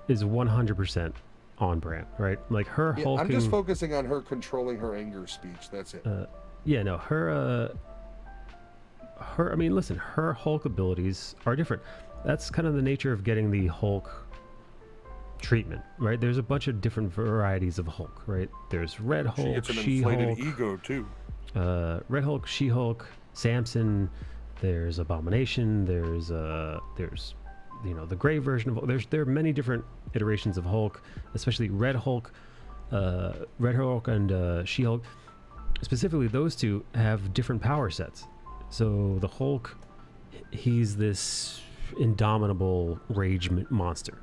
is 100% on brand, right? Like her Yeah, hulking. I'm just focusing on her controlling her anger speech. That's it. Yeah, no, her. I mean, listen, her Hulk abilities are different. That's kind of the nature of getting the Hulk treatment, right? There's a bunch of different varieties of Hulk, right? There's Red Hulk, She gets an She-Hulk, inflated ego too. Red Hulk, She-Hulk, Samson. There's Abomination. There's the gray version of Hulk. There are many different iterations of Hulk, especially Red Hulk and She-Hulk. Specifically, those two have different power sets. So the Hulk, he's this indomitable rage monster,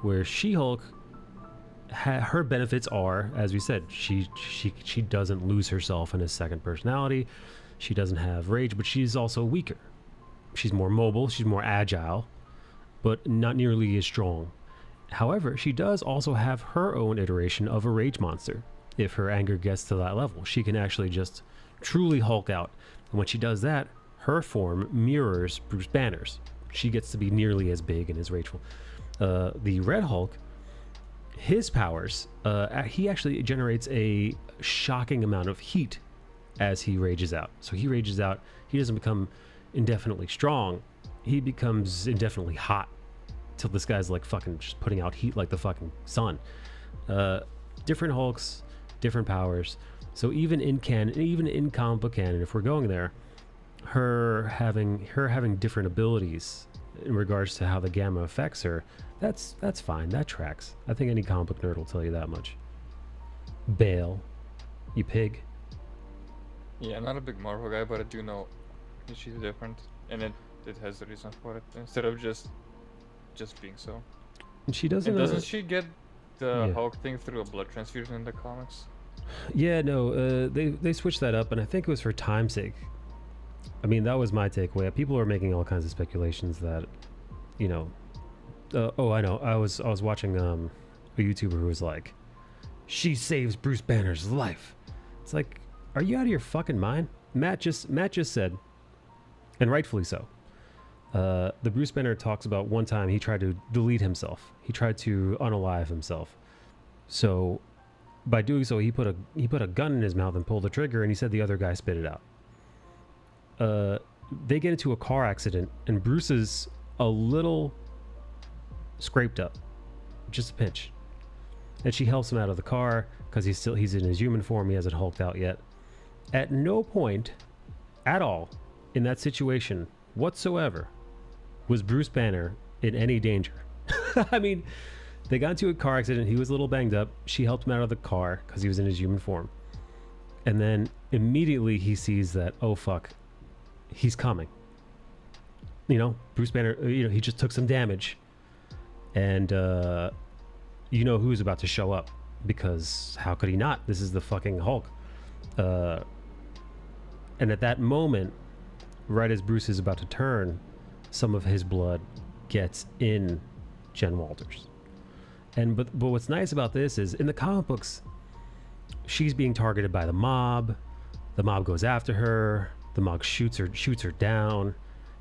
where She-Hulk, her benefits are, as we said, she doesn't lose herself in a second personality. She doesn't have rage, but she's also weaker. She's more mobile, she's more agile, but not nearly as strong. However, she does also have her own iteration of a rage monster. If her anger gets to that level, she can actually just truly Hulk out. And when she does that, her form mirrors Bruce Banner's. She gets to be nearly as big and as rageful. The Red Hulk, his powers, he actually generates a shocking amount of heat as he rages out. So he rages out, he doesn't become indefinitely strong, he becomes indefinitely hot till this guy's like fucking just putting out heat like the fucking sun. Different Hulks, different powers. So even in canon, even in comic book canon, if we're going there, her having different abilities in regards to how the gamma affects her, that's fine, that tracks. I think any comic book nerd will tell you that much. Bale, you pig. Yeah, I'm not a big Marvel guy, but I do know she's different, and it has a reason for it instead of just being so. And she doesn't. And doesn't she get the yeah. Hulk thing through a blood transfusion in the comics? Yeah, no, they switched that up, and I think it was for time's sake. I mean, that was my takeaway. People are making all kinds of speculations that, you know, oh, I know. I was watching a YouTuber who was like, she saves Bruce Banner's life. It's like, are you out of your fucking mind? Matt just said, and rightfully so. The Bruce Banner talks about one time he tried to delete himself. He tried to unalive himself. So by doing so, he put a gun in his mouth and pulled the trigger, and he said the other guy spit it out. They get into a car accident, and Bruce is a little scraped up, just a pinch, and she helps him out of the car because he's in his human form. He hasn't hulked out yet. At no point at all in that situation whatsoever was Bruce Banner in any danger. I mean, they got into a car accident. He was a little banged up. She helped him out of the car because he was in his human form, and then immediately he sees that, oh fuck, he's coming. You know, Bruce Banner, he just took some damage, and you know who's about to show up, because how could he not? This is the fucking Hulk. And at that moment, right as Bruce is about to turn, some of his blood gets in Jen Walters. And but what's nice about this is, in the comic books, she's being targeted by the mob. The mob goes after her. The mob shoots her down.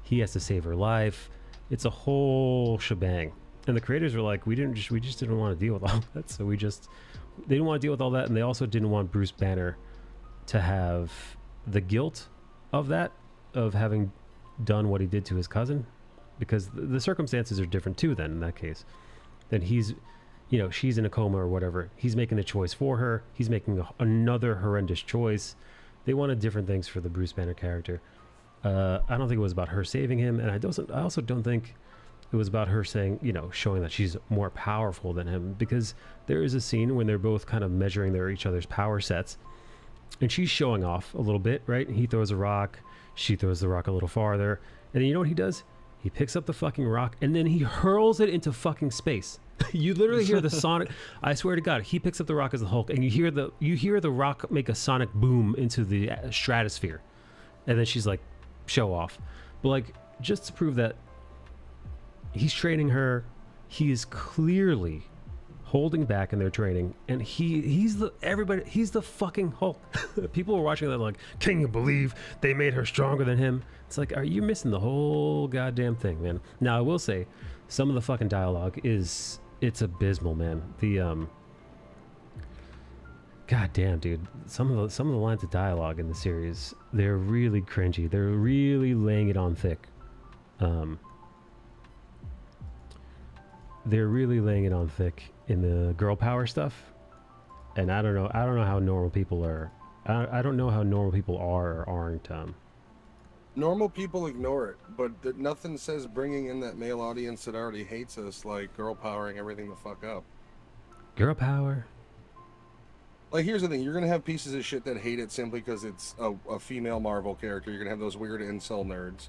He has to save her life. It's a whole shebang. And the creators were like, we just didn't want to deal with all that. So they didn't want to deal with all that, and they also didn't want Bruce Banner to have the guilt of that, of having done what he did to his cousin, because the circumstances are different too. Then in that case, then he's, she's in a coma or whatever. He's making a choice for her. He's making another horrendous choice. They wanted different things for the Bruce Banner character. I don't think it was about her saving him, and I also don't think it was about her saying, showing that she's more powerful than him, because there is a scene when they're both kind of measuring each other's power sets, and she's showing off a little bit, right? He throws a rock, she throws the rock a little farther, and then you know what he does? He picks up the fucking rock, and then he hurls it into fucking space. You literally hear the sonic. I swear to God, he picks up the rock as the Hulk, and you hear the rock make a sonic boom into the stratosphere, and then she's like, show off. But like, just to prove that he's training her, he is clearly holding back in their training, and he's the fucking Hulk. People were watching that like, can you believe they made her stronger than him? It's like, are you missing the whole goddamn thing, man? Now I will say, some of the fucking dialogue it's abysmal, man. The goddamn, dude, some of the lines of dialogue in the series, they're really cringy. They're really laying it on thick. They're really laying it on thick in the girl power stuff, and I don't know how normal people are. I don't know how normal people are or aren't. Normal people ignore it, but nothing says bringing in that male audience that already hates us, like girl powering everything the fuck up. Girl power. Like, here's the thing: you're gonna have pieces of shit that hate it simply because it's a female Marvel character. You're gonna have those weird incel nerds.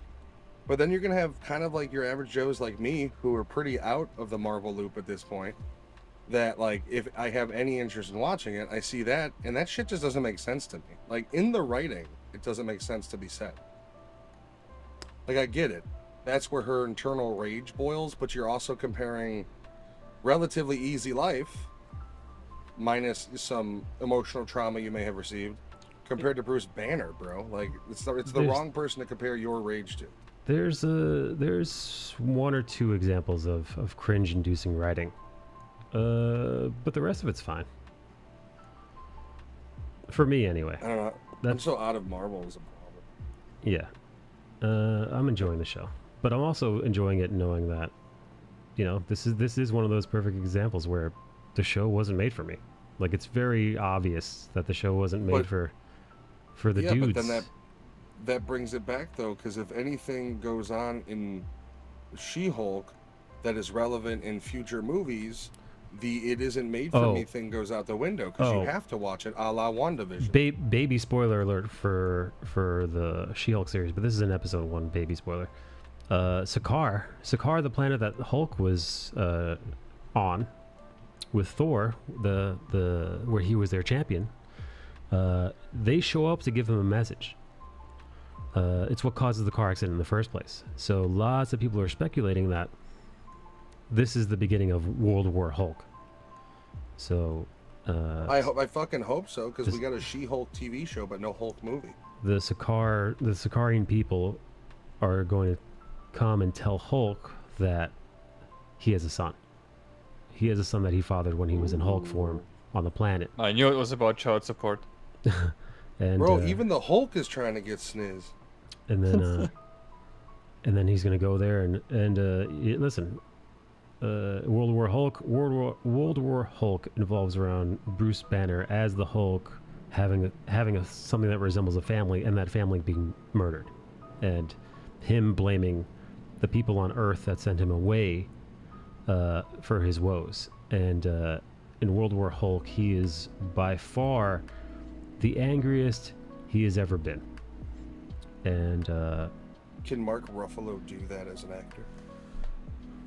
But then you're going to have kind of like your average Joes like me, who are pretty out of the Marvel loop at this point, that like, if I have any interest in watching it, I see that, and that shit just doesn't make sense to me. Like, in the writing, it doesn't make sense to be said. Like, I get it. that's where her internal rage boils. But you're also comparing relatively easy life, minus some emotional trauma you may have received, compared to Bruce Banner, bro. Like it's the wrong person to compare your rage to. There's one or two examples of cringe-inducing writing, but the rest of it's fine. For me, anyway. I don't know. I'm so out of Marvel as a problem. Yeah, I'm enjoying the show, but I'm also enjoying it knowing that, you know, this is one of those perfect examples where the show wasn't made for me. Like it's very obvious that the show wasn't made for the dudes. Yeah, but then that brings it back though, because if anything goes on in She-Hulk that is relevant in future movies, the "it isn't made for me" thing goes out the window because you have to watch it, a la WandaVision. Baby spoiler alert for the She-Hulk series, but this is an episode 1 baby spoiler. Sakaar, the planet that Hulk was on with Thor, the where he was their champion. They show up to give him a message. It's what causes the car accident in the first place. So lots of people are speculating that this is the beginning of World War Hulk. So I fucking hope so, because we got a She-Hulk TV show but no Hulk movie. The Sakarian people are going to come and tell Hulk that he has a son. He has a son that he fathered when he was in Hulk form on the planet. I knew it was about child support. And bro, even the Hulk is trying to get sniz. And then and then he's gonna go there and listen. World War Hulk involves around Bruce Banner as the Hulk having something that resembles a family, and that family being murdered, and him blaming the people on Earth that sent him away for his woes. And in World War Hulk, he is by far the angriest he has ever been. And can Mark Ruffalo do that as an actor?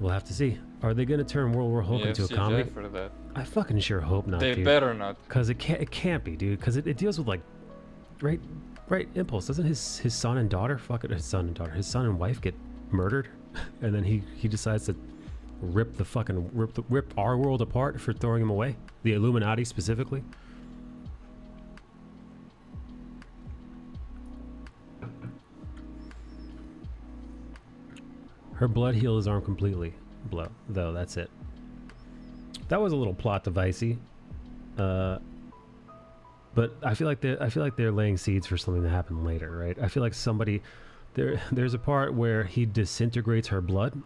We'll have to see. Are they going to turn World War Hulk into a comedy? For that. I fucking sure hope not. They dude. better not. Because it can't be, dude. Because it deals with like, right impulse. Doesn't his son and daughter, his son and wife get murdered, and then he decides to rip our world apart for throwing him away. The Illuminati specifically. Her blood healed his arm completely, though. That's it. That was a little plot devicey, but I feel like they're laying seeds for something to happen later, right? I feel like there's a part where he disintegrates her blood,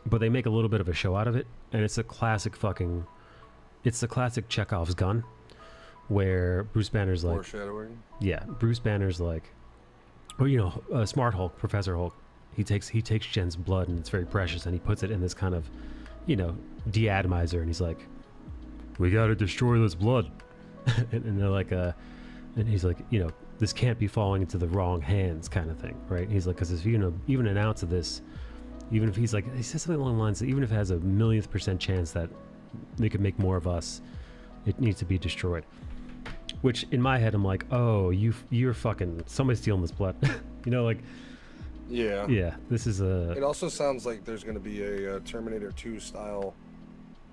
but they make a little bit of a show out of it, and it's the classic Chekhov's gun, where Bruce Banner's like, foreshadowing. Yeah, Bruce Banner's like, Smart Hulk, Professor Hulk. He takes Jen's blood, and it's very precious, and he puts it in this kind of, deatomizer, and he's like, "We got to destroy this blood," and they're like, and he's like, this can't be falling into the wrong hands, kind of thing, right? He's like, because if even an ounce of this, even if he says something along the lines that even if it has a millionth % chance that they could make more of us, it needs to be destroyed. Which in my head, I'm like, oh, you're fucking somebody's stealing this blood, like. Yeah. Yeah, this is a... It also sounds like there's going to be a Terminator 2 style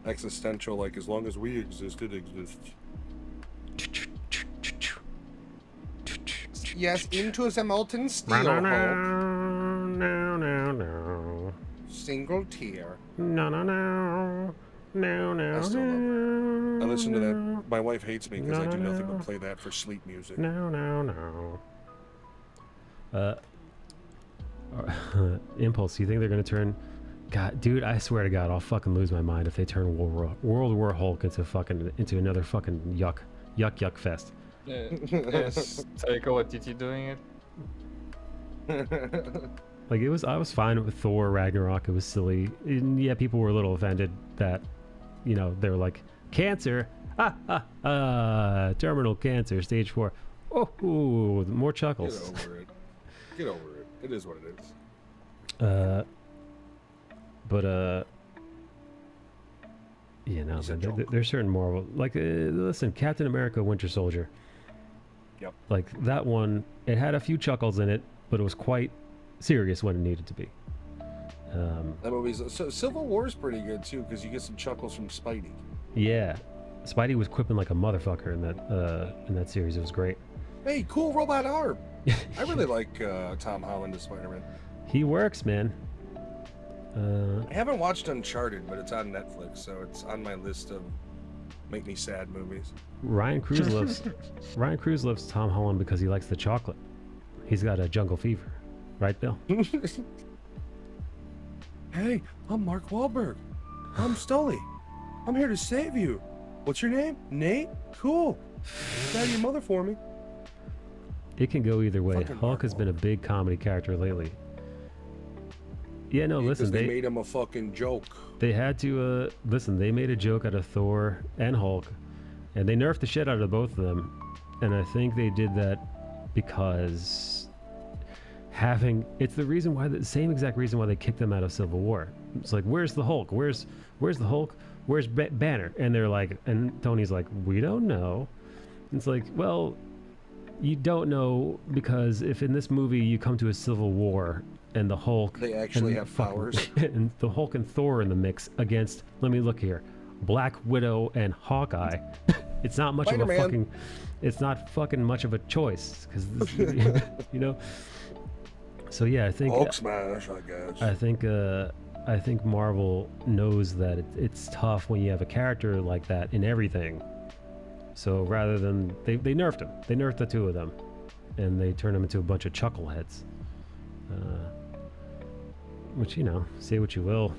existential, like, as long as we exist, it exists. Yes, into the molten steel, Hulk. No. Single tear. No. I still love it. I listen to that. My wife hates me because I do nothing but play that for sleep music. No. Impulse, you think they're gonna turn? God, dude, I swear to God, I'll fucking lose my mind if they turn World War Hulk into another fucking yuck fest. Yes, Taika Waititi doing it. Like I was fine with Thor Ragnarok. It was silly. And yeah, people were a little offended that, they were like, cancer, terminal cancer, stage 4. Oh, ooh, more chuckles. Get over it. It is what it is. There's certain Marvel, like, listen, Captain America: Winter Soldier. Yep. Like that one, it had a few chuckles in it, but it was quite serious when it needed to be. That movie's so Civil War is pretty good too because you get some chuckles from Spidey. Yeah, Spidey was quipping like a motherfucker in that series. It was great. Hey, cool robot arm. I really like Tom Holland as Spider-Man. He works, man. I haven't watched Uncharted, but it's on Netflix, so it's on my list of make me sad movies. Ryan Cruz loves Tom Holland because he likes the chocolate. He's got a jungle fever, right, Bill? Hey, I'm Mark Wahlberg. I'm Stully. I'm here to save you. What's your name? Nate? Cool. Stab your mother for me. It can go either way. Fucking Hulk Mark has been a big comedy character lately. Yeah, no, listen, Because they made him a fucking joke. they had to listen. They made a joke out of Thor and Hulk, and they nerfed the shit out of both of them. And I think they did that because it's the reason why the same exact reason why they kicked them out of Civil War. It's like, where's the Hulk? Where's the Hulk? Where's Banner? And they're like, and Tony's like, we don't know. It's like, well, you don't know because if in this movie you come to a Civil War and the Hulk, They actually and have powers. and the Hulk and Thor are in the mix against, let me look here, Black Widow and Hawkeye. It's not much of a Spider-Man. fucking, it's not fucking much of a choice because you know. So yeah, I think Hulk smash, I guess. I think Marvel knows that it's tough when you have a character like that in everything. So rather than they nerfed him, they nerfed the two of them, and they turned them into a bunch of chuckleheads. Which, you know, say what you will.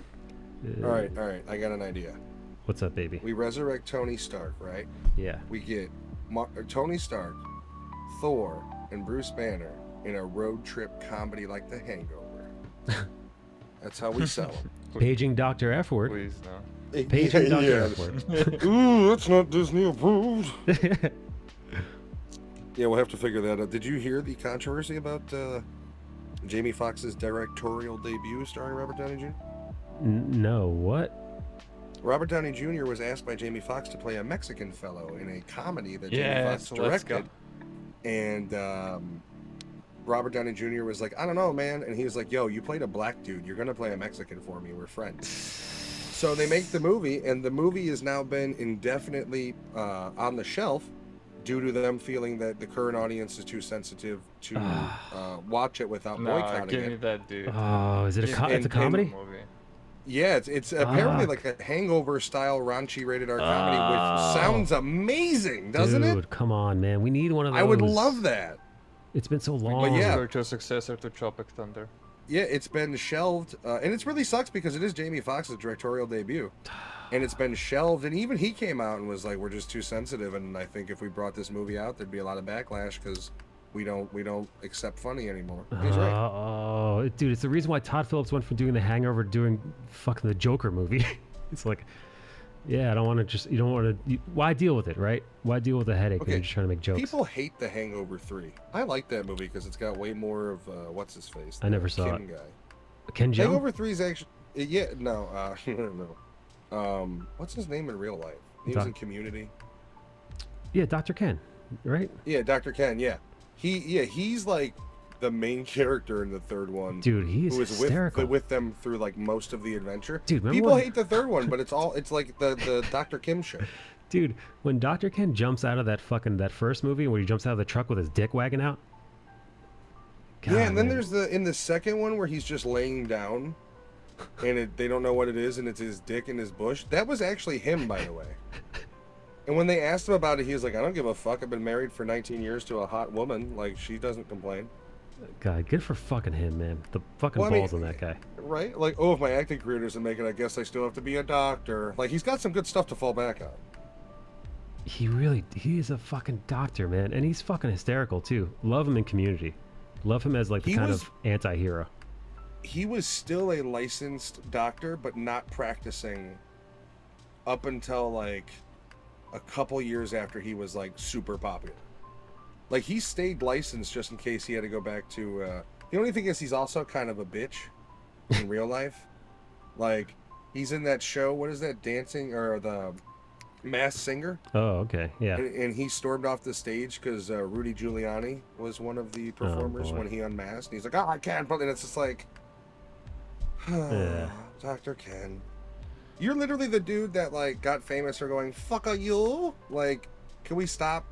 All right. I got an idea. What's up, baby? We resurrect Tony Stark, right? Yeah. We get Tony Stark, Thor, and Bruce Banner in a road trip comedy like The Hangover. That's how we sell them. Paging Dr. F word. Please no. Paging Dr. F word. Ooh, that's not Disney approved. Yeah, we'll have to figure that out. Did you hear the controversy about Jamie Foxx's directorial debut starring Robert Downey Jr.? No, what? Robert Downey Jr. was asked by Jamie Foxx to play a Mexican fellow in a comedy that Yeah, Jamie Foxx so let's go. directed. And Robert Downey Jr. was like, I don't know, man. And he was like, yo, you played a black dude. You're going to play a Mexican for me. We're friends. So they make the movie, and the movie has now been indefinitely on the shelf due to them feeling that the current audience is too sensitive to watch it without No, boycotting give me it. that, dude. Oh, is it Yeah, it's a comedy? Movie. Yeah, it's apparently like a Hangover style raunchy rated R comedy, which sounds amazing, doesn't Dude, it? come on, man. We need one of those. I would love that. It's been so long. But yeah. Spiritual successor to Tropic Thunder. Yeah, it's been shelved, and it really sucks because it is Jamie Foxx's directorial debut, and it's been shelved. And even he came out and was like, "We're just too sensitive." And I think if we brought this movie out, there'd be a lot of backlash because we don't accept funny anymore. He's right. Oh, dude, it's the reason why Todd Phillips went from doing The Hangover to doing fucking the Joker movie. It's like, yeah, I don't want to just, you don't want to, why deal with it, right? Why deal with the headache when Okay, you're just trying to make jokes? People hate The Hangover 3. I like that movie because it's got way more of what's his face. I never saw Kim it. Guy. Ken Jeong? Hangover 3 is actually no. What's his name in real life? He was in Community. Yeah, Dr. Ken, right? Yeah, Dr. Ken. Yeah, he's like the main character in the third one. Dude, he's who is hysterical. with them through like most of the adventure. Dude, remember people when- hate the third one, but it's like the Dr. Kim show. Dude, when Dr. Ken jumps out of that first movie where he jumps out of the truck with his dick wagging out. God, Yeah, and then man. there's in the second one where he's just laying down, and they don't know what it is, and it's his dick in his bush. That was actually him, by the way. And when they asked him about it, he was like, "I don't give a fuck. I've been married for 19 years to a hot woman. Like, she doesn't complain." God, good for fucking him, man. The fucking Well, I mean, balls on that guy. Right? Like, oh, if my acting career doesn't make it, I guess I still have to be a doctor. Like, he's got some good stuff to fall back on. He is a fucking doctor, man. And he's fucking hysterical, too. Love him in Community. Love him as, like, the He kind was- of anti-hero. He was still a licensed doctor, but not practicing up until, like, a couple years after he was, like, super popular. Like, he stayed licensed just in case he had to go back to, the only thing is he's also kind of a bitch in real life. Like, he's in that show, what is that, Dancing, or the Masked Singer? Oh, okay. Yeah. And he stormed off the stage because Rudy Giuliani was one of the performers boy. when he unmasked. And he's like, "Oh, I can't," but it's just like, Yeah. Dr. Ken. You're literally the dude that like got famous for going, fuck a you. Like, can we stop?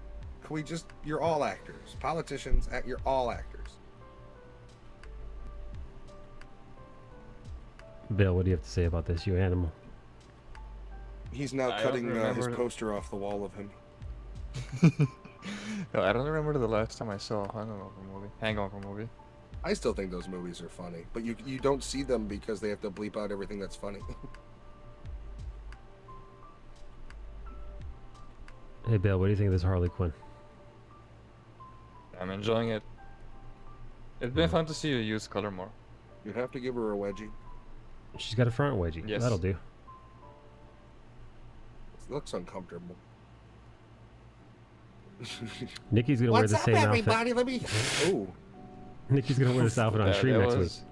Can we just, you're all actors. Politicians, you're all actors. Bill, what do you have to say about this, you animal? He's now I cutting don't his remember. poster off the wall of him. No, I don't remember the last time I saw a Hangover movie. I still think those movies are funny, but you don't see them because they have to bleep out everything that's funny. Hey, Bill, what do you think of this Harley Quinn? I'm enjoying it. It's been fun to see you use color more. You have to give her a wedgie. She's got a front wedgie. Yes. That'll do. It looks uncomfortable. Nikki's gonna wear the same outfit. Let me. Oh, Nikki's gonna wear this outfit on Yeah, stream that next week. was,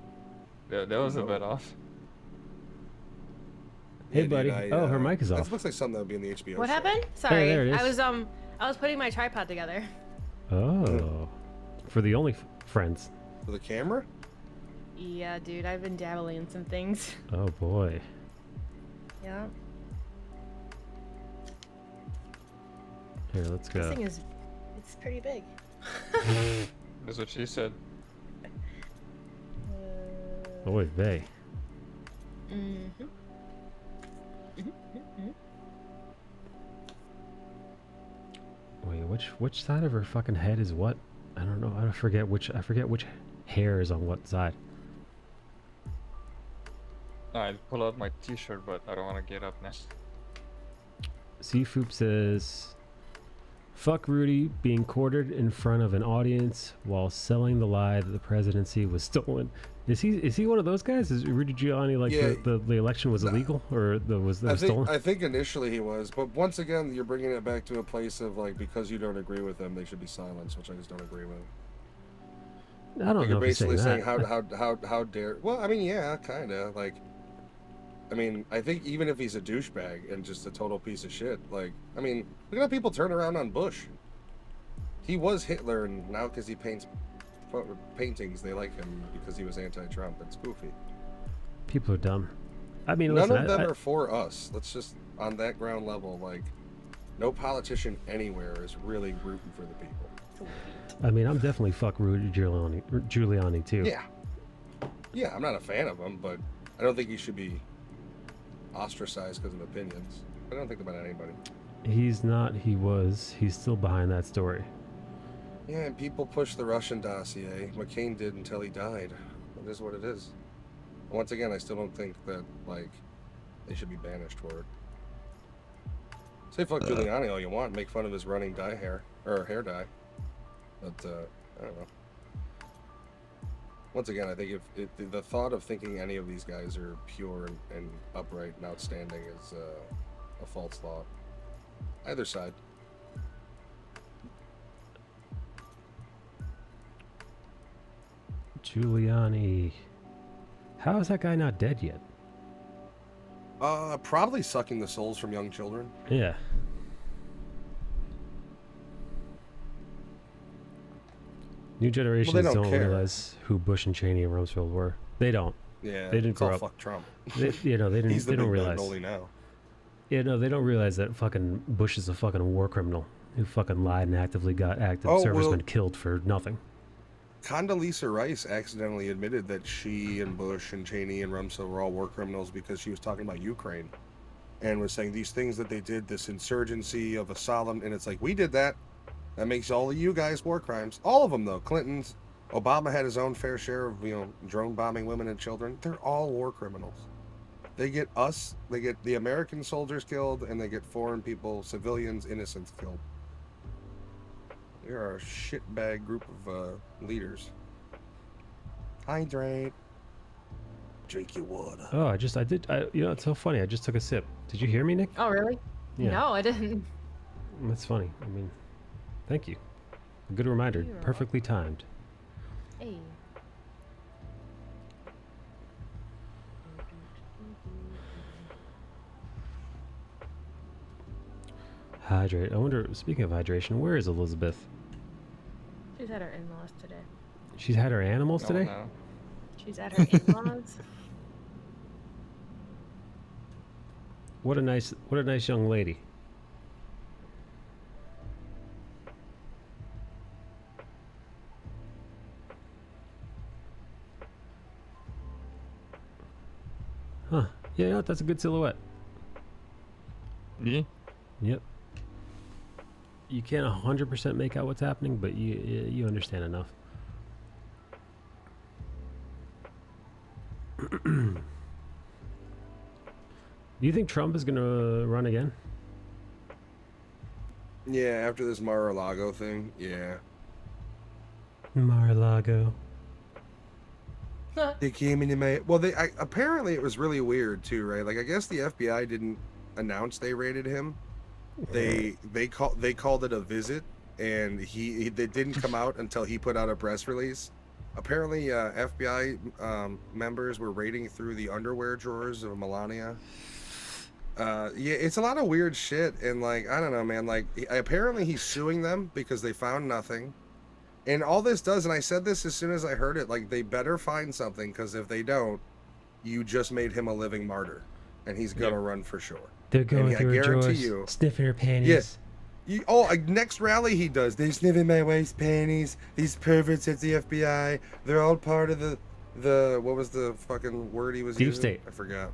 that was a bit off. Hey, yeah, dude, buddy. Oh, her mic is That off. looks like something that would be in the HBO. What show. happened? Sorry, there it I is. was putting my tripod together. Oh, for the only friends. For the camera? Yeah, dude, I've been dabbling in some things. Oh boy. Yeah, Here, let's this go. thing it's pretty big. That's what she said. Oy vey. Mm-hmm. Wait, which side of her fucking head is what? I don't know. I forget which hair is on what side. I'd pull out my t-shirt, but I don't want to get up now. Seafoop says, "Fuck Rudy being quartered in front of an audience while selling the lie that the presidency was stolen." Is he one of those guys? Is Rudy Giuliani like Yeah. the election was illegal or was stolen? I think initially he was, but once again, you're bringing it back to a place of like, because you don't agree with them, they should be silenced, which I just don't agree with. I don't Like, know. you're If basically he's saying that. how dare? Well, I mean, yeah, kind of like. I mean, I think even if he's a douchebag and just a total piece of shit, like, I mean, look at how people turn around on Bush. He was Hitler, and now because he paints paintings, they like him because he was anti-Trump. It's goofy. People are dumb. I mean, None listen, of them are for us. Let's just, on that ground level, like, no politician anywhere is really rooting for the people. I mean, I'm definitely fuck Rudy Giuliani too. Yeah. Yeah, I'm not a fan of him, but I don't think he should be ostracized because of opinions. I don't think about anybody. He's not. He was. He's still behind that story. Yeah, and people push the Russian dossier. McCain did until he died. It is what it is. Once again, I still don't think that, like, they should be banished for it. Say fuck Giuliani all you want. Make fun of his running dye hair, or hair dye. But, I don't know. Once again, I think if the thought of thinking any of these guys are pure and upright and outstanding is a false thought. Either side. Giuliani. How is that guy not dead yet? Probably sucking the souls from young children. Yeah. New generations don't don't care. realize who Bush and Cheney and Rumsfeld were. They don't. Yeah, They didn't it's all grow up. fuck Trump. They, you know, they didn't. He's the They don't big bad realize. bully now. Yeah, no, they don't realize that fucking Bush is a fucking war criminal who fucking lied and actively got active Oh, servicemen well- killed for nothing. Condoleezza Rice accidentally admitted that she and Bush and Cheney and Rumsfeld were all war criminals because she was talking about Ukraine and was saying these things that they did, this insurgency of a solemn, and it's like, we did that. That makes all of you guys war crimes. All of them, though. Clinton's, Obama had his own fair share of, drone bombing women and children. They're all war criminals. They get us, they get the American soldiers killed, and they get foreign people, civilians, innocents killed. We are a shitbag group of leaders. Hydrate. Drink your water. Oh, I did. It's so funny. I just took a sip. Did you hear me, Nick? Oh, really? Yeah. No, I didn't. That's funny. I mean, thank you. A good reminder. You're Perfectly timed. Hey. Hydrate. I wonder, speaking of hydration, where is Elizabeth? She's at her in-laws today. She's had her animals No, today? no. She's at her in-laws. What a nice young lady. Huh. Yeah, you know what? That's a good silhouette. Yeah. Yep. You can't 100% make out what's happening, but you understand enough. Do you think Trump is going to run again? Yeah, after this Mar-a-Lago thing, yeah. Mar-a-Lago. They came into my... Well, apparently it was really weird, too, right? Like, I guess the FBI didn't announce they raided him. They called it a visit, and they didn't come out until he put out a press release. Apparently, FBI members were raiding through the underwear drawers of Melania. Yeah, it's a lot of weird shit, and like, I don't know, man. Like, apparently he's suing them because they found nothing. And all this does, and I said this as soon as I heard it, like, they better find something, because if they don't, you just made him a living martyr, and he's gonna run for sure. They're going through her drawers, sniffing her panties. Yeah. Next rally he does. They're sniffing my wife's panties. These perverts at the FBI. They're all part of the what was the fucking word he was using? Deep state. I forgot.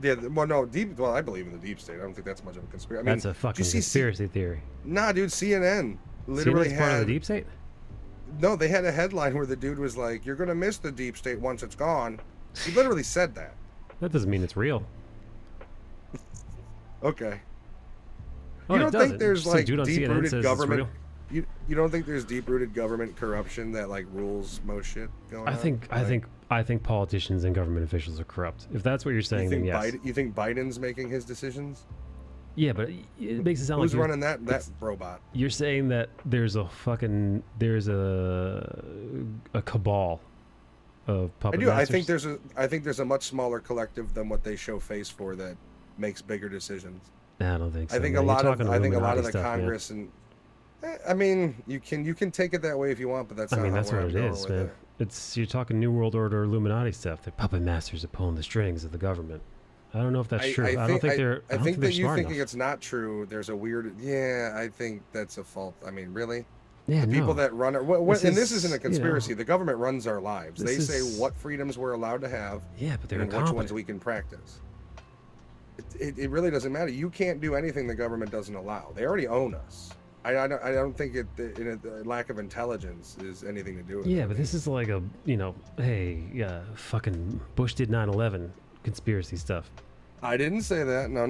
Yeah, well, no, well, I believe in the deep state. I don't think that's much of a conspiracy. I mean, that's a fucking conspiracy theory. Nah, dude, CNN literally CNN's part of the deep state? No, they had a headline where the dude was like, "You're gonna miss the deep state once it's gone." He literally said that. That doesn't mean it's real. Okay. Oh, you don't think there's like deep-rooted government? You don't think there's deep-rooted government corruption that like rules most shit going on? I think politicians and government officials are corrupt. If that's what you're saying, then yes. You think Biden's making his decisions? Yeah, but it makes it sound Who's like running that robot? You're saying that there's a cabal of puppet masters. I think there's a much smaller collective than what they show face for that makes bigger decisions. I don't think so. I think a lot of the Congress, man. I mean, you can take it that way if you want, but that's not that's what it is, man. You're talking New World Order Illuminati stuff. The puppet masters are pulling the strings of the government. I don't know if that's true. I don't think they're. I think that you thinking it's not true. There's a weird. Yeah, I think that's a fault. I mean, really. Yeah, the people that run it. And this isn't a conspiracy. The government runs our lives. They say what freedoms we're allowed to have. Yeah, but they're and which ones we can practice. It really doesn't matter. You can't do anything the government doesn't allow. They already own us. I don't think a lack of intelligence is anything to do with it. Yeah, but this is like a, hey, fucking Bush did 9/11 conspiracy stuff. I didn't say that. No. I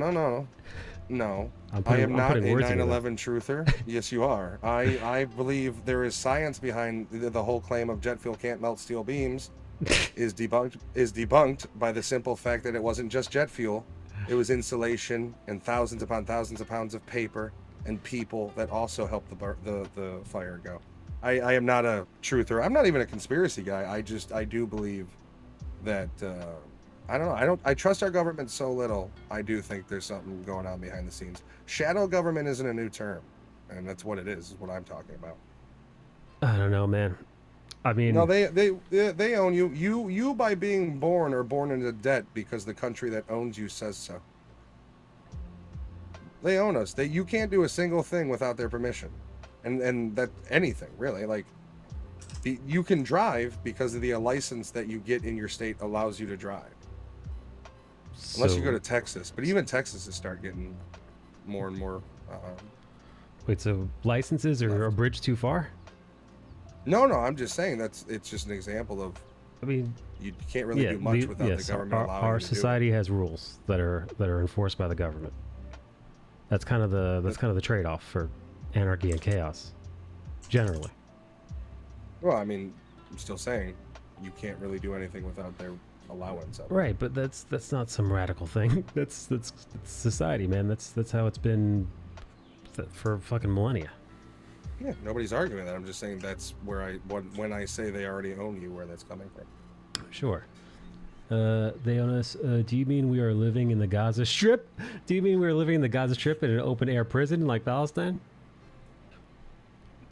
am not a 9/11 truther. Yes, you are. I believe there is science behind the whole claim of jet fuel can't melt steel beams is debunked by the simple fact that it wasn't just jet fuel. It was insulation and thousands upon thousands of pounds of paper and people that also helped the fire go. I am not a truther. I'm not even a conspiracy guy. I do believe that I don't know. I trust our government so little. I do think there's something going on behind the scenes. Shadow government isn't a new term, and that's what it is what I'm talking about. I don't know, man. I mean, no, they own you. You by being born are born into debt because the country that owns you says so. They own us. You can't do a single thing without their permission, and that anything really. Like, you can drive because of the license that you get in your state allows you to drive. Unless you go to Texas, but even Texas is start getting more and more. Wait, so licenses are a bridge too far? No, I'm just saying it's just an example of. I mean, you can't really do much without the government allowing you to our society has rules that are enforced by the government. That's kind of the trade-off for anarchy and chaos, generally. Well, I mean, I'm still saying you can't really do anything without their allowance of it. Right, but that's not some radical thing. That's society, man. That's how it's been for fucking millennia. Yeah, nobody's arguing that. I'm just saying that's where when I say they already own you, where that's coming from. Sure. They own us. Do you mean we are living in the Gaza Strip? Do you mean we're living in the Gaza Strip in an open-air prison like Palestine?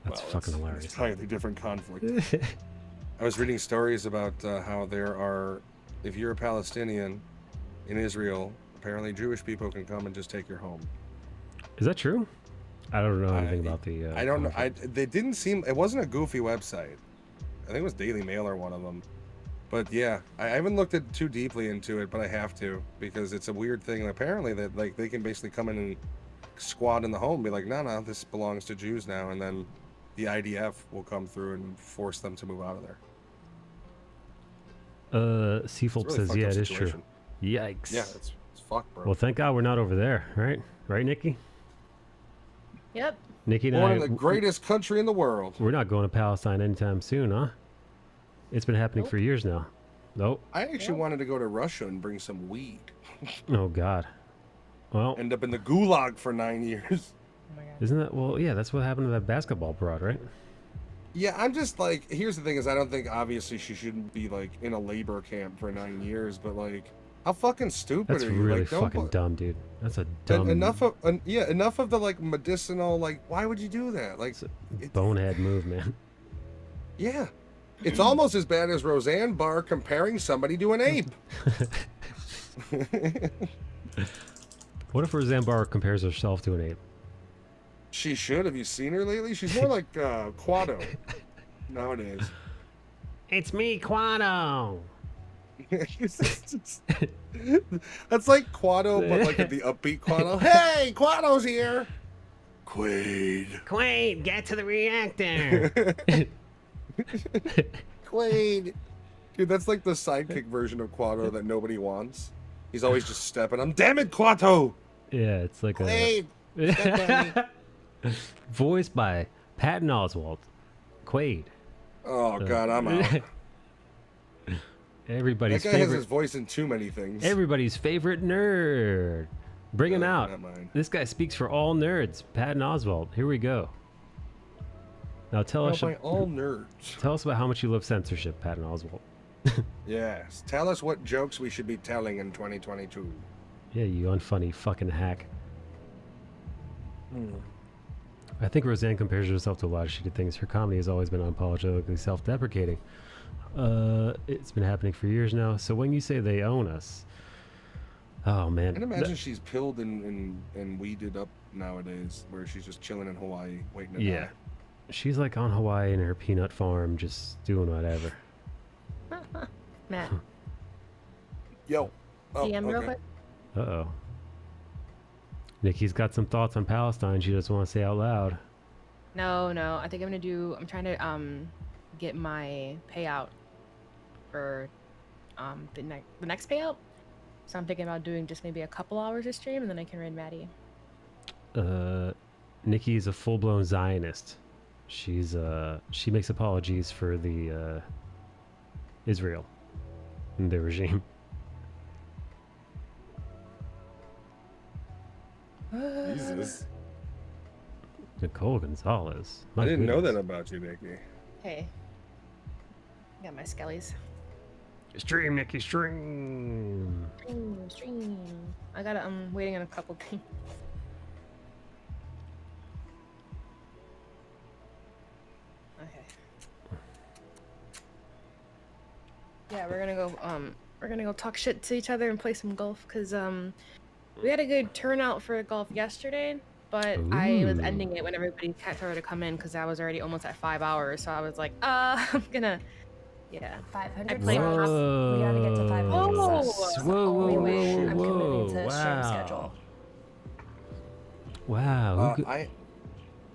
That's fucking hilarious. It's entirely different conflict. I was reading stories about how there are, if you're a Palestinian in Israel, Apparently, Jewish people can come and just take your home. Is that true? I don't know anything about the. I don't know. conflict. They didn't seem. It wasn't a goofy website. I think it was Daily Mail or one of them. But yeah, I haven't looked too deeply into it, but I have to because it's a weird thing. Apparently, that like they can basically come in and squat in the home, and be like, no, this belongs to Jews now, and then the IDF will come through and force them to move out of there. Seafolk Really says, fucked yeah, up it is true. situation. Yikes. Yeah, it's fucked, bro. Well, thank God we're not over there, right? Right, Nikki? Yep. Nikki and One I, of the greatest country in the world. we're not going to Palestine anytime soon, huh? It's been happening Nope. for years now. Nope. I actually wanted to go to Russia and bring some weed. Oh, God. Well, End up in the gulag for 9 years. Oh my god. isn't that, well, yeah, that's what happened to that basketball broad, right? Yeah, I'm just like, here's the thing is I don't think obviously she shouldn't be like in a labor camp for 9 years, but like, how fucking stupid That's are you? really Like, don't fucking put- dumb, dude. That's a dumb, enough of enough of the like medicinal, like, why would you do that? Like, it's a bonehead move, man. yeah, it's almost as bad as Roseanne Barr comparing somebody to an ape. What if Roseanne Barr compares herself to an ape? She should. Have you seen her lately? She's more like Quado nowadays. It's me, Quano. That's like Quado, but like the upbeat Quado. Hey, Quado's here. Quaid. Quaid, get to the reactor. Quaid. Dude, that's like the sidekick version of Quado that nobody wants. He's always just stepping on. Damn it, Quato. Yeah, it's like Quaid. Step on me. voiced by Patton Oswalt. Quaid. Oh God, I'm out. Everybody's That guy has his favorite. voice in too many things. Everybody's favorite nerd. Bring him out. Not mine. This guy speaks for all nerds. Patton Oswalt. Here we go. Now tell us. By all nerds. Tell us about how much you love censorship, Patton Oswalt. Yes. Tell us what jokes we should be telling in 2022. Yeah, you unfunny fucking hack. I think Roseanne compares herself to a lot of shitty things. Her comedy has always been unapologetically self-deprecating. It's been happening for years now. So when you say they own us, oh man, And imagine she's pilled and weeded up nowadays, where she's just chilling in Hawaii waiting to yeah, die. she's like on Hawaii in her peanut farm, just doing whatever. Matt, Yo. Oh, DM real okay. quick. Uh-oh. Nikki's got some thoughts on Palestine she doesn't want to say out loud. No, I think I'm trying to get my payout for the next payout. So I'm thinking about doing just maybe a couple hours of stream and then I can raid Maddie. Nikki is a full-blown Zionist. She makes apologies for the Israel and their regime. Jesus. Nicole Gonzalez. I My didn't know goodness. that about you, Nikki. Hey. Got my skellies. Stream, Nikki, stream. Stream. I'm waiting on a couple things. Okay. Yeah, we're gonna go talk shit to each other and play some golf because we had a good turnout for golf yesterday, but I was ending it when everybody started to come in because I was already almost at 5 hours, so I was like, I'm gonna, yeah. 500 played subs. We gotta get to 500 Oh! subs. Whoa, whoa, Only way whoa, I'm whoa, committing to a stream wow. schedule. Wow. who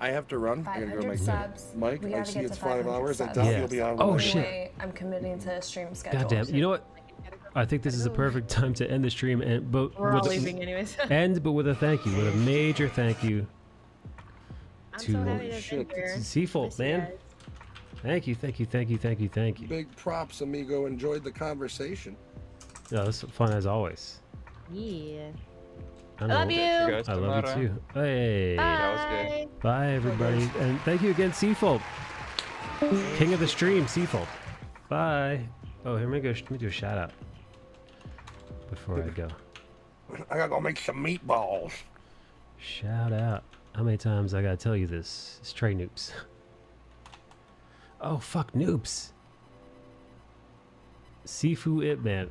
I have to run. I gotta go to 500 my subs. Mike, We I gotta see get it's to 5 500 hours. I subs. doubt Yeah. you'll be on. Oh, Only shit. way I'm committing to a stream schedule. Goddamn. You know what? I think this is a perfect time to end the stream, and but We're all with leaving anyways. but with a thank you, with a major thank you I'm to so happy to shit, be here. Seafold, Miss you man. guys. Thank you, thank you, thank you, thank you, thank you. Big props, amigo. Enjoyed the conversation. Yeah, this was fun as always. Yeah. I I love you. guys I love tomorrow. you too. Hey. That was good. Bye, everybody. And thank you again, Seafold. King of the stream, Seafold. Bye. Oh, here, let me do a shout out before I go. I gotta go make some meatballs. Shout out. How many times I gotta tell you this? Stray noobs. Oh, fuck, noobs. Sifu Ip Man.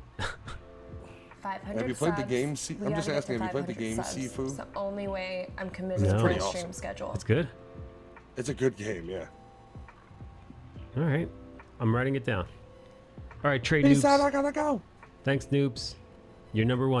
500 Have you played the subs. game? We I'm just gotta get asking. to Have you played the 500 game subs. Sifu? It's the only way I'm committing No. to Pretty a awesome. stream schedule. It's good. It's a good game, yeah. All right. I'm writing it down. All right, Trade Peace out. Noobs. I gotta go. Thanks, Noobs. You're number one.